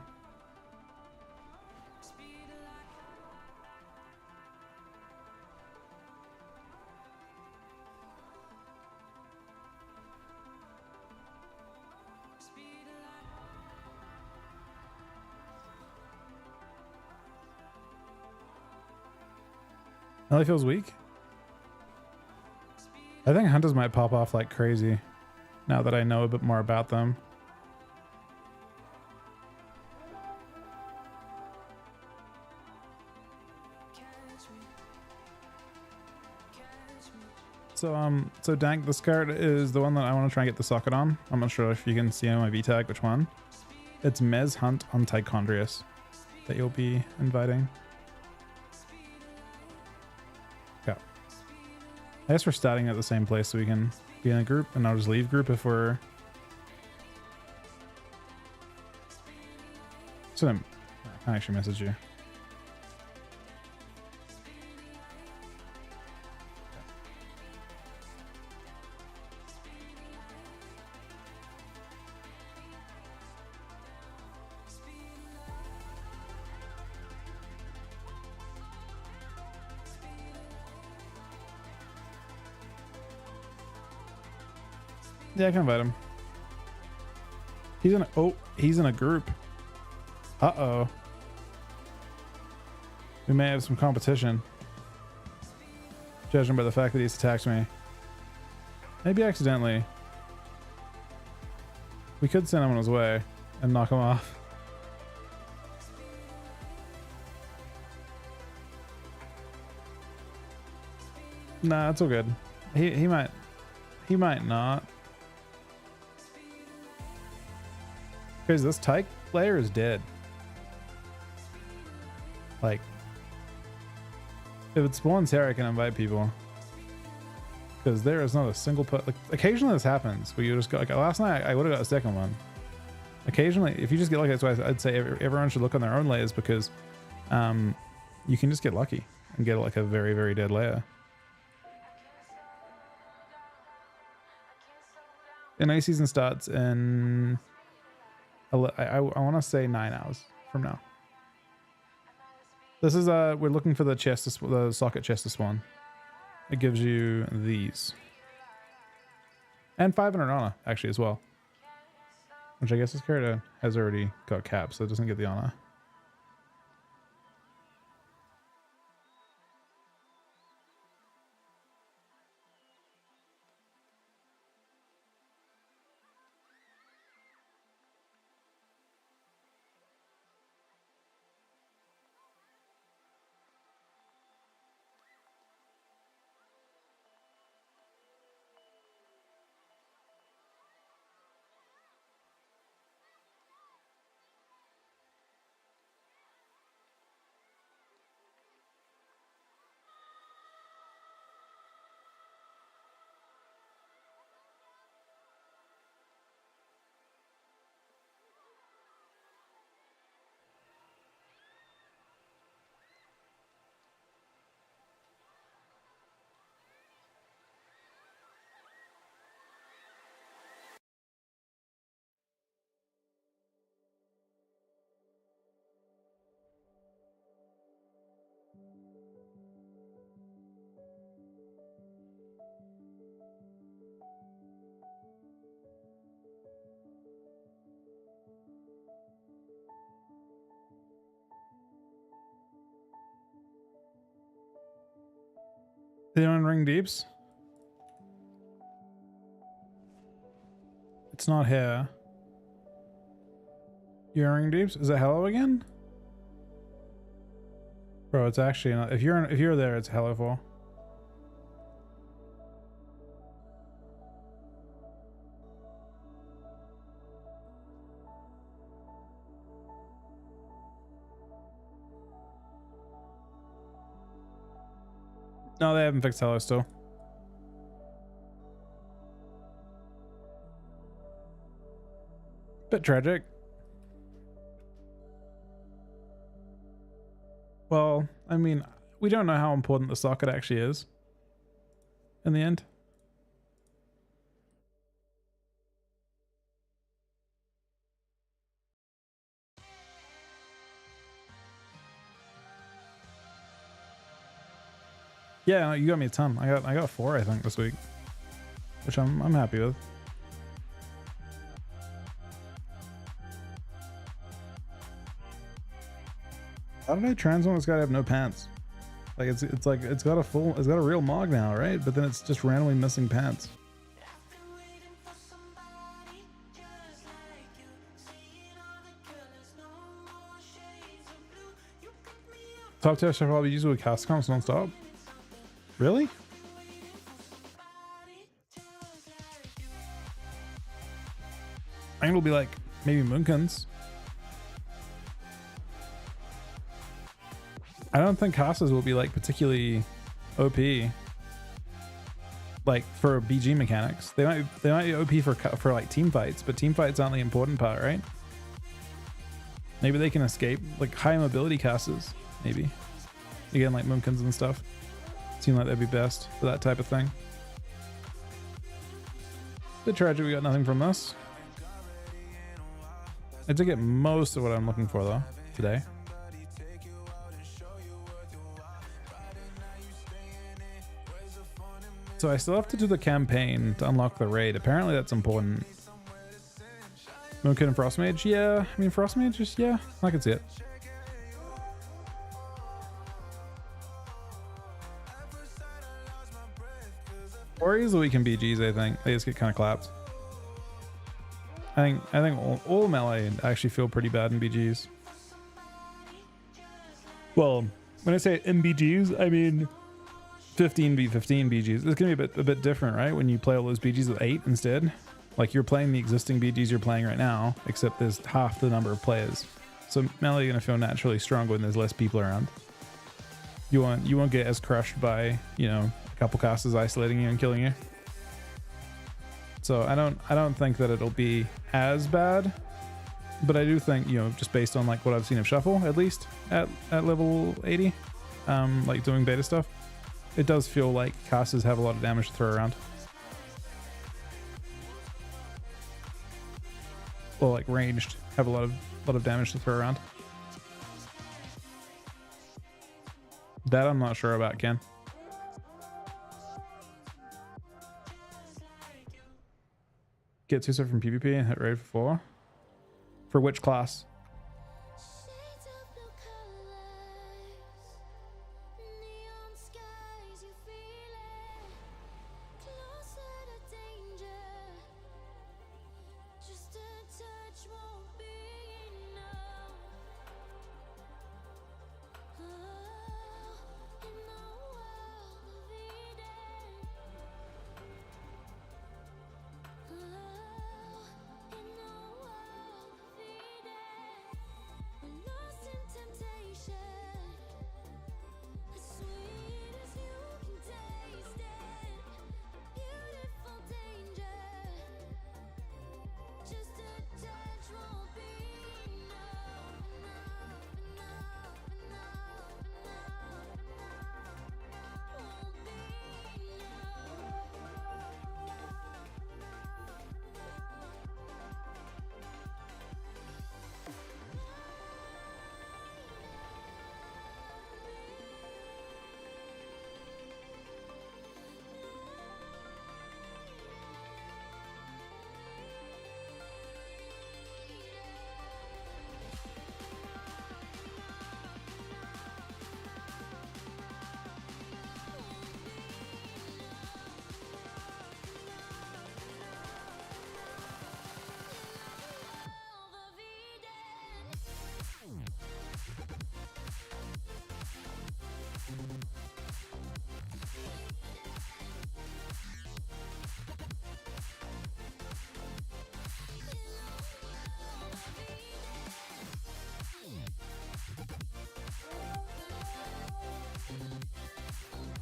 Ellie feels weak. I think hunters might pop off like crazy now that I know a bit more about them. So Dank, this card is the one that I want to try and get the socket on. I'm not sure if you can see on my V tag which one. It's Mez Hunt on Tichondrius that you'll be inviting. Yeah. I guess we're starting at the same place so we can be in a group, and I'll just leave group if we're... So I actually message you. Yeah, I can invite him. He's in a group. Uh-oh. We may have some competition. Judging by the fact that he's attacked me. Maybe accidentally. We could send him on his way and knock him off. Nah, it's all good. He might not. Because this Tyke layer is dead. Like, if it spawns here, I can invite people. Because there is not a single like, occasionally this happens where you just go, like last night I would have got a second one. Occasionally, if you just get lucky, that's why I'd say everyone should look on their own layers, because you can just get lucky and get like a very, very dead layer. The night season starts in, I want to say 9 hours from now. This is, we're looking for the chest, the socket chest to spawn. It gives you these. And 500 honor, actually, as well. Which I guess this character has already got caps, so it doesn't get the honor. They don't ring deeps. It's not here. You're ring deeps? Is it hello again? Bro, it's actually not. If you're there, it's hello for. No, they haven't fixed hello still. Bit tragic. Well, I mean, we don't know how important the socket actually is in the end. Yeah, you got me a ton. I got 4, I think, this week, which I'm happy with. How did I transform this guy to have no pants? Like it's like it's got a real mog now, right? But then it's just randomly missing pants. Top tier should probably use it with cast comps non-stop. Really? I think it'll be like maybe Moonkins. I don't think casters will be like particularly OP, like for BG mechanics. They might be OP for like team fights, but team fights aren't the important part, right? Maybe they can escape like high mobility casters. Maybe again like Moonkins and stuff. Seem like that'd be best for that type of thing. Bit tragic we got nothing from this. I did get most of what I'm looking for though today. So I still have to do the campaign to unlock the raid. Apparently that's important. Moonkin and Frostmage? Yeah, I mean Frostmage just, yeah, I can see it. Or easily can BGs, I think. They just get kind of clapped. I think all melee actually feel pretty bad in BGs. Well, when I say in BGs, I mean 15v15 BGs. It's gonna be a bit different, right? When you play all those BGs with 8 instead. Like you're playing the existing BGs you're playing right now, except there's half the number of players. So melee is gonna feel naturally stronger when there's less people around. You won't get as crushed by, you know, a couple casters isolating you and killing you. So I don't think that it'll be as bad, but I do think, you know, just based on like what I've seen of Shuffle, at least at level 80, like doing beta stuff, it does feel like casters have a lot of damage to throw around. or like ranged, have a lot of damage to throw around. That I'm not sure about, Ken. Get 2 from PvP and hit raid for 4. For which class? Shades of blue colors, neon skies, you feel it. Closer to danger, just a touch won't be enough. Oh, in the world of Eden. Oh, in the world of Eden. We're lost in temptation, as sweet as you can taste it. Beautiful danger, just a touch won't be enough, enough, enough, won't be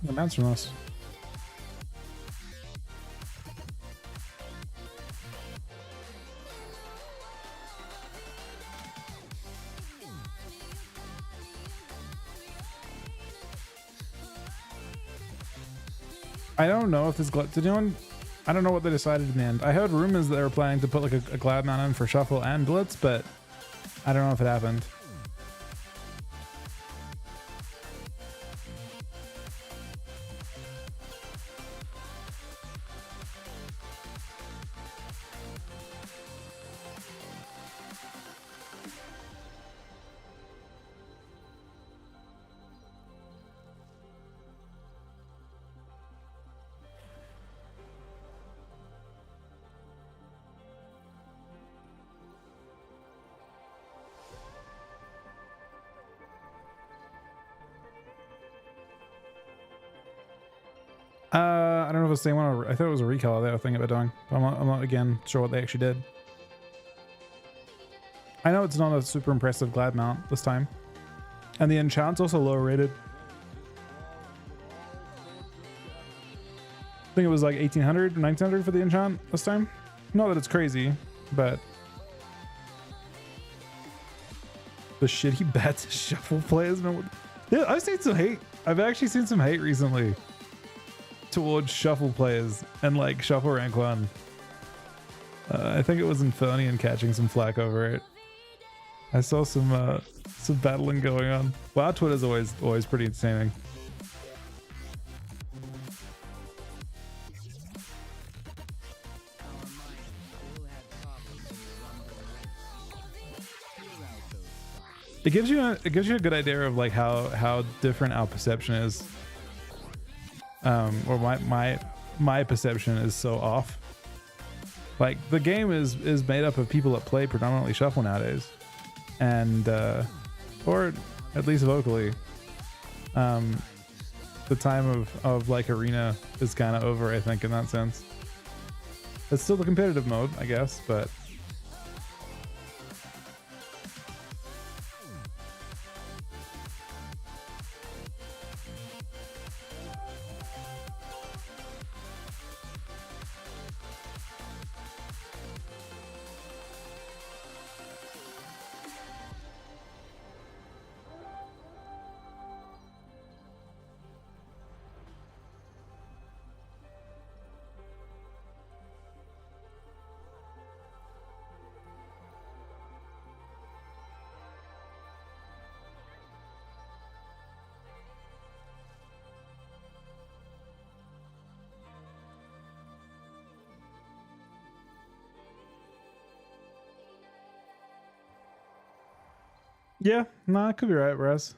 The man's from us. I don't know if this glitch. Did anyone? I don't know what they decided in the end. I heard rumors that they were planning to put like a Glad Mount in for Shuffle and Blitz, but I don't know if it happened. I don't know if it's the same one or I thought it was a recolor they were thinking about doing. But I'm not again sure what they actually did. I know it's not a super impressive Glad Mount this time. And the enchant's also lower rated. I think it was like 1800, 1900 for the enchant this time. Not that it's crazy, but the shitty bats Shuffle players. Yeah, I've seen some hate. I've actually seen some hate recently towards Shuffle players and like Shuffle rank 1. I think it was Infernian catching some flack over it. I saw some battling going on. Well, our Twitter's always pretty entertaining. It gives you a good idea of like how different our perception is. Or my perception is so off. Like the game is made up of people that play predominantly Shuffle nowadays, and or at least vocally. The time of like arena is kind of over, I think, in that sense. It's still the competitive mode, I guess, but Yeah, no, I could be right, Raz.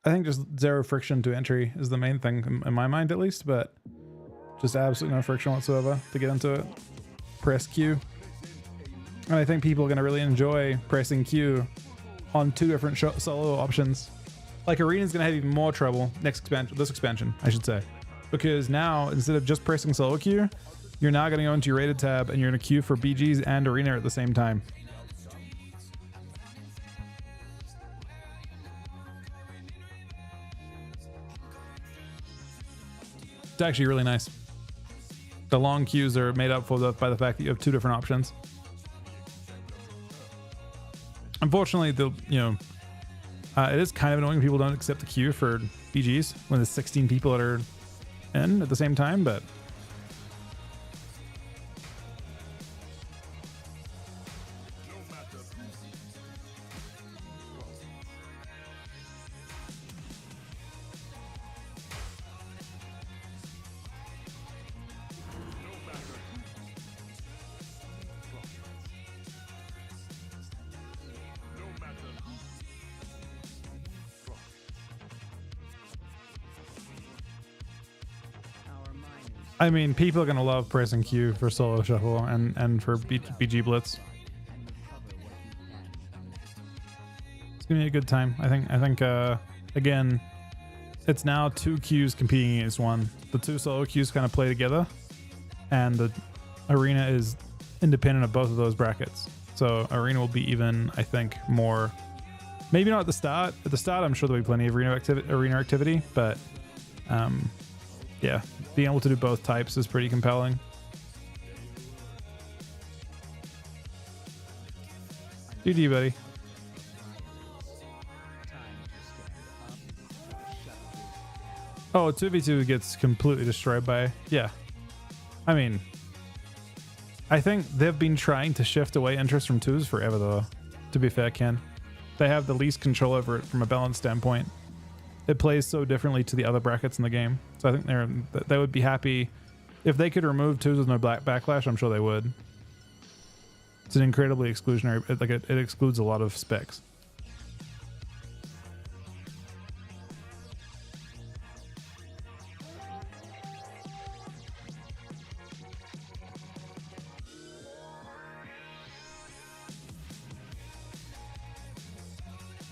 I think just zero friction to entry is the main thing in my mind, at least, but just absolutely no friction whatsoever to get into it. Press Q. And I think people are going to really enjoy pressing Q on two different solo options. Like Arena's going to have even more trouble this expansion, I should say. Because now, instead of just pressing solo Q, you're now going to go into your rated tab and you're going to queue for BGs and Arena at the same time. It's actually really nice. The long queues are made up for by the fact that you have two different options. Unfortunately, it is kind of annoying when people don't accept the queue for BGs when there's 16 people that are in at the same time, but I mean, people are going to love pressing Q for solo shuffle and for BG Blitz. It's going to be a good time. I think again, it's now two queues competing against one. The two solo queues kind of play together, and the Arena is independent of both of those brackets. So Arena will be even, I think, more, maybe not at the start. At the start, I'm sure there'll be plenty of arena activity, but yeah, being able to do both types is pretty compelling. GG, buddy. Oh, 2v2 gets completely destroyed by... Yeah. I mean, I think they've been trying to shift away interest from 2s forever, though, to be fair, Ken. They have the least control over it from a balance standpoint. It plays so differently to the other brackets in the game. So I think they would be happy if they could remove 2s with no backlash. I'm sure they would. It's an incredibly exclusionary, it excludes a lot of specs.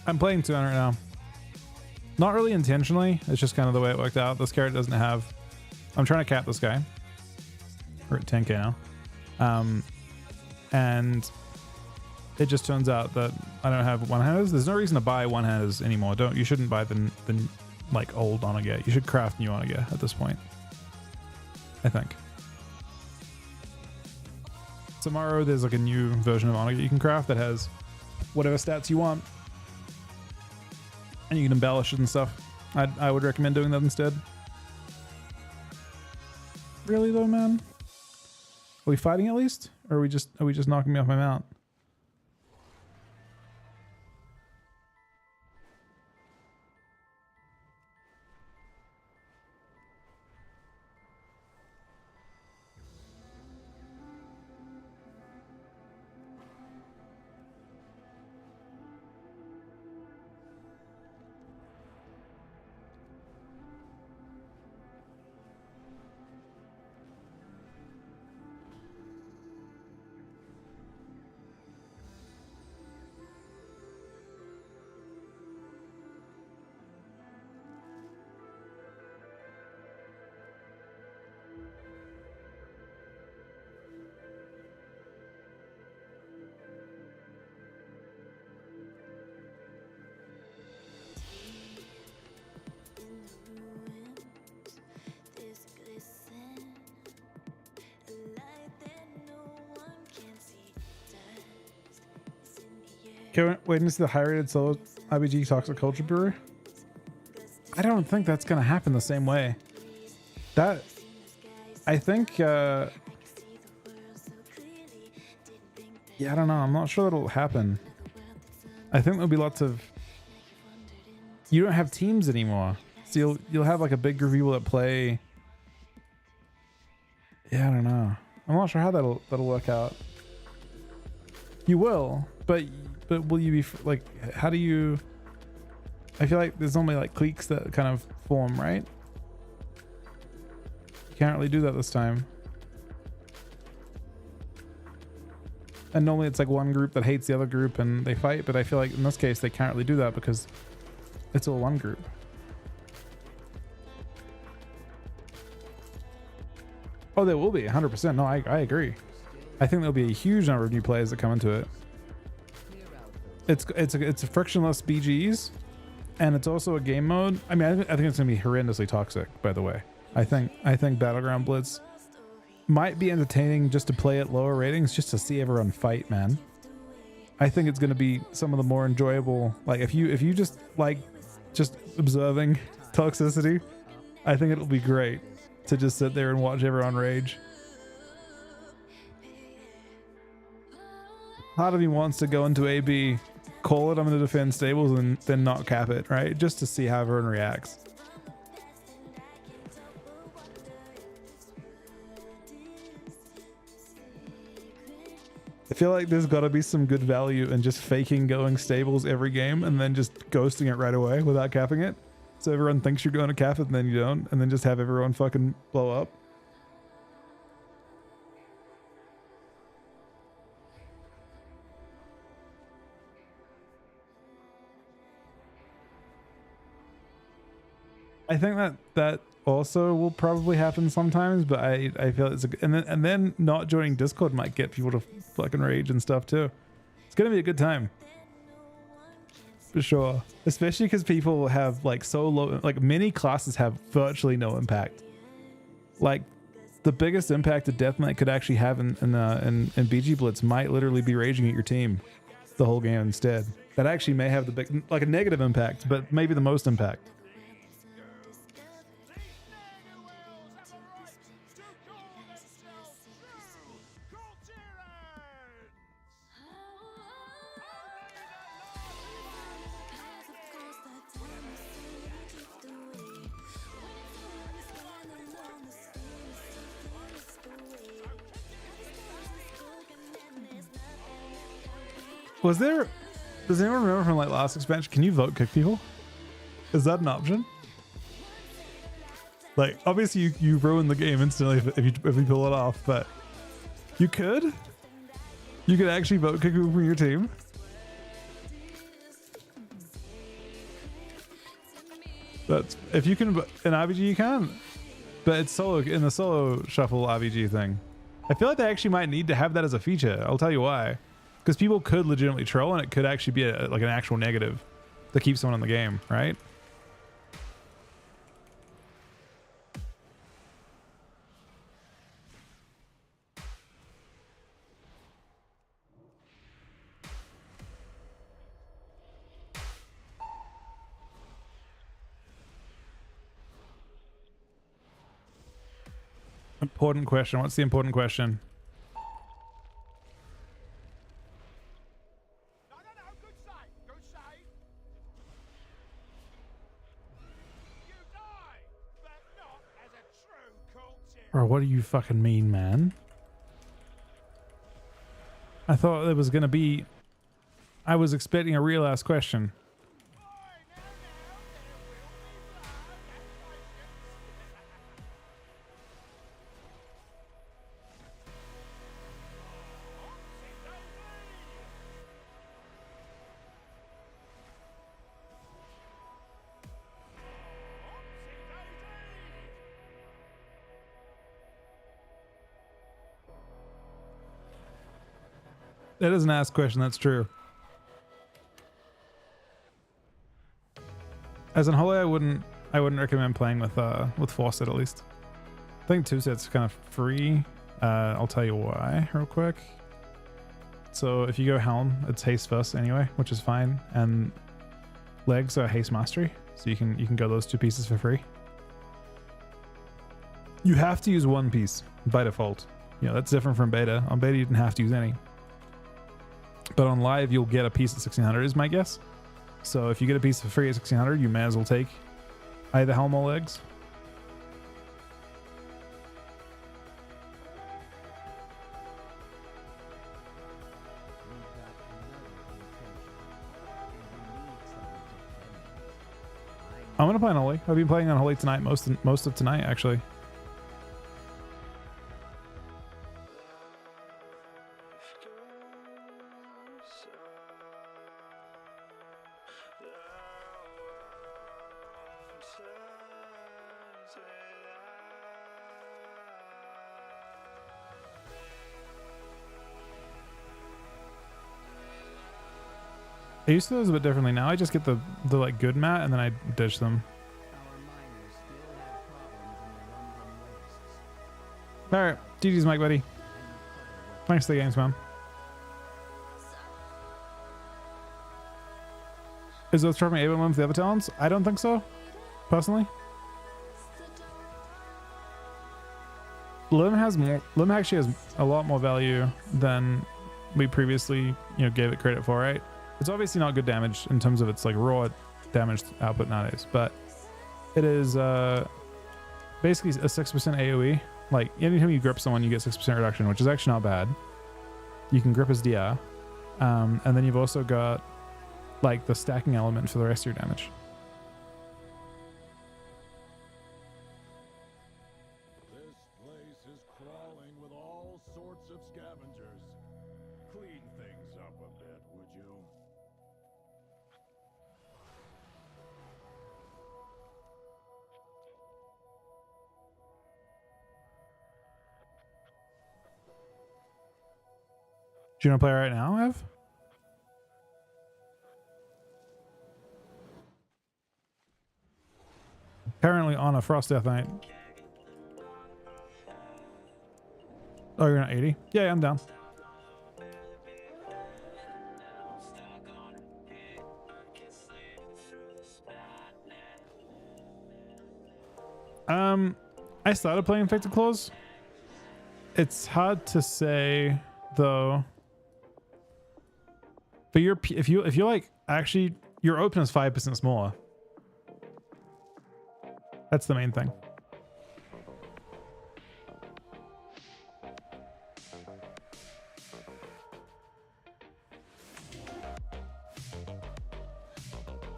I'm playing 200 now. Not really intentionally. It's just kind of the way it worked out. This character doesn't have... I'm trying to cap this guy. We're at 10k now. And it just turns out that I don't have one-handers. There's no reason to buy one-handers anymore. You shouldn't buy the like old Onage. You should craft new Onage at this point, I think. Tomorrow there's like a new version of Onage you can craft that has whatever stats you want. And you can embellish it and stuff. I would recommend doing that instead. Really though, man? Are we fighting at least? Or are we just knocking me off my mount? Waiting to see the high-rated solo IBG Toxic Culture Brewer. I don't think that's going to happen the same way. That, I think, yeah, I don't know. I'm not sure that'll happen. I think there'll be lots of... You don't have teams anymore. So you'll have like a big group of people that play... Yeah, I don't know. I'm not sure how that'll work out. You will, but will you be like? How do you? I feel like there's only like cliques that kind of form, right? You can't really do that this time. And normally it's like one group that hates the other group and they fight, but I feel like in this case they can't really do that because it's all one group. Oh, there will be 100%. No, I agree. I think there'll be a huge number of new players that come into it. It's a frictionless BGs, and it's also a game mode. I mean, I think it's gonna be horrendously toxic. By the way, I think Battleground Blitz might be entertaining just to play at lower ratings, just to see everyone fight, man. I think it's gonna be some of the more enjoyable. Like if you just like just observing toxicity, I think it'll be great to just sit there and watch everyone rage. Part of me wants to go into AB, call it I'm going to defend stables, and then not cap it, right? Just to see how everyone reacts. I feel like there's got to be some good value in just faking going stables every game and then just ghosting it right away without capping it. So everyone thinks you're going to cap it and then you don't, and then just have everyone fucking blow up. I think that also will probably happen sometimes, but I feel it's and then not joining Discord might get people to fucking rage and stuff too. It's gonna be a good time for sure, especially because people have like so low, like many classes have virtually no impact. Like the biggest impact a Deathknight could actually have in BG Blitz might literally be raging at your team the whole game instead. That actually may have the big, like a negative impact, but maybe the most impact. Was there, does anyone remember from like last expansion, can you vote kick people? Is that an option? Like obviously you ruin the game instantly if you pull it off, but you could actually vote kick people from your team. That's, if you can, in RBG you can, but it's solo, in the solo shuffle RBG thing. I feel like they actually might need to have that as a feature. I'll tell you why. Because people could legitimately troll, and it could actually be like an actual negative to keep someone in the game, right? Important question. What's the important question? Or what do you fucking mean, man? I thought there was gonna be... I was expecting a real ass question. That is an ass question, that's true. As in Holy, I wouldn't recommend playing with Faucet, at least. I think 2 sets kind of free. I'll tell you why real quick. So if you go Helm, it's haste first anyway, which is fine, and legs are haste mastery, so you can go those 2 pieces for free. You have to use 1 piece by default. You know, that's different from beta. On beta you didn't have to use any. But on live, you'll get a piece at 1600 is my guess. So if you get a piece for free at 1600, you may as well take either Helm or legs. I'm gonna play Unholy. I've been playing Unholy tonight, most of tonight actually. I used to do those a bit differently. Now I just get the like good mat and then I dish them. Our miners still have problems in the rumbling wastes. All right, GG's, Mike, buddy. Thanks for the games, man. Is those traveling Ava one with the other talents? I don't think so, personally. Lim actually has a lot more value than we previously, gave it credit for, right? It's obviously not good damage in terms of its like raw damage output nowadays, but it is basically a 6% AoE. Like anytime you grip someone, you get 6% reduction, which is actually not bad. You can grip as DR, and then you've also got like the stacking element for the rest of your damage. This place is crawling with all sorts of scavengers. Clean things up a bit, would you? Do you want to play right now, Ev? Currently on a Frost Death Knight. Oh, you're not 80? Yeah, I'm down. I started playing Infected Claws. It's hard to say though. But if you like actually your open is 5% smaller. That's the main thing.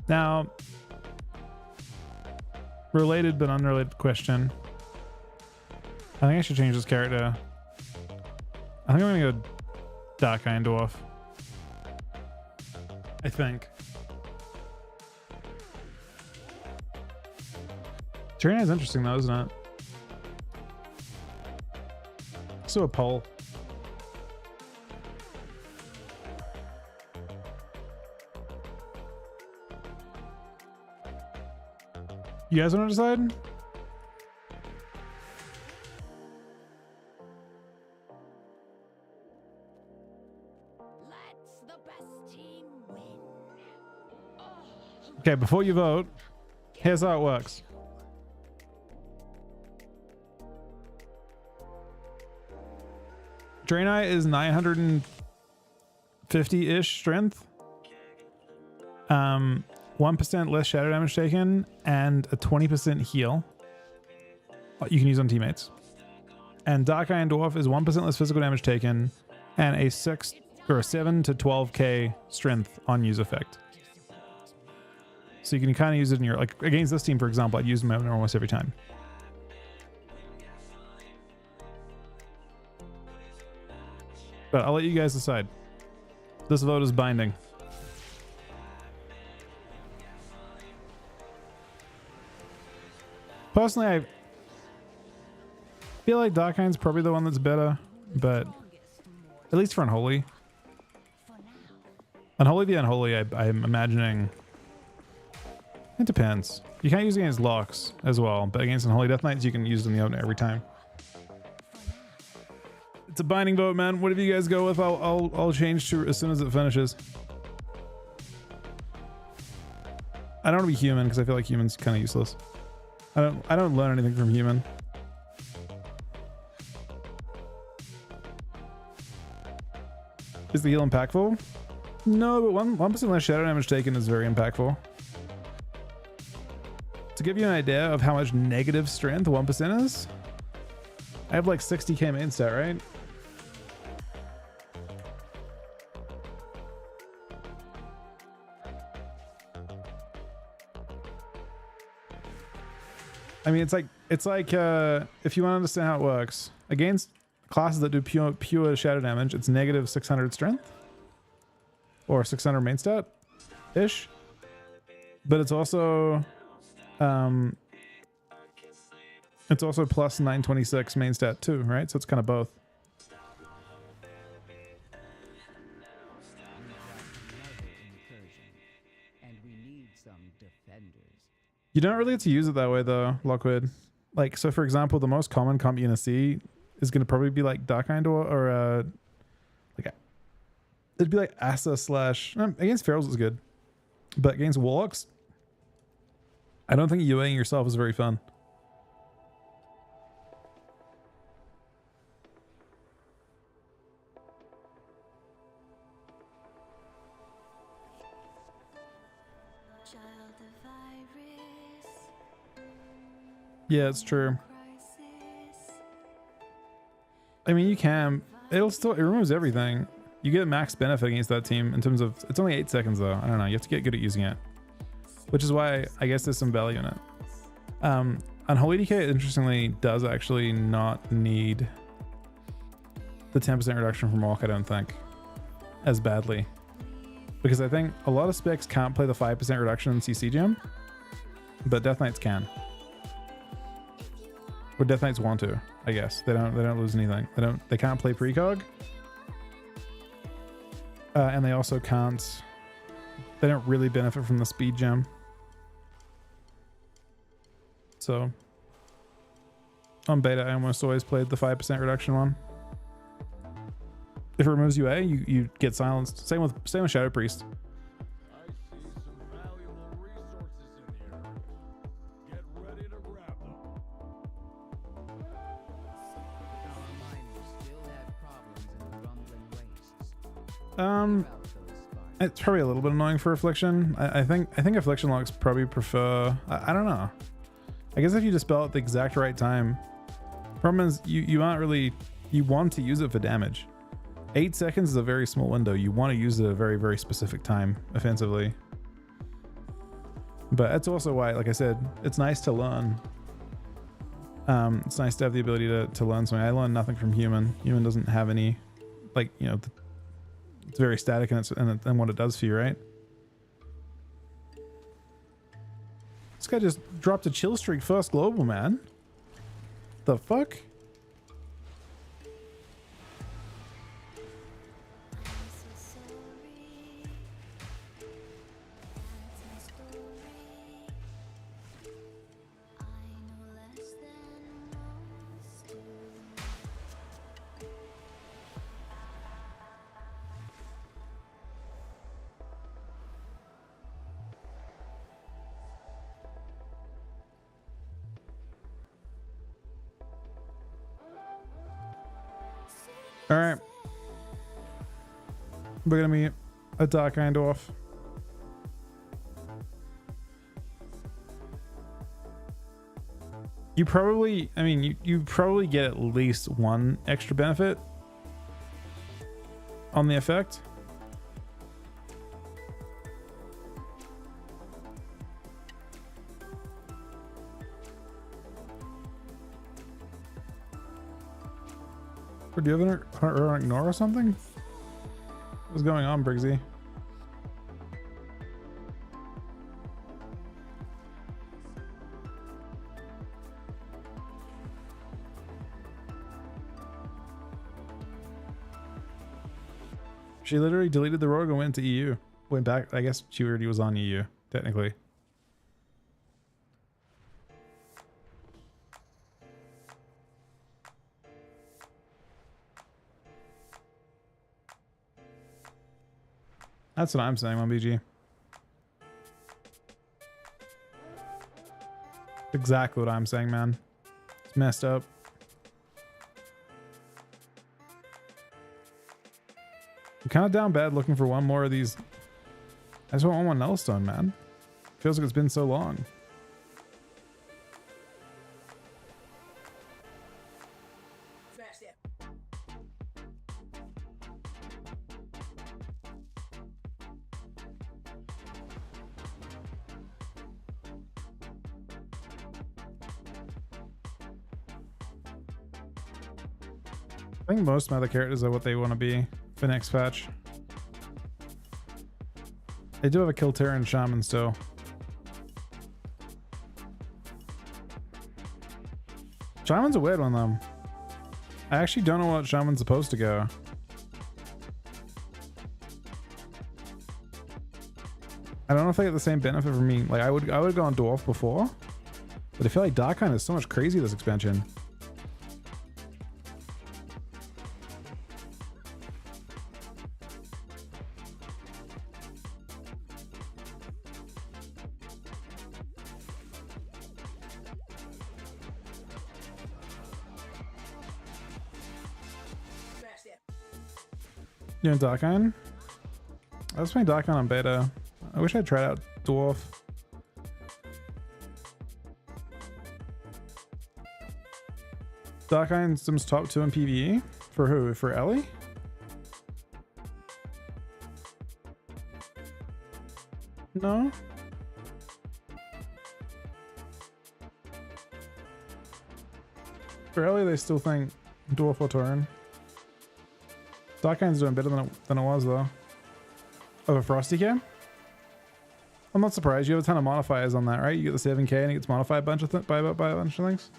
Now, related but unrelated question. I think I should change this character. I think I'm gonna go Dark Iron Dwarf. I think. Trina is interesting though, isn't it? So a poll. You guys want to decide? Let's the best team win. Okay, before you vote, here's how it works. Draenei is 950-ish strength. 1% less shadow damage taken and a 20% heal you can use on teammates. And Dark Iron Dwarf is 1% less physical damage taken and a 7 to 12k strength on use effect. So you can kind of use it in your, like against this team, for example, I'd use them almost every time. But I'll let you guys decide. This vote is binding. Personally, I feel like Dark Iron's probably the one that's better, but at least for Unholy. Unholy the Unholy, I'm imagining. It depends. You can't use it against locks as well, but against Unholy Death Knights, you can use them in the opener every time. It's a binding vote, man. Whatever you guys go with, I'll change to as soon as it finishes. I don't want to be human because I feel like human's kind of useless. I don't learn anything from human. Is the heal impactful? No, but 1% less shadow damage taken is very impactful. To give you an idea of how much negative strength 1% is, I have like 60k main stat, right? I mean, it's like if you want to understand how it works, against classes that do pure shadow damage, it's negative 600 strength or 600 main stat ish, but it's also plus 926 main stat too, right? So it's kind of both. And we need some defenders. You don't really get to use it that way though, Lockwood. Like, so for example, the most common comp you're gonna see is gonna probably be like Darkind or like it'd be like Asa slash against Ferals is good, but against Warlocks, I don't think UAing yourself is very fun. Child of Iris, Yeah, it's true. crisis. I mean, you can. It removes everything. You get max benefit against that team in terms of, it's only 8 seconds though. I don't know. You have to get good at using it, which is why I guess there's some value in it. Unholy DK, interestingly, does actually not need the 10% reduction from Walk, I don't think, as badly. Because I think a lot of specs can't play the 5% reduction in CC Gem, but Death Knights can. Or Death Knights want to, I guess. They don't lose anything. They can't play precog. And they also can't, they don't really benefit from the speed gem. So on beta, I almost always played the 5% reduction one. If it removes UA, you get silenced. Same with Shadow Priest. I see some valuable resources in here. Get ready to grab them. Our miners still have problems in the rumbling wastes. Um, Clear out those scars. It's probably a little bit annoying for Affliction. I think Affliction locks probably prefer. I don't know. I guess if you dispel at the exact right time. Problem is you aren't really, you want to use it for damage. 8 seconds is a very small window. You want to use it at a very, very specific time offensively. But that's also why, like I said, it's nice to learn. It's nice to have the ability to learn something. I learned nothing from Human. Human doesn't have any, like, you know, it's very static and what it does for you, right? This guy just dropped a chill streak first global, man. The fuck? All right, we're gonna meet a Darkind off. You probably, I mean, you probably get at least one extra benefit on the effect. Or do you have an ignore or something? What's going on, Briggsy? She literally deleted the rogue and went to EU. Went back. I guess she already was on EU, technically. That's what I'm saying, 1BG. Exactly what I'm saying, man. It's messed up. I'm kind of down bad looking for one more of these. I just want one else done, man. Feels like it's been so long. I think most of my other characters are what they want to be for next patch. They do have a Kilteran Shaman still. Shaman's a weird one though. I actually don't know what Shaman's supposed to go. I don't know if they get the same benefit from me. Like I would go on Dwarf before, but I feel like Darkhind is so much crazy this expansion. You know Darkhind? I was playing Darkhind on beta. I wish I'd tried out Dwarf. Darkhind Sims top 2 in PvE? For who? For Ellie? No? For Ellie, they still think Dwarf or Tauren. Darkhind's doing better than it was though. Over Frosty Cam? I'm not surprised. You have a ton of modifiers on that, right? You get the 7k and it gets modified a bunch of by a bunch of things.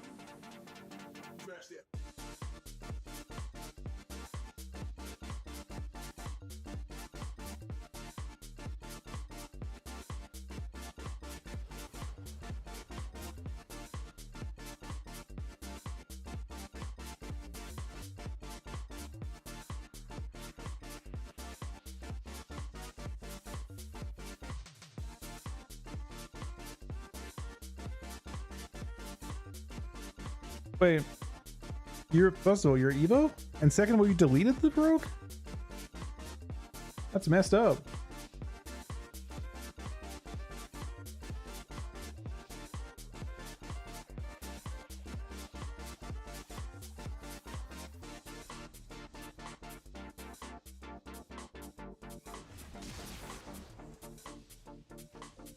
Wait, first of all, you're Evo? And second of all, you deleted the rogue? That's messed up.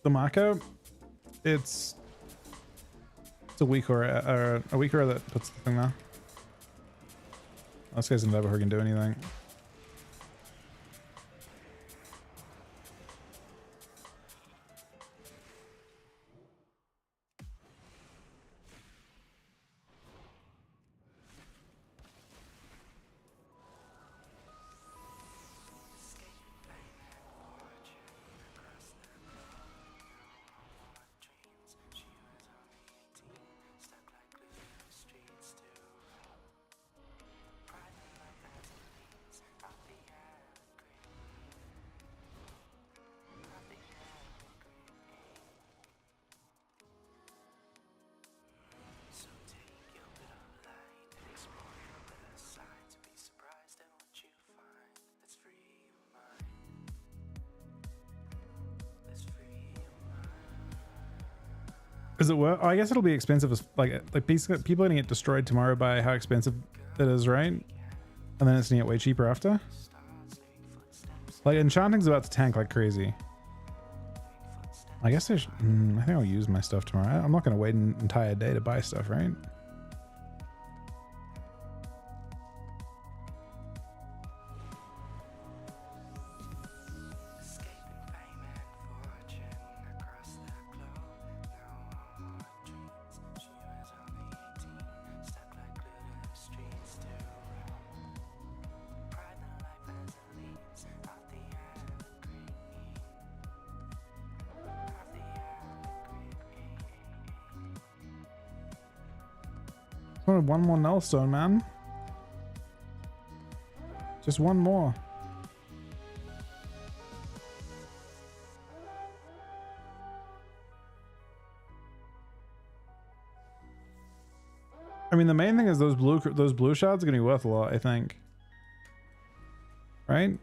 The Mako, it's a weak aura, a weak aura that puts the thing there. This guy's never can do anything. Is it worth? Oh, I guess it'll be expensive as like basically people are gonna get destroyed tomorrow by how expensive it is, right? And then it's gonna get way cheaper after. Like enchanting's about to tank like crazy. I guess I think I'll use my stuff tomorrow. I'm not gonna wait an entire day to buy stuff, right? One more Nullstone, man. Just one more. I mean, the main thing is those blue shards are gonna be worth a lot, I think. Right?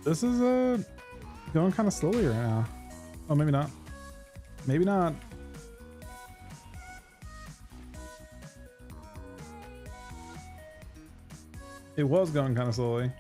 This is going kind of slowly right now. Oh, maybe not. Maybe not. It was going kind of slowly.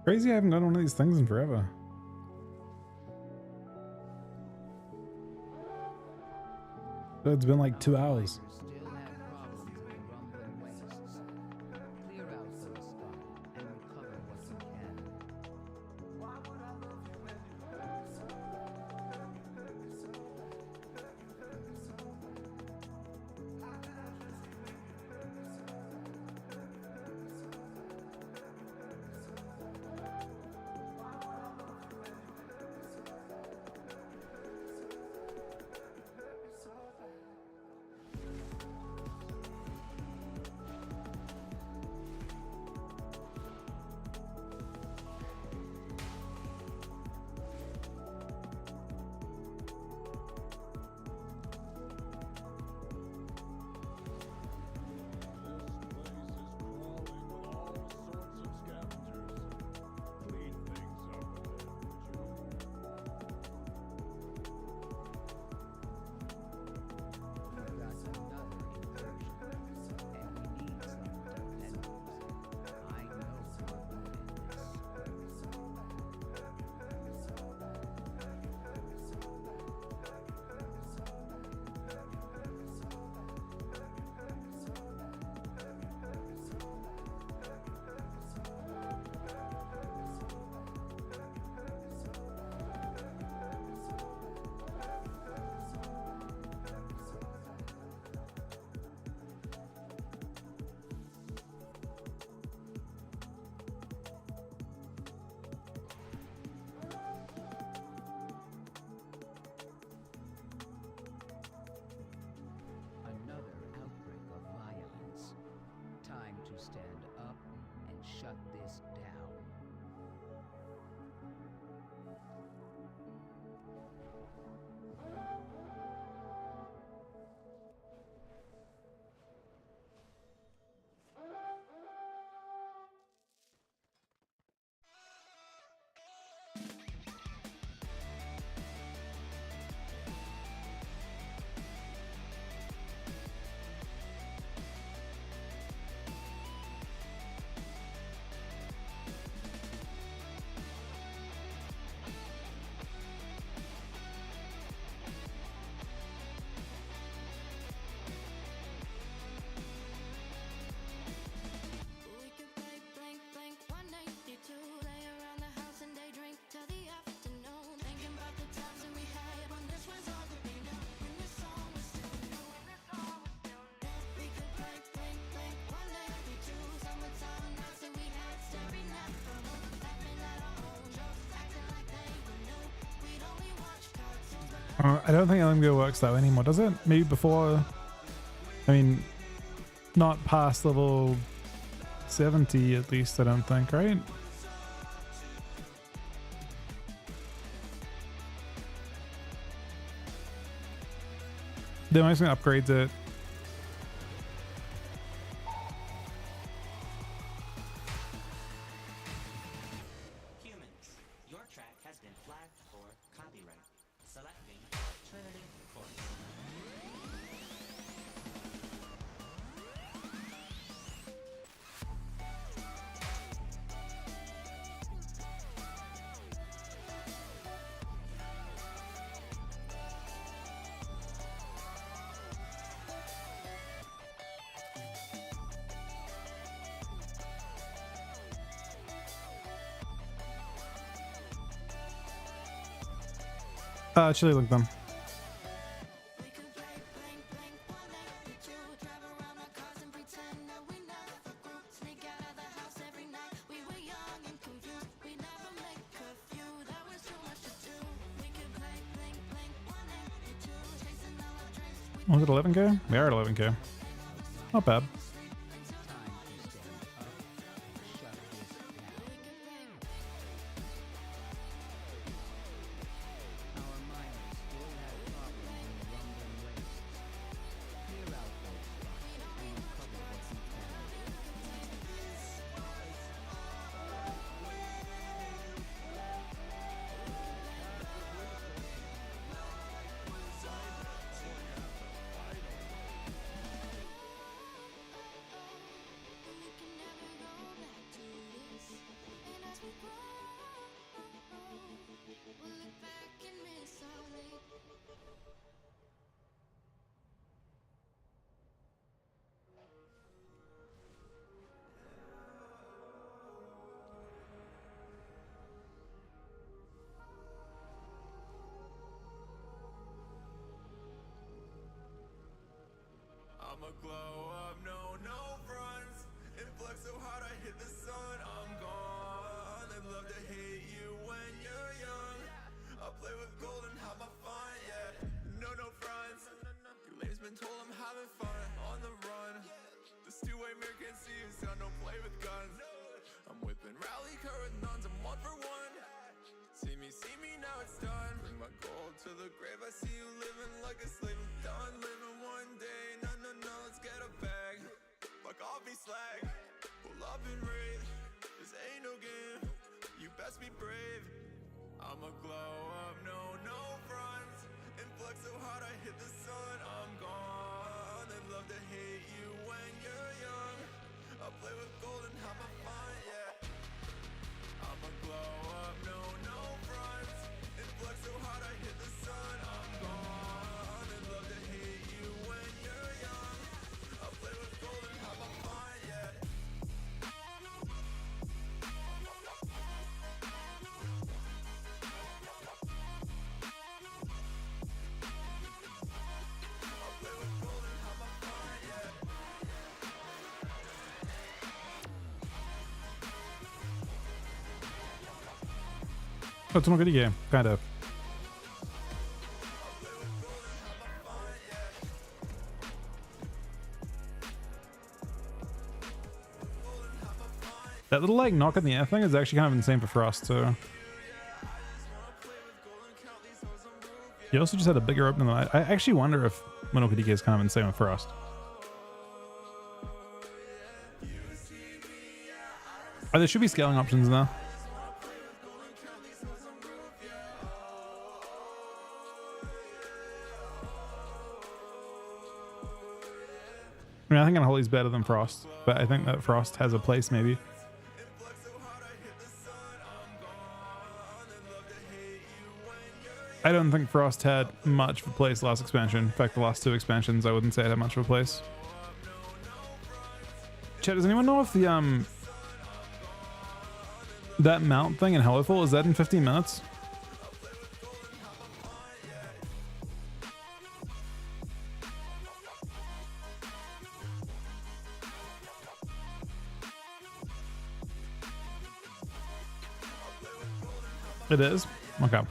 Crazy, I haven't done one of these things in forever. So it's been like 2 hours. Still have problems in the rumbling wastes. Clear out those scars and recover what you can. stand up and shut this down. We could blink, blink, blink 182. Lay around the house and day drink till the afternoon. Thinking about the times that we had when this was all that we knew. When this song was still new. When this song was still new. We could blink, blink, blink 182. Summertime nights that we had staring at the moon. Laughing at our own jokes, acting like they were new. We'd only watch cartoons, but I don't think LMGO works that way anymore, does it? Maybe before. I mean, not past level 70 at least, I don't think, right? They're actually gonna upgrade it. Humans, your track has been flagged for copyright. Selecting alternative course. Actually, look them. we could blink, blink, blink 182. Drive around our cars and pretend that we never grew. Sneak out of the house every night. We were young and confused. We never make curfew. That was too much to do. We could blink, blink, blink 182. Chasing all our dreams. Was it 11k? We are at 11k. Not bad. Time to stand up and shut this down. Our miners still have problems in the rumbling wastes. Clear out those spots and recover what you can. We can never go back to this. And as we grow, we'll look back and miss our way. I'ma glow up, no fronts. Influx so hard I hit the sun, I'm gone. They love to hate you when you're young. I play with gold and have my fun, yeah. No fronts. Your lame's been told I'm having fun on the run. This two-way mirror can see you, so I don't play with guns. I'm whipping rally current nuns, I'm 1 for 1. See me, now it's done. Bring my gold to the grave. I see you living like a slave. I'm done living one day. No, let's get a bag. Fuck off, be slag. Pull up and raid. This ain't no game. You best be brave. I'ma glow up, no fronts. Influx so hard I hit the sun. I'm gone. They love to hate you when you're young. I play with gold and have my fun, yeah. I'ma glow up, no fronts. Influx so hard I hit the sun. I'm gone. They love to hate you when you're young. I play with gold and have my fun, yeah. That's not good game, kind of. That little like knock in the air thing is actually kind of insane for Frost too. He also just had a bigger opening than I actually wonder if Monoka DK is kind of insane with Frost. Oh, there should be scaling options now. I mean, I think Unholy's better than Frost, but I think that Frost has a place maybe. I don't think Frost had much of a place last expansion. In fact, the last two expansions, I wouldn't say it had much of a place. Chat, does anyone know if the that mount thing in Hellowfall, is that in 15 minutes? It is? Okay.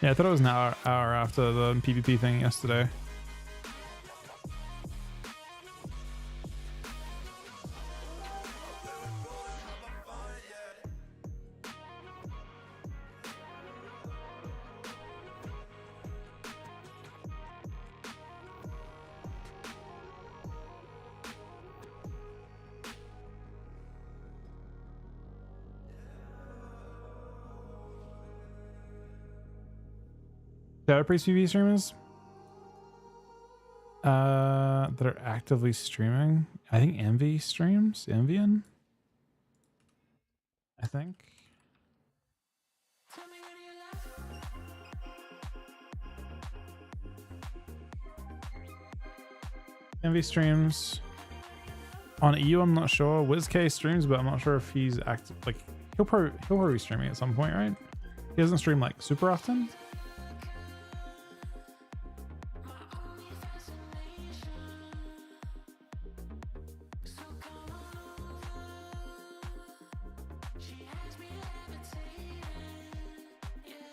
Yeah, I thought it was an hour after the PvP thing yesterday. Shadow Priest PvP streamers that are actively streaming. I think Envy streams. Envian, I think. Envy streams on EU. I'm not sure. WizK streams, but I'm not sure if he's active. Like he'll probably be streaming at some point, right? He doesn't stream like super often.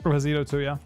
Or Hazito too, yeah.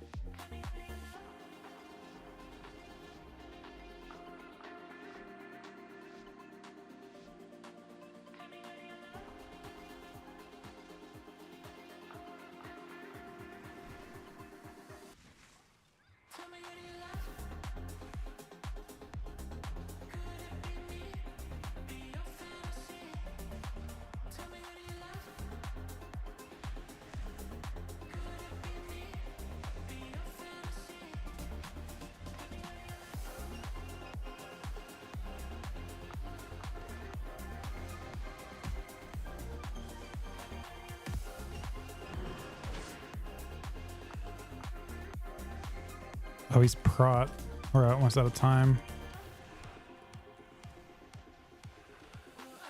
Oh, he's prot. We're almost out of time.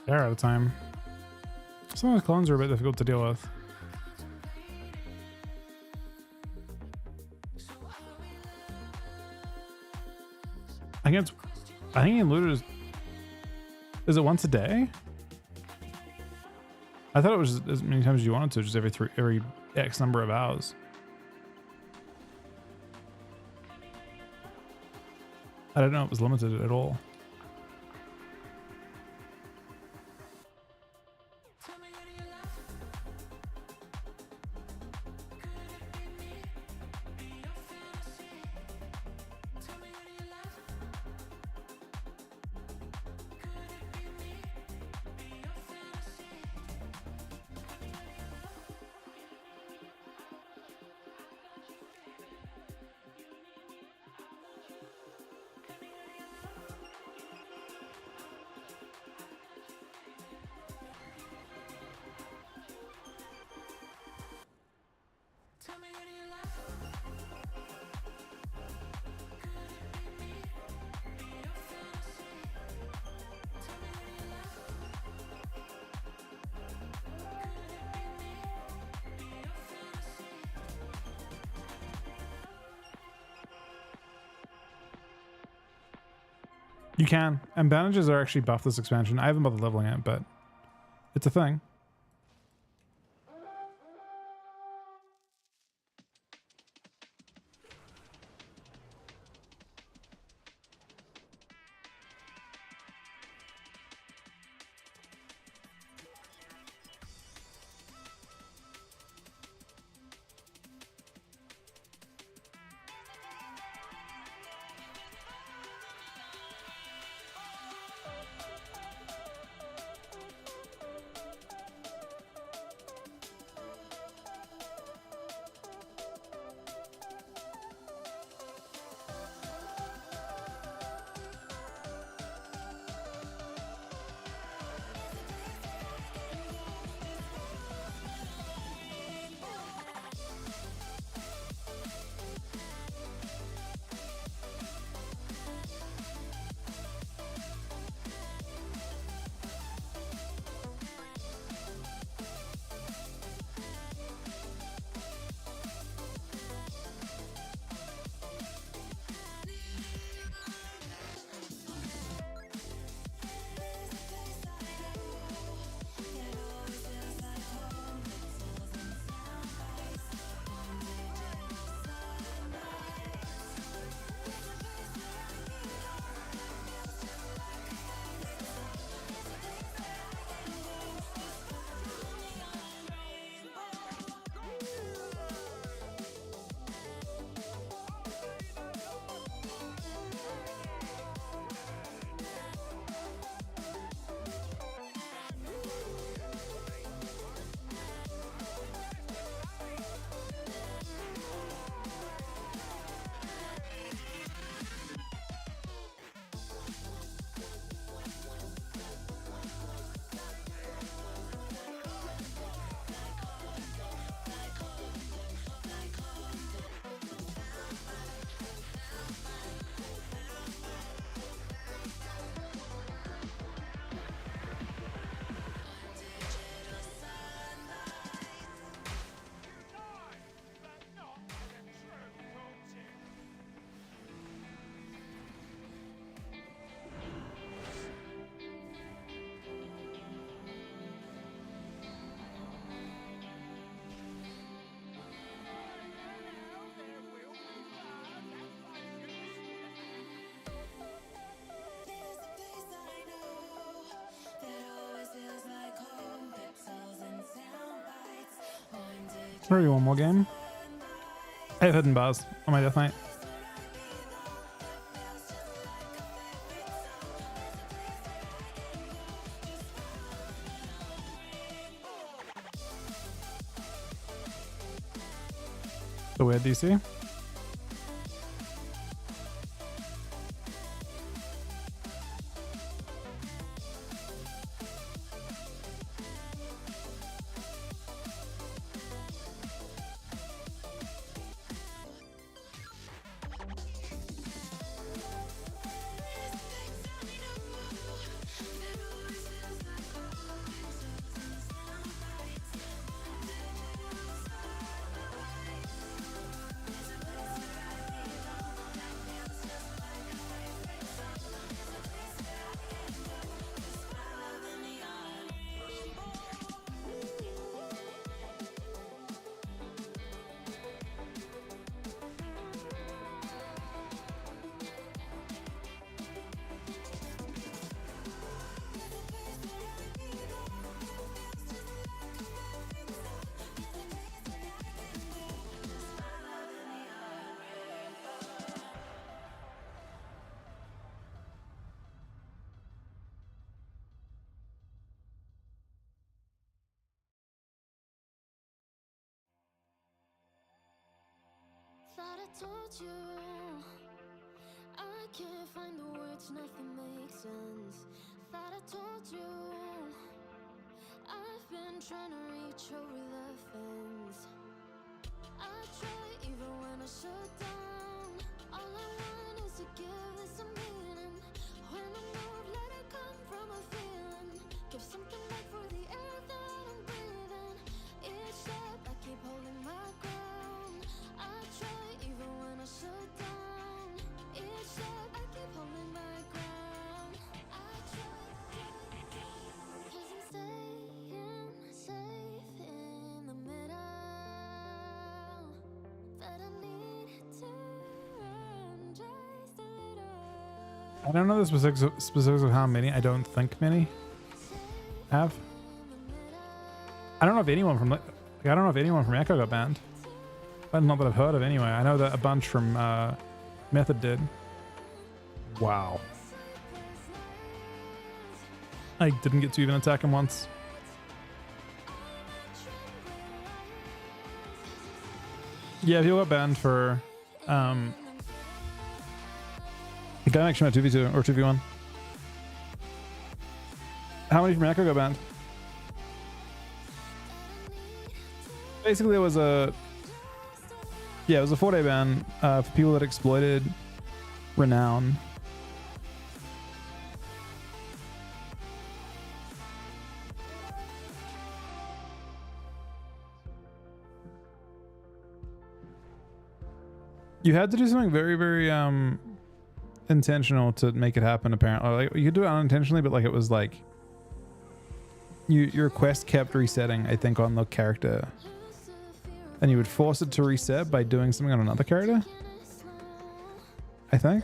They're out of time. Some of the clones are a bit difficult to deal with. I think in Looter is it once a day? I thought it was as many times as you wanted to, just every X number of hours. I don't know if it was limited at all. You can. And bandages are actually buffed this expansion. I haven't bothered leveling it, but it's a thing. Ready, one more game. I have hidden bars on my death knight. The weird DC. Thought I told you I can't find the words, nothing makes sense. Thought I told you I've been trying to reach over the fence. I try even when I shut down. All I want is to give this a meaning. When I move, let it come from a feeling. Give something back for the air that I'm breathing. Each step I keep holding my ground. I try even when I shut down. Each step I keep holding my ground. I try, 'cause I'm staying safe in the middle. That I need to run just a little. I don't know the specifics of how many. I don't think many have. I don't know if anyone from I don't know if anyone from Echo got banned. Not that I've heard of anyway. I know that a bunch from Method did. Wow. I didn't get to even attack him once. Yeah, people got banned for the guy actually went 2v2 or 2v1. How many from Echo got banned? Basically, it was a 4-day ban for people that exploited Renown. You had to do something very, very intentional to make it happen. Apparently, like you could do it unintentionally, but like it was like your quest kept resetting. I think on the character, and you would force it to reset by doing something on another character. I think.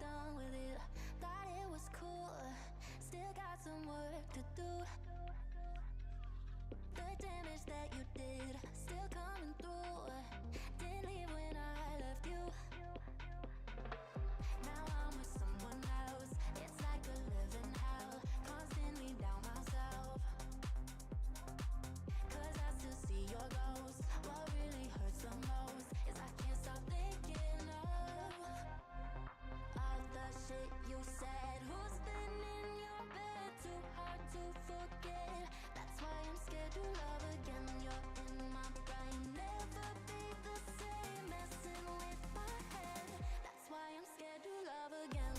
Done with it, thought it was cool. Still got some work to do. The damage that you did still coming through. Didn't leave when I left you. Now I'm with someone else. It's like a living hell. Constantly down myself. Cause I still see your ghost. What really hurts the most is I can't stop thinking of all the shit you said. Who's been in your bed? Too hard to forget. That's why I'm scared to love again. You're in my brain. Never be the same. Messing with my head. That's why I'm scared to love again.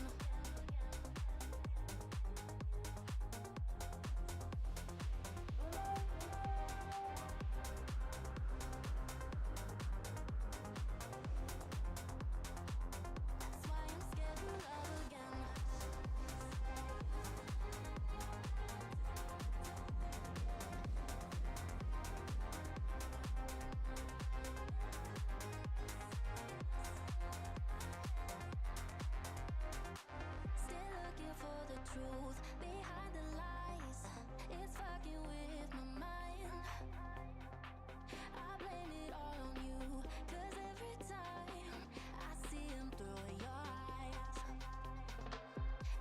That's why I'm scared to love again. Still looking for the truth behind the lies. It's fucking with my mind. I blame it all on you, cause every time I see him through your eyes.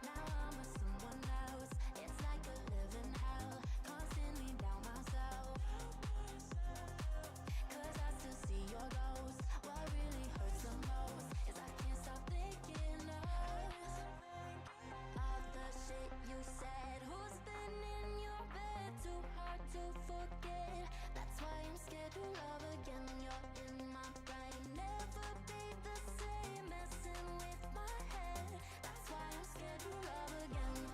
Now I'm with someone else. It's like a living hell. Constantly down myself. Cause I still see your ghost. What really hurts the most is I can't stop thinking of all the shit you said. Who's been in your bed? Too hard to forget. That's why I'm scared to love again. You're in my brain. Never be the same. Messing with my head. That's why I'm scared to love again.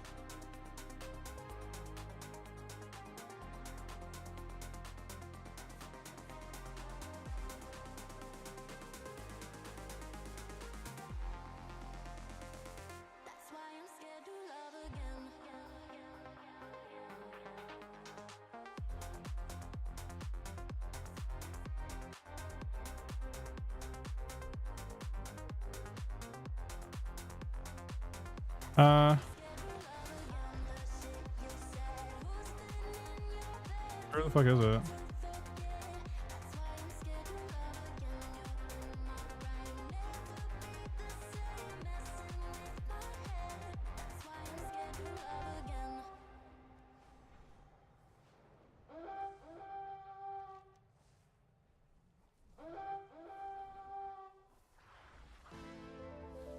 That's why I'm scared to love again. Where the fuck is it?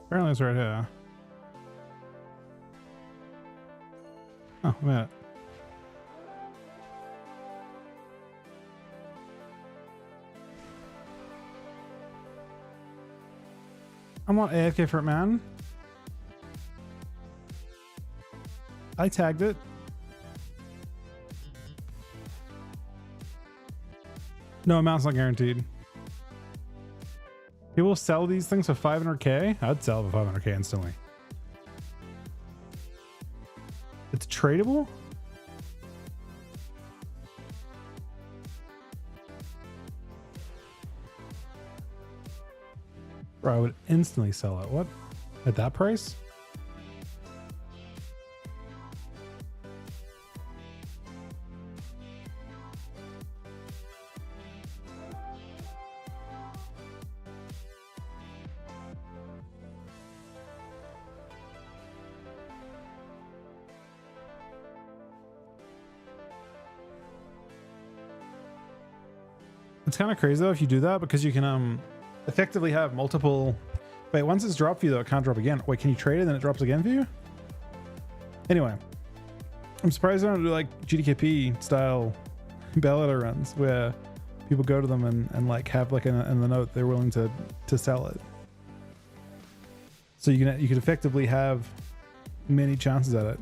Apparently it's right here. Oh, a minute. I'm not AFK for it, man. I tagged it. No, amount's not guaranteed. People sell these things for 500k? I'd sell it for 500k instantly. It's tradable? Bro, I would instantly sell it. What? At that price? It's kind of crazy though if you do that, because you can effectively have multiple. Wait, once it's dropped for you though, it can't drop again. Wait, can you trade it and then it drops again for you? Anyway, I'm surprised they don't do like GDKP style bellwether runs where people go to them and like have like in the note they're willing to sell it. So you could effectively have many chances at it.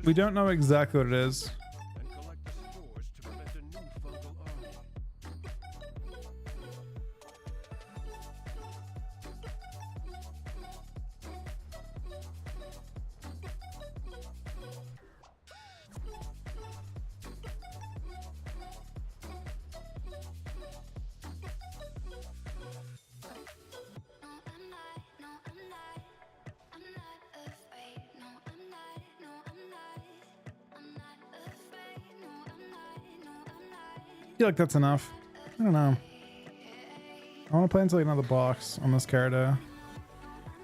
We don't know exactly what it is. and collect the spores to prevent a new fungal army. I feel like that's enough. I don't know. I want to play into like another box on this character.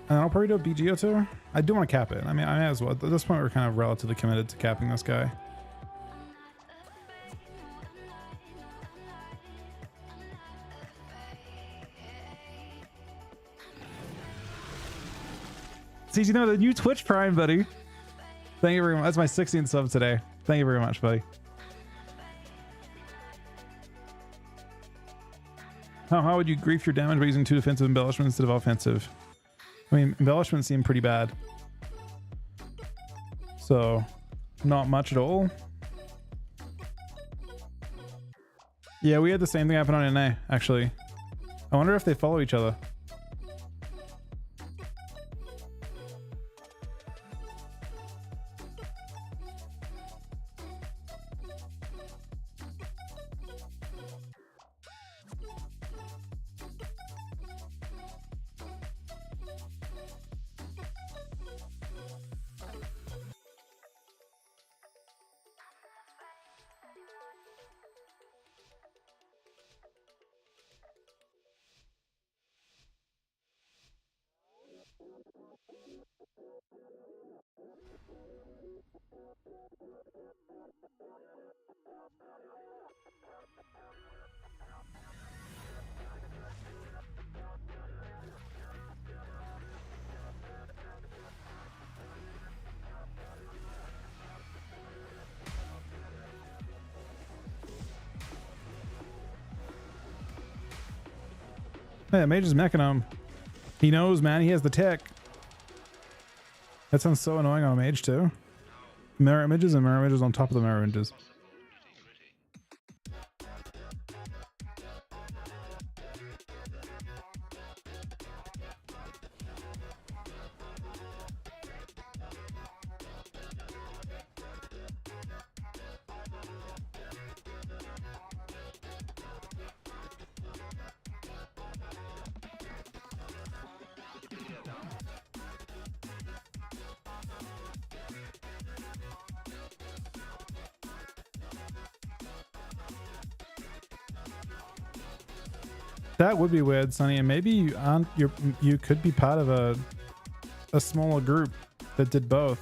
And I'll probably do a BGO too. I do want to cap it. I mean, I may as well. At this point, we're kind of relatively committed to capping this guy. See, you know, the new Twitch Prime, buddy. Thank you very much. That's my 16th sub today. Thank you very much, buddy. How would you grief your damage by using 2 defensive embellishments instead of offensive? I mean, embellishments seem pretty bad. So, not much at all. Yeah, we had the same thing happen on NA, actually. I wonder if they follow each other. Yeah, Mage is meching him. He knows, man. He has the tech. That sounds so annoying on a Mage, too. Mirror images and mirror images on top of the mirror images. That would be weird, Sonny, and maybe you aren't. You could be part of a smaller group that did both.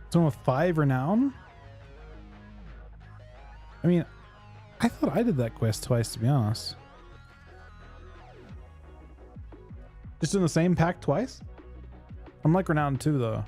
Someone with 5 renown? I mean, I thought I did that quest twice, to be honest. Just in the same pack twice? I'm like renown 2 though.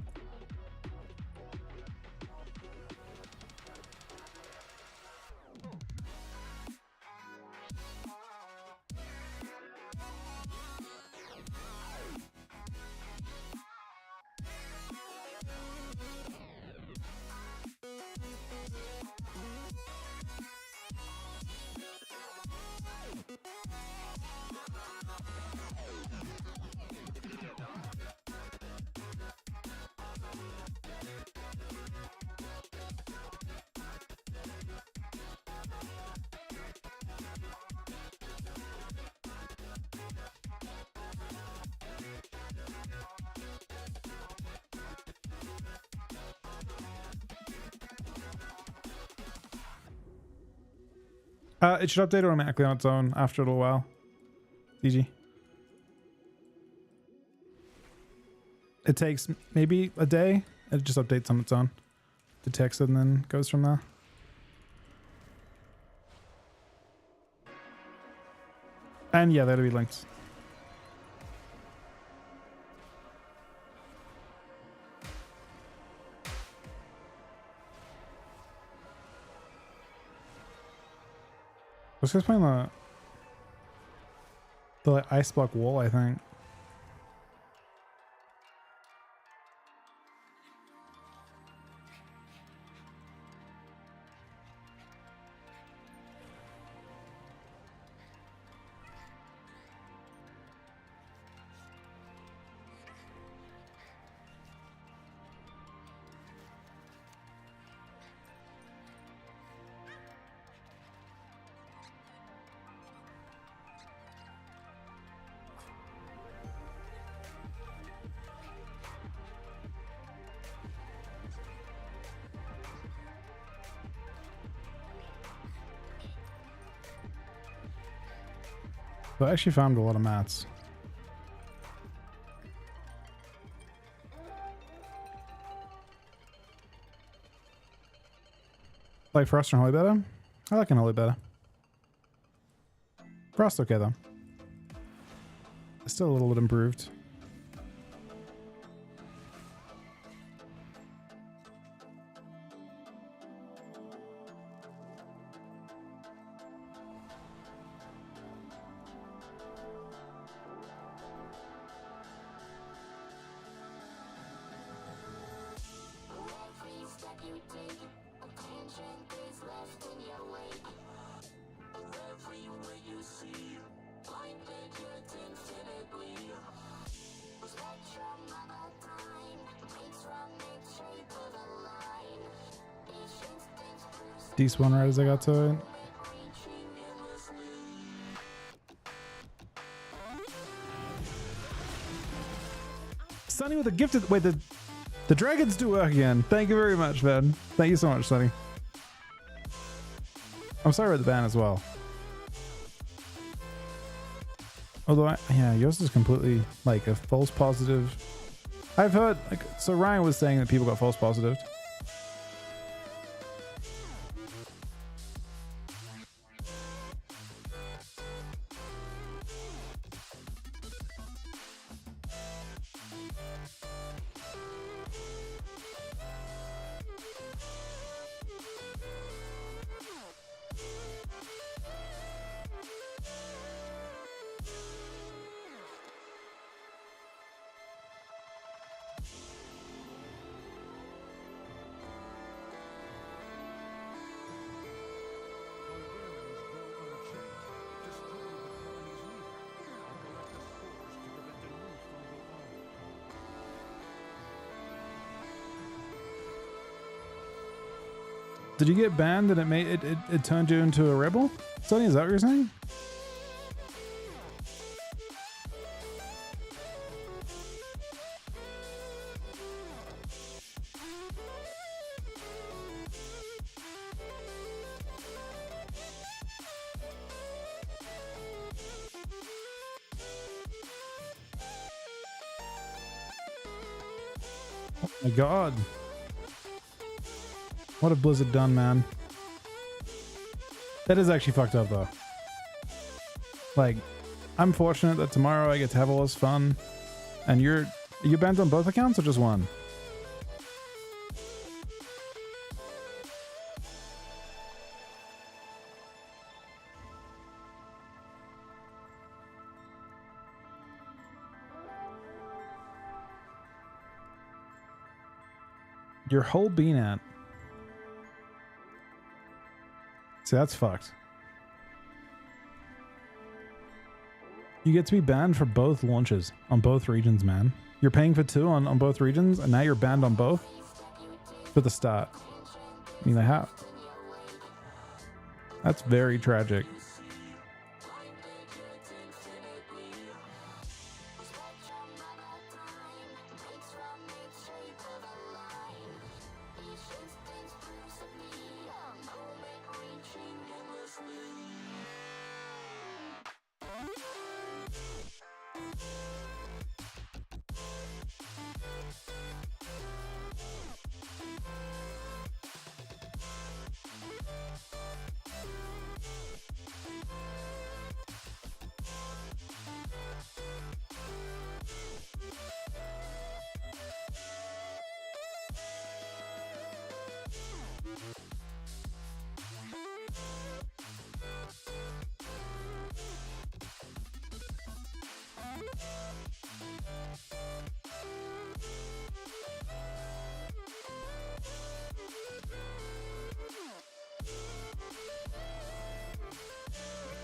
It should update automatically on its own after a little while. GG. It takes maybe a day. It just updates on its own. Detects it and then goes from there. And yeah, that'll be linked. This guy's playing the like, ice block wall, I think. But I actually found a lot of mats. Like Frost and Holy better? I like an Holy better. Frost okay though. It's still a little bit improved. Decent one right as I got to it. Sunny with a gifted. Wait, the dragons do work again. Thank you very much, man. Thank you so much, Sunny. I'm sorry about the ban as well. Although, yeah, yours is completely like a false positive. I've heard, like, so Ryan was saying that people got false positive. Did you get banned and it made it turned you into a rebel? Sonny, is that what you're saying? Oh my god. What have Blizzard done, man? That is actually fucked up, though. Like, I'm fortunate that tomorrow I get to have all this fun. And you're banned on both accounts or just one? Your whole BNet. See, that's fucked. You get to be banned for both launches on both regions, man. You're paying for 2 on both regions, and now you're banned on both for the start. I mean, how? That's very tragic.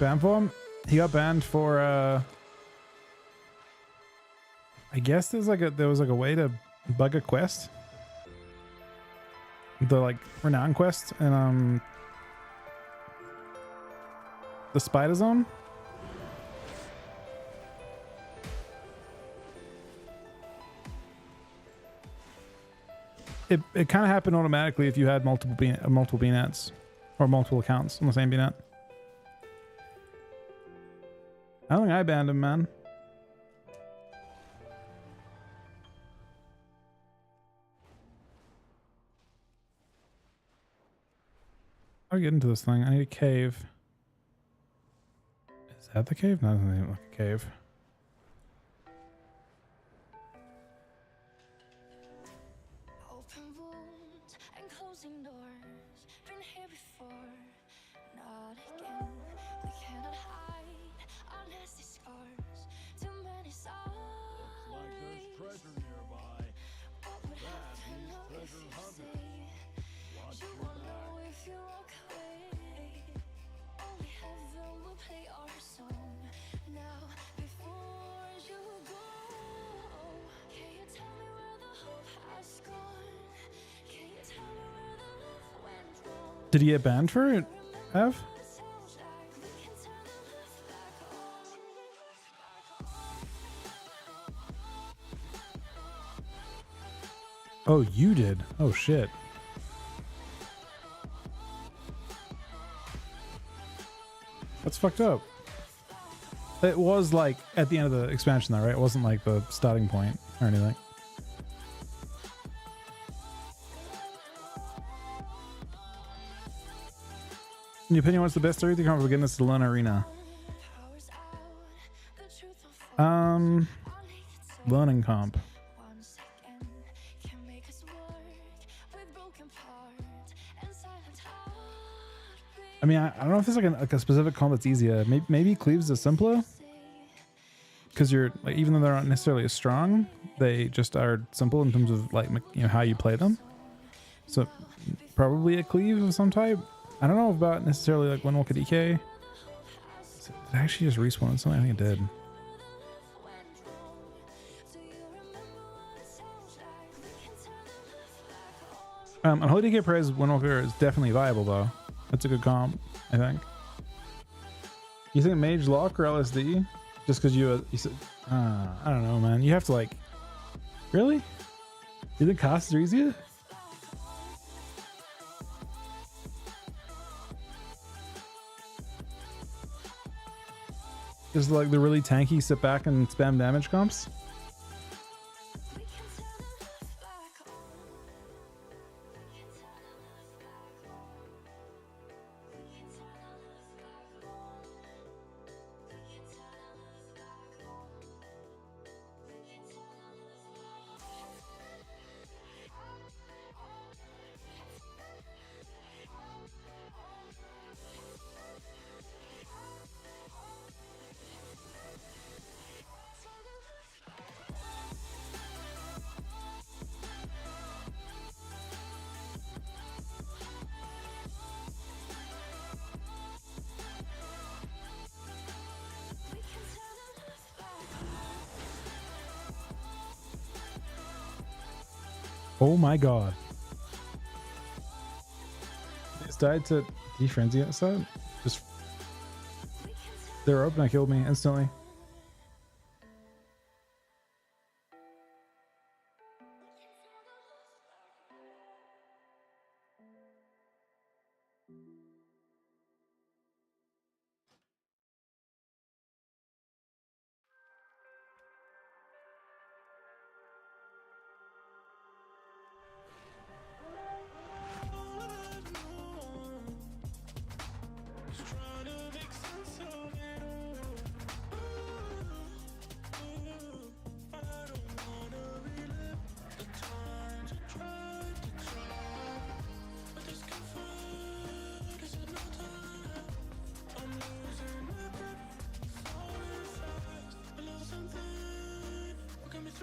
banned for? He got banned for I guess there was like a way to bug a quest. The like renown quest and the spider zone. It kind of happened automatically if you had multiple BNets or multiple accounts on the same BNet. I don't think I banned him, man. I'll get into this thing. I need a cave. Is that the cave? No, it doesn't look like a cave. Open wounds and closing doors. Been here before, not again. We cannot hide our nasty scars. Too many sorries. Like there's treasure nearby. What would happen if you say you won't know if you walk away? Only heaven will play our song. Now before you go, can you tell me where the hope has gone? Can you tell me where the love went wrong? Did he get banned for it, Ev? It sounds like we can turn the love back on. Oh, you did. Oh shit. That's fucked up. It was like at the end of the expansion though, right? It wasn't like the starting point or anything. In your opinion, what's the best story to come for beginners to learn Arena? Powers out, the truth will fall. I'll make it so Learning comp. once again can make us work with broken parts and silent heartbeats. I mean, I don't know if there's like a specific comp that's easier. Maybe Cleaves is simpler because you're like, even though they're not necessarily as strong, they just are simple in terms of like, you know, how you play them. So probably a Cleave of some type. I don't know about necessarily like Windwalker DK. Did it actually just respawn something? I think it did. Unholy DK Praise Windwalker is definitely viable though. That's a good comp, I think. You think Mage Lock or LSD? Just because you said, I don't know, man. You have to like, really? You think casts are easier? Just like the really tanky sit back and spam damage comps? Oh my god. It's died to defrenzy outside. Just they were open, I killed me instantly.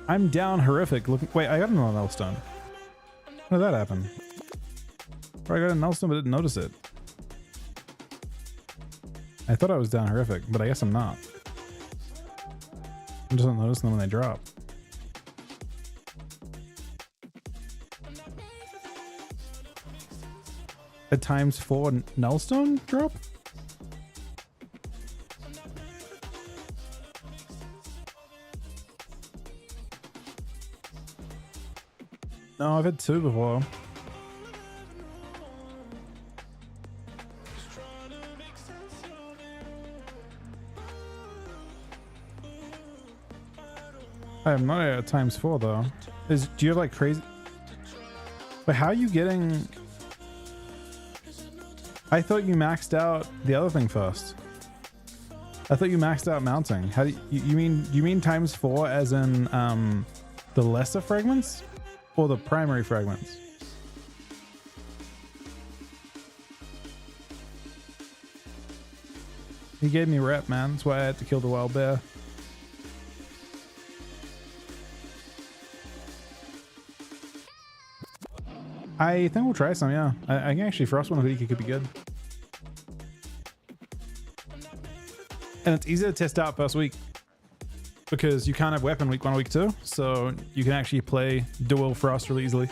I'm down horrific. Look, wait, I got another Nullstone. How did that happen? Or I got a Nullstone but didn't notice it. I thought I was down horrific, but I guess I'm not. I'm just not noticing them when they drop. A ×4 Nullstone drop? No, I've had 2 before. I am not at a ×4 though. Do you have like crazy? But how are you getting? I thought you maxed out the other thing first. I thought you maxed out mounting. How do you mean? Do you mean ×4 as in the lesser fragments or the primary fragments? He gave me rep, man. That's why I had to kill the wild bear. I think we'll try some, yeah. I think actually Frost one of Hudiki could be good. And it's easier to test out first week because you can't have weapon week 1 or week 2, so you can actually play dual Frost really easily.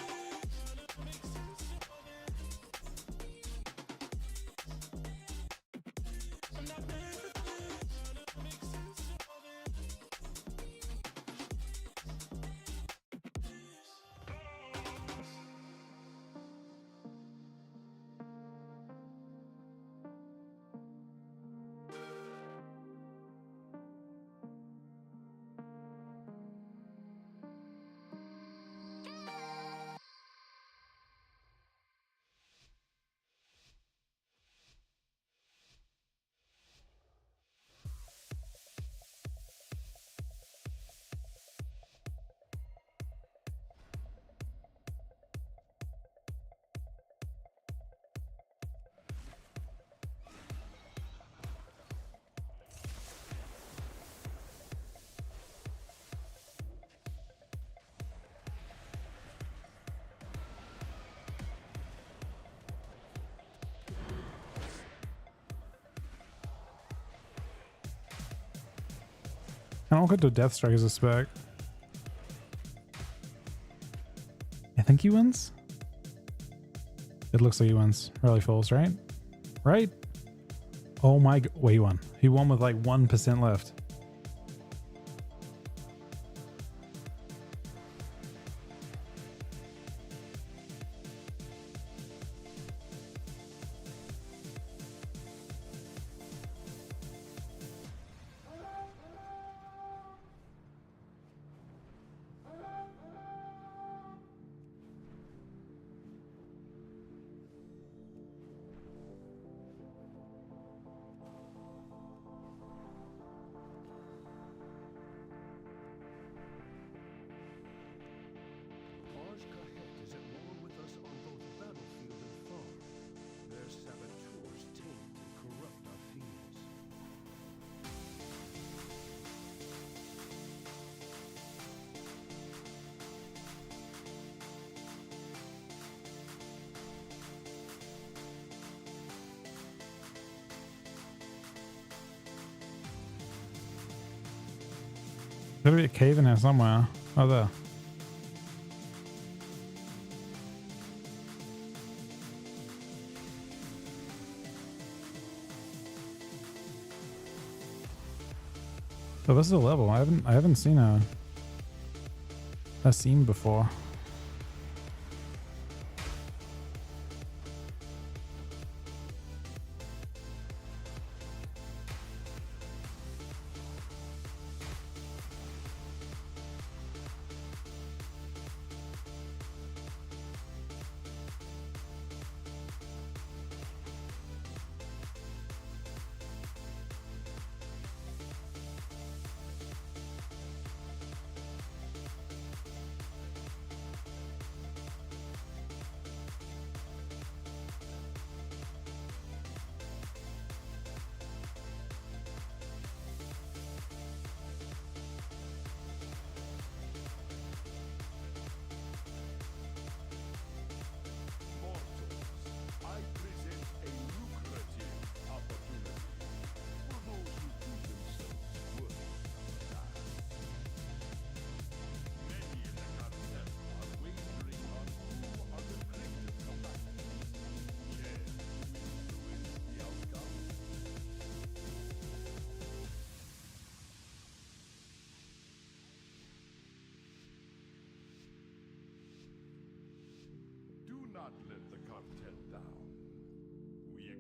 I don't get to Deathstrike as a spec. I think he wins. It looks like he wins. Rally Falls, right? Right? Oh my god. Wait, he won. He won with like 1% left. Oz Kahet is at war with us on both battlefield and farm. Their saboteurs taint and corrupt our fields. There's gotta be a cave in here somewhere. Oh, there. Oh, this is a level. I haven't seen a scene before.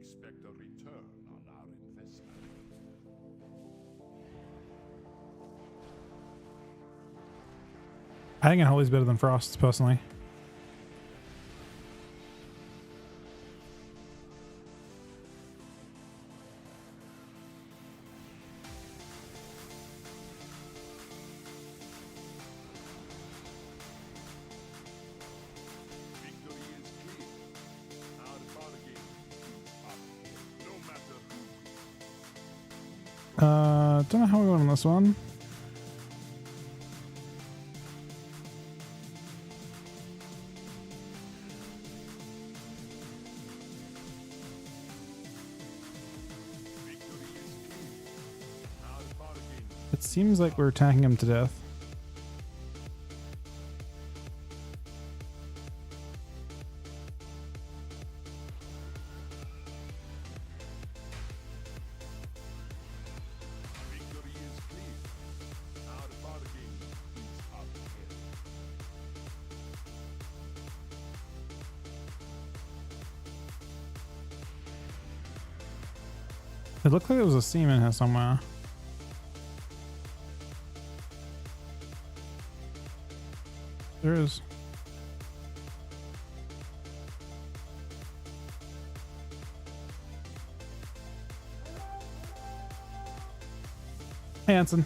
expect a return on our investment. I think Unholy's better than Frost, personally. Victory is clear. Our bargain is up. No matter who Don't know how we went on this one. victory is clear. Our bargain It seems like we're attacking him to death. victory is clear. Our bargain is up. It looked like there was a seam in here somewhere. There is. Hey, Anson.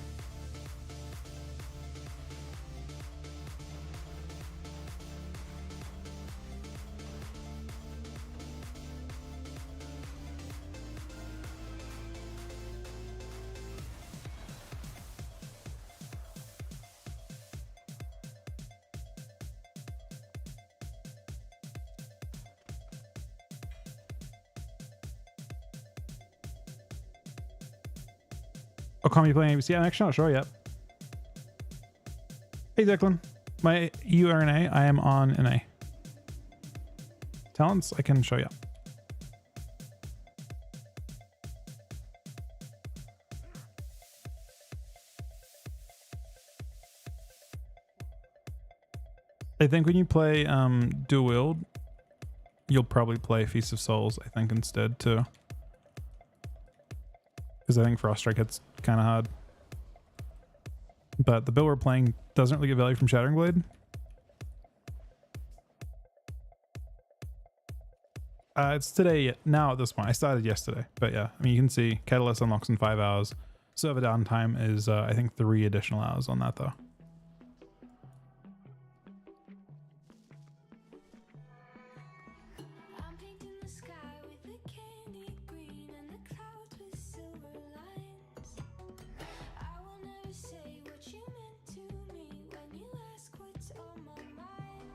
Oh, Call Me playing ABC. I'm actually not sure yet. Hey, Declan. My you are an A. I am on an A. Talents, I can show you. I think when you play Dual Wield, you'll probably play Feast of Souls, I think, instead, too. Because I think Frost Strike hits kind of hard. But the build we're playing doesn't really get value from Shattering Blade. It's today now at this point. I started yesterday. But yeah, I mean, you can see Catalyst unlocks in 5 hours. Server downtime is, I think, 3 additional hours on that, though. I'm painting the sky with a candy green and the clouds with silver lines. I will never say what you meant to me when you ask what's on my mind.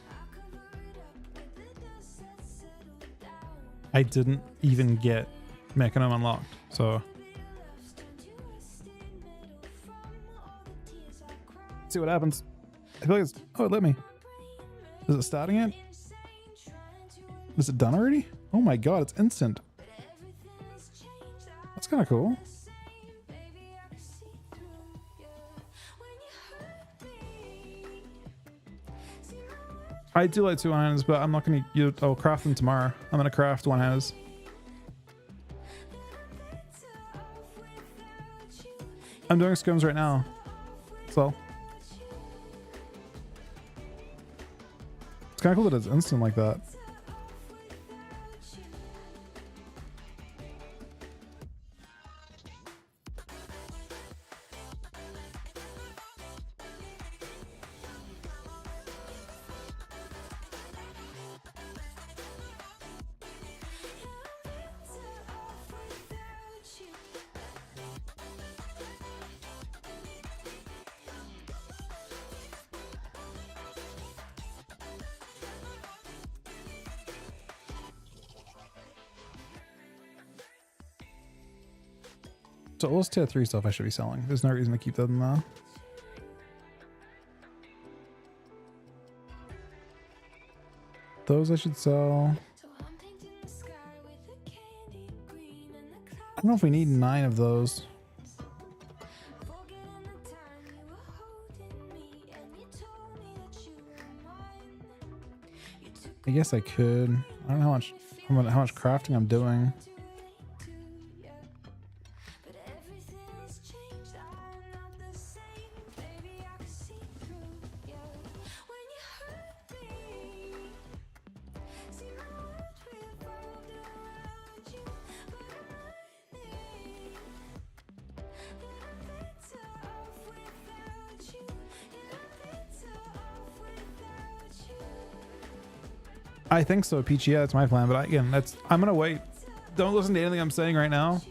I'll cover it up with the dust that settled down. I didn't even get Mechanism unlocked, so see what happens. I feel like it's, oh, it let me. Is it starting it? Is it done already? Oh my god, it's instant. That's kind of cool. I do like 2 one-handers, but I'm not going to. I'll craft them tomorrow. I'm going to craft one-handers. I'm doing scrims right now. So it's kind of cool that it's instant like that. So all this tier 3 stuff I should be selling. There's no reason to keep that in there. Those I should sell. I don't know if we need 9 of those. I guess I could. I don't know how how much crafting I'm doing. But everything's changed. I'm not the same. Baby, I can see through you when you hurt me. See my world revolved around you, but I'm learning that I'm better off without you. Yeah, I'm better off without you. I think so, Peachy. Yeah, that's my plan. But again, I'm gonna wait. Don't listen to anything I'm saying right now,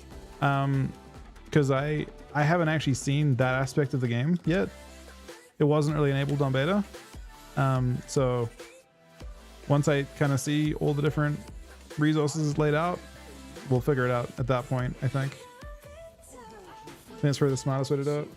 because I haven't actually seen that aspect of the game yet. It wasn't really enabled on beta. So once I kind of see all the different resources laid out, we'll figure it out at that point. I think that's probably the smartest way to do it.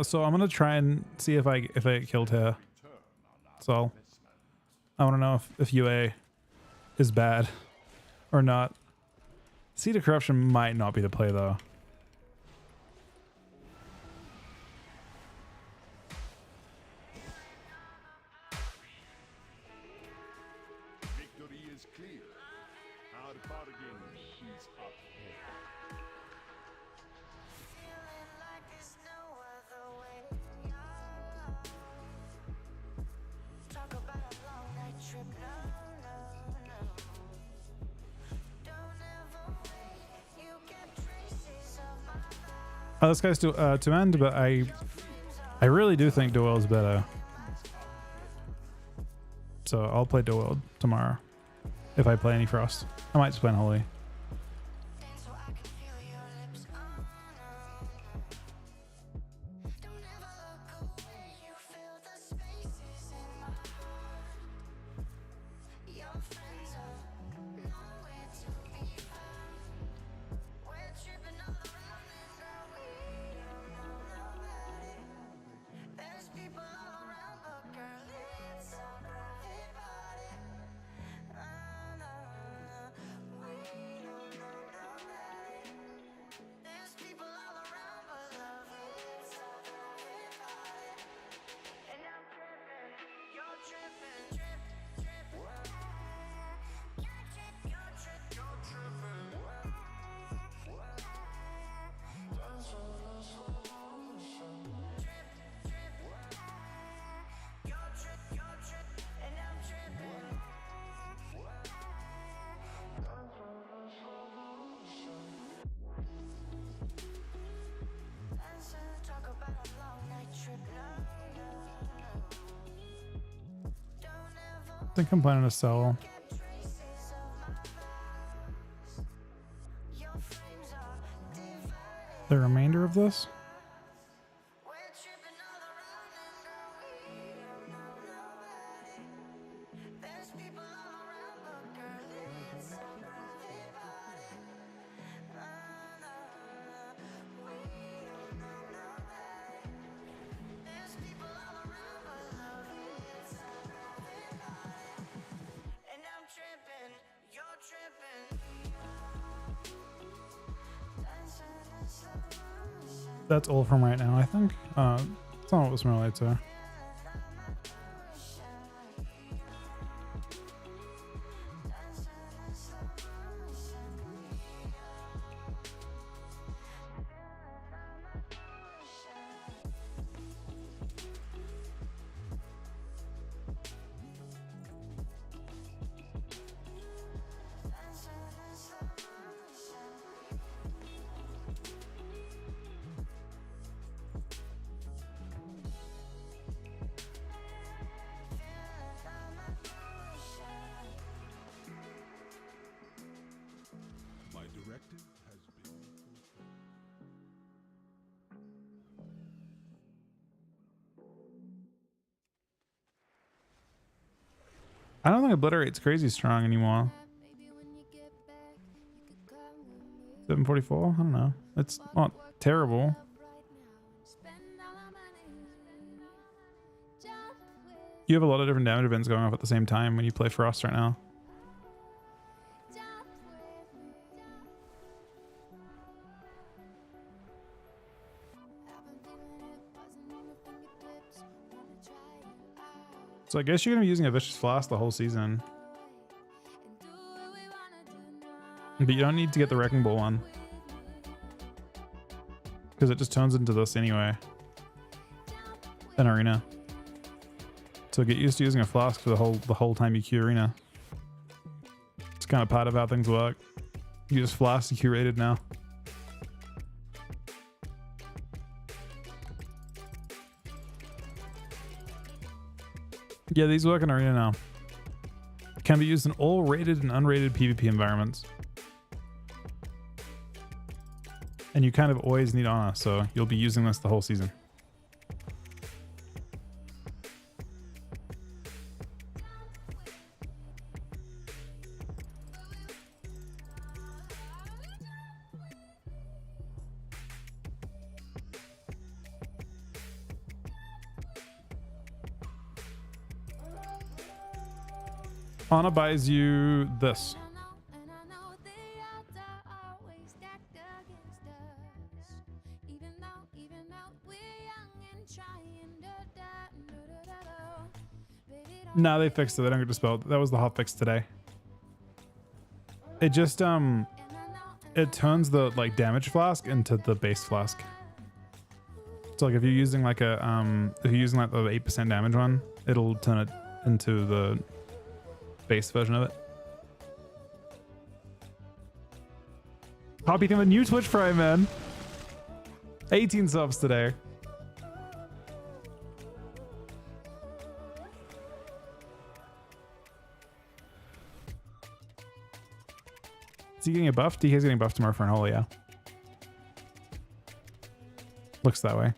So I'm gonna try and see if I get killed here. So I want to know if UA is bad or not. Seed of Corruption might not be the play though. Victory is clear. Our bargain is up here. Feeling like there's no other way. Talk about a long night trip. No, no, no. Don't ever wait. You get traces of my life. Oh, this guy's to end, but I really do think Duel is better. So I'll play Duel tomorrow if I play any Frost. I might just play Holy. Dance so I can feel your lips. Oh, no. Don't ever look away. You fill the spaces in my heart. Your friends are nowhere to be found. We're tripping all around and girl, we don't know nobody. There's people all around, but girl, it's a private party. We don't know nobody. There's people all around, but love, it's a private party. And I'm tripping, you're tripping, trip, trip. You're tripping, you're tripping. And I'm tripping. Talk about a long night trip. No, no, no. Don't ever I think I'm planning to sell get traces of my past. Your frames are divided. the remainder of this. We're tripping all around and girl, we don't know nobody. There's people all around, but girl, it's a private party. We don't know nobody. There's people all around, but love, it's a private party. And I'm tripping, you're tripping. Dancing in slow motion. That's all from right now, I think. It's not what was more later. My directive has been fulfilled. I don't think Obliterate's crazy strong anymore. Maybe when you get back, you could come with me. 744? I don't know. It's not terrible. Right now, spend all our money You have a lot of different damage events going off at the same time when you play Frost right now. So I guess you're gonna be using a Vicious Flask the whole season. But you don't need to get the Wrecking Ball one. Because it just turns into this anyway. An Arena. So get used to using a Flask for the whole time you queue Arena. It's kind of part of how things work. You just Flask, you curated now. Yeah, these work in Arena now. Can be used in all rated and unrated PvP environments. And you kind of always need Honor, so you'll be using this the whole season. Honor buys you this. Nah, they fixed it. They don't get dispelled. That was the hot fix today. It just it turns the like damage flask into the base flask. So like if you're using like a if you're using like the 8% damage one, it'll turn it into the base version of it. Poppy, think of a new Twitch Prime, man. 18 subs today. Is he getting a buff? DK's getting buffed tomorrow for an hole, yeah. Looks that way.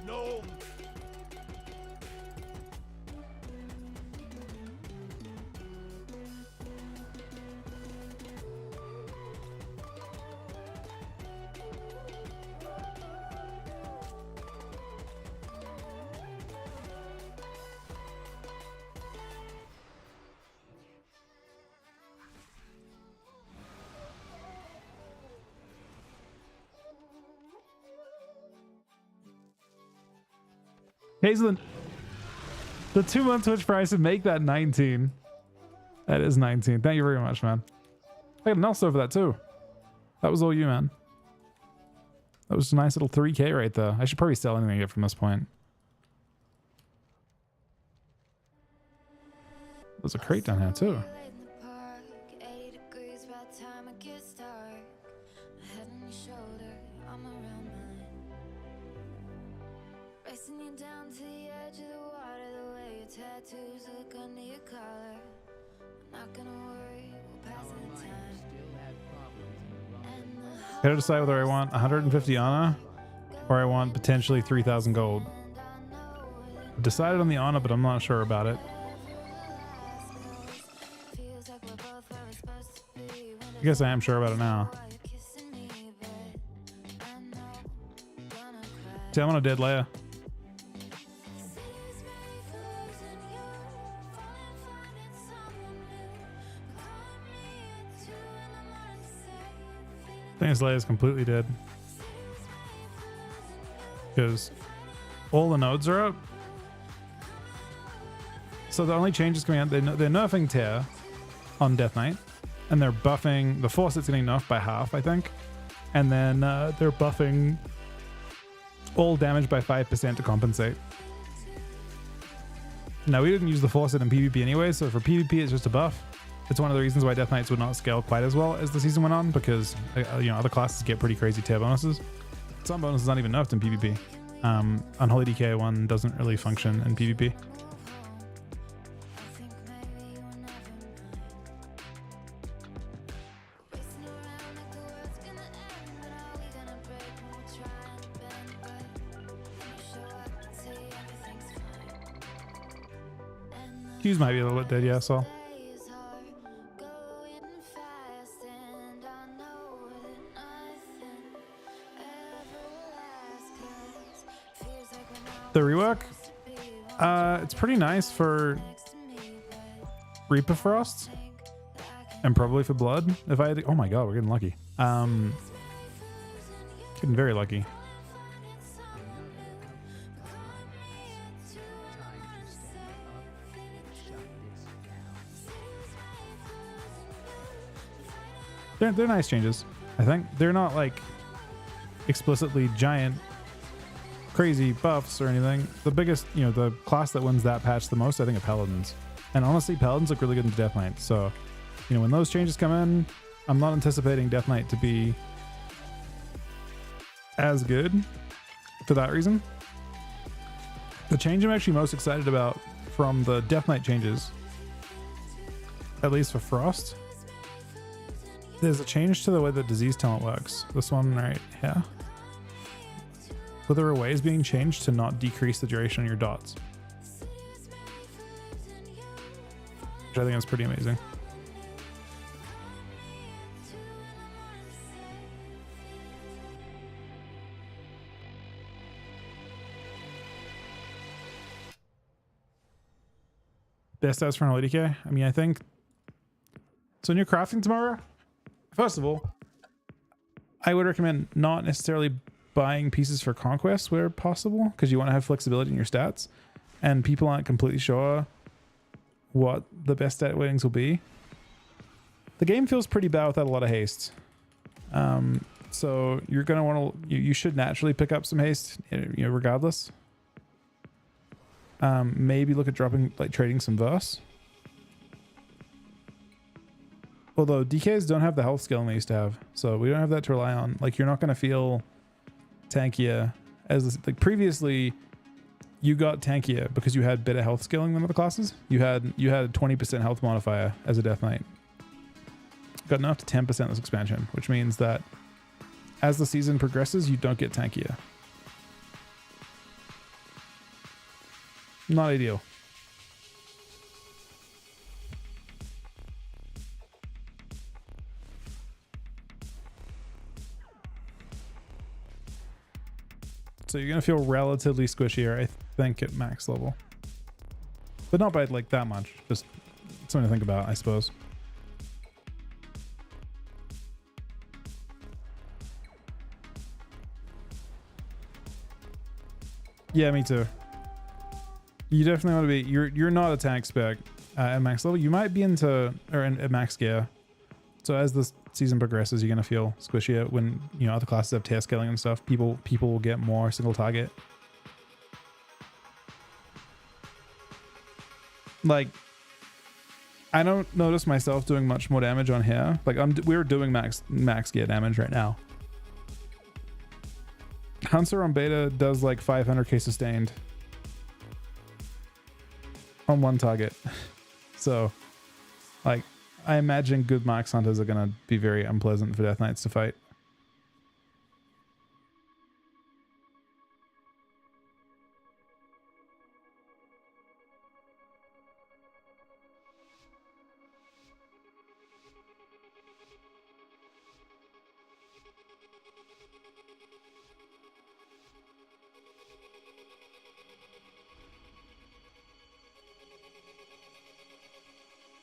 No. Hazelin, the 2-month Twitch price would make that 19. That is 19. Thank you very much, man. I got an Elsa over that too. That was all you, man. That was a nice little 3K right there. I should probably sell anything I get from this point. There's a crate down here too. Gotta decide whether I want 150 Ana or I want potentially 3,000 gold. Decided on the Ana, but I'm not sure about it. I guess I am sure about it now. See, I'm on a dead layer. I think this layer is completely dead. Because all the nodes are up. So the only changes coming out, they're nerfing Tear on Death Knight. And they're buffing, the Faucet's getting nerfed by half, I think. And then they're buffing all damage by 5% to compensate. Now, we didn't use the Faucet in PvP anyway, so for PvP it's just a buff. It's one of the reasons why Death Knights would not scale quite as well as the season went on, because you know, other classes get pretty crazy Tear bonuses. Some bonuses not even nerfed in PvP. Unholy DK 1 doesn't really function in PvP. Hughes might be a little bit dead, yeah, so. Days are going fast, and I know that nothing ever lasts, 'cause feels like when I The was rework, supposed to be it's pretty nice for next to me, but Reaper Frost and probably for Blood. If I had to, oh my god, we're getting lucky. Getting very lucky. Time to stand up and shut this down. They're nice changes, I think. They're not like explicitly giant crazy buffs or anything. The biggest, you know, the class that wins that patch the most, I think, are Paladins. And honestly, Paladins look really good into Death Knight. So, you know, when those changes come in, I'm not anticipating Death Knight to be as good for that reason. The change I'm actually most excited about from the Death Knight changes, at least for Frost, there's a change to the way the disease talent works. This one right here. Wither Away is being changed to not decrease the duration on your dots, which I think is pretty amazing. Best stats for an LDK? I mean, I think so. When you're crafting tomorrow, first of all, I would recommend not necessarily buying pieces for Conquest where possible, because you want to have flexibility in your stats, and people aren't completely sure what the best stat weightings will be. The game feels pretty bad without a lot of haste. So you're gonna want to, you should naturally pick up some haste, you know, regardless. Maybe look at dropping, like trading some verse. Although DKs don't have the health scaling they used to have, so we don't have that to rely on. Like, you're not going to feel tankier as like previously. You got tankier because you had better health scaling than other classes. You had a 20% health modifier as a Death Knight. Got enough to 10% this expansion, which means that as the season progresses, you don't get tankier. Not ideal. So you're going to feel relatively squishier, I think, at max level. But not by like that much. Just something to think about, I suppose. Yeah, me too. You definitely want to be, you're not a tank spec at max level. You might be into, or at max gear. So as the season progresses, you're going to feel squishier when, you know, other classes have tier scaling and stuff. People will get more single target. Like, I don't notice myself doing much more damage on here. Like, we're doing max gear damage right now. Hunter on beta does like 500k sustained on one target. So, like, I imagine good max hunters are going to be very unpleasant for Death Knights to fight.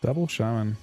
Double shaman.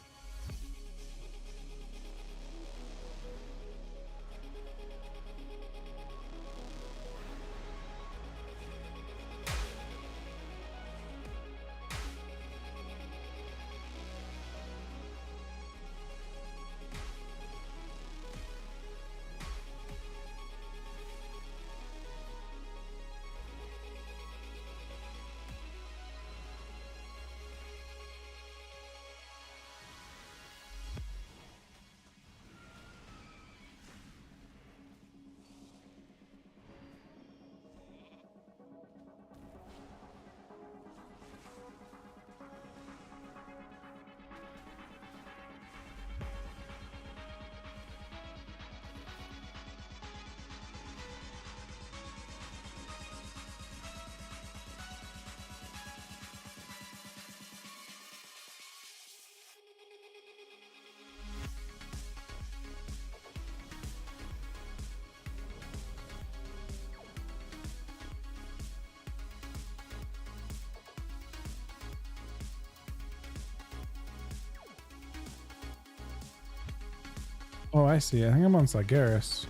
Oh, I see. I think I'm on Sigeris.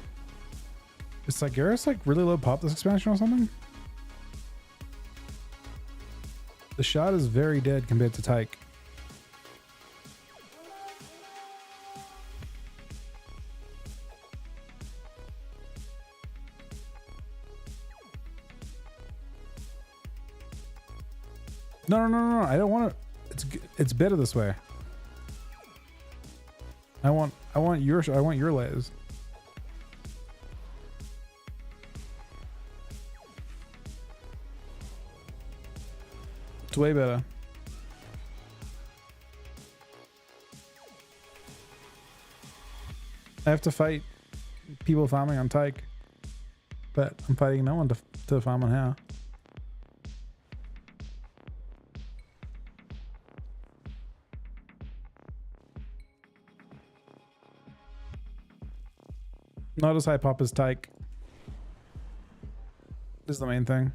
Is Sigeris like really low pop this expansion or something? The shot is very dead compared to Tyke. No. I don't want to. It's better this way. I want your layers. It's way better. I have to fight people farming on Tyke, but I'm fighting no one to farm on How. Not as high pop as Tyke. This is the main thing.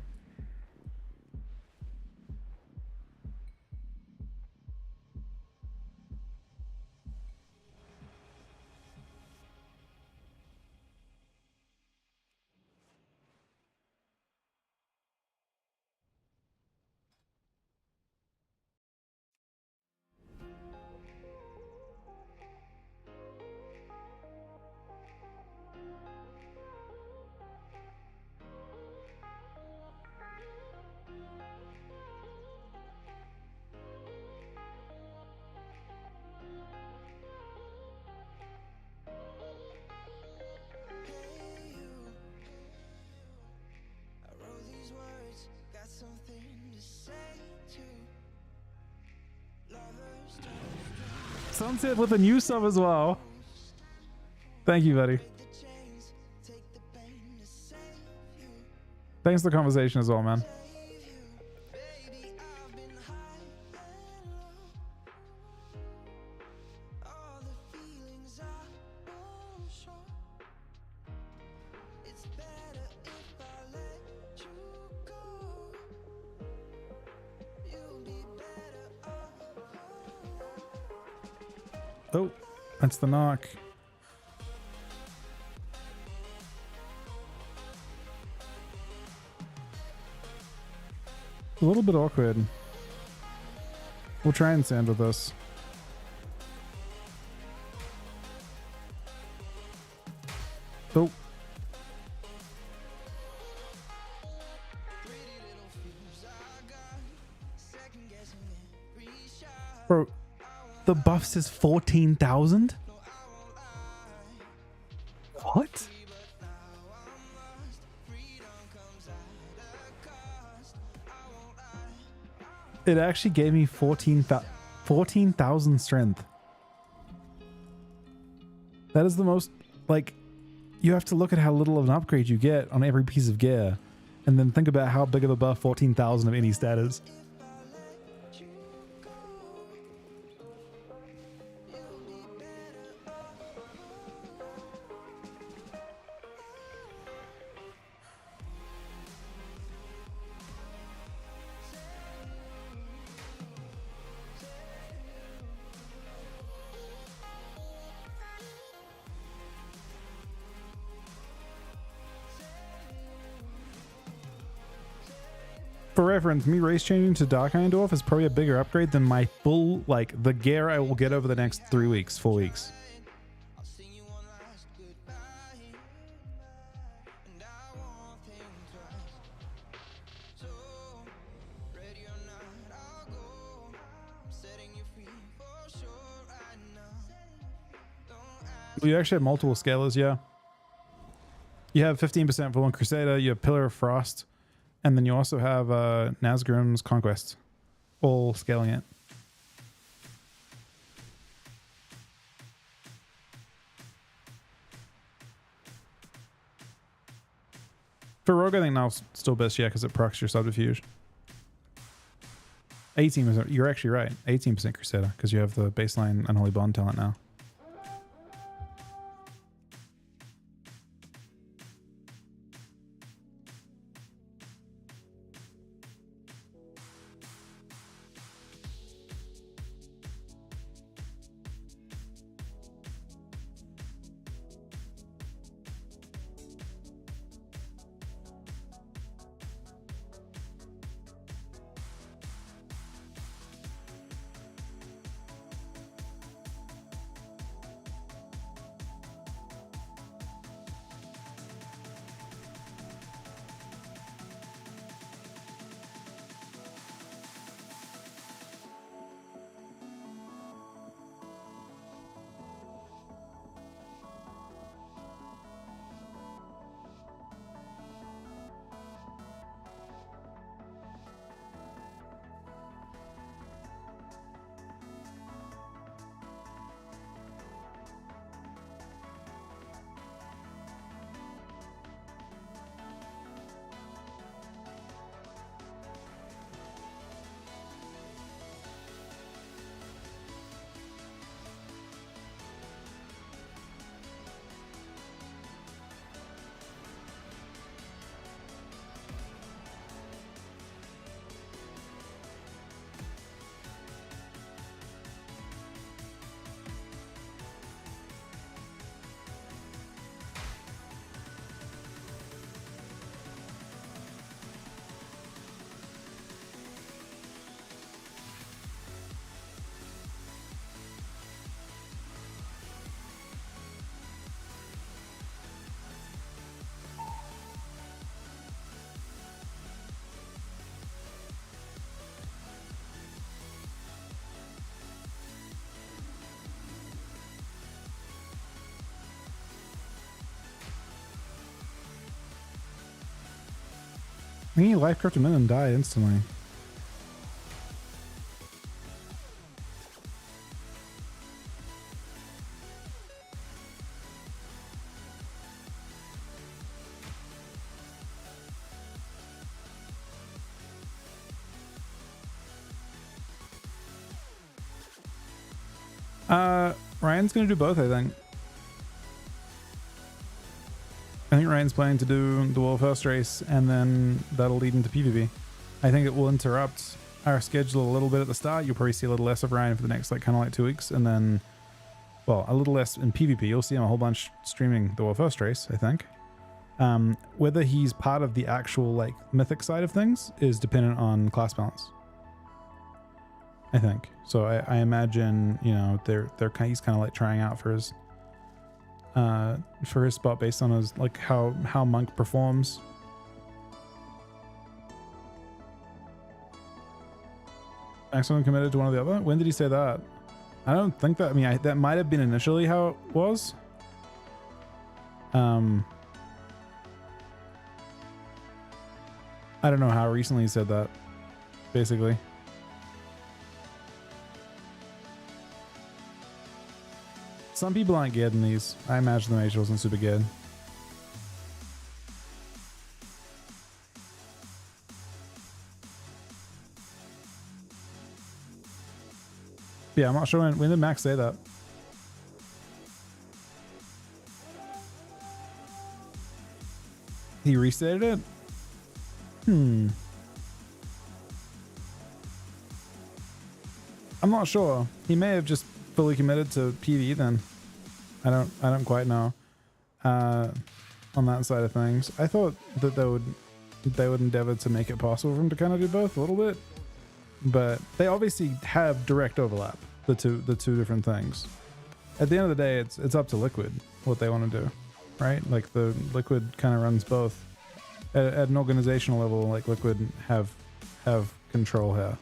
Sunset with a new sub as well. Thank you, buddy. Thanks for the conversation as well, man. Oh, that's the knock. A little bit awkward. We'll try and sand with this. Oh. Bro, the buff says 14,000? What? It actually gave me 14,000 strength. That is the most, like, you have to look at how little of an upgrade you get on every piece of gear, and then think about how big of a buff 14,000 of any stat is. For reference, me race changing to Dark Iron Dwarf is probably a bigger upgrade than my full, like, the gear I will get over the next 3 weeks, 4 weeks. You actually have multiple scalers, yeah. You have 15% full on Crusader, you have Pillar of Frost, and then you also have Nazgrim's Conquest, all scaling it. For Rogue, I think now's still best, yeah, because it procs your Subterfuge. 18%, you're actually right, 18% Crusader, because you have the baseline Unholy Bond talent now. think he life crept him in and died instantly. Ryan's gonna do both, I think. I think Ryan's planning to do the world first race, and then that'll lead into PvP. I think it will interrupt our schedule a little bit at the start. You'll probably see a little less of Ryan for the next kind of like 2 weeks, and then, well, a little less in PvP. You'll see him a whole bunch streaming the world first race, I think. Whether he's part of the actual like mythic side of things is dependent on class balance, I think. So I imagine, you know, he's kind of like trying out for his spot based on his like how Monk performs. Maximum committed to one or the other. When did he say that? I don't think that. I mean, that might have been initially how it was. I don't know how recently he said that. Basically. Some people aren't good in these. I imagine the mage wasn't super good. Yeah, I'm not sure when did Max say that. He restated it? I'm not sure. He may have just fully committed to PvE then. I don't quite know. On that side of things, I thought that they would endeavor to make it possible for him to kind of do both a little bit, but they obviously have direct overlap. The two different things. At the end of the day, it's up to Liquid what they want to do, right? Like the Liquid kind of runs both. At an organizational level, like Liquid have control here.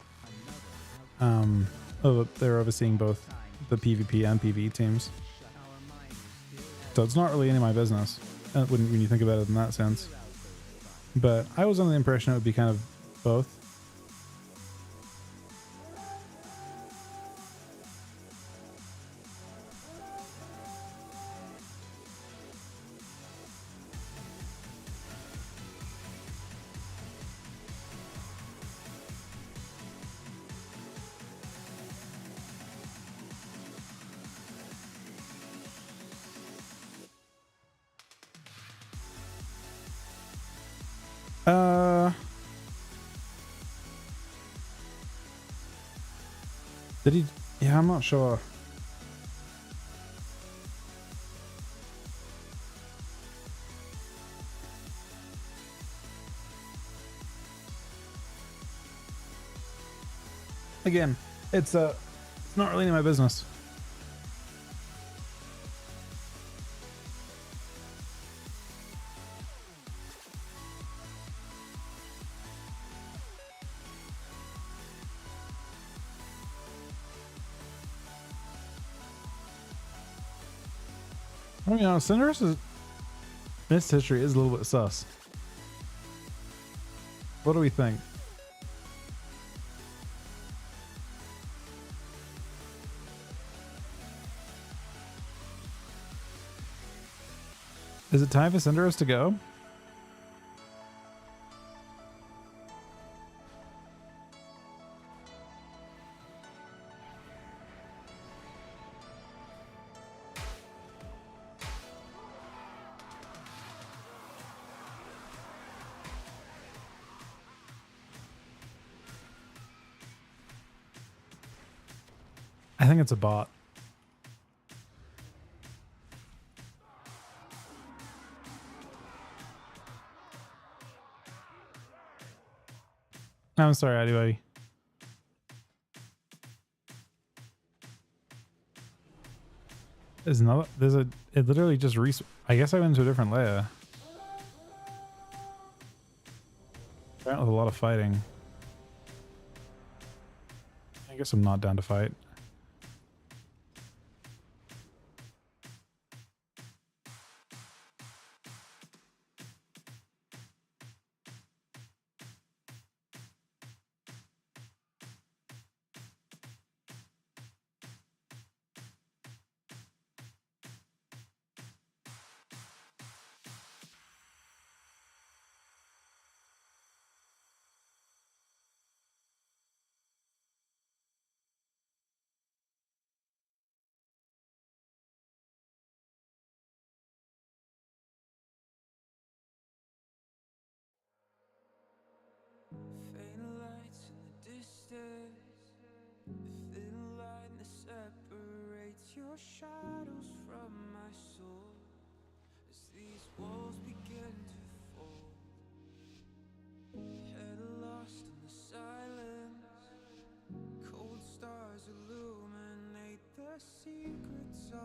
They're overseeing both the PvP and PvE teams. So it's not really any of my business when you think about it in that sense. But I was under the impression it would be kind of both. Did he? Yeah, I'm not sure. Again, it's not really any of my business. I mean, Cinderace's missed history is a little bit sus. What do we think? Is it time for Cinderace to go? I think it's a bot. I'm sorry, anybody. It literally just I guess I went into a different layer. Went with a lot of fighting. I guess I'm not down to fight.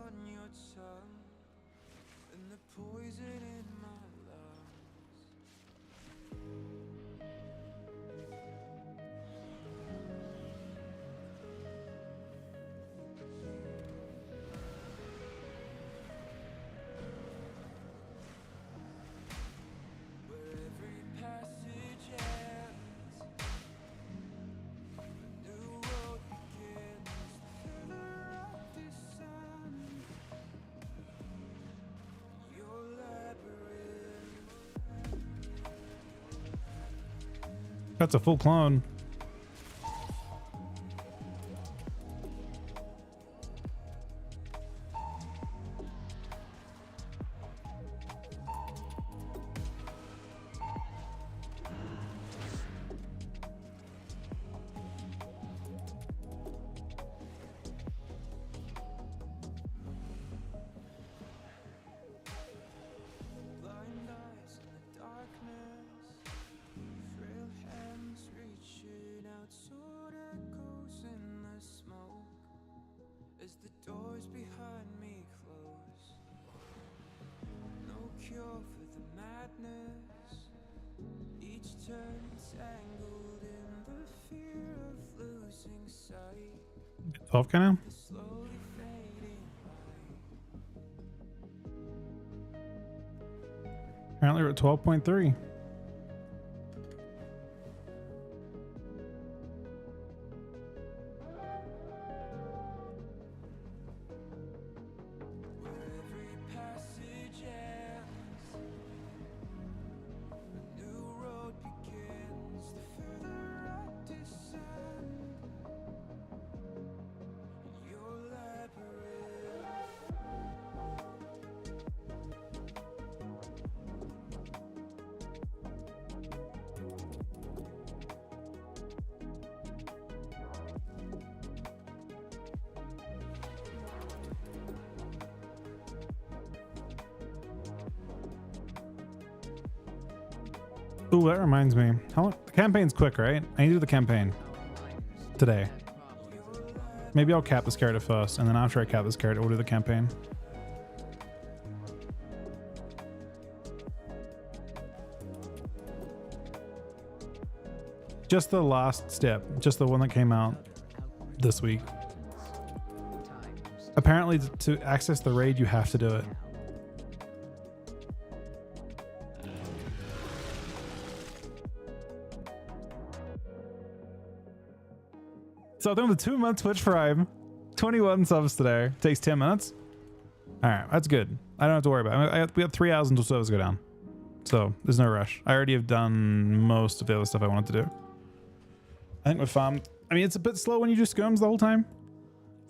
on your tongue and the poison in my lungs. Where every passage ends, a new road begins. The further I descend, your labyrinth. That's a full clone. Blind eyes in the darkness, frail hands reaching out, sword echoes in the smoke as the doors behind me close. No cure for the madness, each turn tangled in the fear of losing sight, 12 kind of. the slowly fading light. Apparently we're at 12.3. Where every passage ends, a new road begins. The further I descend, your labyrinth. Ooh, that reminds me. The campaign's quick, right? I need to do the campaign today. Maybe I'll cap this character first, and then after I cap this character, we'll do the campaign. Just the last step, just the one that came out this week. Apparently, to access the raid, you have to do it. So I think the 2-month Twitch Prime, 21 subs today. Takes 10 minutes. All right, that's good. I don't have to worry about it. We got 3 hours until servers go down, so there's no rush. I already have done most of the other stuff I wanted to do. I think with farm, I mean, it's a bit slow when you do skirms the whole time,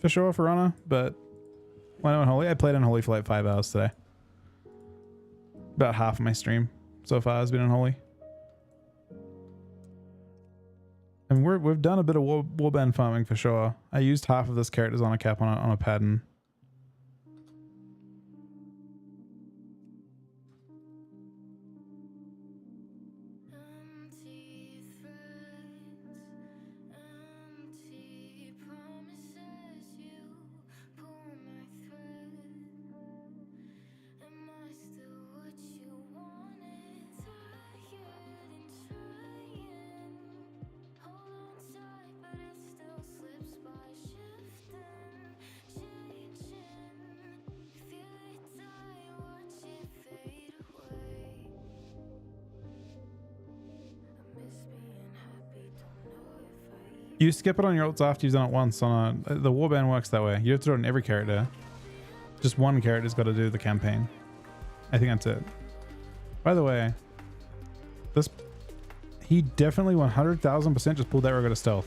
for sure, for Rana. But when I'm on Holy, I played on Holy for like 5 hours today. About half of my stream so far has been on Holy. I mean, we've done a bit of warband farming for sure. I used half of this character's on a cap on a pattern. Empty threats, empty promises. You pull my thread. Am I still what you wanted? Tired and trying. Hold on tight, but it still slips by. Shifting, changing. Feel it die, watch it fade away. I miss being happy, don't know if I You skip it on your ults after you've done it once. On the warband works that way. You have to do it on every character. Just one character's got to do the campaign. I think that's it. By the way, he definitely 100,000% just pulled that Rogue out of stealth.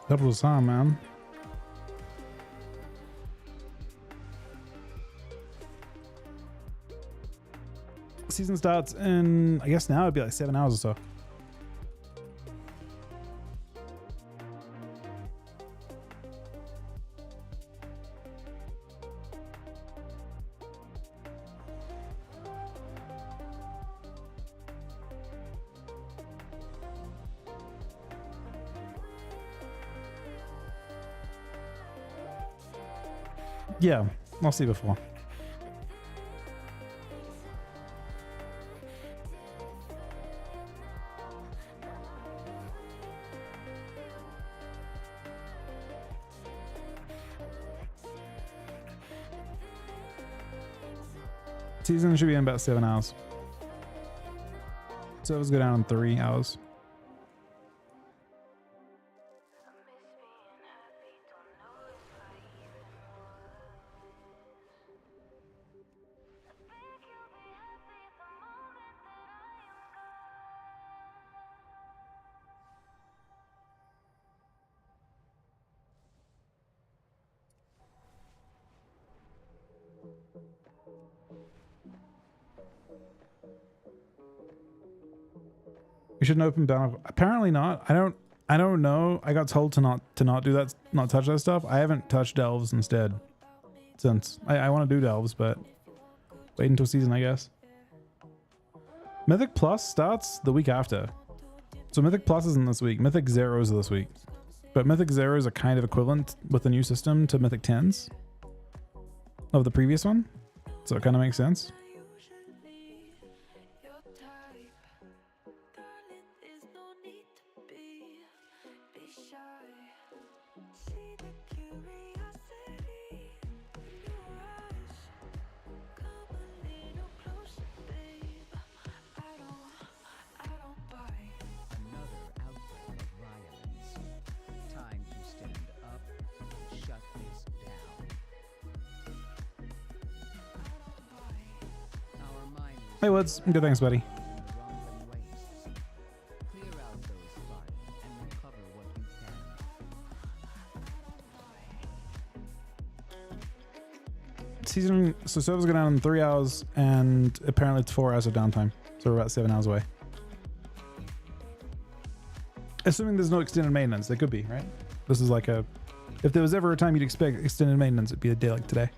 Double the time, man. Season starts in, I guess now it'd be like 7 hours or so. Yeah, I'll see before. Season should be in about 7 hours. Servers go down in 3 hours. We shouldn't open down. Apparently not. I don't know. I got told to not do that, not touch that stuff. I haven't touched delves instead since. I want to do delves, but wait until season, I guess. Mythic Plus starts the week after. So Mythic Plus isn't this week. Mythic Zeros are this week. But Mythic Zeros are kind of equivalent with the new system to Mythic 10s of the previous one. So it kind of makes sense. Hey Woods, good thanks buddy. Season, so servers go down in 3 hours and apparently it's 4 hours of downtime. So we're about 7 hours away. Assuming there's no extended maintenance, there could be, right? This is like a, if there was ever a time you'd expect extended maintenance, it'd be a day like today.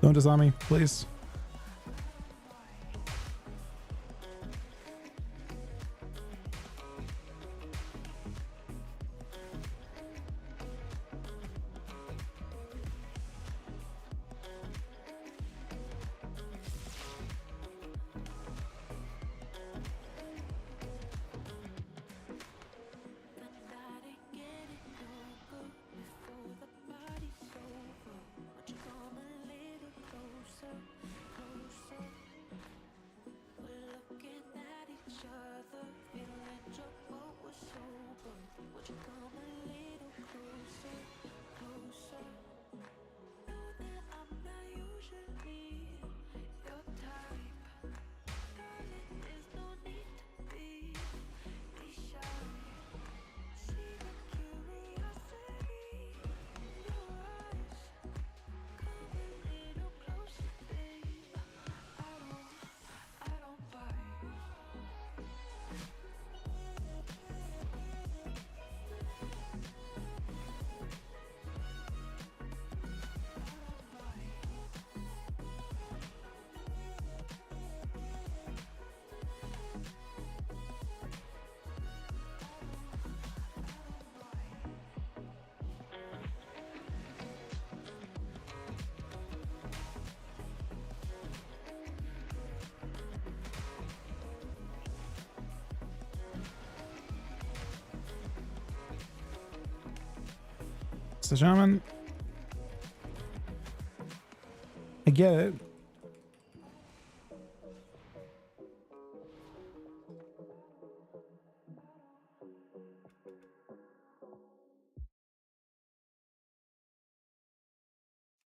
Don't disarm me, please. Closer. Mr. Shaman. I get it.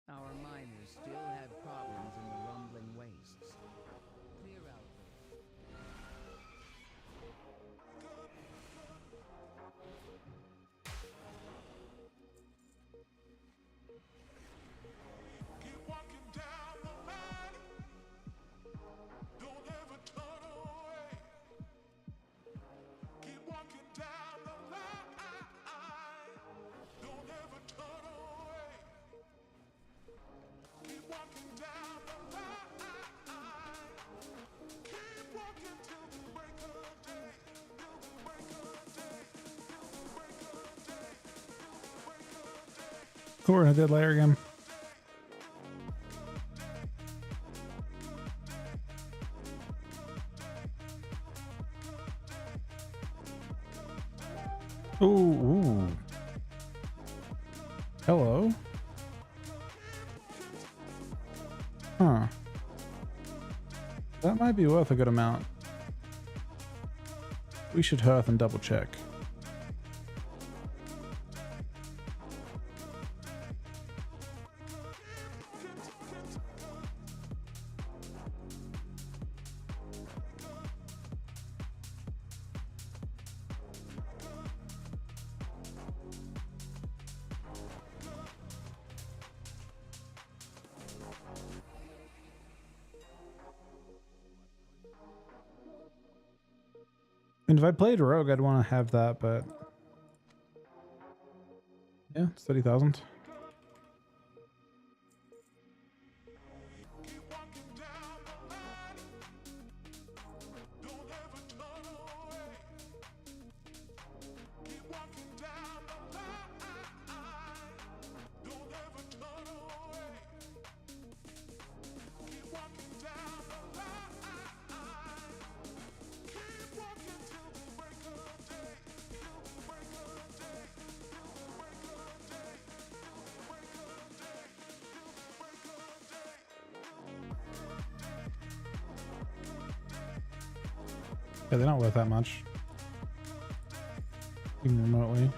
Our miners still have problems in the rumbling wastes. Clear out Keep walking down the line. Don't ever turn away. Keep walking down the line. Don't ever turn away. Keep walking down the line. Keep walking till the break of day. Till the break of day. Till the break of day. Till the break of day. Oh, we're in a dead layer again. Ooh, ooh. Hello. Huh. That might be worth a good amount. We should hearth and double check. And if I played Rogue, I'd want to have that, but yeah, it's 30,000. Yeah, they're not worth that much. Even remotely.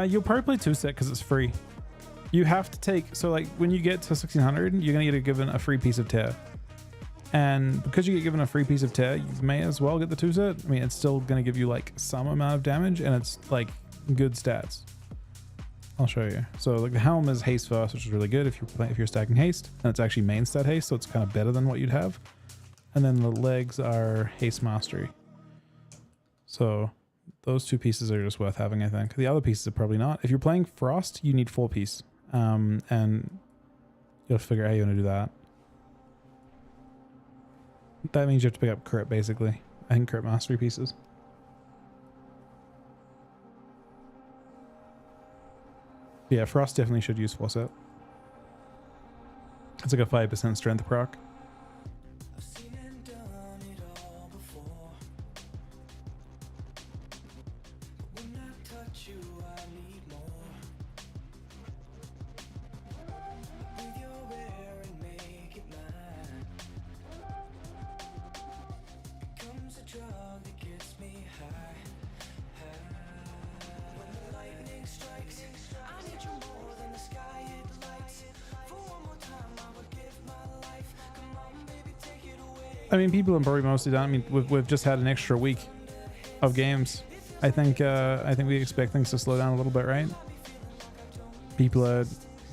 You'll probably play 2-set because it's free. You have to take, so like when you get to 1600, you're gonna get given a free piece of tear. And because you get given a free piece of tear, you may as well get the 2-set. I mean, it's still gonna give you like some amount of damage and it's like good stats. I'll show you. So like the helm is haste first, which is really good if you're stacking haste, and it's actually main stat haste, so it's kind of better than what you'd have. And then the legs are haste mastery. So those two pieces are just worth having, I think. The other pieces are probably not. If you're playing Frost, you need 4 piece. And you'll figure out how you want to do that. That means you have to pick up crit, basically. I think crit mastery pieces. Yeah, Frost definitely should use 4-set. It's like a 5% strength proc. I've seen and done it all before. But when I touch you, I need more. Breathe your air and make it mine. Becomes a drug that gets me high. When the lightning strikes, I need you more than the sky it lights. For one more time, I would give my life. Come on, baby, take it away. I mean, people are probably mostly done. I mean, we've just had an extra week of games. I think we expect things to slow down a little bit, right? People are...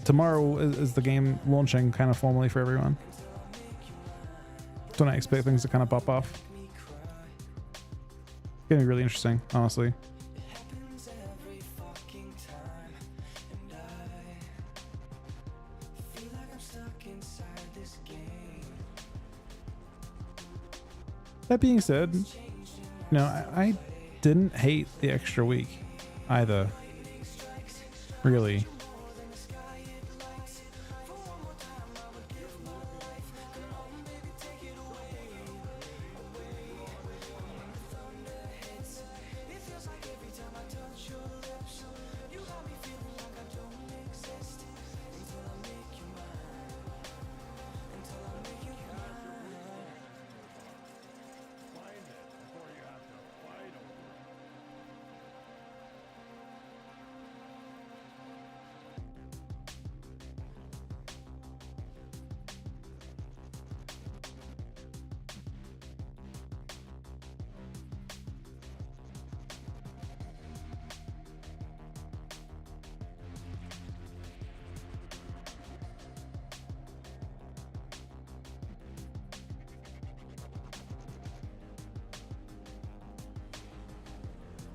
Tomorrow is the game launching kind of formally for everyone. Don't I expect things to kind of pop off? It's gonna be really interesting, honestly. Happens every fucking time, and I feel like I'm stuck inside this game. That being said, no, I didn't hate the extra week either. Really.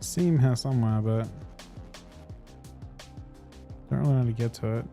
seam here somewhere, but don't really know how to get to it.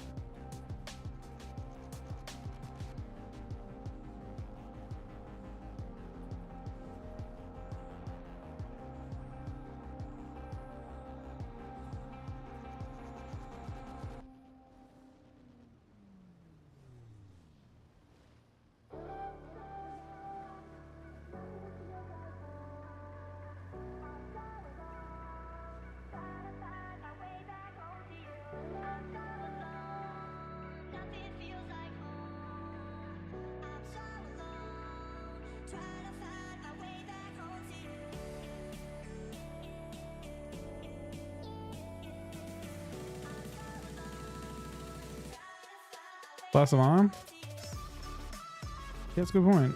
Glass of Arm? Yeah, that's a good point.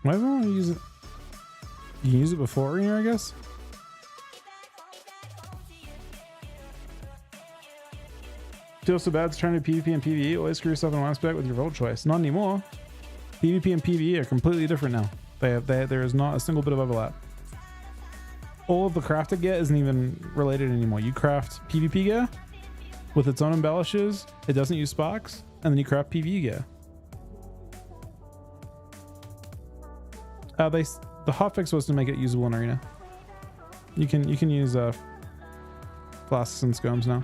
Why do I want to use it? You can use it before arena, I guess? Feels so bad it's trying to PvP and PvE. Always screw yourself in one aspect with your vote choice. Not anymore. PvP and PvE are completely different now. There is not a single bit of overlap. All of the crafted gear isn't even related anymore. You craft PvP gear with its own embellishes. It doesn't use sparks, and then you craft PvE gear. The hotfix was to make it usable in arena. You can use flasks and scomes now.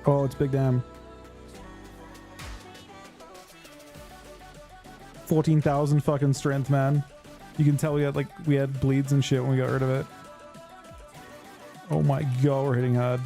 Oh, it's Big Damn. 14,000 fucking strength, man. You can tell we had bleeds and shit when we got rid of it. Oh my god, we're hitting hard.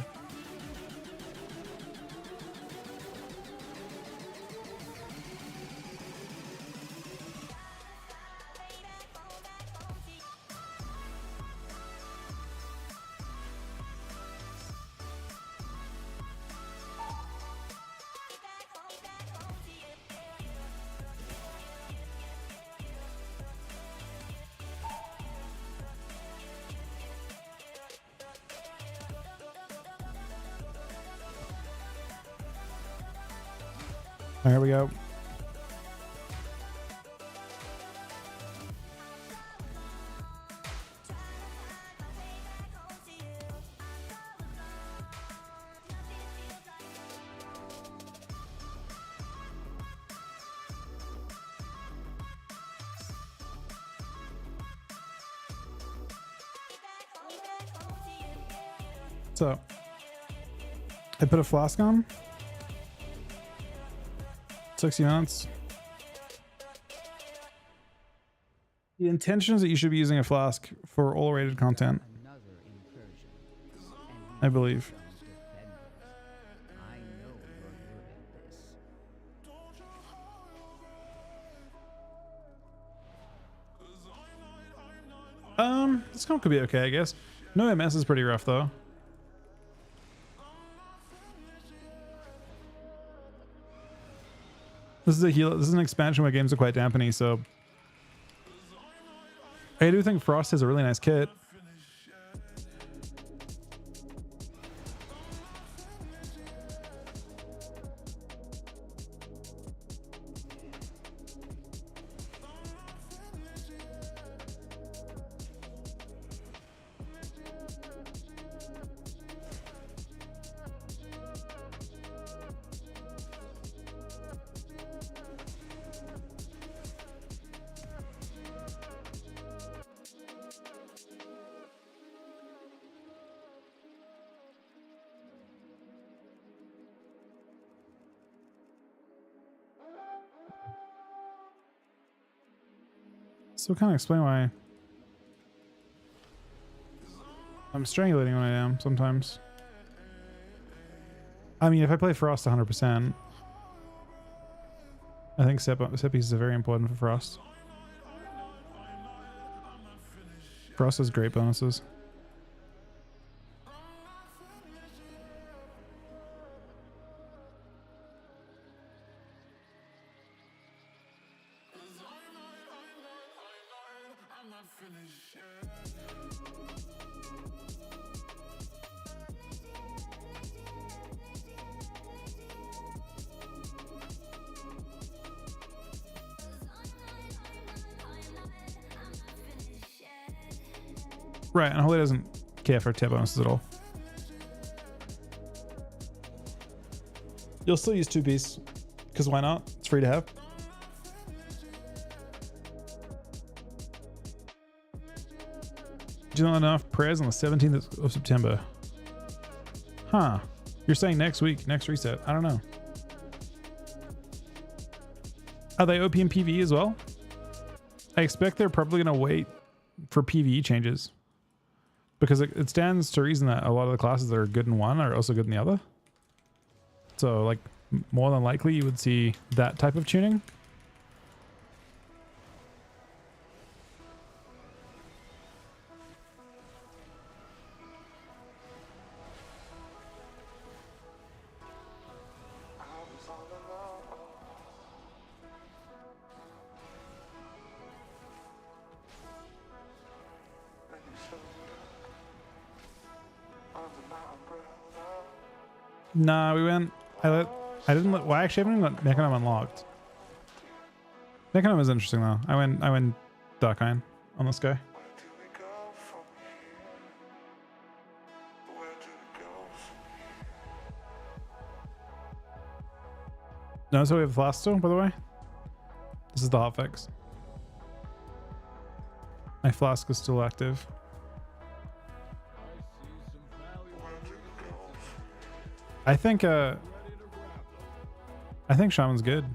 Here we go. So, I put a flask on. 60 minutes. The intention is that you should be using a flask for all rated content, I believe. This comp could be okay, I guess. No MS is pretty rough though. This is an expansion where games are quite dampening, so I do think Frost has a really nice kit. So kind of explain why I'm strangulating when I am sometimes. I mean, if I play Frost 100%, I think set pieces are very important for Frost. Frost has great bonuses. Right, and Holy doesn't care for tier bonuses at all. You'll still use 2-piece, because why not? It's free to have. Do you know enough prayers on the 17th of September? Huh. You're saying next week, next reset. I don't know. Are they OP and PvE as well? I expect they're probably going to wait for PvE changes. Because it stands to reason that a lot of the classes that are good in one are also good in the other. So, like, more than likely you would see that type of tuning. Nah, we went. I didn't let. Well, I actually haven't even got Mechanom unlocked. Mechanom is interesting though. I went Darkine on this guy. No, so we have Flask still, by the way. This is the hotfix. My Flask is still active. I think Shaman's good.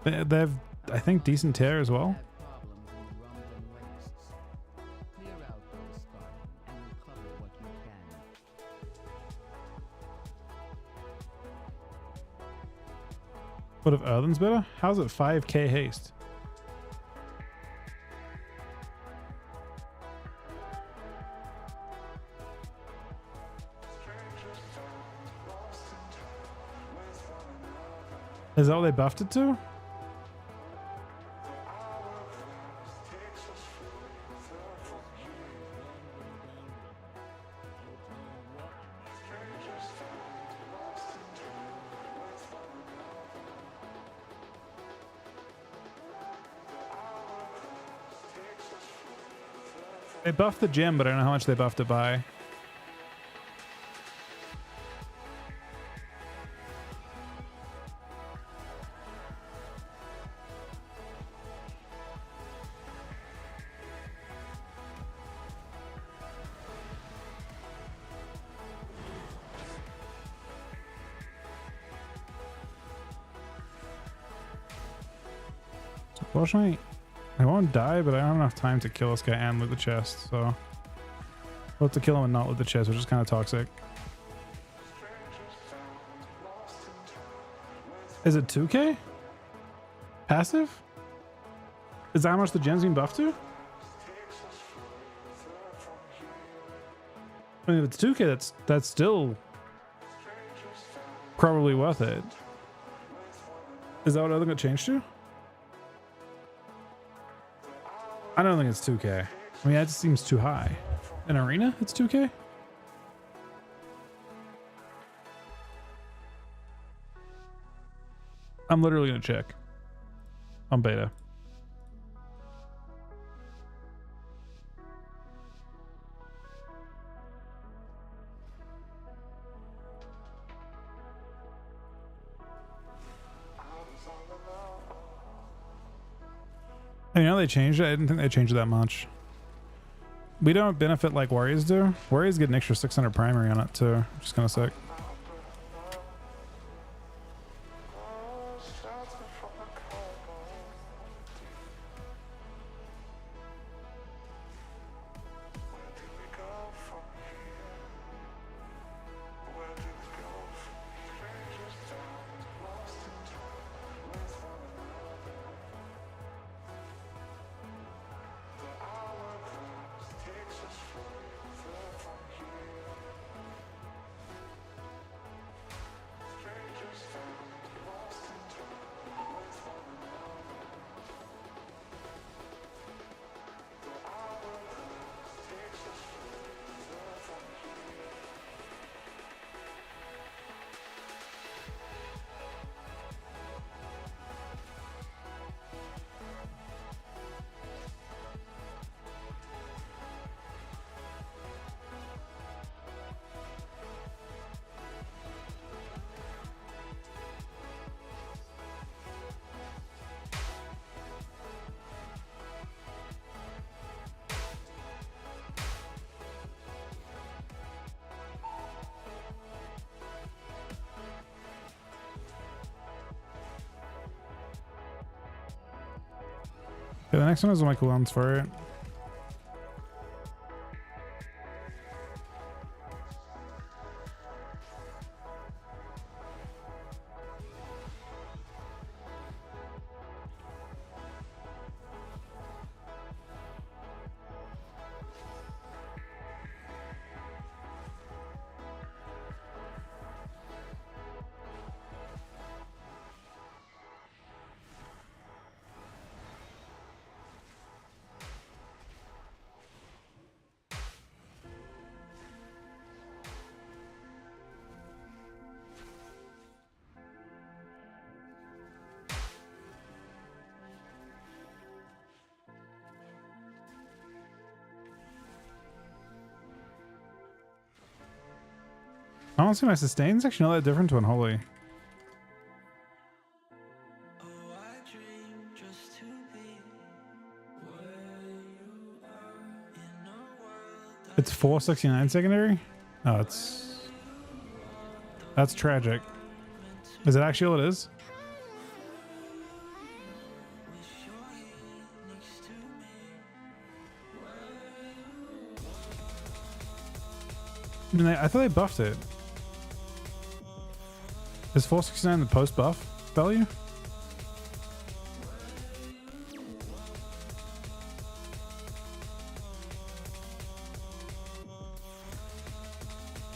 They have, I think, decent tear as well. What if Earthen's better? How's it 5k haste? Is that what they buffed it to? They buffed the gem, but I don't know how much they buffed it by. Unfortunately, I won't die, but I don't have enough time to kill this guy and loot the chest, so we'll have to kill him and not loot the chest, which is kind of toxic. Is it 2k? Passive? Is that how much the gem's being buffed to? I mean, if it's 2k, that's still probably worth it. Is that what other got changed to? I don't think it's 2k. I mean, that just seems too high. In arena, it's 2k? I'm literally gonna check on beta. I know they changed it. I didn't think they changed it that much. We don't benefit like Warriors do. Warriors get an extra 600 primary on it too, which is kind of sick. Okay, the next one is my cooldowns for it. I don't see my sustains actually not that different to Unholy. It's 469 secondary? Oh, that's tragic. Is it actually all it is? I mean, I thought they buffed it. Is 469 the post buff value?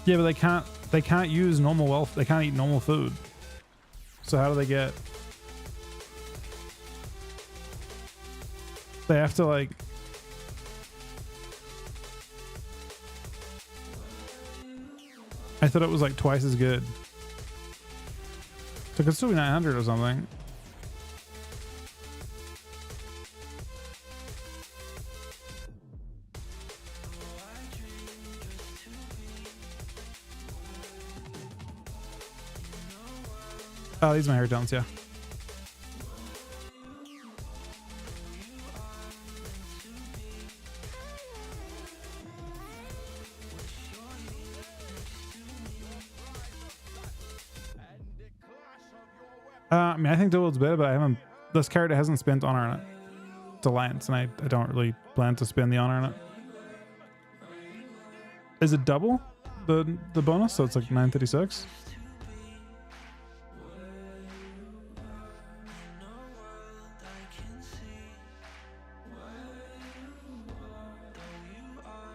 Yeah, but they can't use normal wealth. They can't eat normal food. So how do they get? They have to like. I thought it was like twice as good. So it could still be 900 or something. Oh, these are my hair tones, yeah. I mean, I think Duel's better, but I haven't. This character hasn't spent honor on it. It's Alliance, and I don't really plan to spend the honor on it. Is it double the bonus? So it's like 936.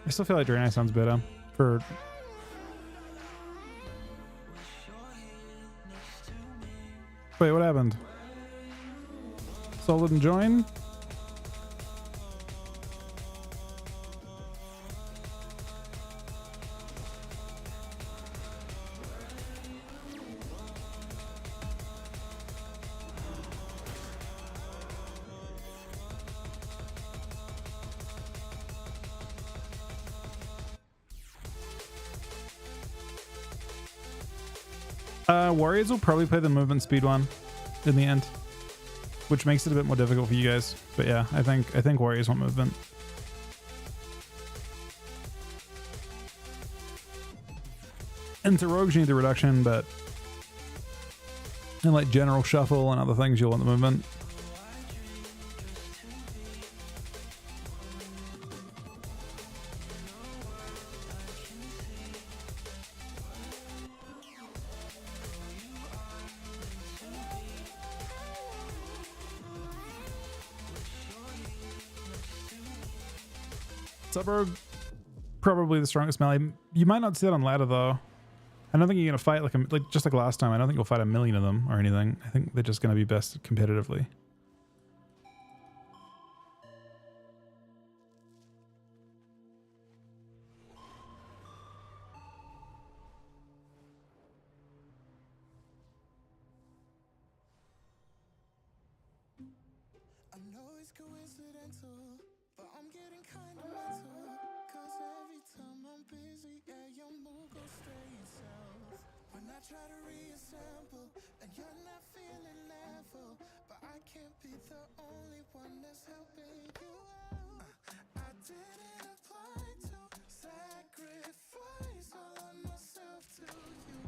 I still feel like Draenei sounds better for. Wait, what happened? Soul didn't join? Warriors will probably play the movement speed one in the end, which makes it a bit more difficult for you guys. But yeah, I think Warriors want movement. Into rogues you need the reduction, but in like general shuffle and other things you'll want the movement. Suburb, probably the strongest melee. You might not see that on ladder though. I don't think you're gonna fight like just like last time. I don't think you'll fight a million of them or anything. I think they're just gonna be best competitively. I know it's coincidental, but I'm getting kind of mental. Cause every time I'm busy, yeah, your mood goes straight south. When I try to reassemble, and you're not feeling level, but I can't be the only one that's helping you out. I didn't apply to sacrifice all of myself to you.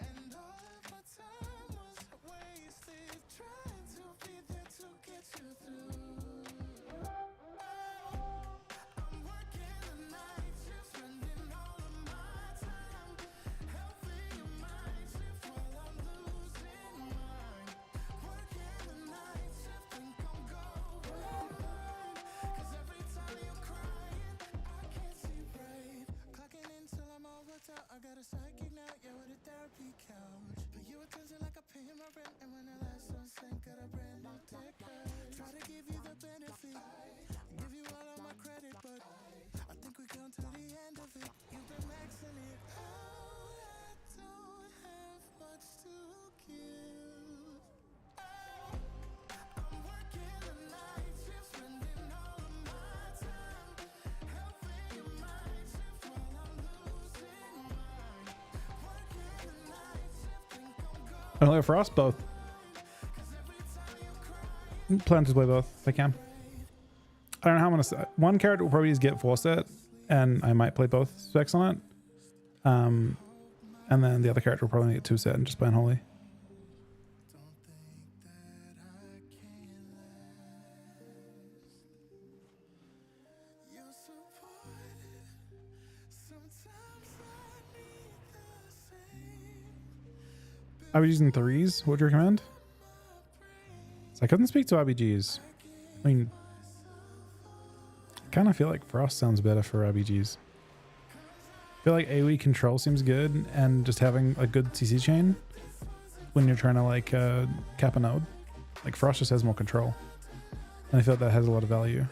And all of my time was wasted trying to be Only a Frost, both. Plan to play both if I can. I don't know how I'm gonna set. One character will probably just get 4 set, and I might play both specs on it. And then the other character will probably get 2 set and just play Unholy. I was using 3s. What would you recommend? So I couldn't speak to RBGs. I mean, I kind of feel like Frost sounds better for RBGs. I feel like AoE control seems good, and just having a good CC chain when you're trying to like cap a node. Like Frost just has more control, and I feel like that has a lot of value.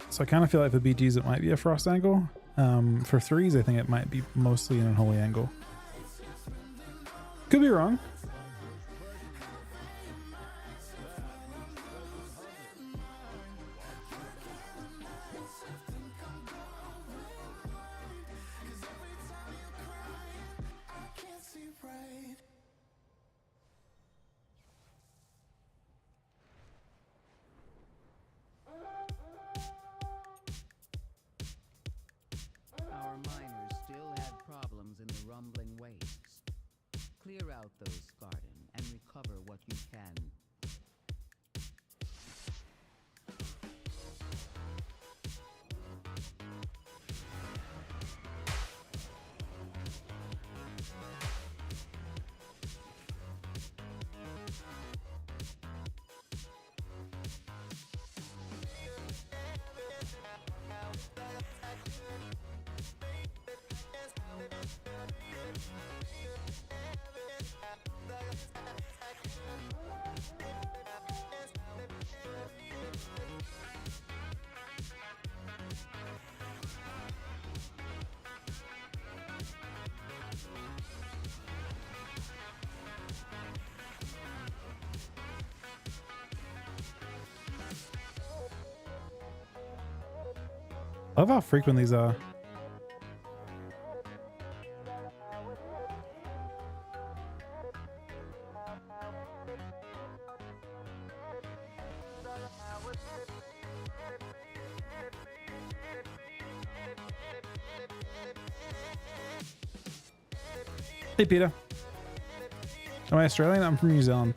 So I kind of feel like for BGs it might be a Frost angle. For 3s, I think it might be mostly an Unholy angle. Could be wrong. Our miners still have problems in the rumbling wastes. Clear out those Skarden and recover what you can. I love how frequent these are. Hey Peter. Am I Australian? I'm from New Zealand.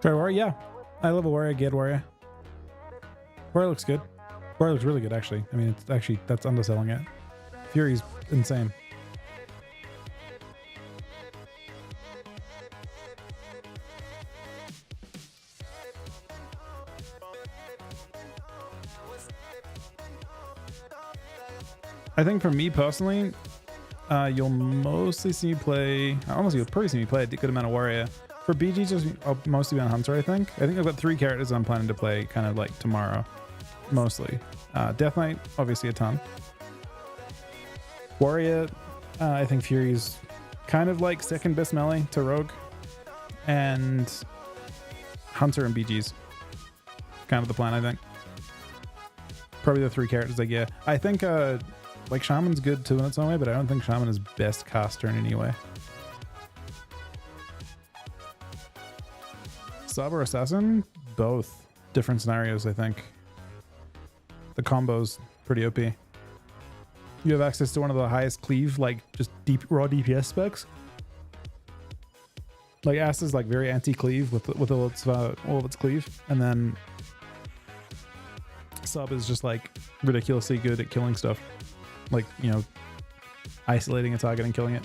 Sorry, Warrior? Yeah. I love a Warrior, get Warrior. Warrior looks good. Warrior looks really good, actually. I mean, it's actually, that's underselling it. Fury's insane. I think for me personally, you'll mostly see me play, honestly, you'll probably see me play a good amount of Warrior. For BG, just I'll mostly be on Hunter, I think. I think I've got 3 characters I'm planning to play kind of like tomorrow, mostly. Death Knight, obviously a ton. Warrior, I think Fury's kind of like second best melee to Rogue. And Hunter and BG's kind of the plan, I think. Probably the 3 characters I get. I think like Shaman's good too in its own way, but I don't think Shaman is best caster in any way. Sub or Assassin? Both. Different scenarios, I think. The combo's pretty OP. You have access to one of the highest cleave, like just deep raw DPS specs. Like Ass is like very anti-cleave with all of its cleave, and then Sub is just like ridiculously good at killing stuff. like, you know, isolating a target and killing it.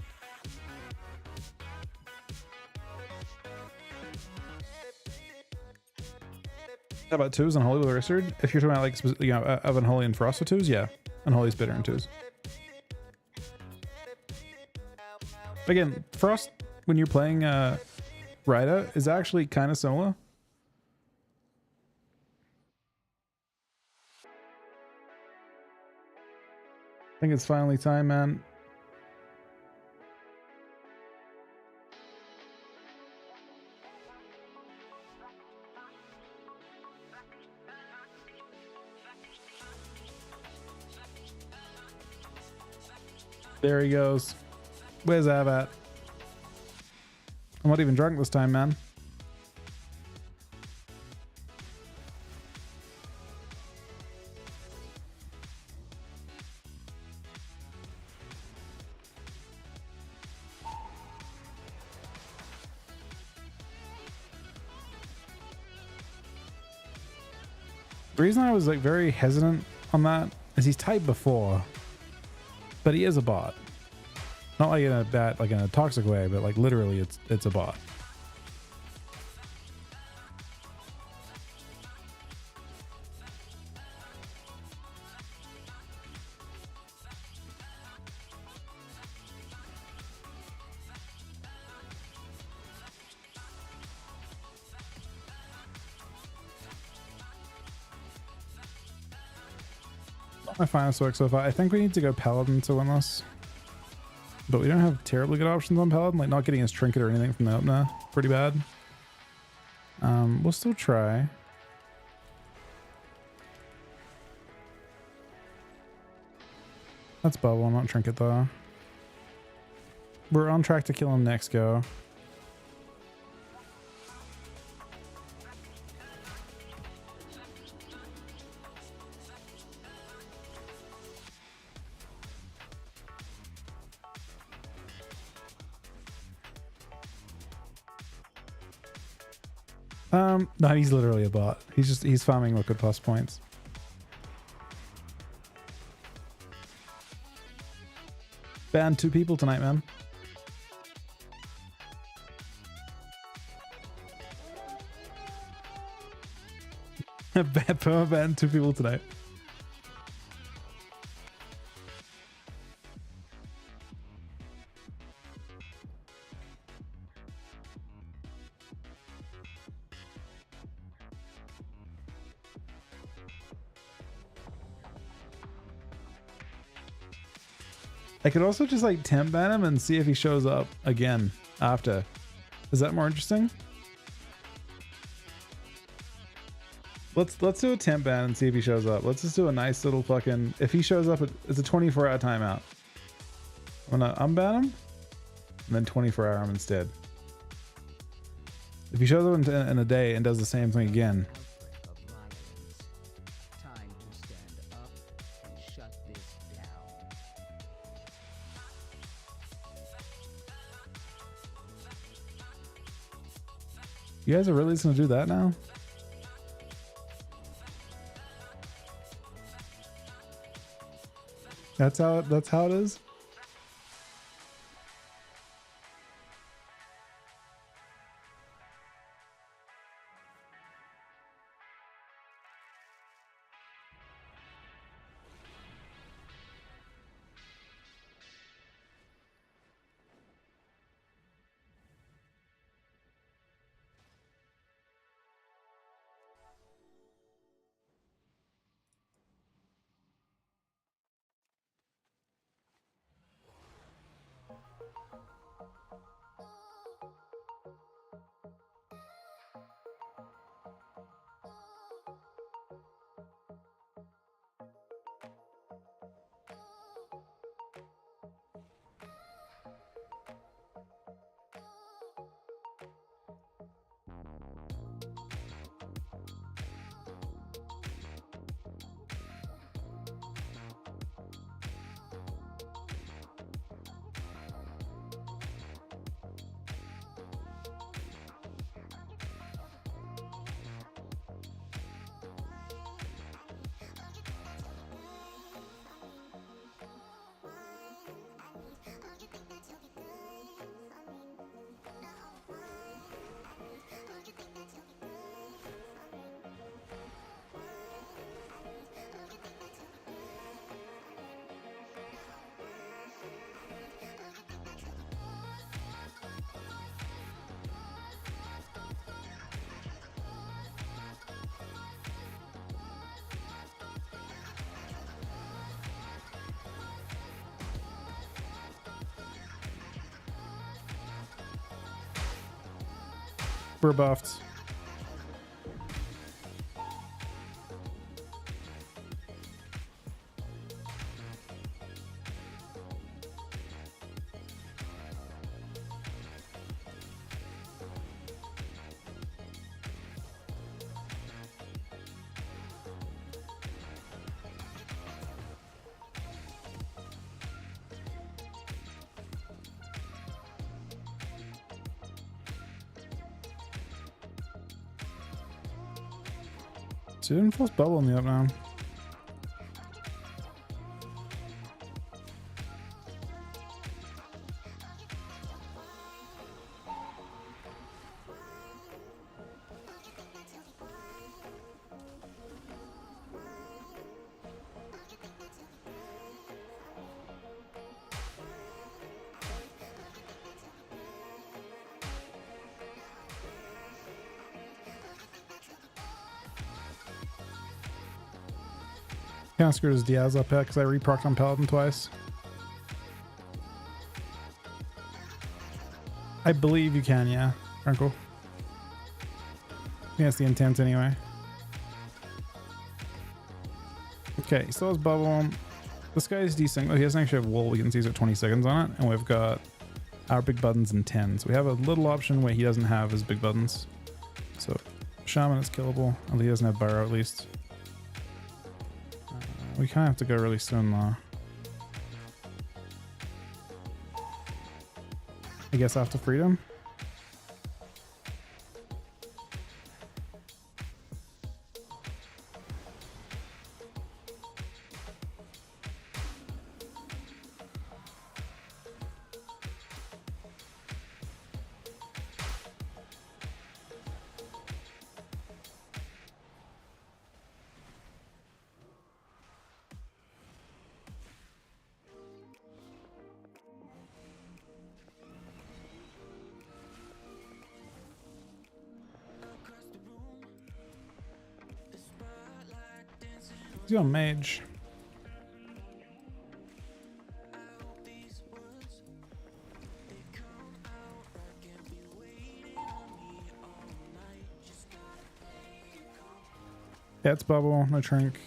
How about twos Unholy with Risard? If you're talking about like, you know, of Unholy and Frost with twos, yeah. Unholy's bitter in twos. Again, Frost, when you're playing Rida, is actually kind of similar. I think it's finally time, man. There he goes. Where's Av at? I'm not even drunk this time, man. The reason I was like very hesitant on that is he's typed before, but he is a bot. Not like in a bad, like in a toxic way, but like literally it's a bot. My finest work so far. I think we need to go Paladin to win this. But we don't have terribly good options on Paladin. Like not getting his trinket or anything from the opener. Pretty bad. We'll still try. That's bubble, not trinket though. We're on track to kill him next go. No, he's literally a bot. He's farming liquid plus points. Ban 2 people tonight, man. Ban 2 people tonight. I could also just like temp ban him and see if he shows up again after. Is that more interesting? Let's do a temp ban and see if he shows up. Let's just do a nice little fucking. If he shows up, it's a 24-hour timeout. I'm gonna unban him and then 24-hour him instead. If he shows up in a day and does the same thing again. Time to stand up and shut this down. You guys are really just gonna do that now? That's how it is? We're buffed. She didn't force bubble in the up now. Kind of screwed his Diaz up because I reprocced on Paladin twice. I believe you can, yeah. Frankel. I think that's the intent anyway. Okay, he still has bubble. This guy is decent. Oh, he doesn't actually have wool. We can see he's got 20 seconds on it. And we've got our big buttons in 10. So we have a little option where he doesn't have his big buttons. So Shaman is killable. And he doesn't have Burrow at least. We kind of have to go really soon though. I guess after freedom. He's on mage. Yeah, it's bubble, no trink.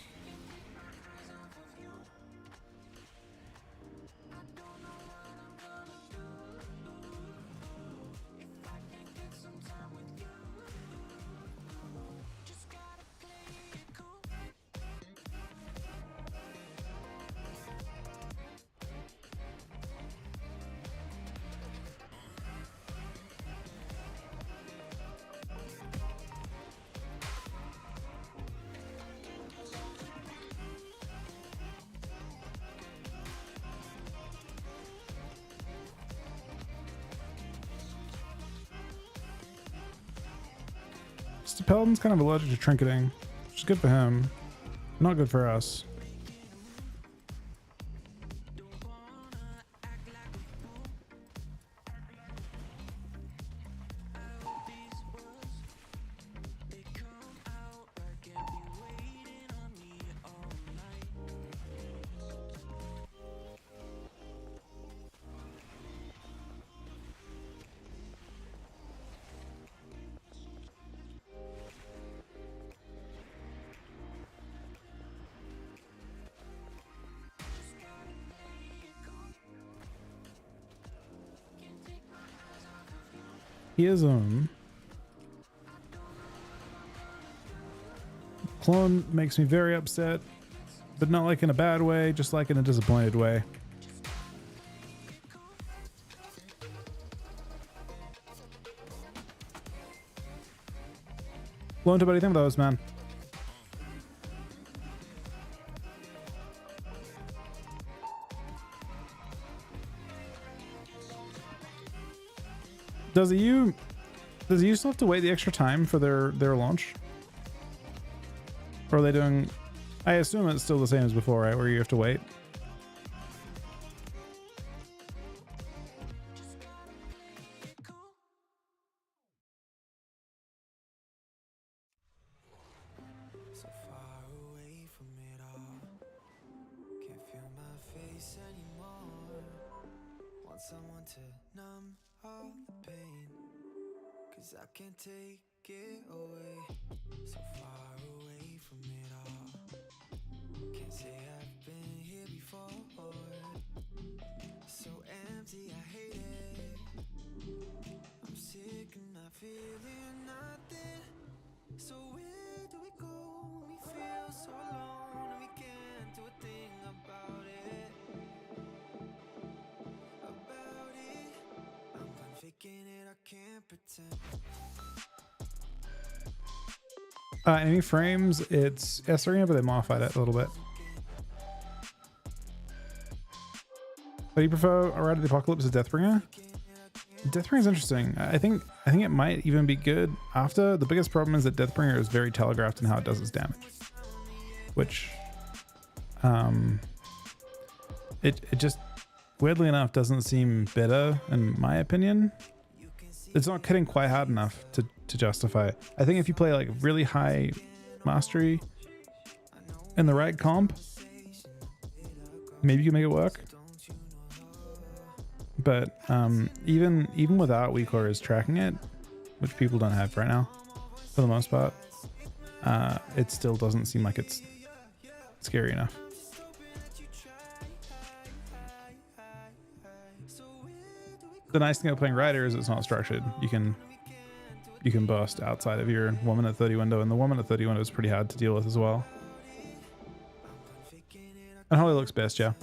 Paladin's kind of allergic to trinketing, which is good for him, not good for us. He is clone makes me very upset, but not like in a bad way, just like in a disappointed way. Clone, what do you think of those, man? Does he still have to wait the extra time for their launch? Or are they doing... I assume it's still the same as before, right? Where you have to wait. So far away from it all. Can't feel my face anymore. Want someone to numb all the pain. 'cause I can't take it away. So far away from it all. Can't say I've been here before. So empty, I hate it. I'm sick and not feeling nothing. So where do we go when we feel so alone and we can't do a thing about it? About it. I'm done faking it, I can't pretend. Enemy frames, it's S-Arena, but they modified it a little bit. But do you prefer Ride of the Apocalypse to Deathbringer? Deathbringer is interesting. I think it might even be good after. The biggest problem is that Deathbringer is very telegraphed in how it does its damage, which it just weirdly enough doesn't seem better in my opinion. It's not hitting quite hard enough to justify it. I think if you play like really high mastery in the right comp, maybe you can make it work. But even without WeakAuras tracking it, which people don't have right now, for the most part, it still doesn't seem like it's scary enough. The nice thing about playing Rider is it's not structured. You can burst outside of your 1 minute 30 window, and the 1 minute 30 window is pretty hard to deal with as well. And Holy looks best, yeah.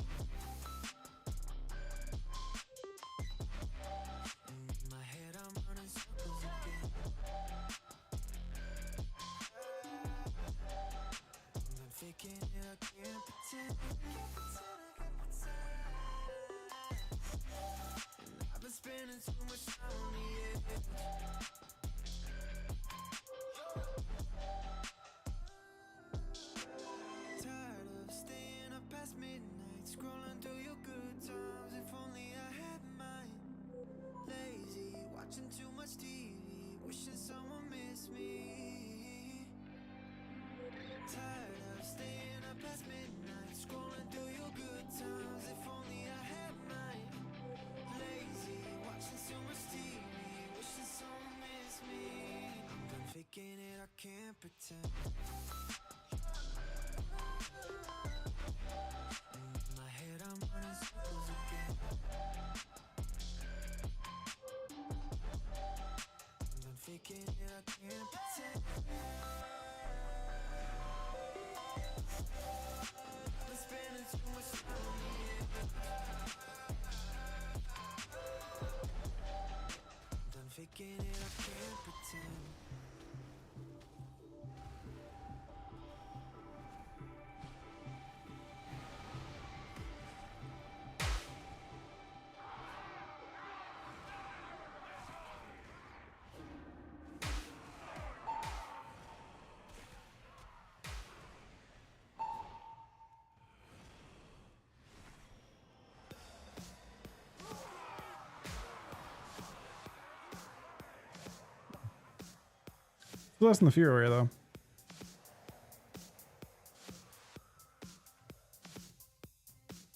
Less than the Fury area though.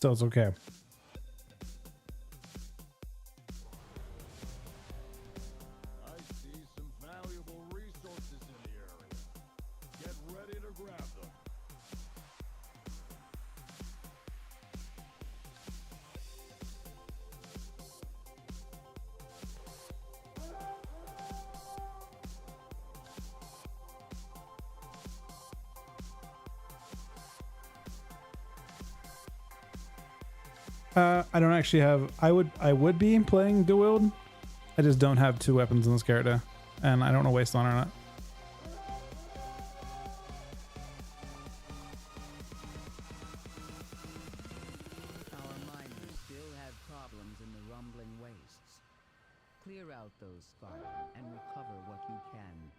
So it's okay. I see some valuable resources in the area. Get ready to grab them. I don't actually have. I would be playing dual wield. I just don't have 2 weapons in this character, and I don't know waste on or not. Our miners still have problems in the rumbling wastes. Clear out those scars and recover what you can.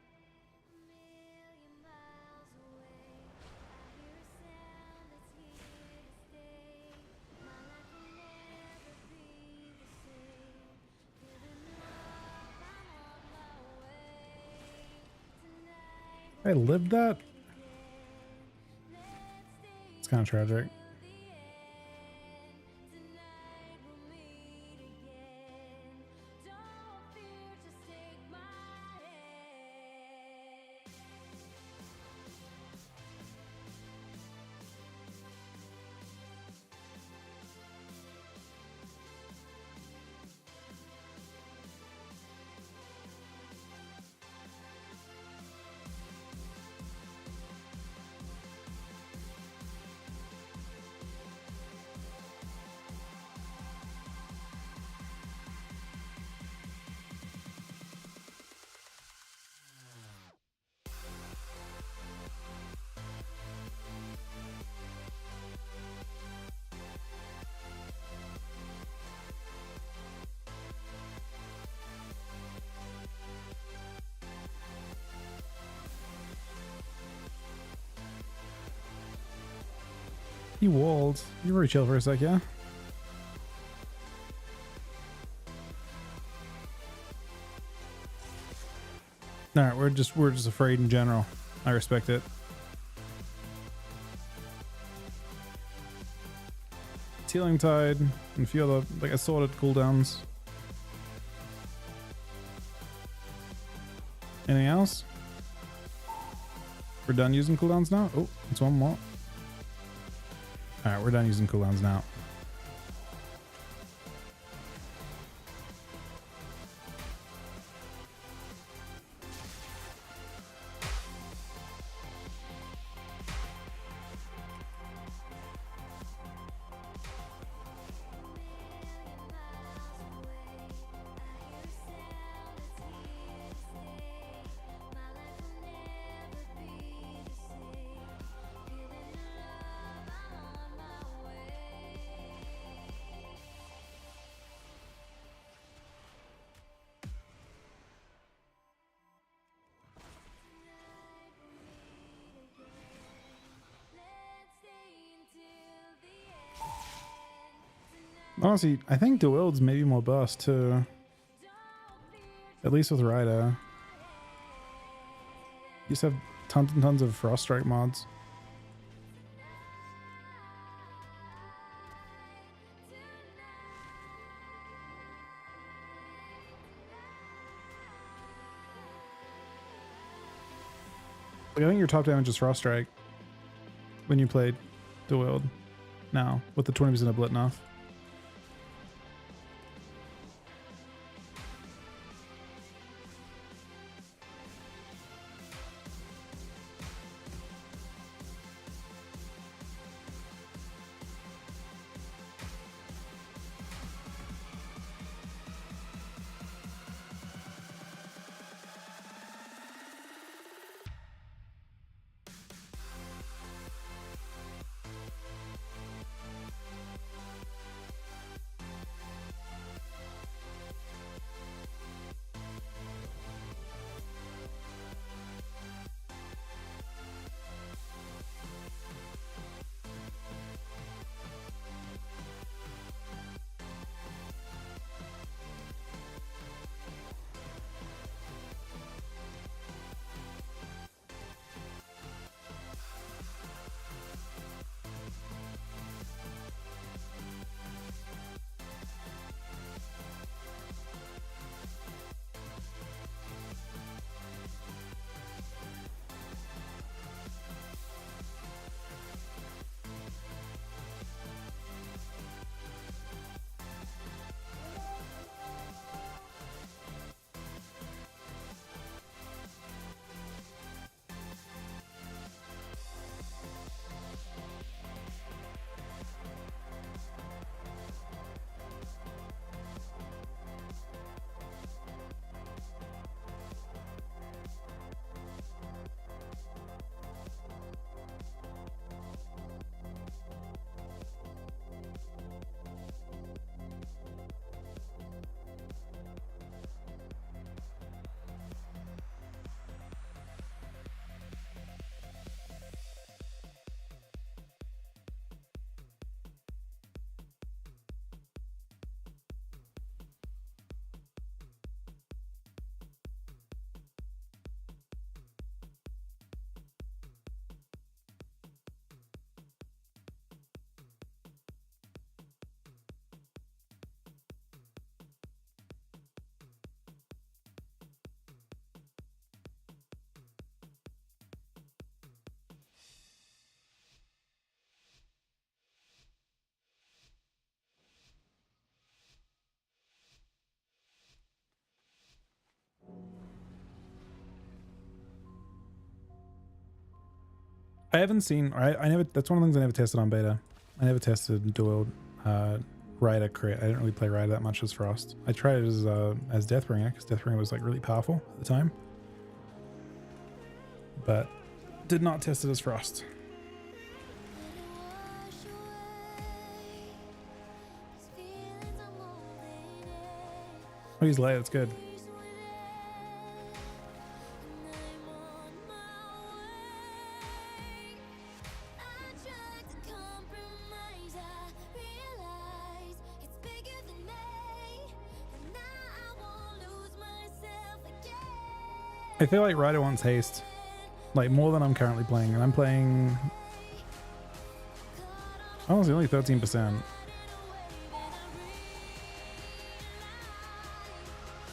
I lived that. It's kind of tragic. He walled. You were chill for a sec, yeah? Alright, we're just afraid in general. I respect it. Healing Tide and a few other like assorted cooldowns. Anything else? We're done using cooldowns now? Oh, it's one more. Alright, we're done using cooldowns now. Honestly, I think the world's maybe more burst too. At least with Ryder. You used to have tons and tons of Frost Strike mods. Like, I think your top damage is Frost Strike when you played the world now with the 20% of Blit off. I haven't seen, or I never, that's one of the things I never tested on beta. I never tested dual Ryder crit. I didn't really play Ryder that much as Frost. I tried it as Deathbringer, because Deathbringer was like really powerful at the time. But did not test it as Frost. Oh, he's late, that's good. I feel like Ryder wants haste. Like more than I'm currently playing. And I'm playing... Honestly, only 13%.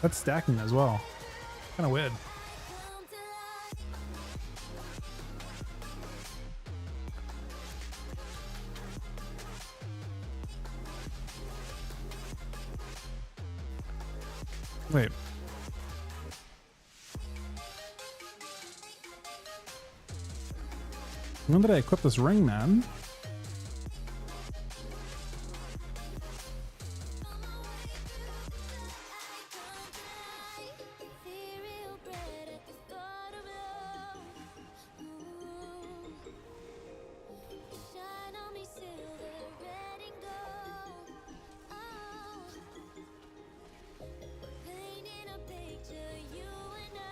That's stacking as well. Kind of weird. Wait. When did I equip this ring, man? Cereal bread at the thought of love. Shine on me silver, red and gold. Oh, painting a picture, you and I.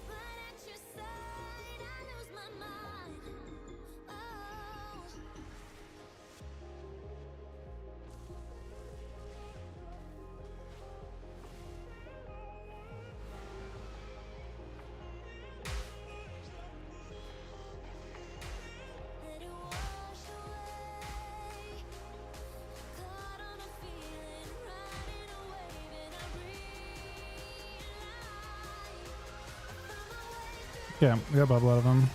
Right at your side, I lose my mind. Oh. Let it wash away. Caught on a feeling, riding a wave, and I realize Yeah, we got a bubble out of him.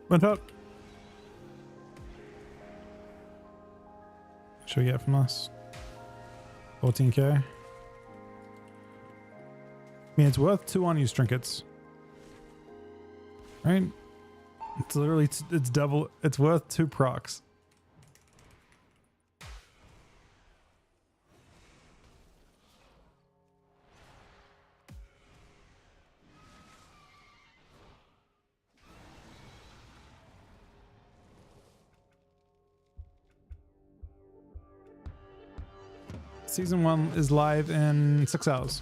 Went up. What should we get from us? 14k. I mean, it's worth 2 unused trinkets. Right? It's literally, it's double, it's worth 2 procs. Season 1 is live in 6 hours.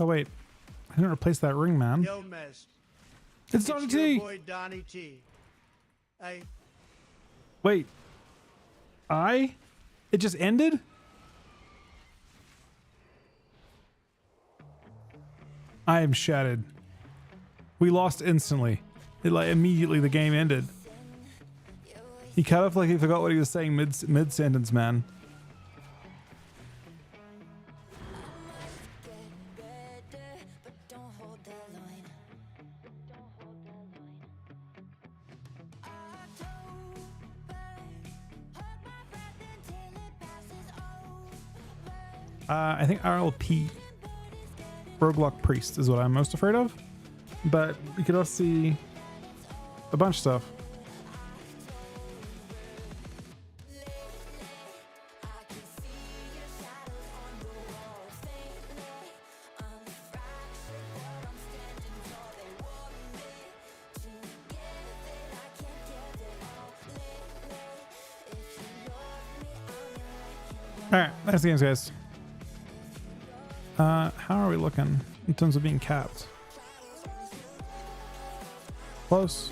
Oh wait, I didn't replace that ring, man. Yo, Mez. It's Donnie your T. boy Donnie T. Hey, Wait, it just ended? I am shattered. We lost instantly. It like immediately the game ended. He cut off like he forgot what he was saying mid sentence, man. I think RLP, Roguelock Priest, is what I'm most afraid of. But we could also see a bunch of stuff. Alright, next games, guys. How are we looking in terms of being capped? Close.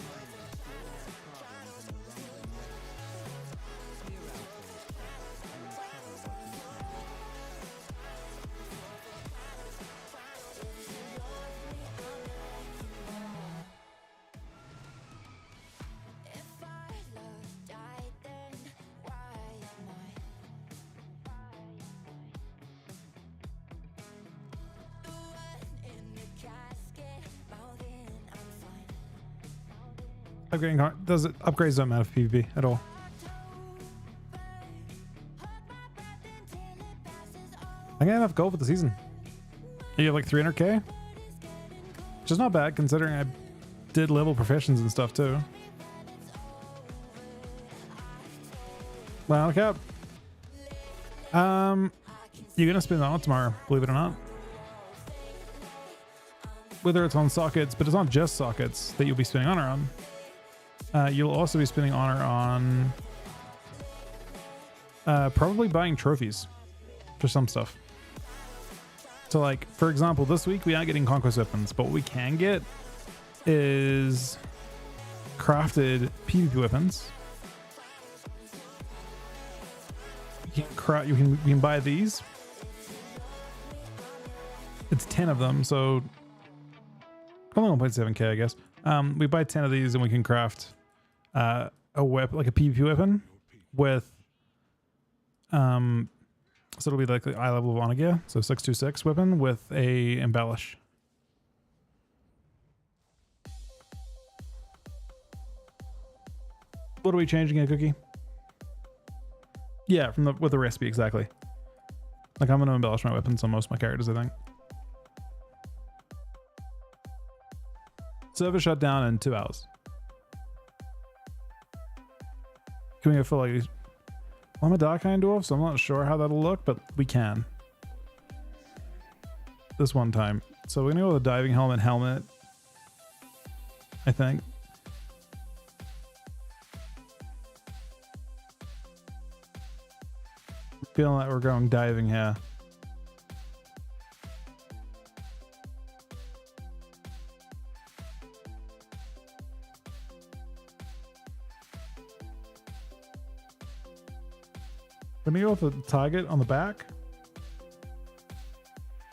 Upgrading hard. Does it upgrades don't matter for PvP at all. I got enough gold for the season. You have like 300k, which is not bad considering I did level professions and stuff too. Wow, cap. You're gonna spend that on tomorrow, believe it or not. Whether it's on sockets, but it's not just sockets that you'll be spending honor on. You'll also be spending honor on probably buying trophies for some stuff. So like, for example, this week we aren't getting conquest weapons, but what we can get is crafted PvP weapons. You can buy these. It's 10 of them, so only 1.7k, I guess. We buy 10 of these and we can craft a weapon, like a PvP weapon with so it'll be like the eye level of honor gear, so 626 weapon with a embellish. What are we changing here, Cookie? Yeah, from with the recipe, exactly. Like I'm gonna embellish my weapons on most of my characters, I think. Server shut down in 2 hours. Can we go for like these? I'm a Darkhind Dwarf, so I'm not sure how that'll look, but we can. This one time. So we're gonna go with a diving helmet, I think. Feeling like we're going diving here. Let me go with a target on the back.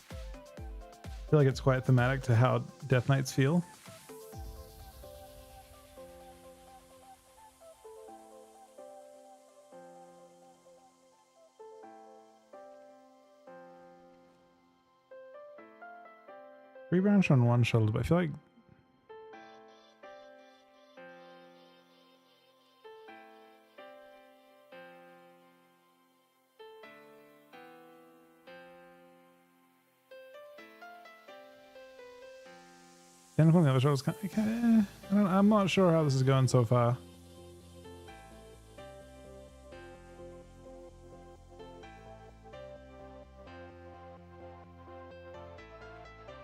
I feel like it's quite thematic to how Death Knights feel. Three branch on one shoulder, but I feel like the other shoulders kind of, I'm not sure how this is going so far.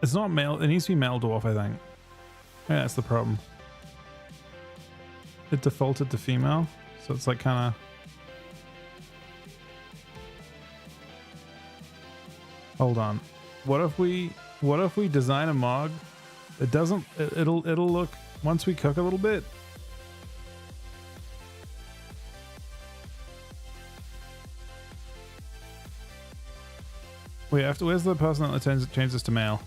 It's not male. It needs to be male dwarf, I think. Yeah, that's the problem. It defaulted to female, so it's like kind of. Hold on. What if we design a Mog? It doesn't. It'll look once we cook a little bit. We have to. Where's the person that changes this to male?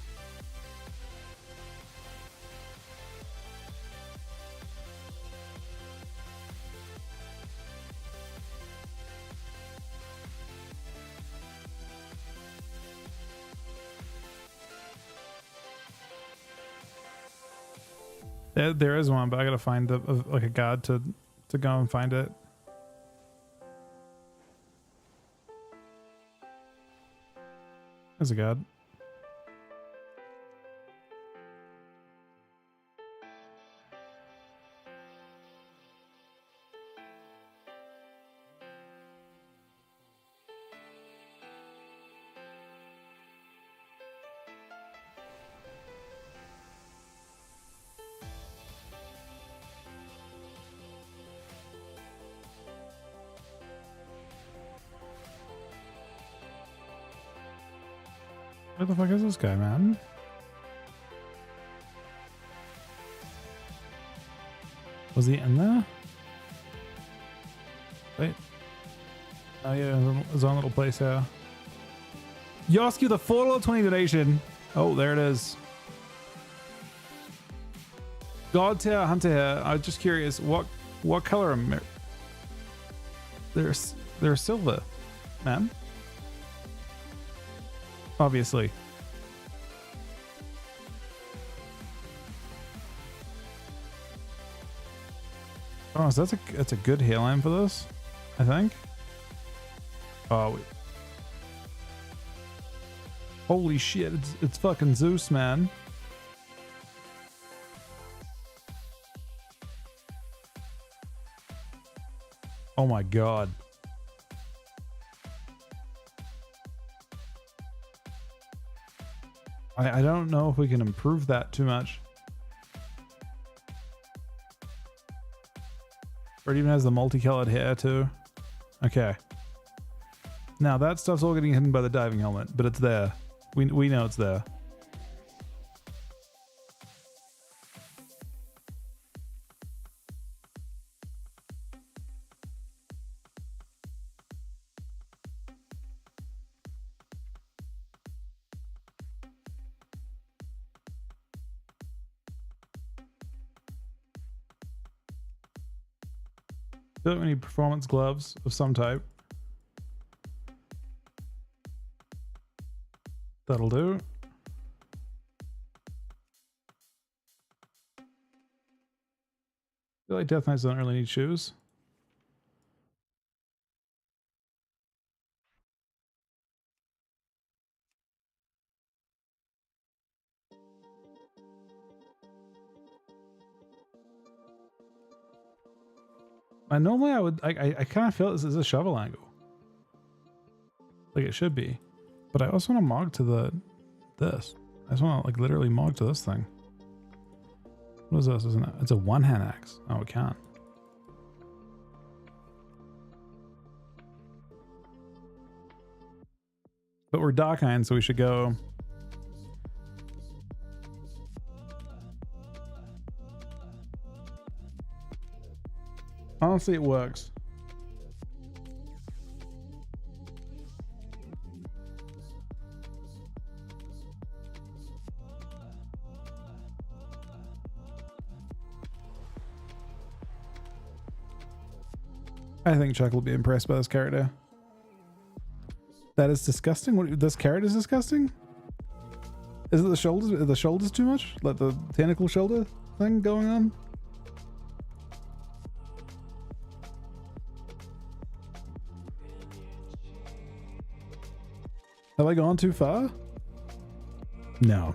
There is one, but I gotta find like a guide to go and find it. There's a guide. Where the fuck is this guy, man? Was he in there? Wait. Oh yeah, his own little place here. Yosku, the Fallout 20 donation. Oh, there it is. God tier hunter here. I'm just curious, what color are they're silver, man? Obviously. Oh, so that's a good hairline for this, I think. Oh, wait. Holy shit! It's fucking Zeus, man. Oh my god. I don't know if we can improve that too much. Or it even has the multicolored hair too. Okay. Now that stuff's all getting hidden by the diving helmet, but it's there. We know it's there. Don't we need performance gloves of some type? That'll do. I feel like Death Knights don't really need shoes. Normally I kind of feel this is a shovel angle. Like it should be. But I also want to mog to this. I just want to like literally mog to this thing. What is this? Isn't it? It's a one-hand axe. Oh, it can't. But we're Darkhind, so we should go. Honestly, it works. I think Chuck will be impressed by this character. That is disgusting. What, this carrot is disgusting? Is it the shoulders? Are the shoulders too much? Like the tentacle shoulder thing going on? Have I gone too far? No.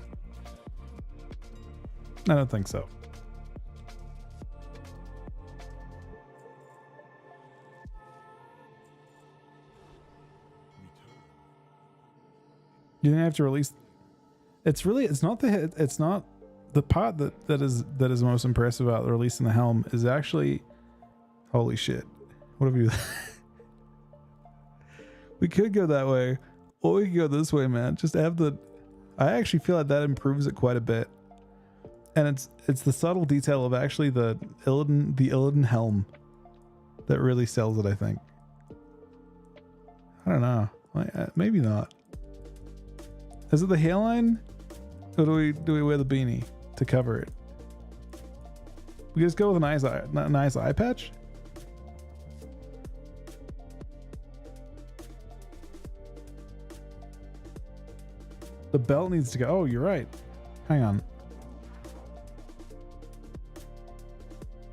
I don't think so. You didn't have to release. It's not the part that is most impressive about releasing the helm is actually, holy shit. What have you? We could go that way, or we could go this way, man. Just have the. I actually feel like that improves it quite a bit, and it's the subtle detail of actually the Illidan helm that really sells it. I think. I don't know. Maybe not. Is it the hairline, or do we wear the beanie to cover it? We just go with a nice eye patch. The belt needs to go. Oh, you're right. Hang on.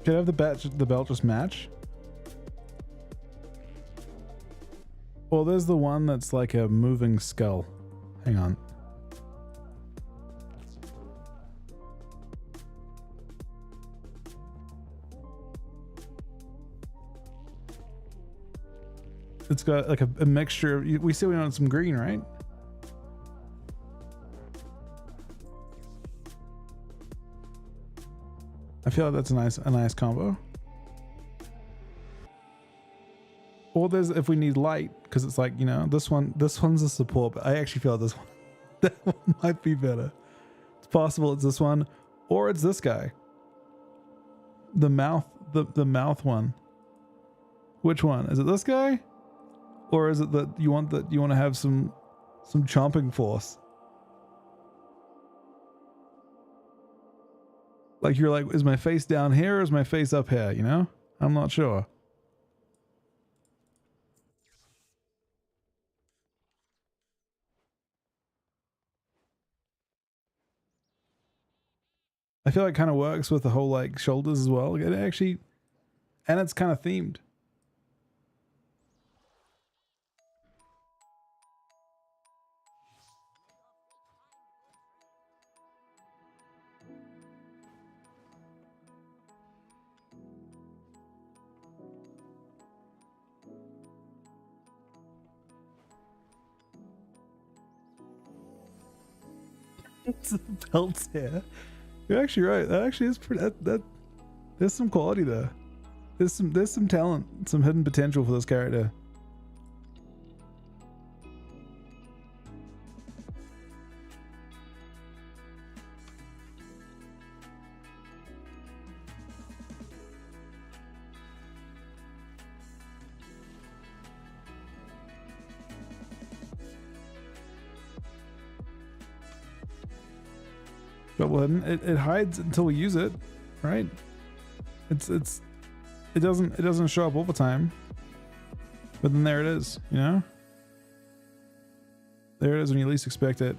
Could I have the belt just match? Well, there's the one that's like a moving skull. Hang on. It's got like a mixture. We say we want some green, right? I feel like that's a nice combo. Or there's if we need light, because it's like, you know, this one's a support, but I actually feel like this one that one might be better. It's possible it's this one, or it's this guy. The mouth one. Which one? Is it this guy? Or is it that you want to have some chomping force? Like you're like, is my face down here or is my face up here, you know? I'm not sure. I feel like it kind of works with the whole like shoulders as well. It actually, and it's kind of themed. The belts here. You're actually right. That actually is pretty. That there's some quality there. There's some talent, some hidden potential for this character. Double hidden. It hides until we use it, right? It doesn't show up all the time, but then there it is, you know. There it is when you least expect it.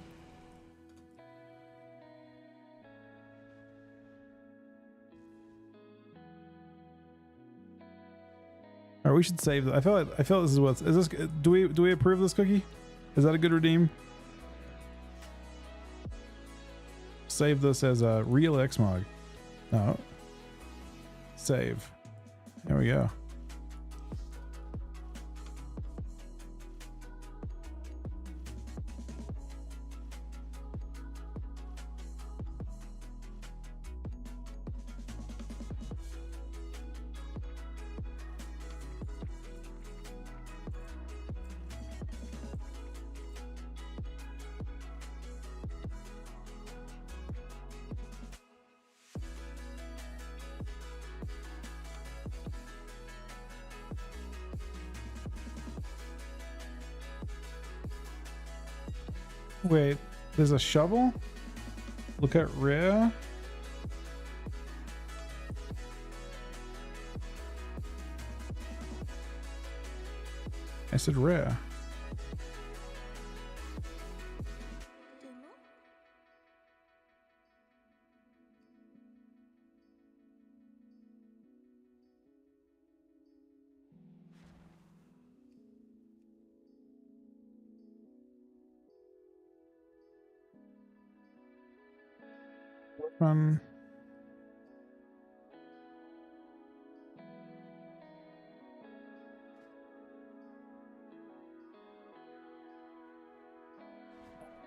All right, we should save that. I feel this is what's. Is this? Do we approve this cookie? Is that a good redeem? Save this as a real Xmog. No. Save. There we go. Wait, there's a shovel? Look at rare. I said rare.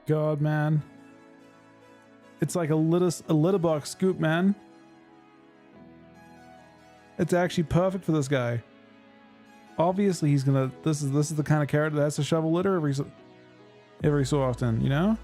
God, man. It's like a litter box scoop, man. It's actually perfect for this guy. Obviously, he's gonna. This is the kind of character that has to shovel litter every so often, you know.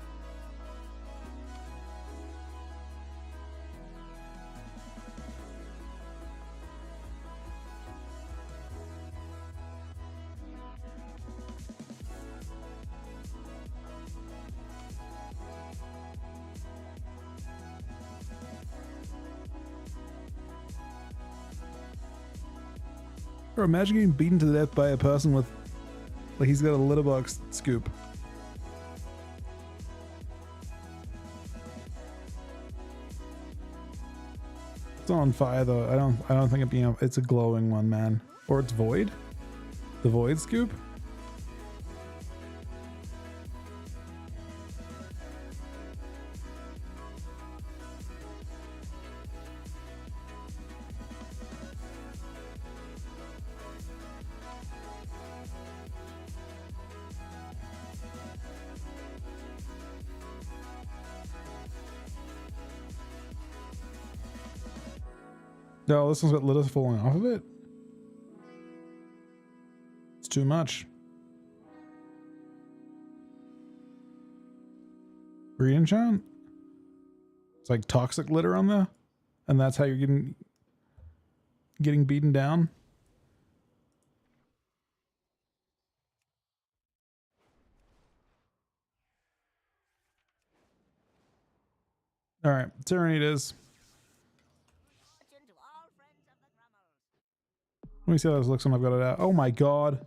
Or imagine getting beaten to death by a person with, like, he's got a litter box scoop. It's on fire though. I don't think it's a glowing one, man. Or it's void. The void scoop. No, this one's got litter falling off of it. It's too much. Re-enchant? It's like toxic litter on there, and that's how you're getting beaten down. All right, Tyranny it is. Let me see how this looks when I've got it out. Oh my god.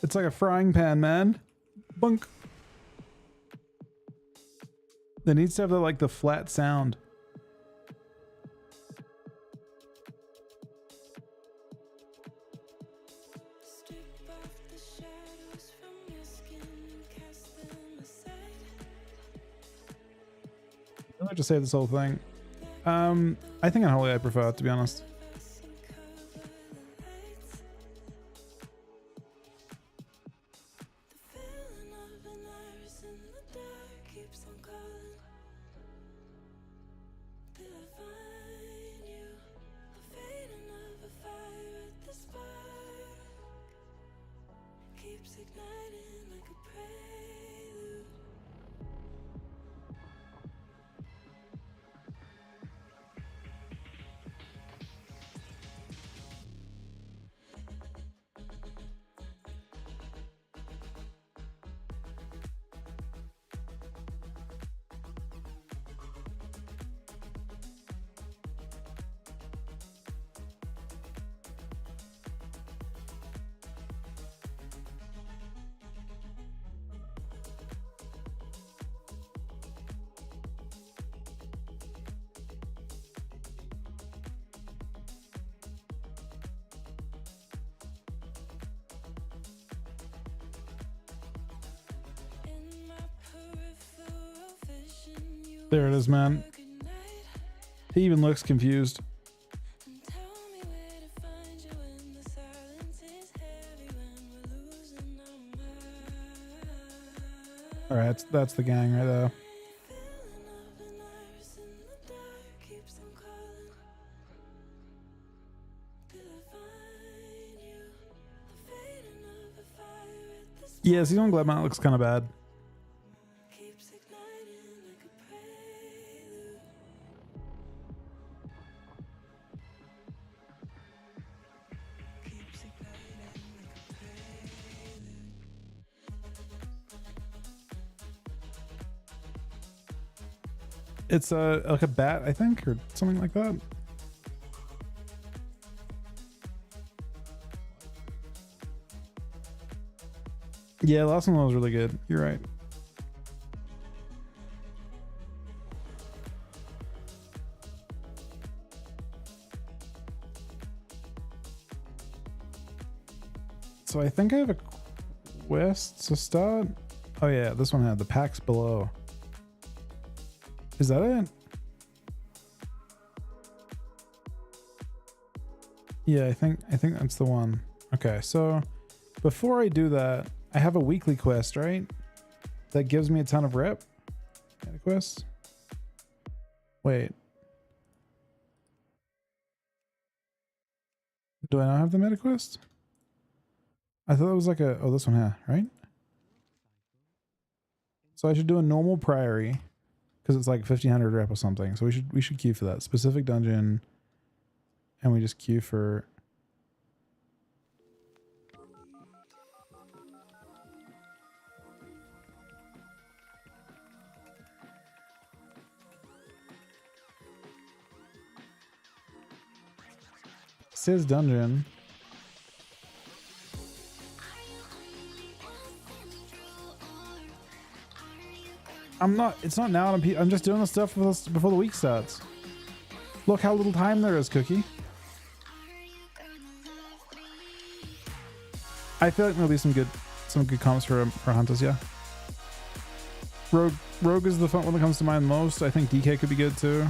It's like a frying pan, man. Bunk. It needs to have the, like, the flat sound. I'd like to save this whole thing. I think Unholy I prefer, to be honest. There it is, man. He even looks confused. All right, that's the gang right there. Yeah, Xenon Gladmount looks kind of bad. It's like a bat, I think, or something like that. Yeah, last one was really good. You're right. So I think I have a quest to start. Oh yeah, this one had the packs below. Is that it? Yeah, I think that's the one. Okay, so before I do that, I have a weekly quest, right? That gives me a ton of rep. Meta quest. Wait. Do I not have the meta quest? I thought it was like a, oh, this one, yeah, right? So I should do a normal priory because it's like 1500 rep or something. So we should queue for that specific dungeon, and we just queue for. It says dungeon. I'm not, it's not now. I'm just doing the stuff before the week starts. Look how little time there is, Cookie. I feel like there'll be some good comps for Hunters, yeah. Rogue is the one that comes to mind most. I think DK could be good too.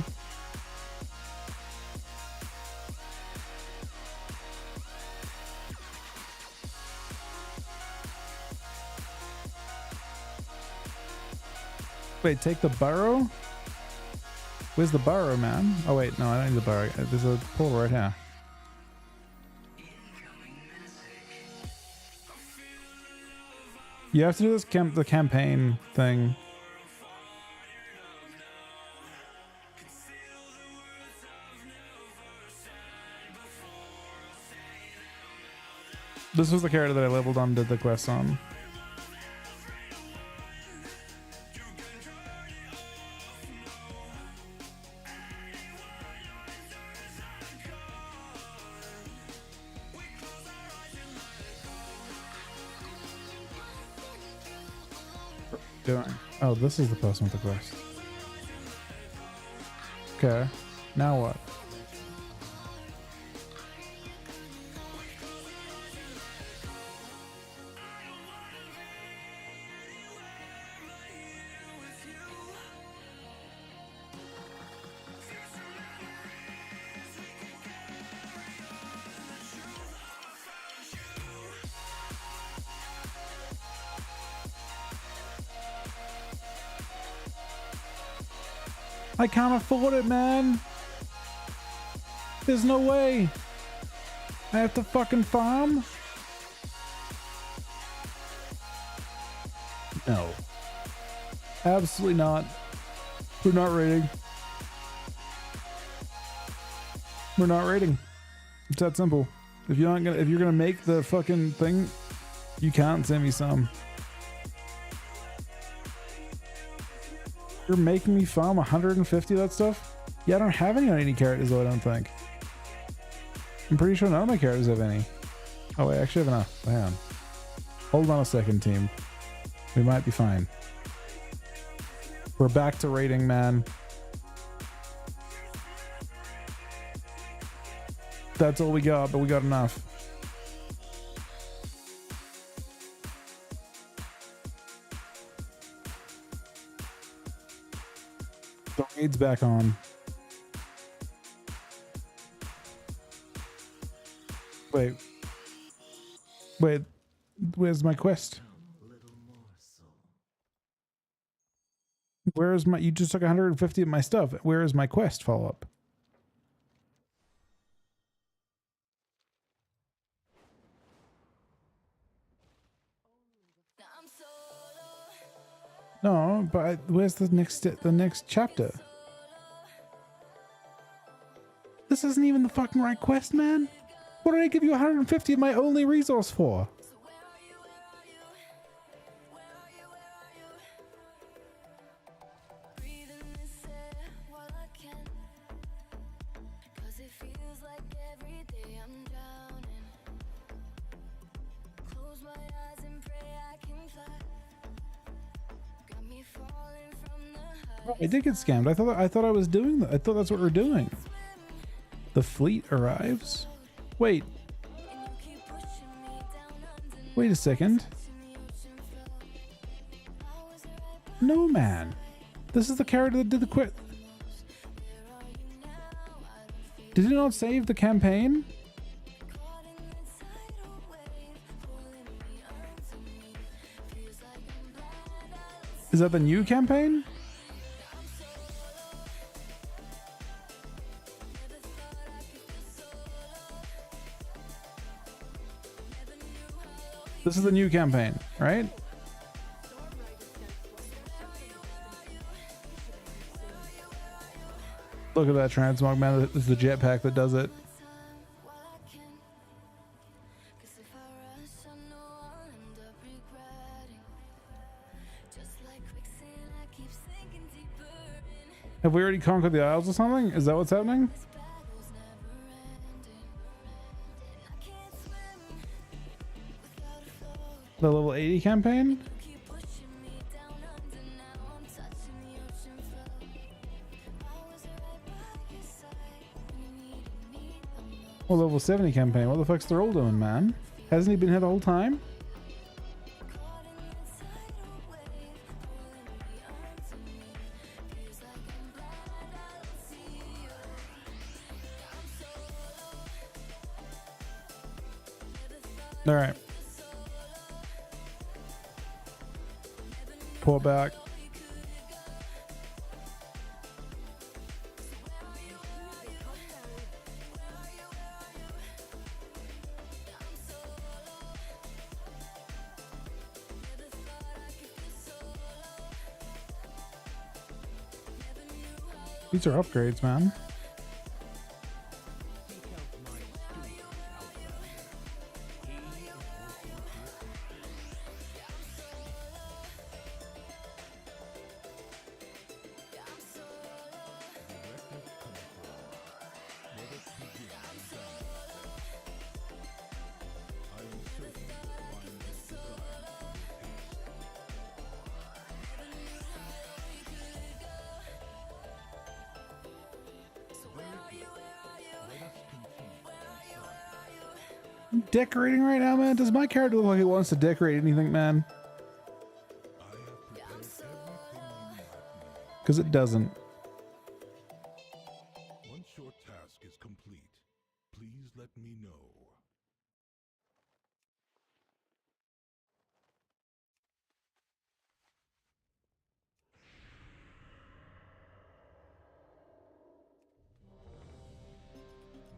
Wait, take the burrow? Where's the burrow, man? Oh wait, no, I don't need the burrow. There's a portal right here. You have to do this the campaign thing. This was the character that I leveled on, did the quest on. Doing. Oh, this is the person with the quest. Okay, now what? I can't afford it, man. There's no way. I have to fucking farm? No. Absolutely not. We're not raiding. We're not raiding. It's that simple. If you're gonna make the fucking thing, you can't send me some. You're making me farm 150 of that stuff? Yeah, I don't have any on any characters though, I don't think. I'm pretty sure none of my characters have any. Oh wait, I actually have enough. Hang on. Hold on a second, team. We might be fine. We're back to raiding, man. That's all we got, but we got enough. The raid's back on. Wait. Wait. Where's my quest? Where is my... You just took 150 of my stuff. Where is my quest follow-up? No, but where's the next chapter? This isn't even the fucking right quest, man. What did I give you 150 of my only resource for? I did get scammed. I thought I was doing that. I thought that's what we're doing. The fleet arrives. Wait. Wait a second. No, man. This is the character that did the quit. Did it not save the campaign? Is that the new campaign? This is the new campaign, right? Look at that transmog, man. It's the jetpack that does it. Have we already conquered the Isles or something? Is that what's happening? The level 80 campaign? Well, level 70 campaign. What the fuck's Thrall doing, man? Hasn't he been here the whole time? All right. Pull it back. These are upgrades, man. Decorating right now, man. Does my character look like he wants to decorate anything, man? Because it doesn't. Once your task is complete, please let me know.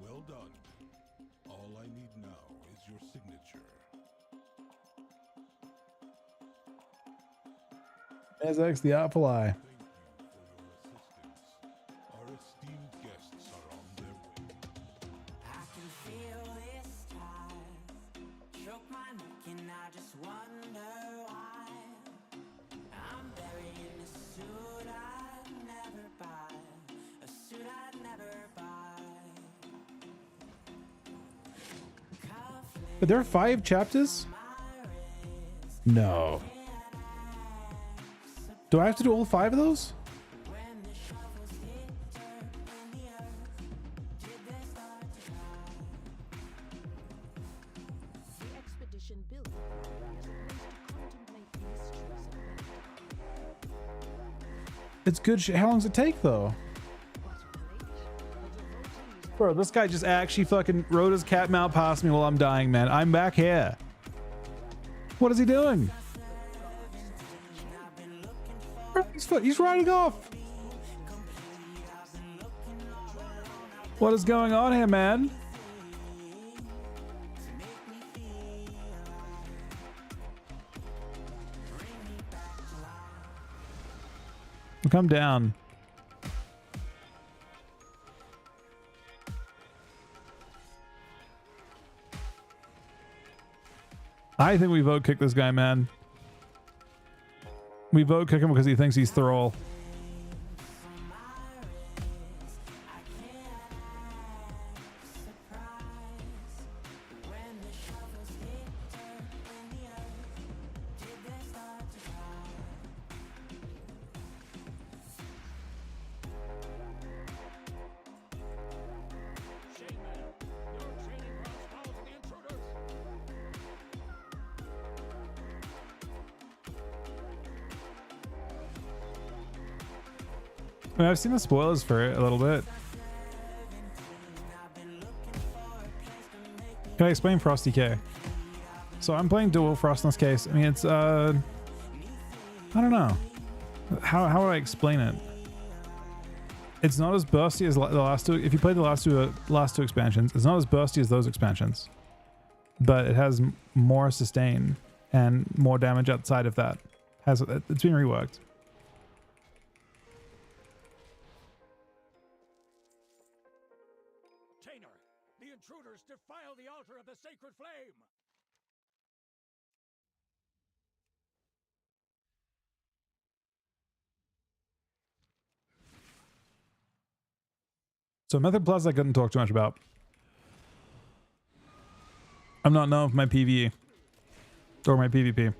Well done. All I need now is your signature. As X the Apple Eye. Our esteemed guests are on their way. I can feel this tide choke my neck and I just wonder why I'm buried in a suit I'd never buy, a suit I'd never buy. But there are 5 chapters? No. Do I have to do all 5 of those? The expedition built as a place to contemplate the mysteries of life. It's good shit. How long does it take, though? Bro, this guy just actually fucking rode his cat mount past me while I'm dying, man. I'm back here. What is he doing? Bro, he's riding off. What is going on here, man? Come down. I think we vote kick this guy, man. We vote kick him because he thinks he's Thrall. I mean, I've seen the spoilers for it a little bit. Can I explain Frosty K? So I'm playing dual Frost in this case. I mean, it's I don't know. How would I explain it? It's not as bursty as the last two. If you play the last two expansions, it's not as bursty as those expansions, but it has more sustain and more damage outside of that. It's been reworked. The intruders defile the altar of the sacred flame! So Method Plus I couldn't talk too much about. I'm not known for my PvE. Or my PvP.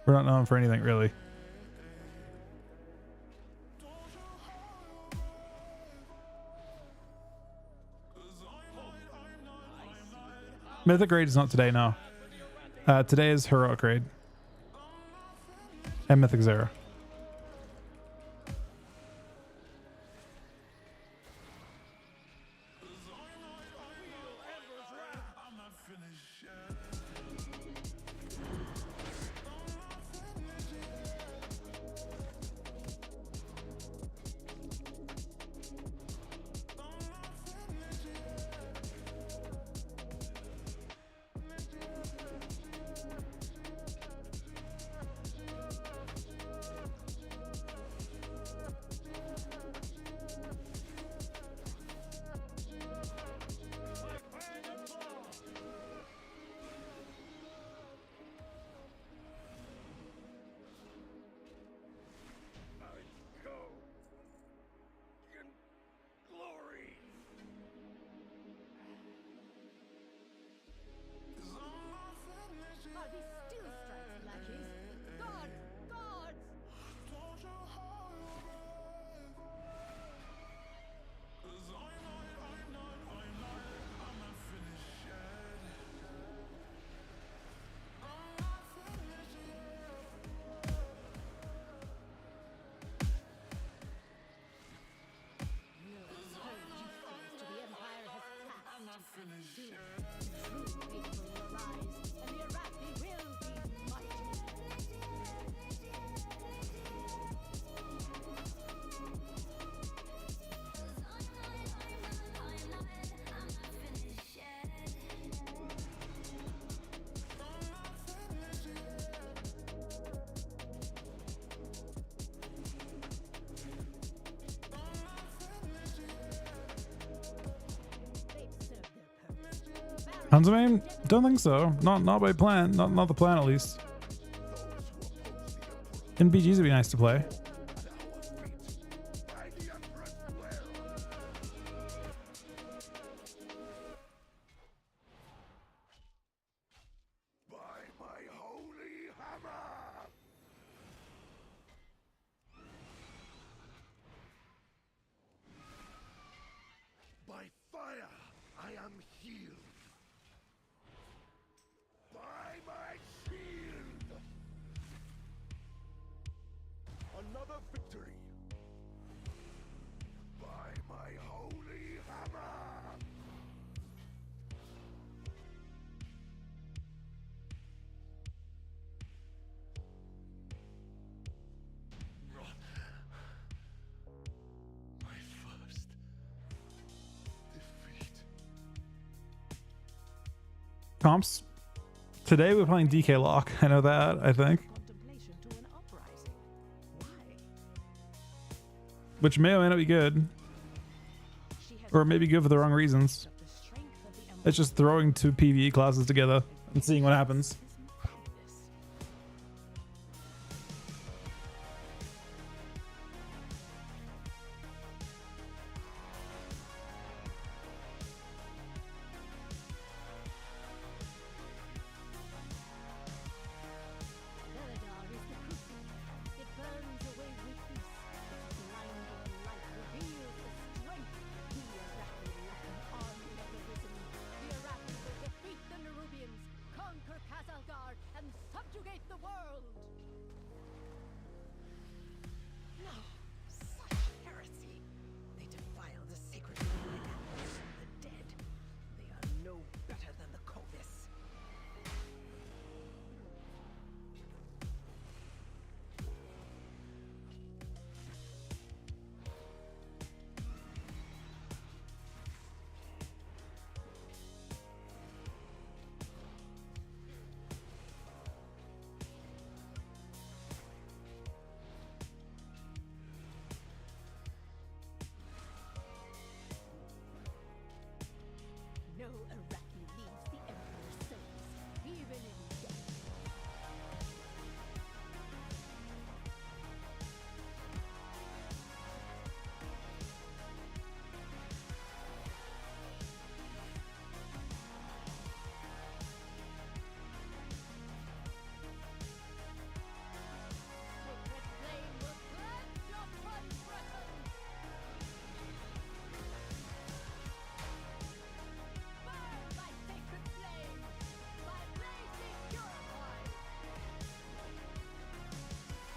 We're not known for anything, really. Mythic raid is not today, no. Today is heroic raid. And Mythic Zera. Are these still strikes, lackeys? Guards! Guards! Hanzamane? Don't think so. Not by plan. Not the plan at least. NBGs would be nice to play. By fire, I am healed. By my shield. Another victory. By my holy hammer. My first defeat. Comps. Today we're playing DK Lock. I know that, I think. Contemplation to an uprising. Why? Which may or may not be good. Or maybe good for the wrong reasons. It's just throwing two PvE classes together and seeing what happens. Veladar is the crucible. It burns away weakness. Its blinding light reveals the strength. The Arathi like an army of the risen. The Arathi will defeat the Nerubians, conquer Castle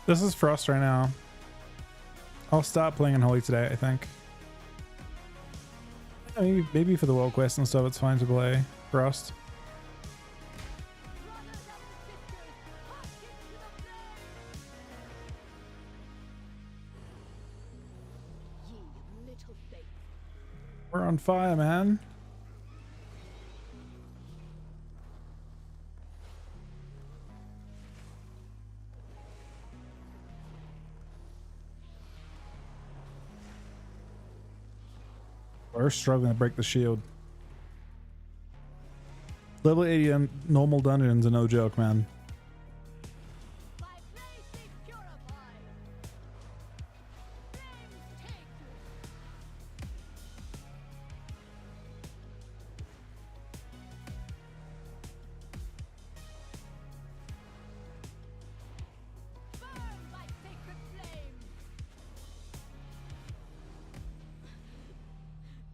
This is Frost right now. I'll stop playing Unholy today, I think. Maybe for the world quest and stuff, it's fine to play Frost. We're on fire, man. We're struggling to break the shield. Level 80 on normal dungeons are no joke, man.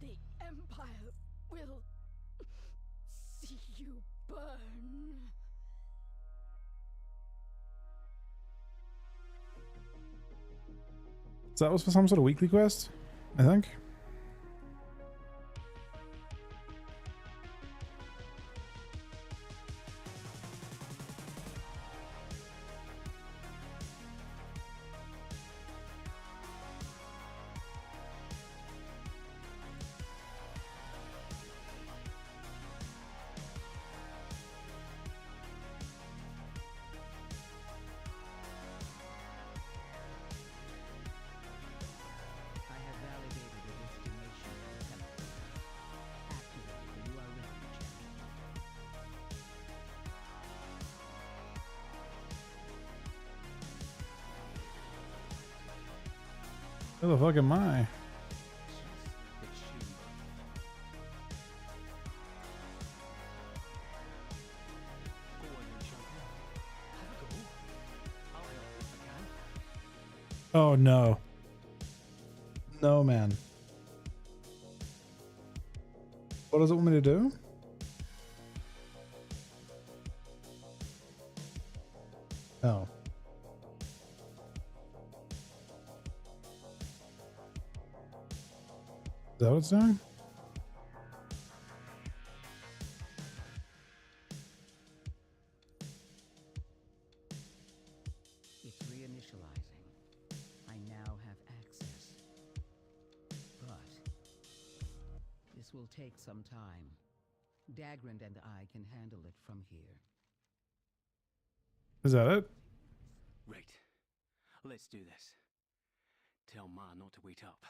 The Empire will see you burn. So that was for some sort of weekly quest, I think. I have validated a destination for the temple. Activate when you are ready, champion. Who the fuck am I? Oh no. No, man. What does it want me to do? Oh. Is that what it's doing? It's reinitializing. I now have access. But this will take some time. Dagrand and I can handle it from here. Is that it? Right. Let's do this. Tell Ma not to wait up.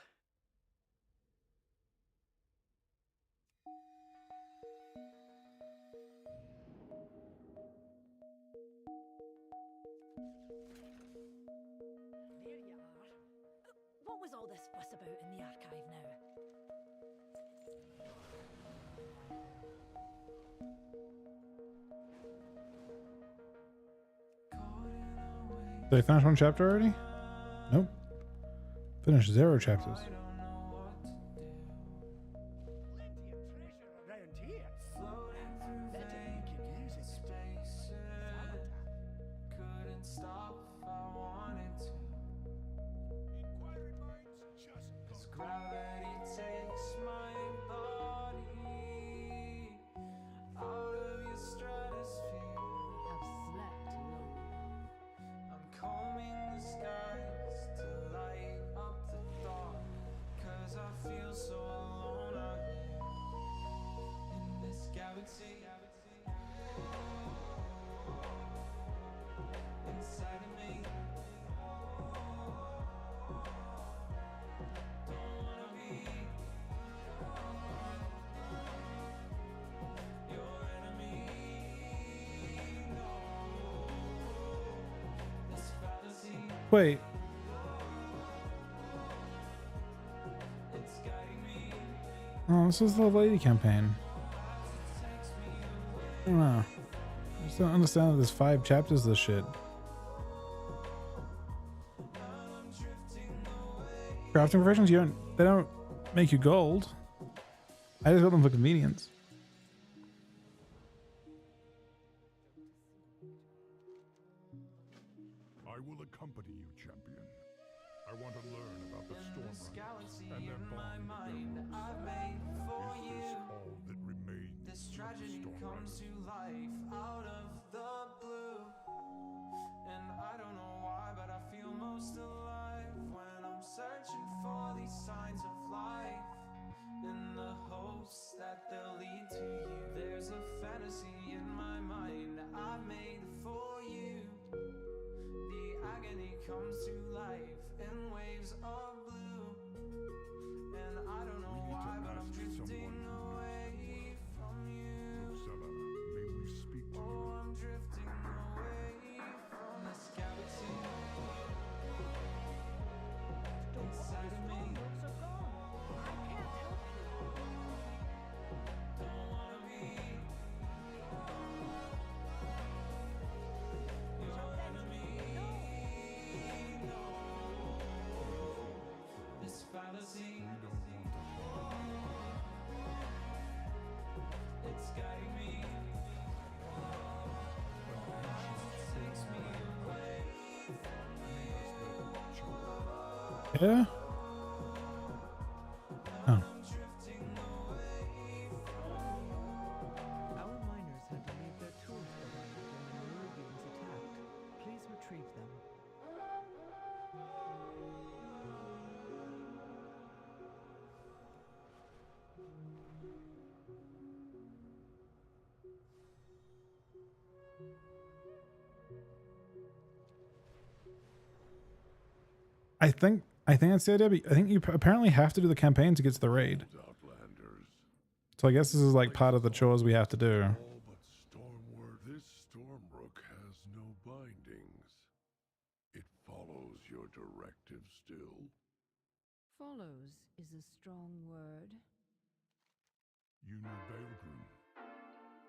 There you are. What was all this fuss about in the archive now? Did I finish one chapter already? Nope. Finished 0 chapters. Around here. Better you could use it. Couldn't stop if I wanted to. Inquiry minds just As gravity takes my body out of your stratosphere. Have slept long. I'm combing the skies to light up the dark. 'Cause I feel so alone out here in this galaxy. Inside of me. Don't wanna be your enemy. No. This fallacy, Wait. it's guiding me. Oh, this is the lady campaign. I don't know. I just don't understand that there's 5 chapters of this shit. Crafting versions, they don't make you gold. I just got them for convenience. I will accompany comes to life out of the blue. And I don't know why, but I feel most alive when I'm searching for these signs of life, in the hopes that they'll lead to you. There's a fantasy in my mind I've made for you. The agony comes to life in waves of blue. And I don't know why, but I'm drifting away from you. May we speak to Oh, I'm drifting away from this galaxy inside of me. Don't wanna be your enemy. No, this fallacy. It's guiding me. It takes me away from you. Yeah. Oh. Our miners had to leave their tools behind when the Nerubians attacked. Please retrieve them. I think that's the idea. But I think you apparently have to do the campaign to get to the raid. So I guess this is like part of the chores we have to do. this Stormbrook has no bindings. It follows your directive still. Follows is a strong word. You knew Baelgrin.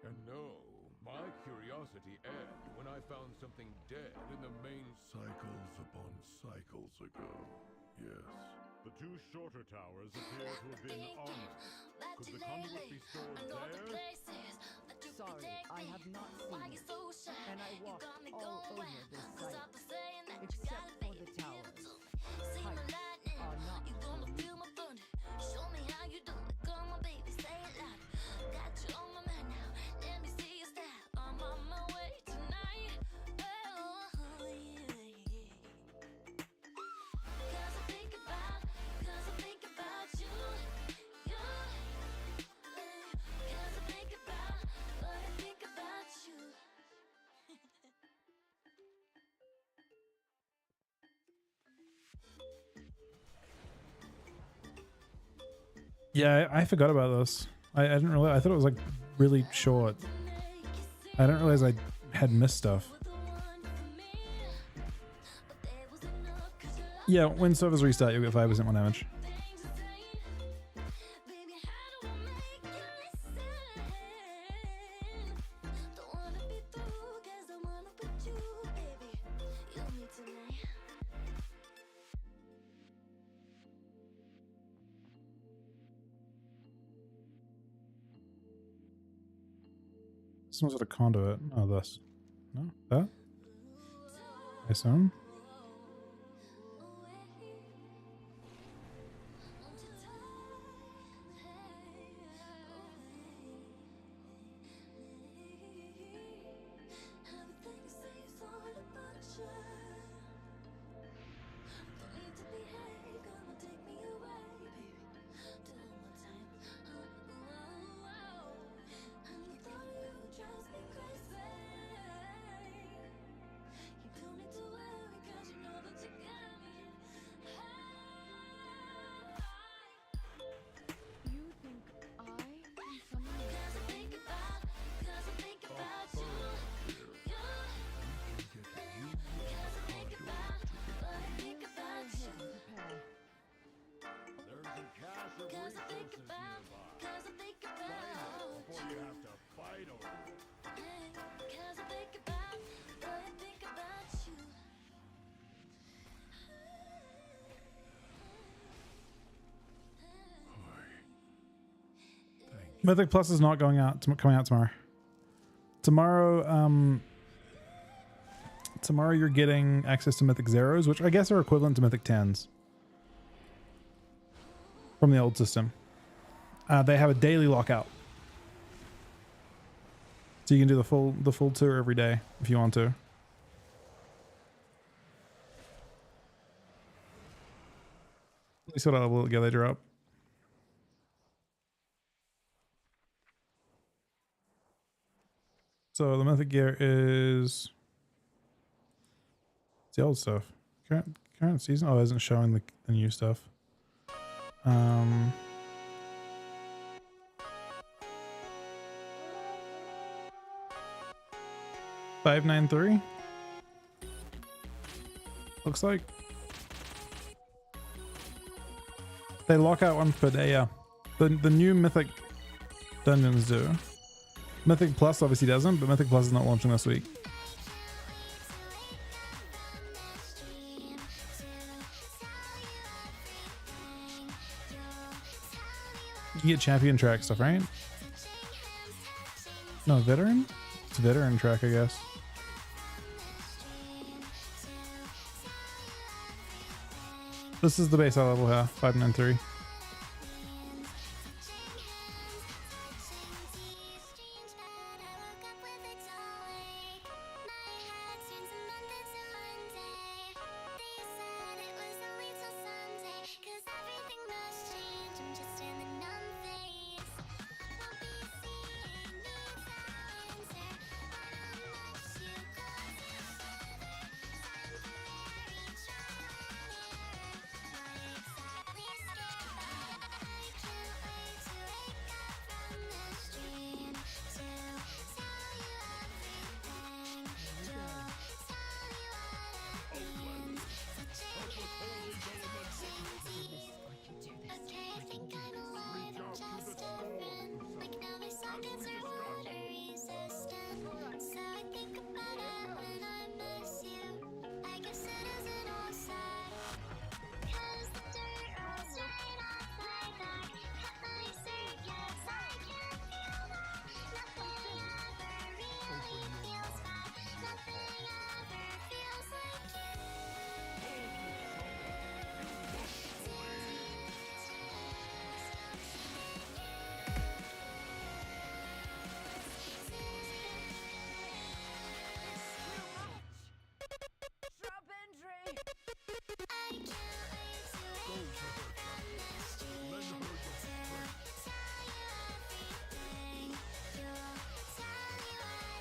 And no, my curiosity ebbed when I found something dead in the main... Cycles upon cycles ago, yes. The two shorter towers appear to have been armored. Could the conduit be stored there? Sorry, I have not seen it. And I walked all over this site. Except for the towers. Heights are not for me. Show me how you do it, come on baby, say it loud. Got you on my mind now, let me see your style. I'm on my way tonight. Oh, yeah. Cause I think about you, Cause I think about what I think about you. Yeah, I forgot about this. I didn't realize. I thought it was like really short. I didn't realize I had missed stuff. Yeah, when servers restart, you'll get 5% more damage. Some sort of conduit. Oh, this. No? That? I assume? Mythic Plus is not coming out tomorrow. Tomorrow you're getting access to Mythic Zeros, which I guess are equivalent to Mythic 10s from the old system. They have a daily lockout. So you can do the full tour every day if you want to. Let's see what level they drop. So the mythic gear is it's the old stuff. Current season. Oh, it isn't showing the new stuff. 593. Looks like they lock out one per day. Yeah, the new mythic dungeons do. Mythic Plus obviously doesn't, but Mythic Plus is not launching this week. You can get champion track stuff, right? No, veteran? It's veteran track, I guess. This is the base level here, 593.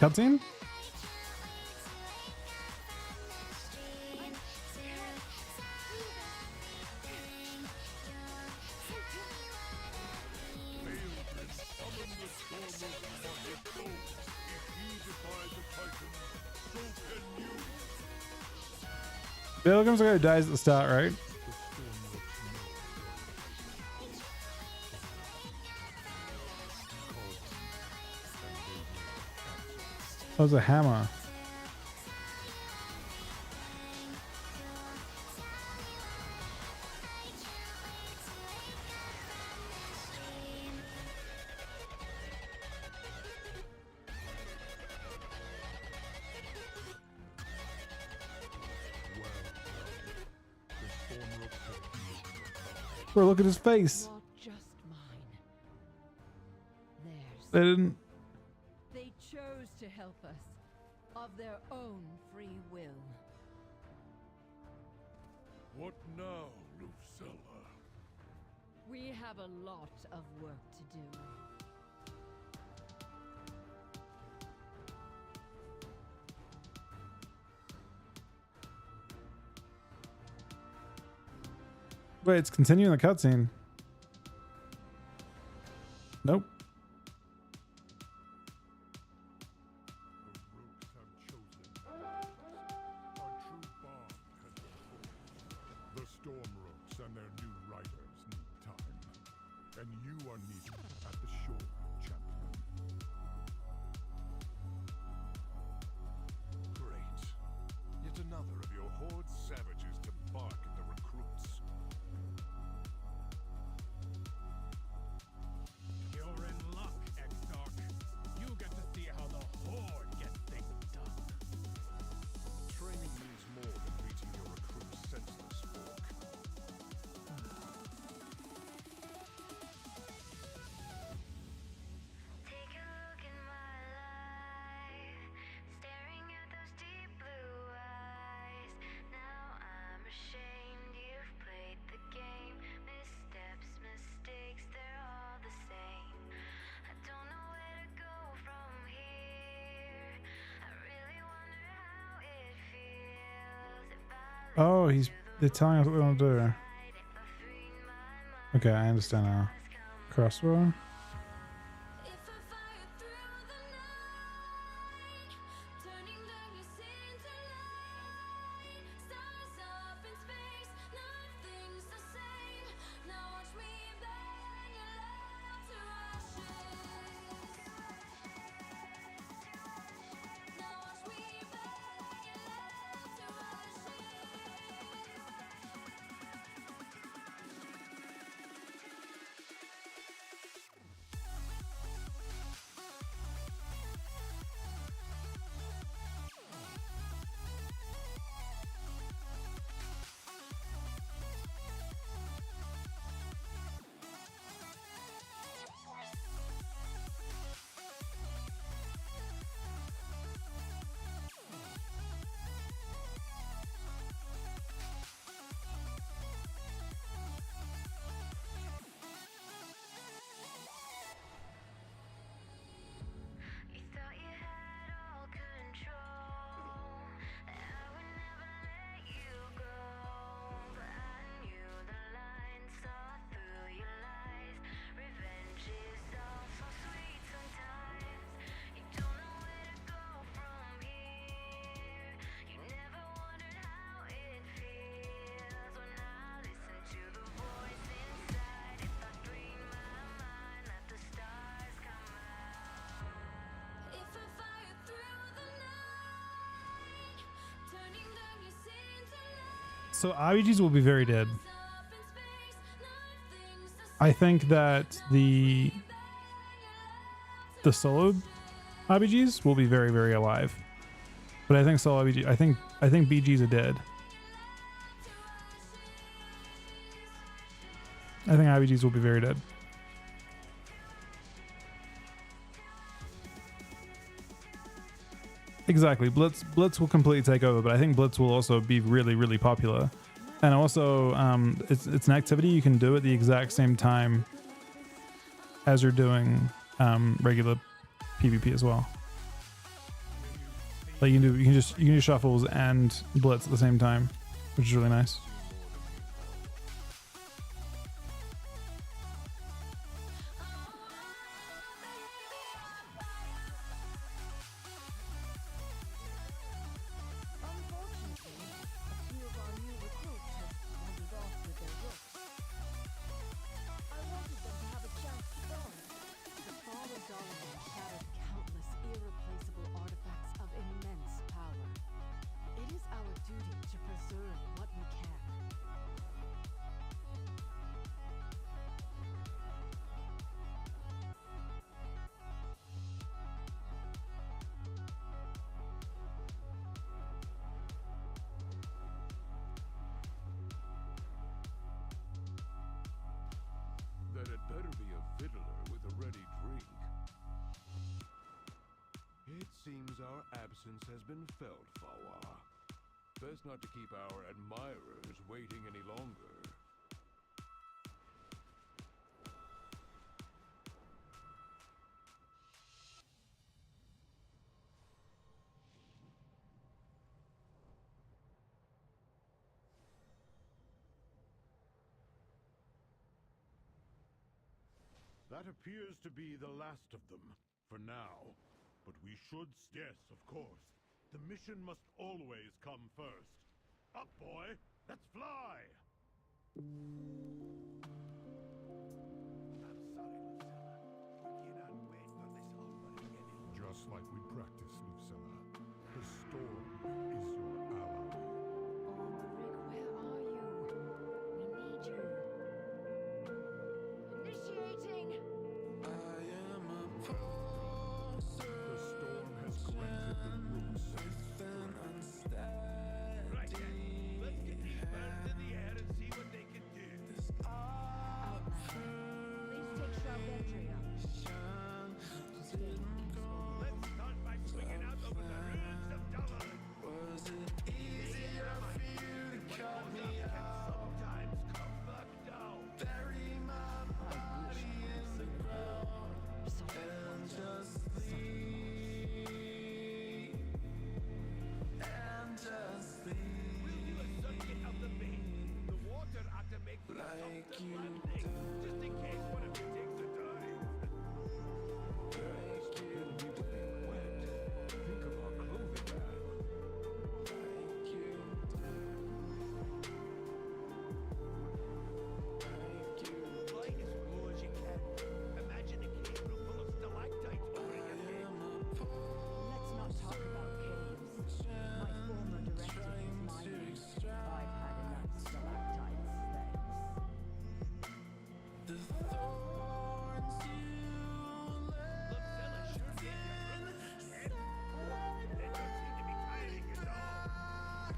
Cutscene? Pilgrim's guy dies at the start, right? That was a hammer. Bro, look at his face. Just mine. Theirs. They didn't. They chose to help us of their own free will. What now, Lucilla? We have a lot of work to do. Wait, it's continuing the cutscene. Nope. The Stormrooks and their new riders need time. And you are needed at the shore, champion. Great. Yet another of your horde savages to bark at the recruits. You're in luck, Exarch. You get to see how the Horde gets things done. Training means more than meeting your recruits senseless, Orc. Oh, they're telling us what we want to do. Okay, I understand now. Crossbow. So RPGs will be very dead. I think that the solo RPGs will be very, very alive. But I think solo RPG, I think BGs are dead. I think RPGs will be very dead. Exactly. Blitz will completely take over, but I think Blitz will also be really, really popular. And also, it's an activity you can do at the exact same time as you're doing regular PvP as well. Like you can do shuffles and Blitz at the same time, which is really nice. Then it better be a fiddler with a ready drink. It seems our absence has been felt, Fawa. Best not to keep our admirers waiting any longer. That appears to be the last of them, for now. But we should... Yes, of course. The mission must always come first. Up, boy! Let's fly! Just like we practiced, Lucilla. The storm is your ally. Where are you? We need you. Initiating! The storm has granted the roots. Right then, let's get these birds in the air and see what they can do. Please take sharp entry up. Let's start by swinging out over the landing, just in case one of you takes a dive. Yes, then we would be wet. Think of our clothing bag. Flying as low as you can. Imagine a cave room full of stalactites hovering your head. Let's not talk about caves. My former directive is mining. I've had enough stalactites, thanks. Lucella sure gave you brothers head. They don't seem to be tiring at all.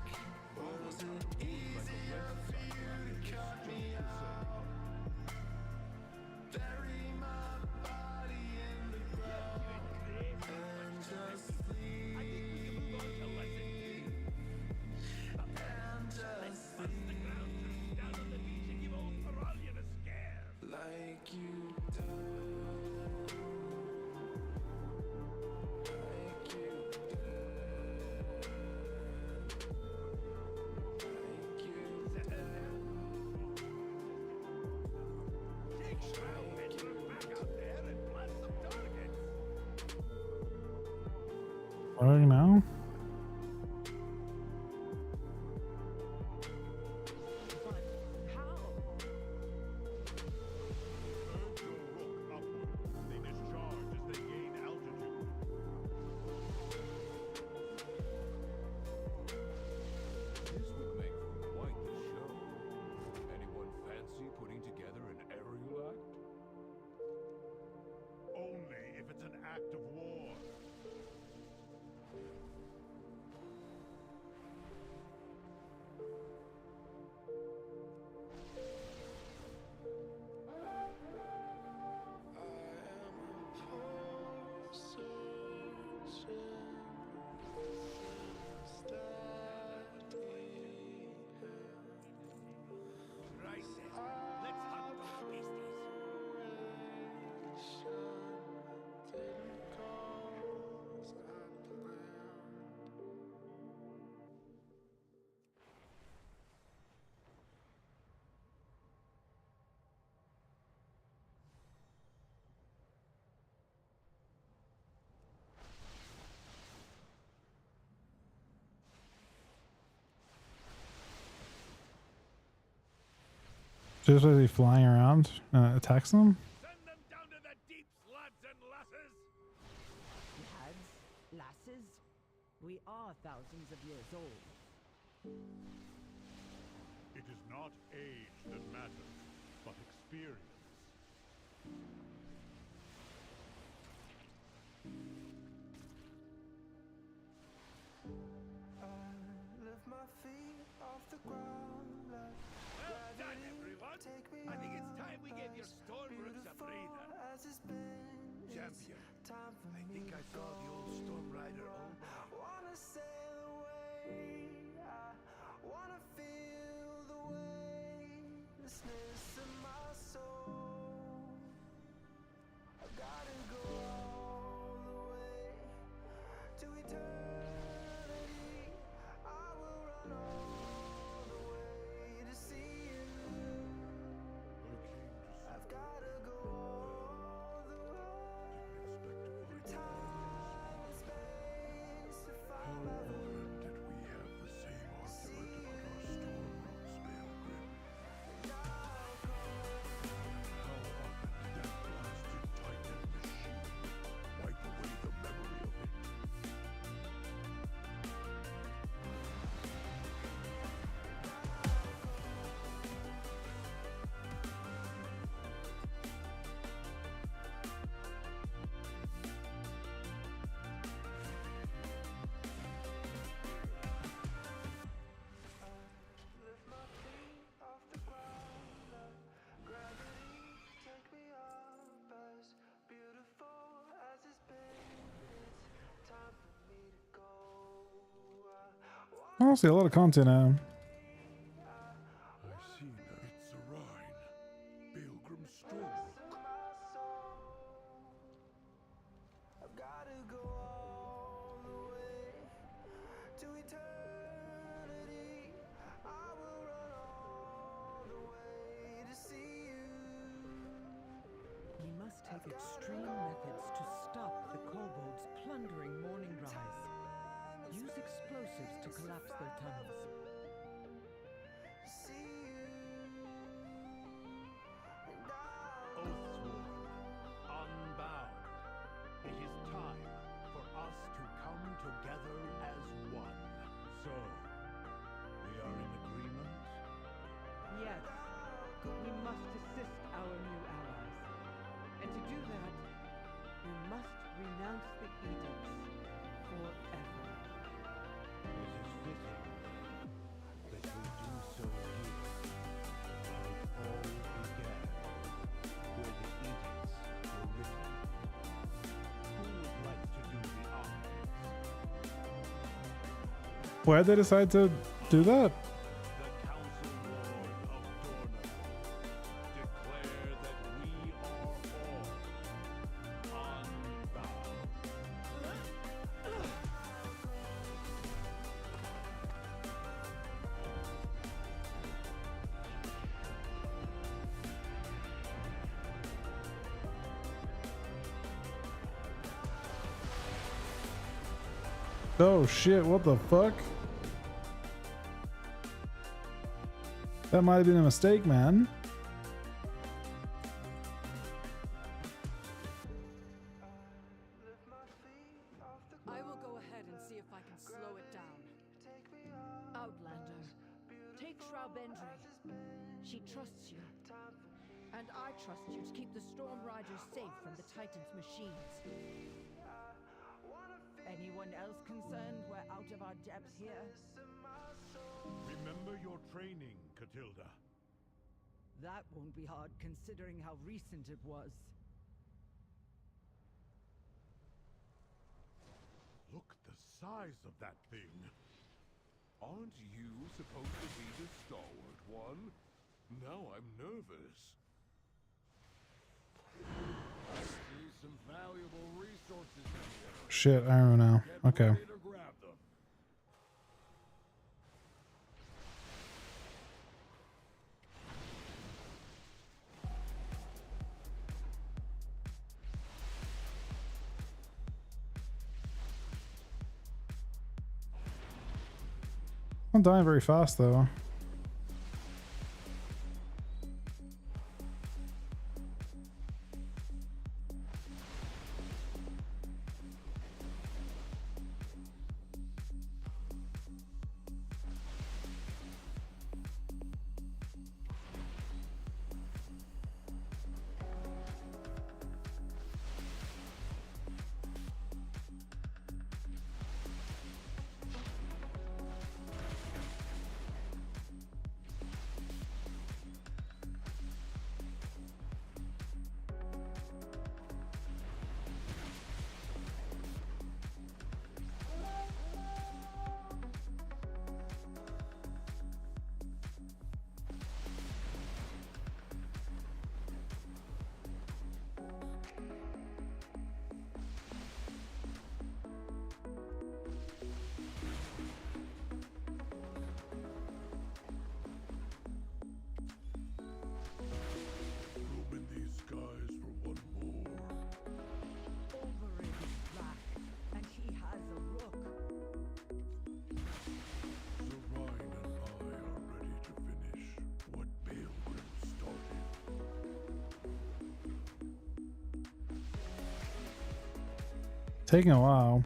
Like you do. Take Shroud Venture back out there and plant some targets. What are you now? They discharge as they gain altitude. This would make for quite the show. Anyone fancy putting together an aerial act? Only if it's an act of war. Right then, let's hunt those beasties. Just as he flying around, attacks them. Send them down to the deeps, lads and lasses. Lads, lasses, we are thousands of years old. It is not age that matters, but experience. Lift my feet off the ground. Let Well done, everyone. I think it's time we gave your Stormrooks a breather. Champion, I think I saw the old Storm Rider all Wanna sail away. I wanna feel the weightlessness of my soul. I gotta go all the way to eternity. I will run all the way to see you. I've gotta go all the way. Time and space to find my way. Did we have the same argument about our Stormrooks, Balgrim? How often did that blasted Titan machine wipe away the memory of it? Lift my feet off the ground. Let gravity take me up. As beautiful as it's been, it's time for me to go. I don't see a lot of content. I see that it's a Rhine. Balgrim Stormrook. I've gotta go all the way to eternity. I will run all the way to see extreme methods to stop the kobolds plundering Morning Rise. Use explosives to collapse their tunnels. Oathsworn, unbound. It is time for us to come together as one. So, we are in agreement? Yes, we must assist our new allies. And to do that, we must renounce the edicts forever. It is fitting that we do so here, where it all began, where the edicts were written. Who would like to do the honors? Why'd they decide to do that? The Council Lord of Dornow declare that we are all unbound. Oh shit, what the fuck? That might have been a mistake, man. I will go ahead and see if I can slow it down. Outlander, take Shroudbendre. She trusts you. And I trust you to keep the Storm Riders safe from the Titan's machines. Anyone else concerned we're out of our depth here? Remember your training, Catilda. That won't be hard considering how recent it was. Look the size of that thing. Aren't you supposed to be the stalwart one? Now I'm nervous. I see some valuable resources in here. Shit, I remember now. Okay. Ready to grab them. I'm dying very fast though. Room in these skies for one more. Overrated is black, and he has a rook. Sir Ryan and I are ready to finish what Balegrim started. Taking a while.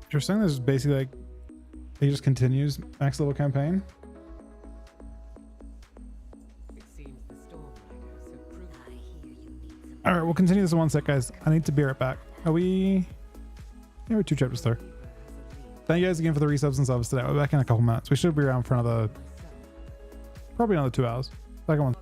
You're saying this is basically like he just continues max level campaign. It seems the Stormriders have proved. I hear you need some. All right, we'll continue this in one sec, guys. I need to be right back. Are we? Yeah, we're 2 chapters there. Thank you guys again for the resubs and subs today. I'll be back in a couple minutes. We should be around for another, probably another 2 hours. Back in one.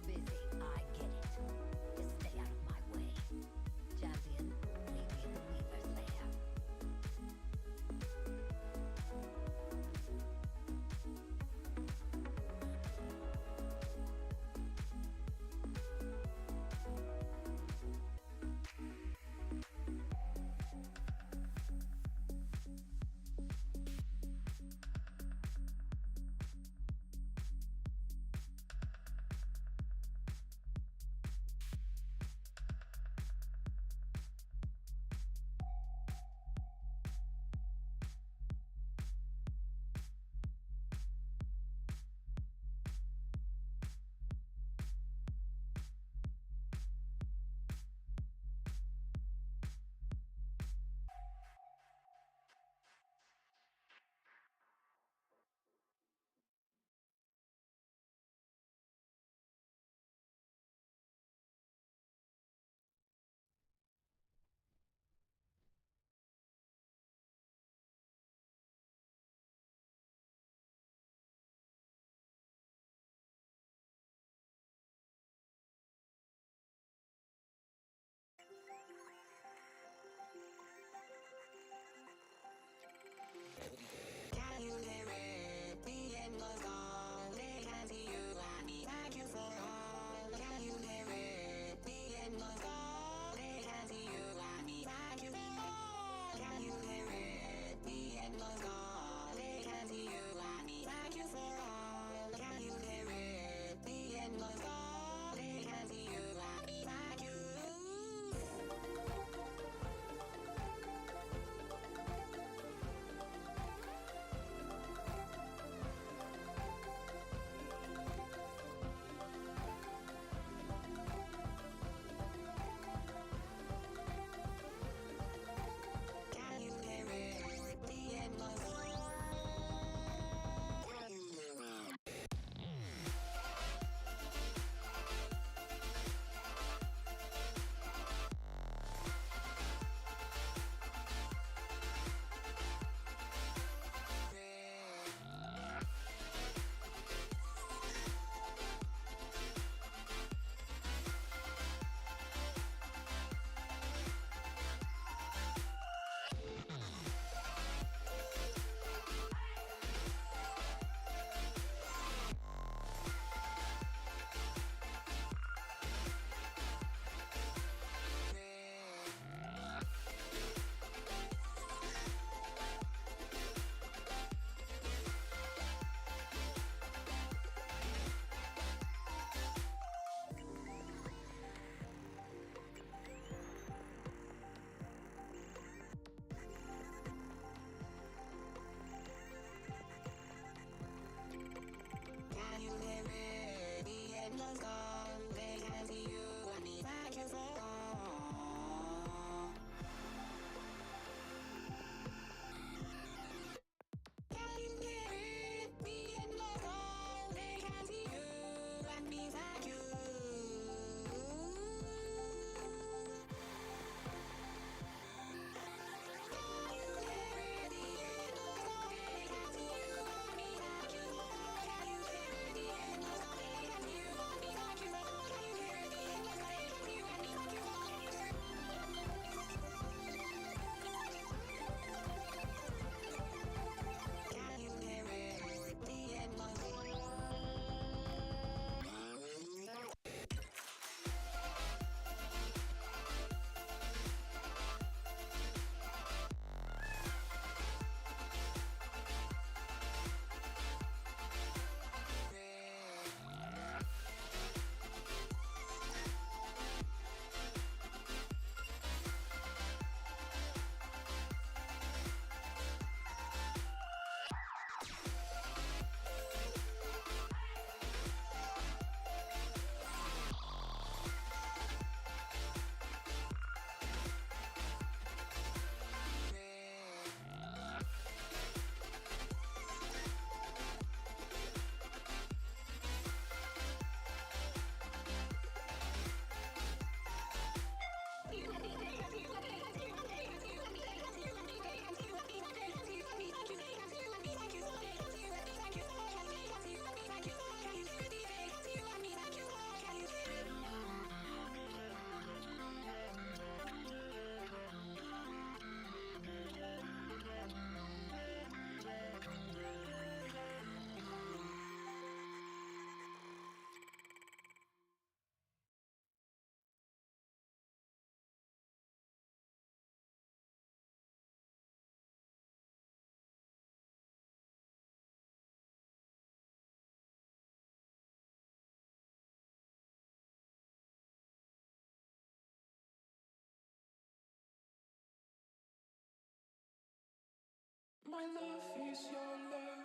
My love is your love,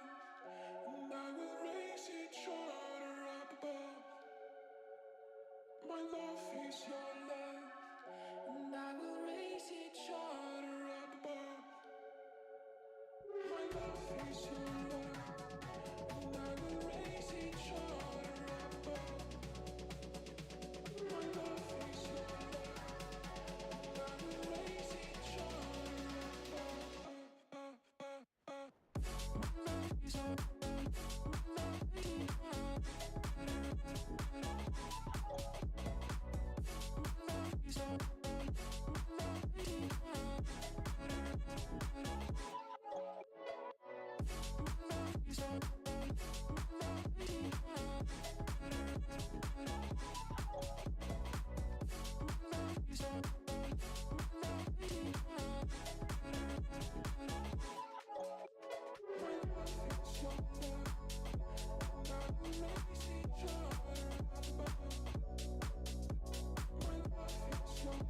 and I will raise each other up above. My love is your love, and I will raise each other up above. My love is your love, and I will raise each other up above. My love is your love, and I will raise each other up above. My love is your love.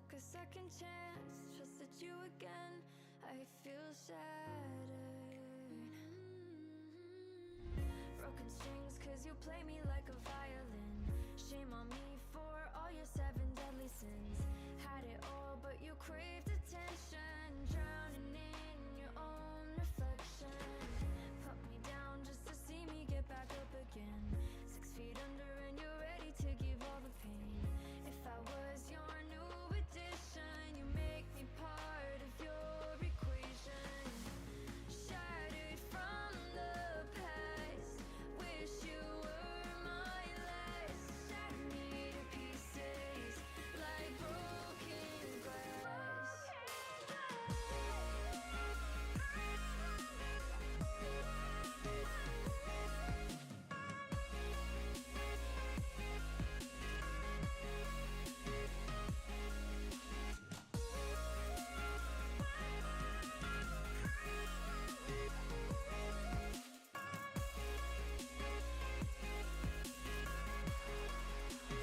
took a second chance, trusted you again. I feel shattered. Broken strings, cause you play me like a violin. Shame on me for all your 7 deadly sins. Had it all, but you craved attention. Drowning in your own reflection. Put me down just to see me get back up again. 6 feet under and you're ready to give all the pain. If I was your new addition, you make me part of your equation. Shattered from the past, wish you were my last. Shatter me to pieces like broken glass.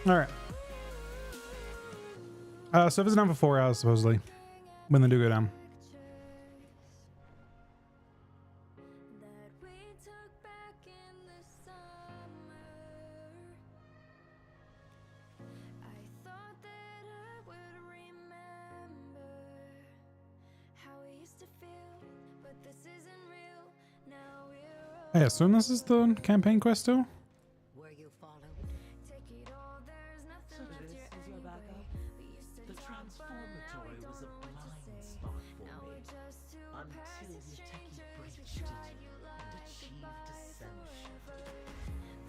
All right. So if it's down for 4 hours, supposedly, when they do go down. That we took back in the summer. I thought that I would remember how we used to feel, but this isn't real. Now we're I assume this is the campaign quest still? Were you followed? take it all, there's nothing So left this here is your anyway. backup? We used to The talk, but now we transformatory was don't a know what to blind say. spot for Now me we're just two until passive you techie strangers who breached it tried you and like achieved goodbye ascension. forever.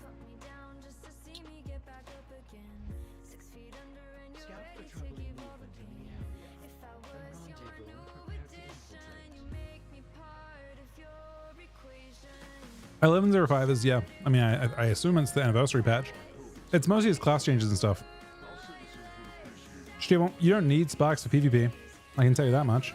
Put me down just to see me get back up again. 6 feet under and you're Scout ready for to troubling give all the movement in the pain. area. If I Then was your rendezvous new and prepare to addition, infiltrate. you make me part of your equation. 1105 is, yeah. I mean, I assume it's the anniversary patch. It's mostly his class changes and stuff. Steve, you don't need sparks for PvP. I can tell you that much.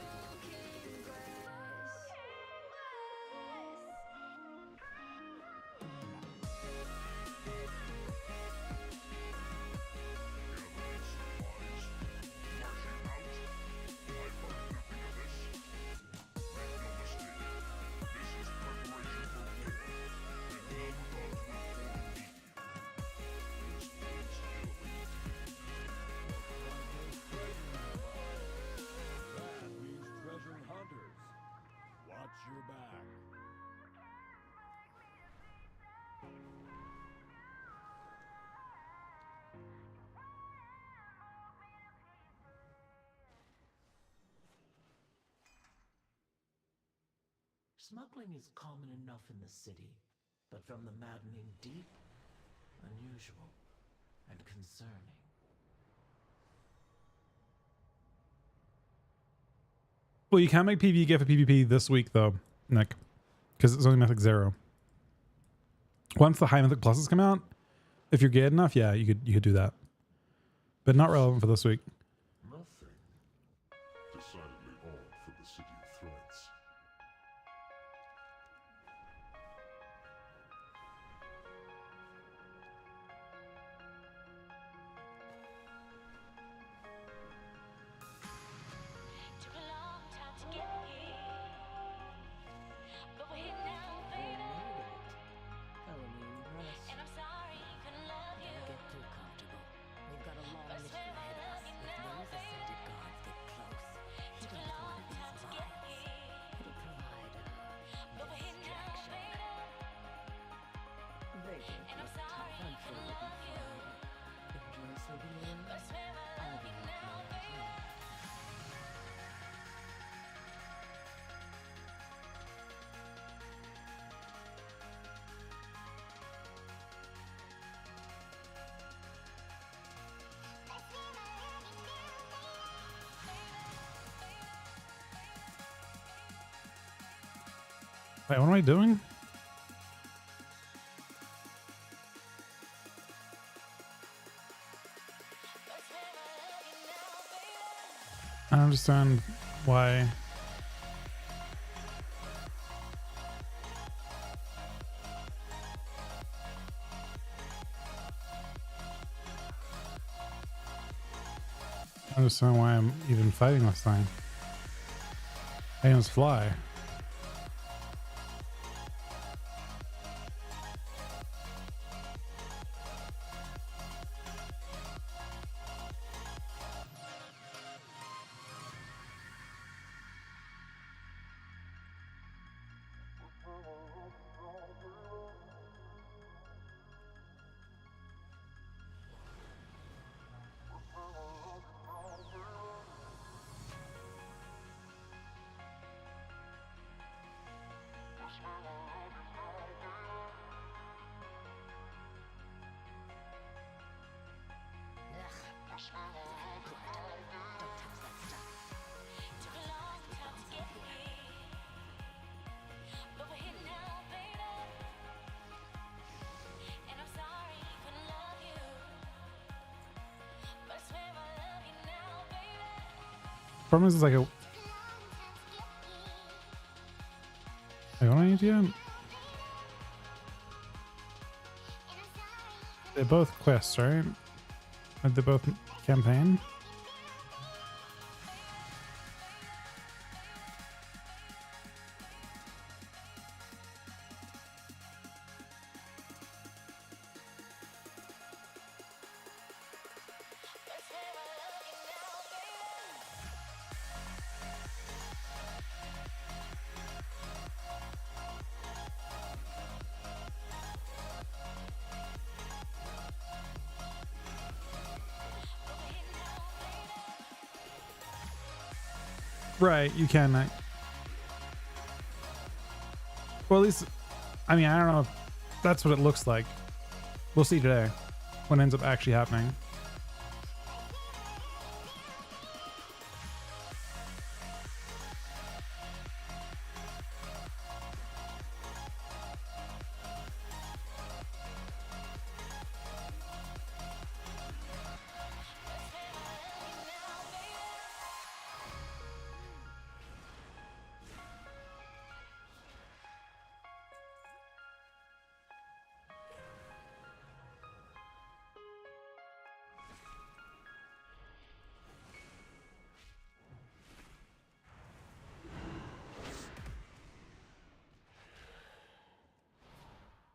That means treasure hunters. Watch your back. Smuggling is common enough in the city, but from the maddening deep, unusual and concerning. Well, you can't make PvE get for PvP this week, though, Nick, because it's only Mythic 0. Once the high Mythic Pluses come out, if you're good enough, yeah, you could do that. But not relevant for this week. Nothing. Decidedly odd for the city of threats. Took a long time to get here, but we're here now, baby. And I'm sorry I couldn't love you. Get too comfortable. We've got a long But mission swear I ahead of us. love you If now, those ascended baby. gods get close, Took a even with long one of time these to get vials, here, it'll provide but we're here now, baby. They think And I'm you're sorry tough. I'm I sure couldn't you'll be love you. fine. Enjoy sleeping in. But swear I love you now, baby. Wait, what am I doing? I don't understand why. I just don't know why I'm even fighting this thing. I can just fly. Problem is, it's like a. Wait, what do I need to do? They're both quests, right? Are they both campaign? Right, you can. Well, at least, I mean, I don't know if that's what it looks like. We'll see today what ends up actually happening.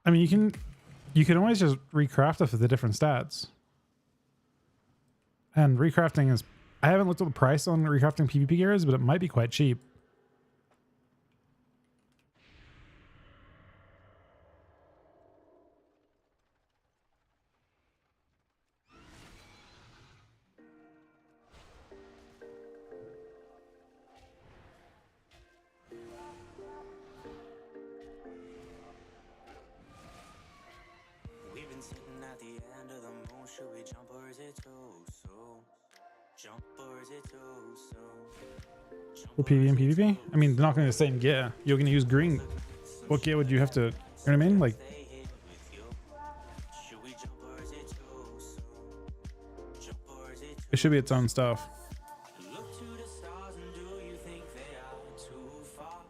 I mean, you can always just recraft it for the different stats. And recrafting is, I haven't looked at the price on recrafting PvP gears, but it might be quite cheap. We've been sitting at the end of the moon. Should we jump or is it too soon? Jump or is it too soon? For PvE and PvP? I mean, they're not going to be the same gear. You're going to use green. What gear would you have to, you know what I mean? Like, it should be its own stuff. Look to the stars and do you think they are too far?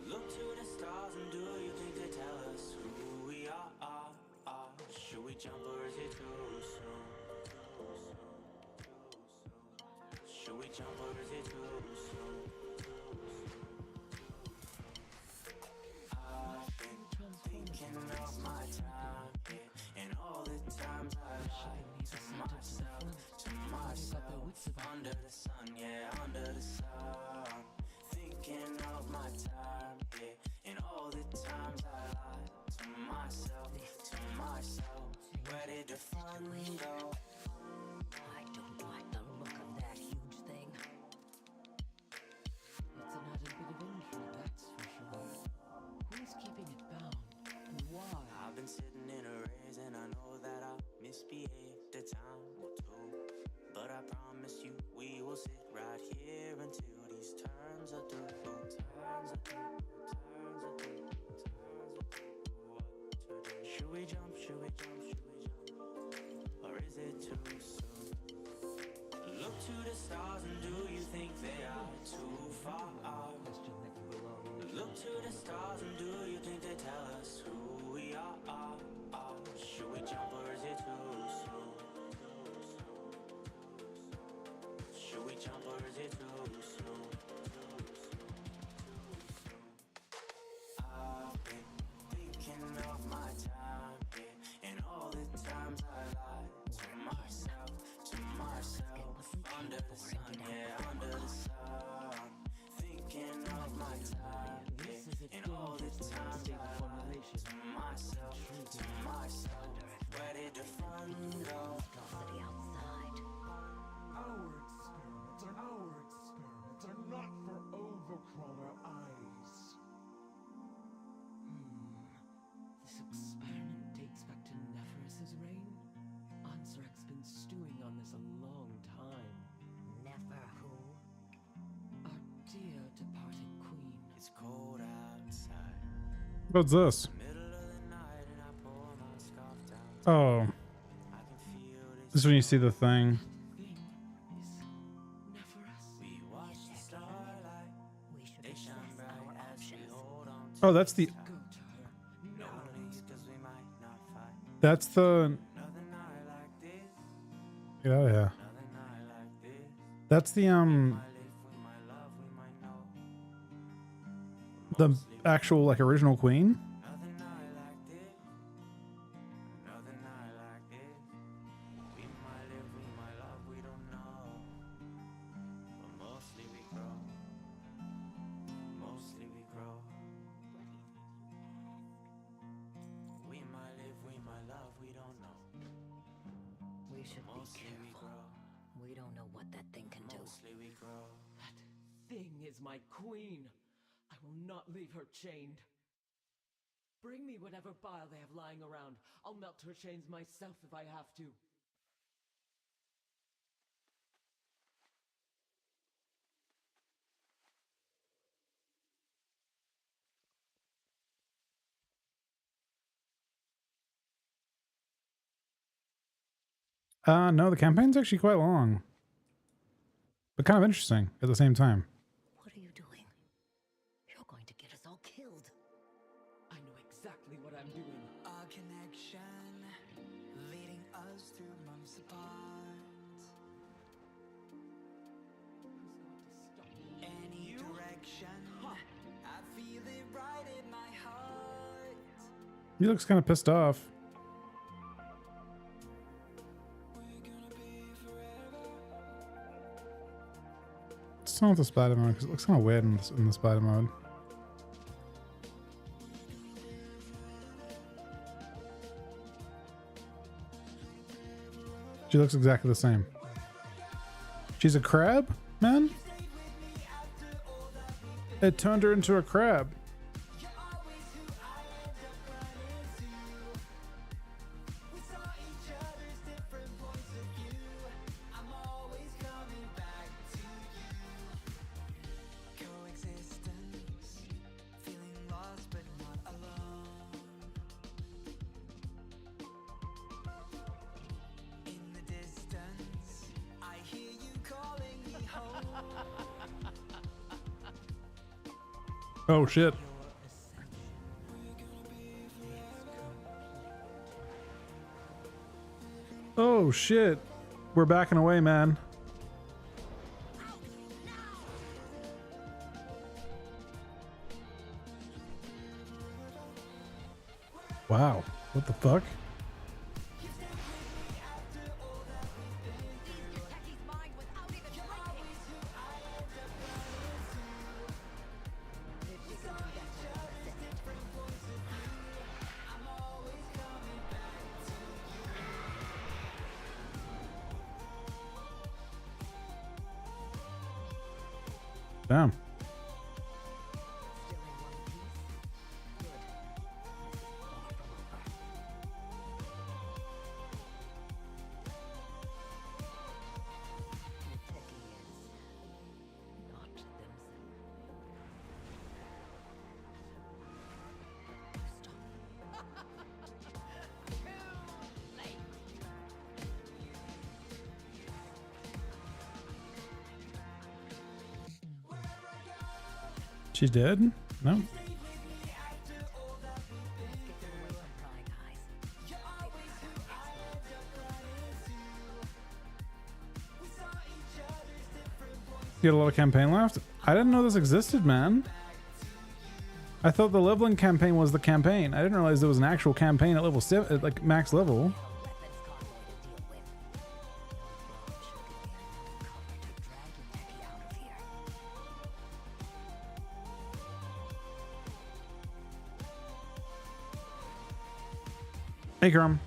Look to the stars and do you think they tell us who we are? Should we jump or is it too soon? Should we jump or is it too soon? I've been thinking of my time, yeah, and all the times I lied to myself, under the sun, yeah, under the sun. Thinking of my time, yeah, and all the times I lied to myself, where did the fun go? I don't like the look of that huge thing. It's an added bit of intrigue, that's for sure. Who's keeping it bound, and why? I've been sitting in a race and I know that I misbehaved a time or two, but I promise you we will sit right here until these turns are through. Should we jump, should we jump, or is it too soon? Look to the stars and do you think they are too far? Look to the stars and do you think they tell us who we are? Should we jump or is it too soon? is it too soon? I've been thinking of my time here and all the times I lied to myself under the sun, yeah, under the sun. Thinking of my time here and all the times I lied to myself. Where did the fun go? Our experiments are not for overcrawler eyes. This experiment dates back to Neferis's reign. Ansarek's been stewing on this a long time. Nefer who? Our dear departed queen. It's cold outside. What's this? Oh. This is when you see the thing. Oh, that's the... That's the... Get out of here. That's the actual, like, original queen? My queen. I will not leave her chained. Bring me whatever bile they have lying around. I'll melt her chains myself if I have to. No, the campaign's actually quite long. But kind of interesting at the same time. What are you doing? You're going to get us all killed. I know exactly what I'm doing. A connection leading us through months apart. Any direction, I feel it right in my heart. He looks kind of pissed off. It's not the spider mode because it looks kind of weird in the spider mode. She looks exactly the same. She's a crab, man? It turned her into a crab. Oh shit. Oh shit. We're backing away, man. Wow. What the fuck? Damn. She's dead? No. You got a lot of campaign left? I didn't know this existed, man. I thought the leveling campaign was the campaign. I didn't realize there was an actual campaign at level 7, at like max level. Hey, Chrome.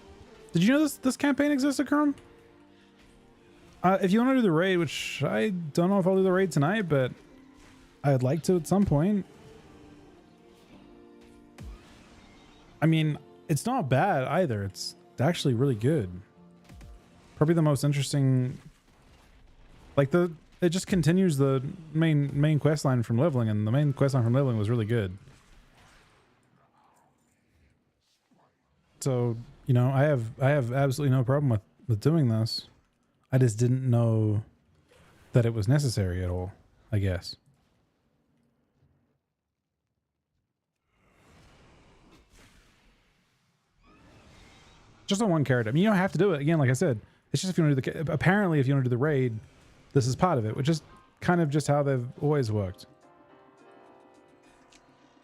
Did you know this campaign existed, Chrome? If you want to do the raid, which I don't know if I'll do the raid tonight, but I'd like to at some point. I mean, it's not bad either. It's actually really good. Probably the most interesting. Like it just continues the main quest line from leveling, and the main quest line from leveling was really good. So, you know, I have absolutely no problem with doing this. I just didn't know that it was necessary at all, I guess. Just on one character. I mean, you don't have to do it. Again, like I said, it's just if you want to do the... Apparently, if you want to do the raid, this is part of it, which is kind of just how they've always worked.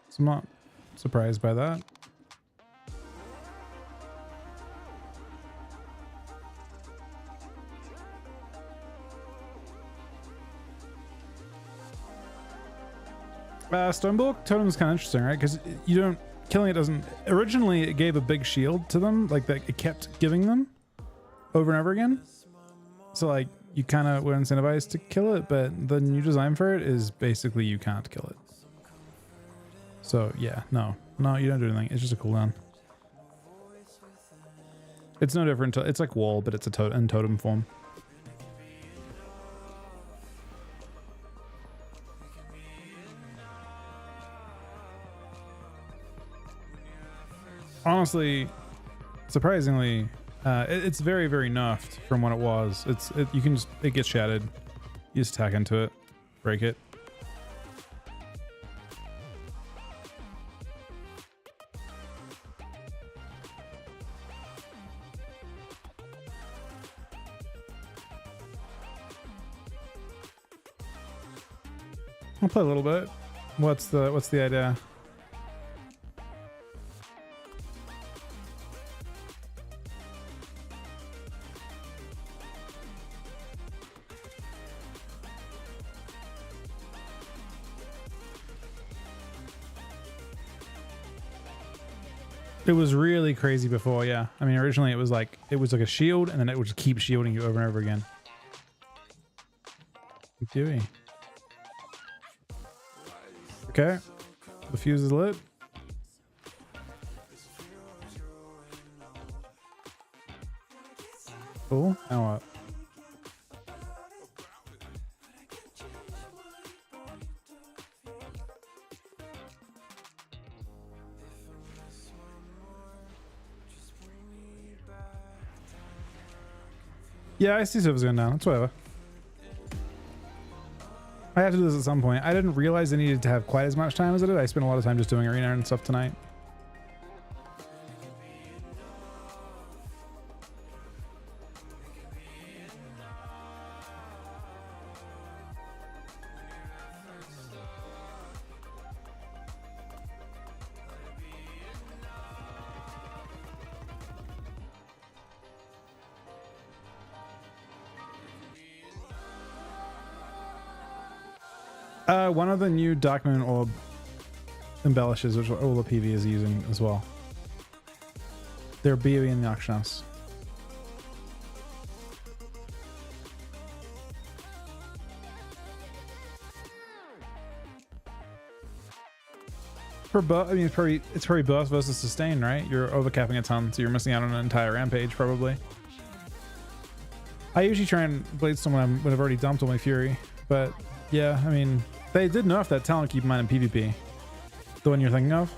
So I'm not surprised by that. Stonebolk Totem is kind of interesting, right? Because you don't... Killing it doesn't... Originally, it gave a big shield to them. Like, that it kept giving them over and over again. So, like, you kind of were incentivized to kill it, but the new design for it is basically you can't kill it. So, yeah. No, you don't do anything. It's just a cooldown. It's no different. It's like wall, but it's in totem form. Honestly, surprisingly, it's very, very nerfed from what it was. You can just, it gets shattered. You just attack into it, break it. I'll play a little bit. What's the idea? It was really crazy before, yeah. I mean, originally it was like a shield, and then it would just keep shielding you over and over again. Dewey. Okay. The fuse is lit. Cool. Now what? Yeah, I see servers going down. It's whatever. I have to do this at some point. I didn't realize I needed to have quite as much time as I did. I spent a lot of time just doing arena and stuff tonight. One of the new Dark Moon Orb embellishes, which all the PV is using as well. They're BOE in the auction house. I mean, it's probably burst versus sustain, right? You're overcapping a ton, so you're missing out on an entire rampage, probably. I usually try and Bladestorm when I've already dumped all my Fury, but yeah, I mean, they did nerf that talent, keep in mind, in PvP. The one you're thinking of?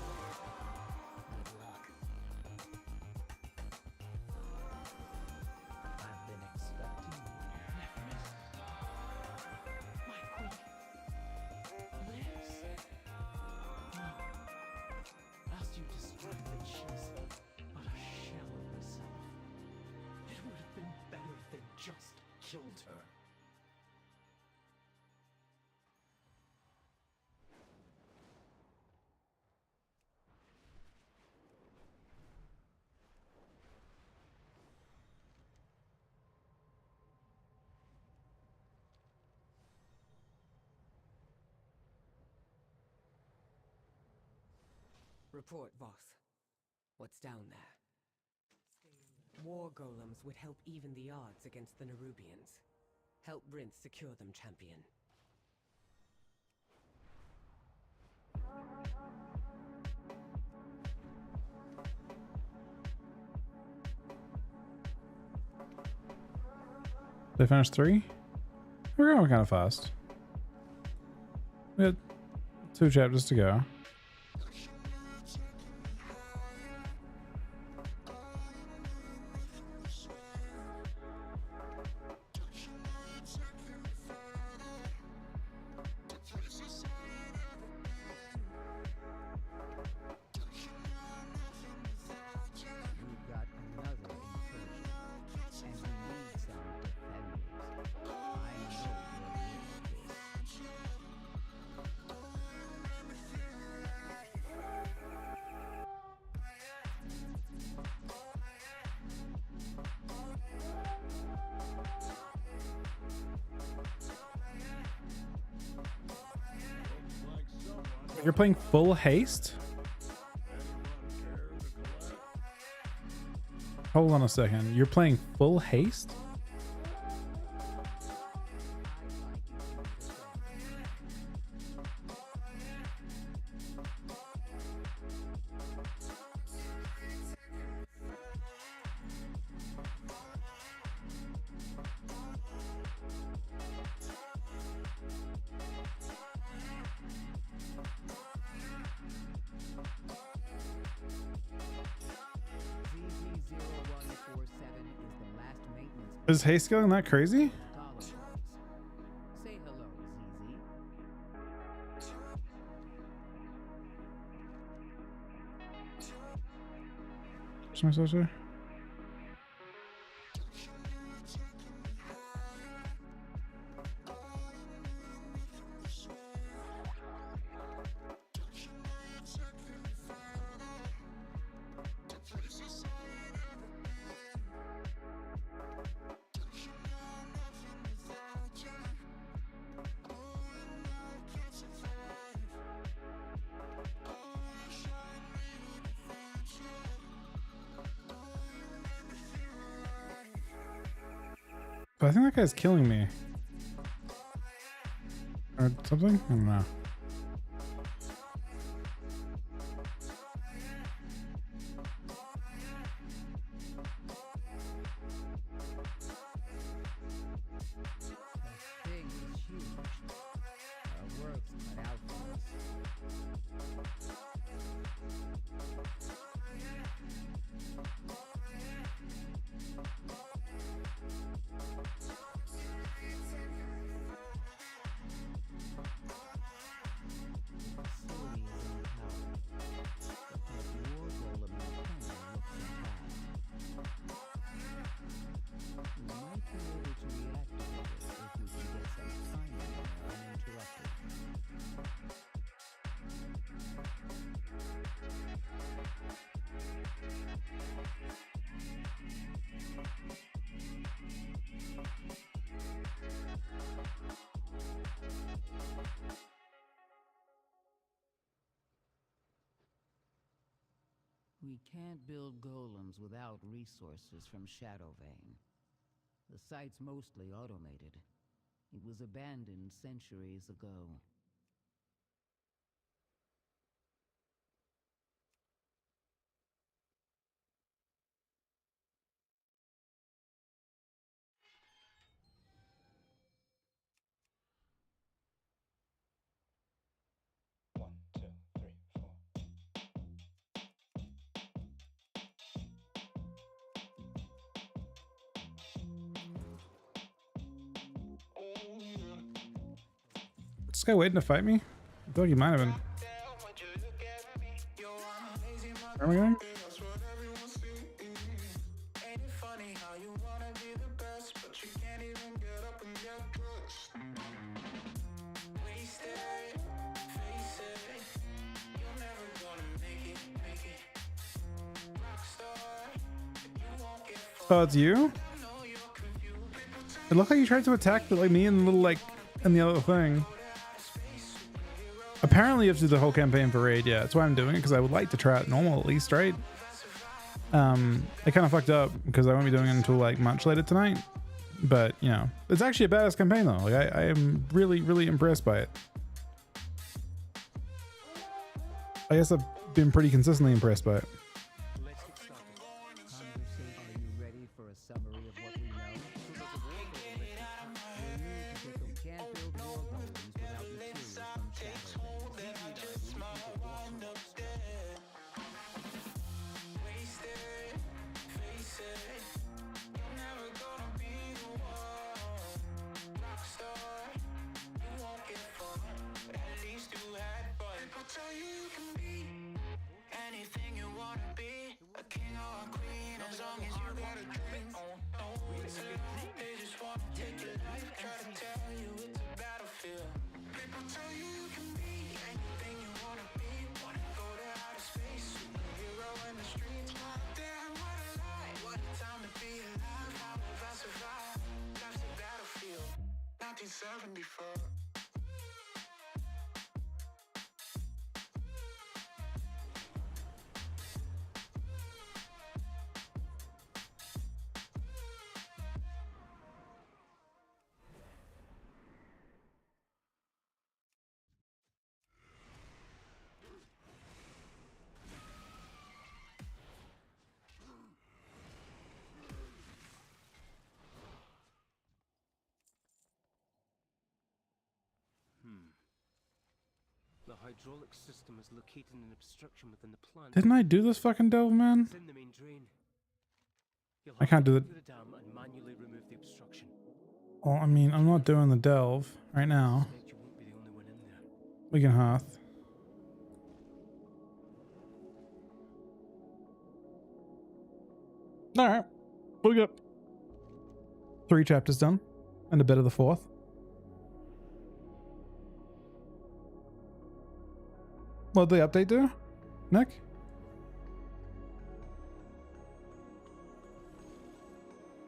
Report, Voss. What's down there? War golems would help even the odds against the Nerubians. Help Rinth secure them, champion. They finished 3? We're going kind of fast. We had 2 chapters to go. We've got another incursion, and we need some defenders. I know you're You're playing full haste? Hold on a second. You're playing full haste? Is haste scaling that crazy? Say hello, ZZ. What's my social? But I think that guy's killing me. Or something? I don't know. Thing is huge. Our work's cut out for We can't build golems without resources from Shadowvane. The site's mostly automated. It was abandoned centuries ago. Is this guy waiting to fight me? I feel like he might have been. Where am I going? Oh, it's you? It looked like you tried to attack like me and the little like and the other thing. Apparently you have to do the whole campaign for raid. Yeah, that's why I'm doing it, because I would like to try it normal at least, right? I kind of fucked up because I won't be doing it until like much later tonight. But you know, it's actually a badass campaign though. Like I am really, really impressed by it. I guess I've been pretty consistently impressed by it. Let's get started. Conversation. Are you ready for a summary of what we know? We can't build war golems without materials from Shadowlands. Tell you you can be anything you wanna be, a king or a queen, as long as you got a dream. They just wanna take your life, try to tell you it's a battlefield. People tell you you can be anything you wanna be, wanna go to outer space, superhero in the streets. Damn, what a lie, what a time to be alive. How have I survived? Life's a battlefield, 1974. The hydraulic system is located in an obstruction within the plant. Didn't I do this fucking delve, man? It's in the main drain. You'll I can't do to that. go to the dam and manually remove the obstruction. Well, I mean, I'm not doing the delve right now. You won't be the only one in there. We can hearth. All right, we got 3 chapters done, and a bit of the 4th. What did the update do, Nick?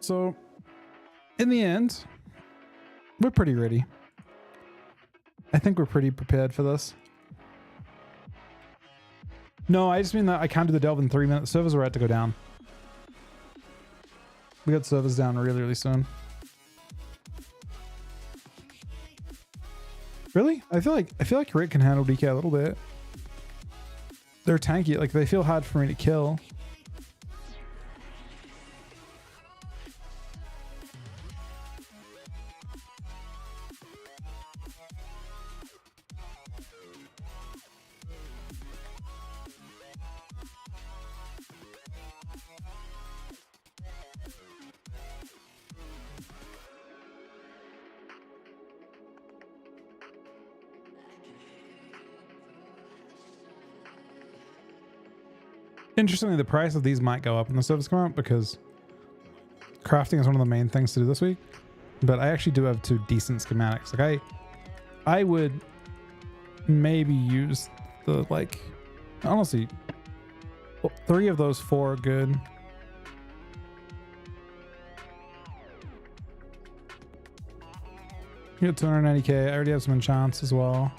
So, in the end, we're pretty ready. I think we're pretty prepared for this. No, I just mean that I can't do the delve in 3 minutes. Servers are about to go down. We got servers down really, really soon. Really? I feel like Rick can handle DK a little bit. They're tanky. Like, they feel hard for me to kill. Interestingly, the price of these might go up when the servers come out because crafting is one of the main things to do this week. But I actually do have 2 decent schematics. Like I would maybe use the, like, honestly, 3 of those 4 are good. You got 290k. I already have some enchants as well.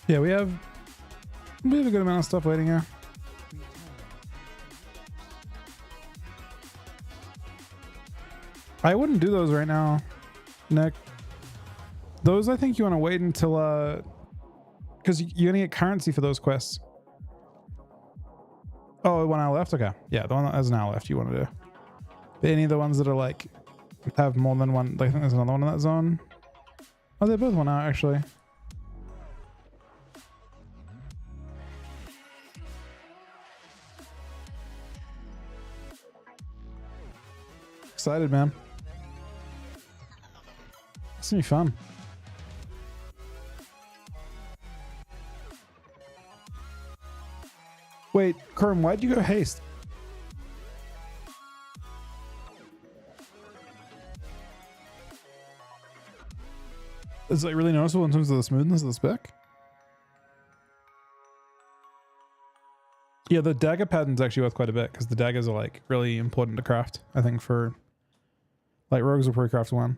Yeah, we have a good amount of stuff waiting here. I wouldn't do those right now, Nick. Those, I think you want to wait until, because you're going to get currency for those quests. Oh, 1 hour left? Okay. Yeah, the one that has an hour left you want to do. But any of the ones that are like, have more than one, I think there's another one in that zone. Oh, they're both 1 hour actually. Excited, man. It's gonna be fun. Wait, Chrome, why'd you go haste? Is it really noticeable in terms of the smoothness of the spec? Yeah, the dagger pattern's actually worth quite a bit because the daggers are like really important to craft. I think for like rogues will probably craft one.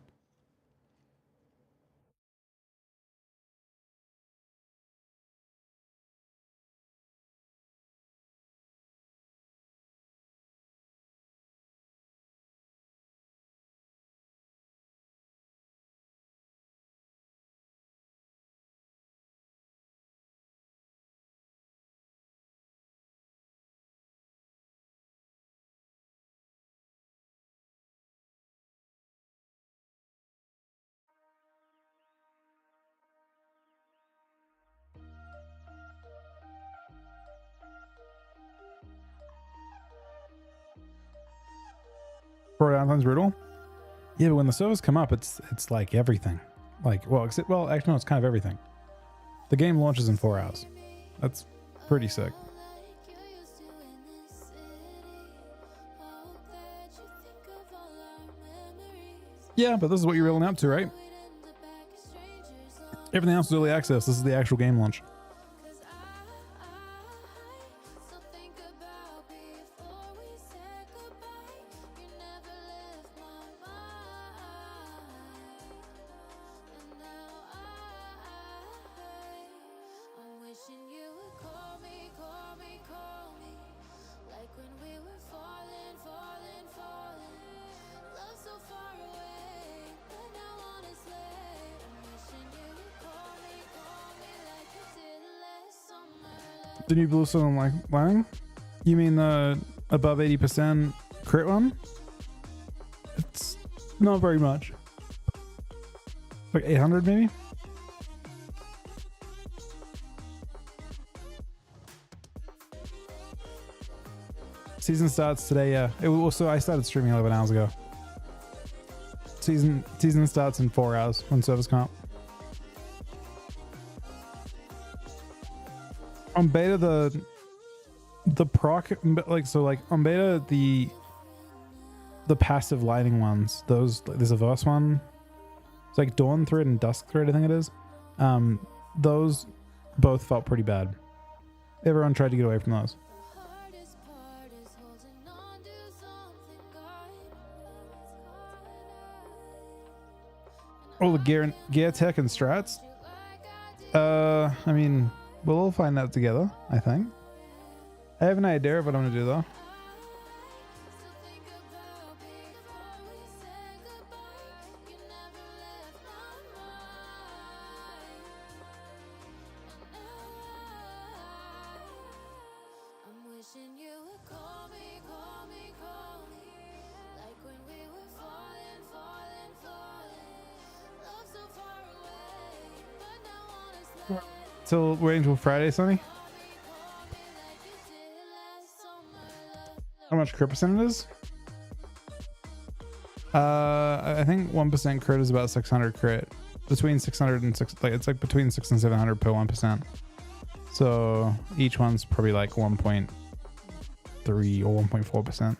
For downtime's brutal. Yeah, but when the servers come up, it's like everything. Like, well, except, well, actually, no, it's kind of everything. The game launches in 4 hours. That's pretty sick. Yeah, but this is what you're rolling up to, right? Everything else is early access. This is the actual game launch. The new Blue Silver Lining? You mean the above 80% crit one? It's not very much. Like 800 maybe? Season starts today, yeah. I started streaming 11 hours ago. Season starts in 4 hours when servers come up. On beta, the proc, like, so like on beta, the passive lighting ones, those, there's a verse one. It's like Dawn Thread and Dusk Thread, I think it is. Those both felt pretty bad. Everyone tried to get away from those. Oh, the gear tech and strats. I mean, we'll all find out together, I think. I have an idea of what I'm gonna do though. Till waiting until Friday, Sonny. How much crit percent it is? I think 1% crit is about 600 crit. Between 600 and 6, like it's like between 600 and 700 per 1%. So each one's probably like 1.3 or 1.4%.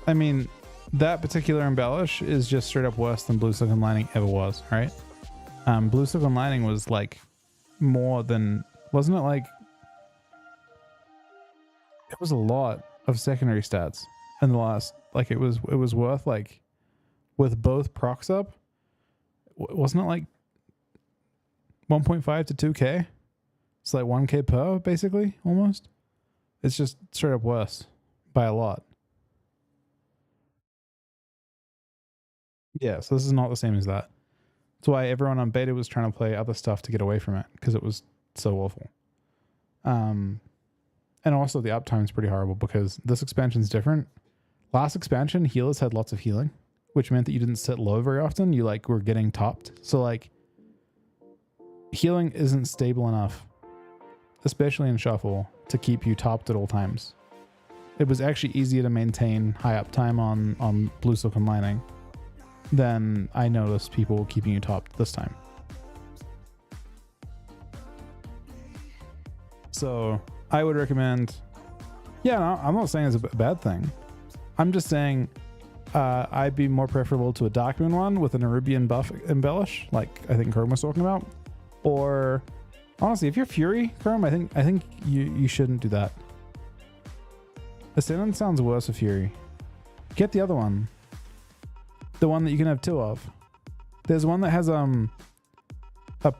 I mean, that particular embellish is just straight up worse than Blue Silken Lining ever was, right? Blue Silken Lining was like more than, wasn't it like, it was a lot of secondary stats in the last, like it was worth like, with both procs up, wasn't it like 1.5 to 2k? It's like 1k per basically, almost. It's just straight up worse by a lot. Yeah, so this is not the same as that. That's why everyone on beta was trying to play other stuff to get away from it, because it was so awful. And also the uptime is pretty horrible because this expansion is different. Last expansion, healers had lots of healing, which meant that you didn't sit low very often. You like were getting topped. So like healing isn't stable enough, especially in Shuffle, to keep you topped at all times. It was actually easier to maintain high uptime on Blue Silken Lining. then I noticed people keeping you top this time. So I would recommend, yeah, no, I'm not saying it's a bad thing. I'm just saying I'd be more preferable to a Darkmoon one with an Nerubian buff embellish, like I think Chrome was talking about. Or honestly, if you're Fury, Chrome, I think you shouldn't do that. Ascendant sounds worse with Fury. Get the other one. The one that you can have two of. There's one that has a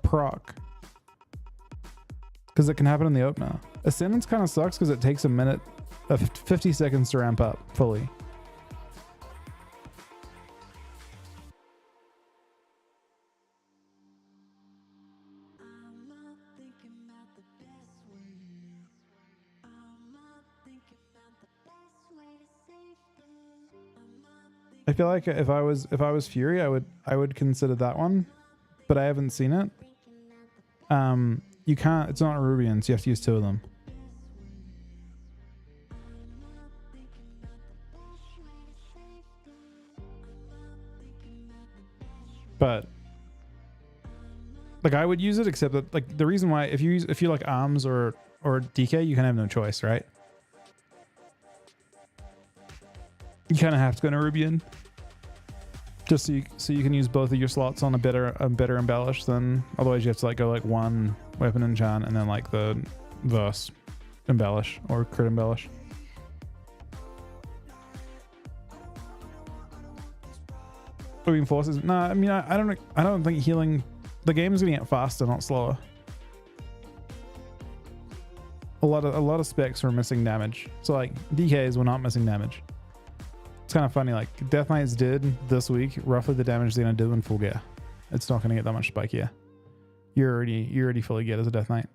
proc. Because it can happen in the opener. Ascendance kind of sucks because it takes a minute, 50 seconds to ramp up fully. I feel like if I was Fury, I would consider that one, but I haven't seen it. You can't. It's not Nerubian, so you have to use two of them. But like I would use it, except that like the reason why if you like ARMS or DK, you kind of have no choice, right? You kind of have to go Nerubian, just so you can use both of your slots on a better embellish. Than otherwise you have to like go like one weapon enchant and then like the verse embellish or crit embellish. Moving forces. No, I mean I don't think healing. The game is getting it faster, not slower. A lot of specs were missing damage. So like DKs were not missing damage. It's kind of funny. Like Death Knights did this week roughly the damage they're gonna do in full gear. It's not gonna get that much spike here. You're already fully geared as a Death Knight.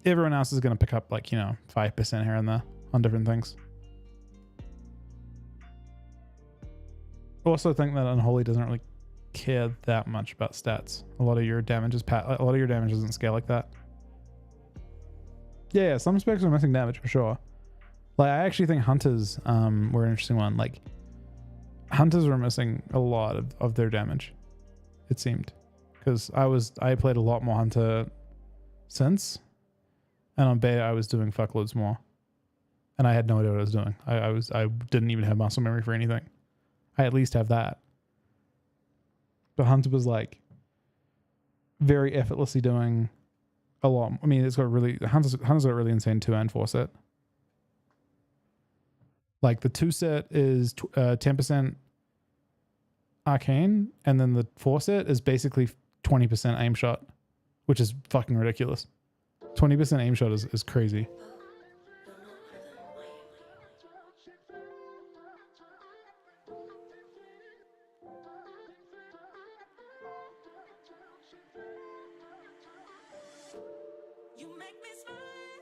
Everyone else is gonna pick up like 5% here and there on different things. Also think that Unholy doesn't really care that much about stats. A lot of your damage doesn't scale like that. Yeah, some specs are missing damage for sure. Like I actually think Hunters were an interesting one. Like Hunters were missing a lot of their damage, it seemed, because I played a lot more Hunter since, and on beta I was doing fuckloads more, and I had no idea what I was doing. I didn't even have muscle memory for anything. I at least have that. But Hunter was like very effortlessly doing a lot. I mean, it's got really Hunter's got really insane 2 and 4 set. Like the 2 set is 10% arcane, and then the 4 set is basically 20% aim shot, which is fucking ridiculous. 20% aim shot is crazy.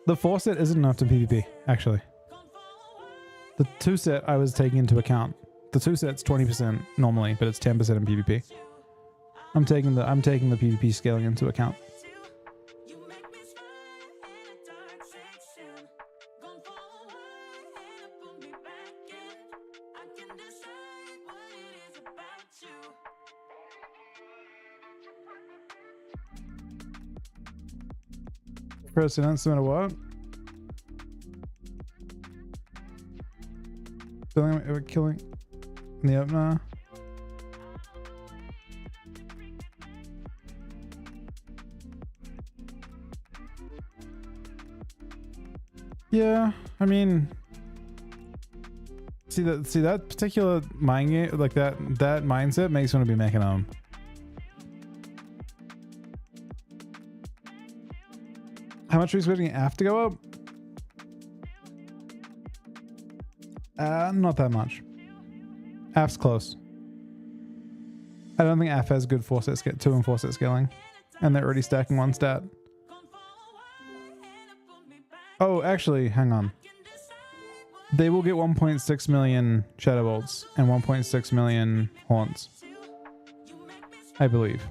The 4 set isn't enough to PvP, actually. The 2 set I was taking into account. The 2 set's 20% normally, but it's 10% in PvP. I'm taking the PvP scaling into account. President, no matter what. Killing in the opener. Yeah, I mean, see that particular mind game, like that mindset makes me want to be making home. How much are we expecting AF to go up? Not that much. AF's close. I don't think AF has good 2 and 4 set scaling, and they're already stacking 1 stat. Oh, actually, hang on. They will get 1.6 million Shadow Bolts and 1.6 million Haunts, I believe.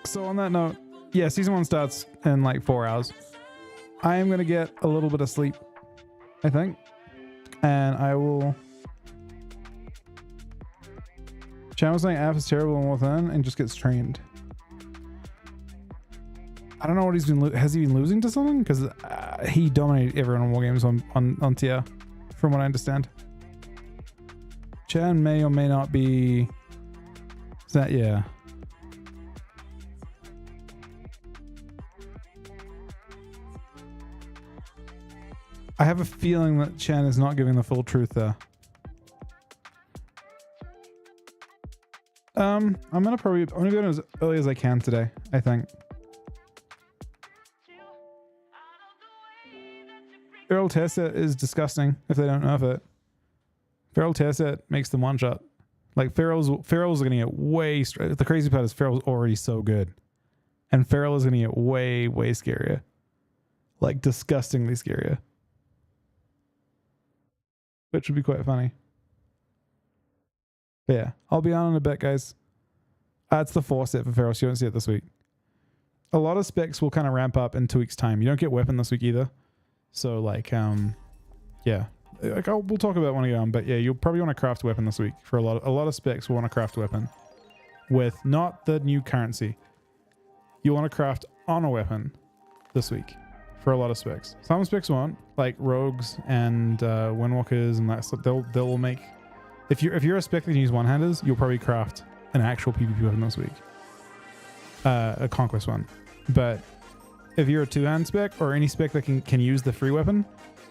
So on that note, yeah, season 1 starts in like 4 hours. I am gonna get a little bit of sleep, I think. And I will. Chan was saying App is terrible in within and just gets trained. I don't know what he's been. Has he been losing to someone? Because he dominated everyone in war games on TR, from what I understand. Chan may or may not be. Is that yeah? I have a feeling that Chan is not giving the full truth there. I'm gonna go in as early as I can today, I think. Feral Tear Set is disgusting if they don't nerf it. Feral Tear Set makes them one shot. Like Ferals are gonna get way the crazy part is Feral's already so good. And Feral is gonna get way scarier. Like disgustingly scarier. Which would be quite funny. But yeah, I'll be on in a bit, guys. It's the 4 set for Feral, so you won't see it this week. A lot of specs will kind of ramp up in 2 weeks' time. You don't get weapon this week either. So like, yeah. Like we'll talk about it when I get on, but yeah, you'll probably want to craft a weapon this week. For a lot of specs will want to craft a weapon. With not the new currency. You want to craft on a weapon this week. For a lot of specs. Some specs won't, like rogues and windwalkers and that stuff. They'll make. If you're a spec that can use one-handers, you'll probably craft an actual PvP weapon this week. A conquest one. But if you're a 2-hand spec or any spec that can use the free weapon,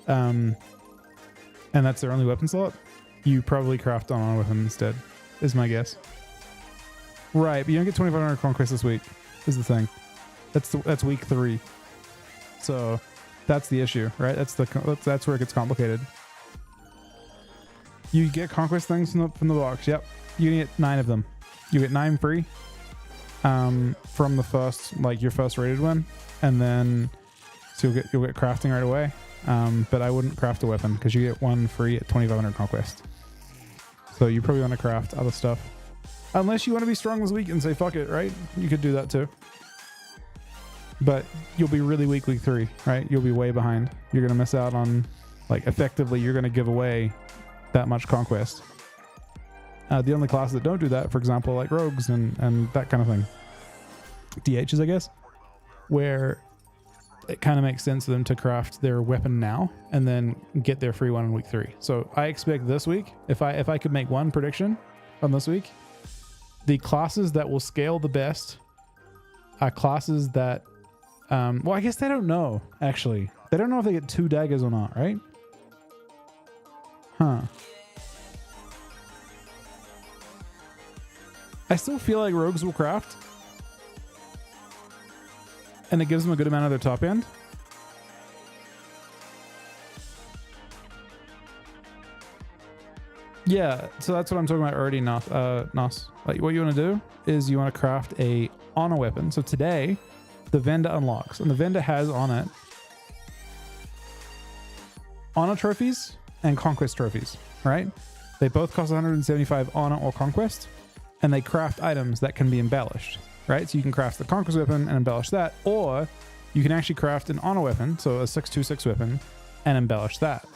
and that's their only weapon slot, you probably craft on a weapon instead. Is my guess. Right, but you don't get 2,500 conquest this week. Is the thing. That's week 3. So that's the issue, right? That's where it gets complicated. You get conquest things from the box. Yep, you get 9 of them. You get 9 free from the first, like your first rated one, and then so you'll get crafting right away. But I wouldn't craft a weapon because you get 1 free at 2,500 conquest. So you probably want to craft other stuff, unless you want to be strong this week and say fuck it, right? You could do that too. But you'll be really weak week 3, right? You'll be way behind. You're going to miss out on, like, effectively, you're going to give away that much conquest. The only classes that don't do that, for example, like rogues and that kind of thing. DHs, I guess. Where it kind of makes sense for them to craft their weapon now and then get their free one in week 3. So I expect this week, if I could make one prediction on this week, the classes that will scale the best are classes that well, I guess they don't know, actually. They don't know if they get 2 daggers or not, right? Huh. I still feel like rogues will craft. And it gives them a good amount of their top end. Yeah, so that's what I'm talking about already, Nos. Like, what you want to do is you want to craft a honor weapon. So today, the vendor unlocks, and the vendor has on it honor trophies and conquest trophies, right? They both cost 175 honor or conquest, and they craft items that can be embellished, right? So you can craft the conquest weapon and embellish that, or you can actually craft an honor weapon, so a 626 weapon, and embellish that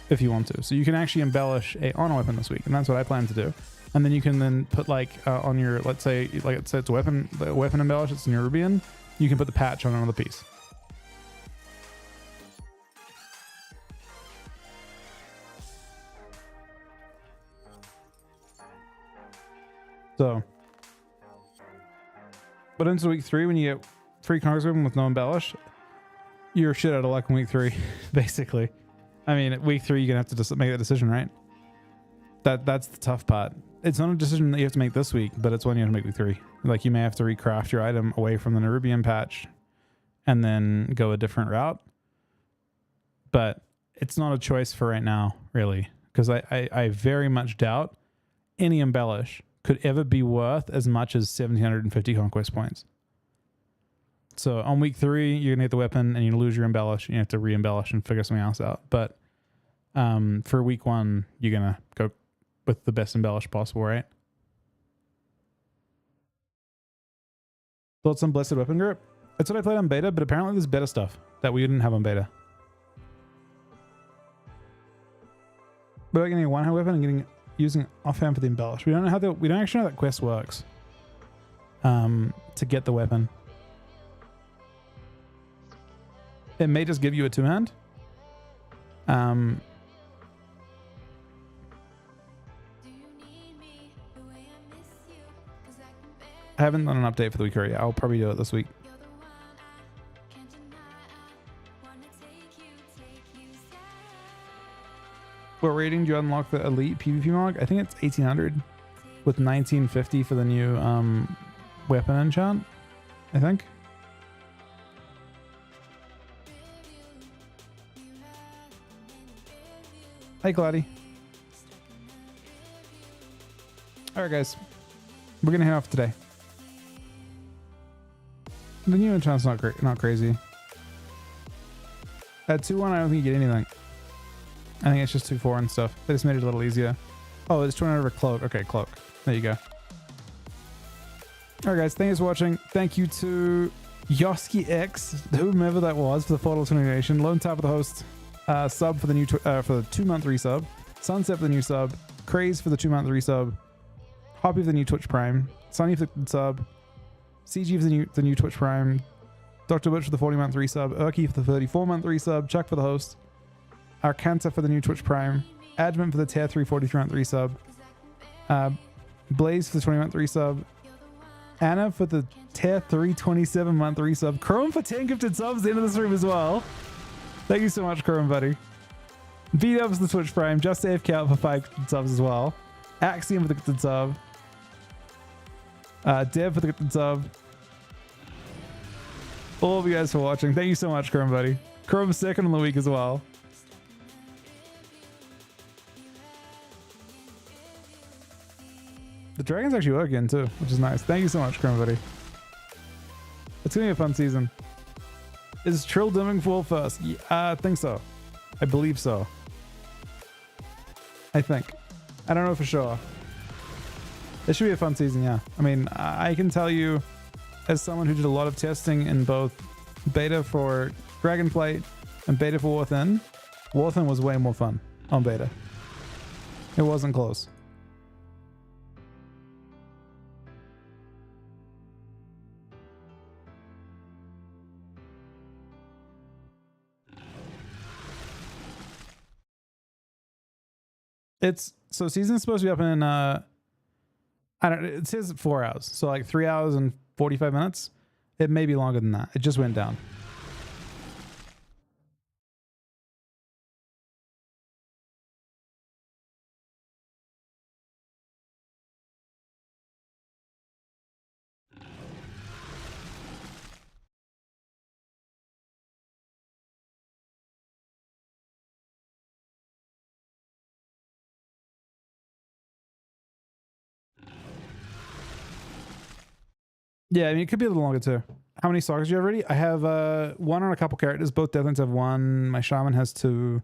if you want to. So you can actually embellish a honor weapon this week, and that's what I plan to do. And then you can then put like on your, let's say it's a weapon embellish, it's Nerubian, you can put the patch on another piece. So, but into week 3, when you get free conquest weapon with no embellish, you're shit out of luck in week 3, basically. I mean, at week 3, you're gonna have to make that decision, right? That's the tough part. It's not a decision that you have to make this week, but it's one you have to make week 3. Like, you may have to recraft your item away from the Nerubian patch and then go a different route. But it's not a choice for right now, really, because I very much doubt any embellish could ever be worth as much as 1,750 conquest points. So on week 3, you're gonna get the weapon and you lose your embellish, and you have to re-embellish and figure something else out. But for week 1, you're gonna go with the best embellish possible, right? Thoughts on Blessed Weapon Grip? That's what I played on beta, but apparently there's better stuff that we didn't have on beta. But getting a one-hand weapon and using offhand for the embellish. We don't actually know how that quest works. To get the weapon. It may just give you a two-hand. I haven't done an update for the week already. I'll probably do it this week. What rating do you unlock the elite PvP mod? I think it's 1800 with 1950 for the new weapon enchant, I think. Hi, Cloudy. Alright, guys. We're gonna head off today. The new enchant's not great, not crazy. At 2-1, I don't think you get anything. I think it's just 2-4 and stuff. They just made it a little easier. Oh, it's 200 over cloak. Okay, cloak. There you go. Alright, guys. Thanks for watching. Thank you to Yoski X, whomever that was, for the $4 donation. Lone Tap for the host. Sub for the new for the 2-month resub. Sunset for the new sub. Craze for the 2-month resub. Hoppy for the new Twitch Prime. Sunny for the sub. CG for the new Twitch Prime. Dr. Butch for the 40-month resub. Urky for the 34-month resub. Chuck for the host. Arcanta for the new Twitch Prime. Advent for the tier 3 43-month resub. Blaze for the 20-month resub. Anna for the tier 3 27-month resub. Chrome for 10 gifted subs at the end of the stream as well. Thank you so much, Chrome buddy. B-Dubs for the Twitch Prime. Just AFK out for 5 gifted subs as well. Axiom for the gifted sub. Dev for the gifted sub. All of you guys for watching. Thank you so much, Chrome buddy. Chrome's second on the week as well. The dragons actually work again too, which is nice. Thank you so much, Chrome buddy. It's gonna be a fun season. Is Trill dimming full first? Yeah, I think so. I believe so. I think. I don't know for sure. It should be a fun season, yeah. I mean, I can tell you, as someone who did a lot of testing in both beta for Dragonflight and beta for Warthin, Warthin was way more fun on beta. It wasn't close. It's so season's supposed to be up in I don't, it says 4 hours, so like 3 hours and 45 minutes. It may be longer than that. It just went down. Yeah, I mean, it could be a little longer too. How many sockets do you have already? I have one on a couple characters. Both Deathlands have one. My Shaman has 2.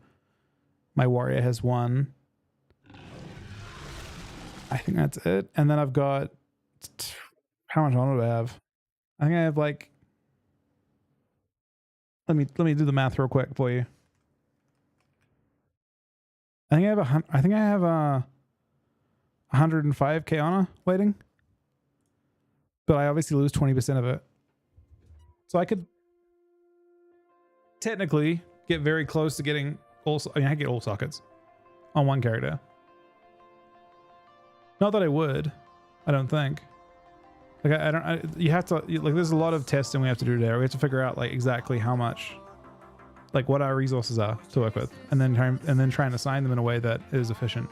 My Warrior has 1. I think that's it. And then I've got... How much honor do I have? I think I have like... Let me do the math real quick for you. I think I have 105k honor waiting. But I obviously lose 20% of it. So I could technically get very close to getting all... I mean, I get all sockets on one character. Not that I would. I don't think. Like, you have to... Like, there's a lot of testing we have to do there. We have to figure out, like, exactly how much... Like, what our resources are to work with. And then try and assign them in a way that is efficient.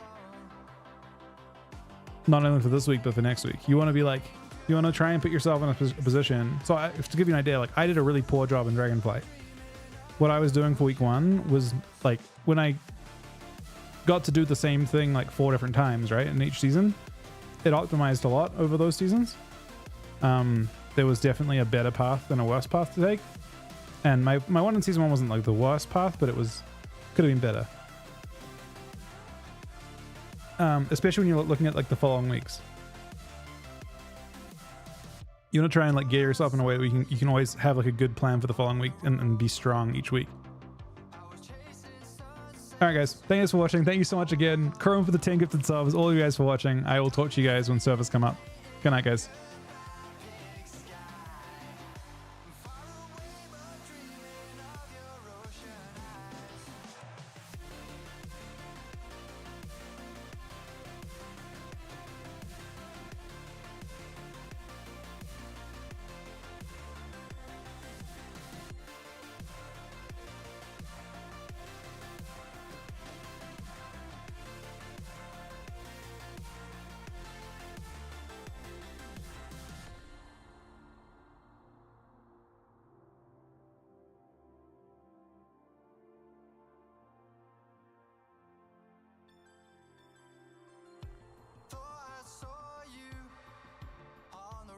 Not only for this week, but for next week. You want to be like... You want to try and put yourself in a position. So to give you an idea, like I did a really poor job in Dragonflight. What I was doing for week 1 was like when I got to do the same thing like 4 different times, right? In each season, it optimized a lot over those seasons. There was definitely a better path than a worse path to take. And my one in season 1 wasn't like the worst path, but could have been better. Especially when you're looking at like the following weeks. You want to try and like gear yourself in a way that you can always have like a good plan for the following week and be strong each week. All right, guys. Thank you for watching. Thank you so much again. Chrome for the 10 gifted subs. All of you guys for watching. I will talk to you guys when servers come up. Good night, guys.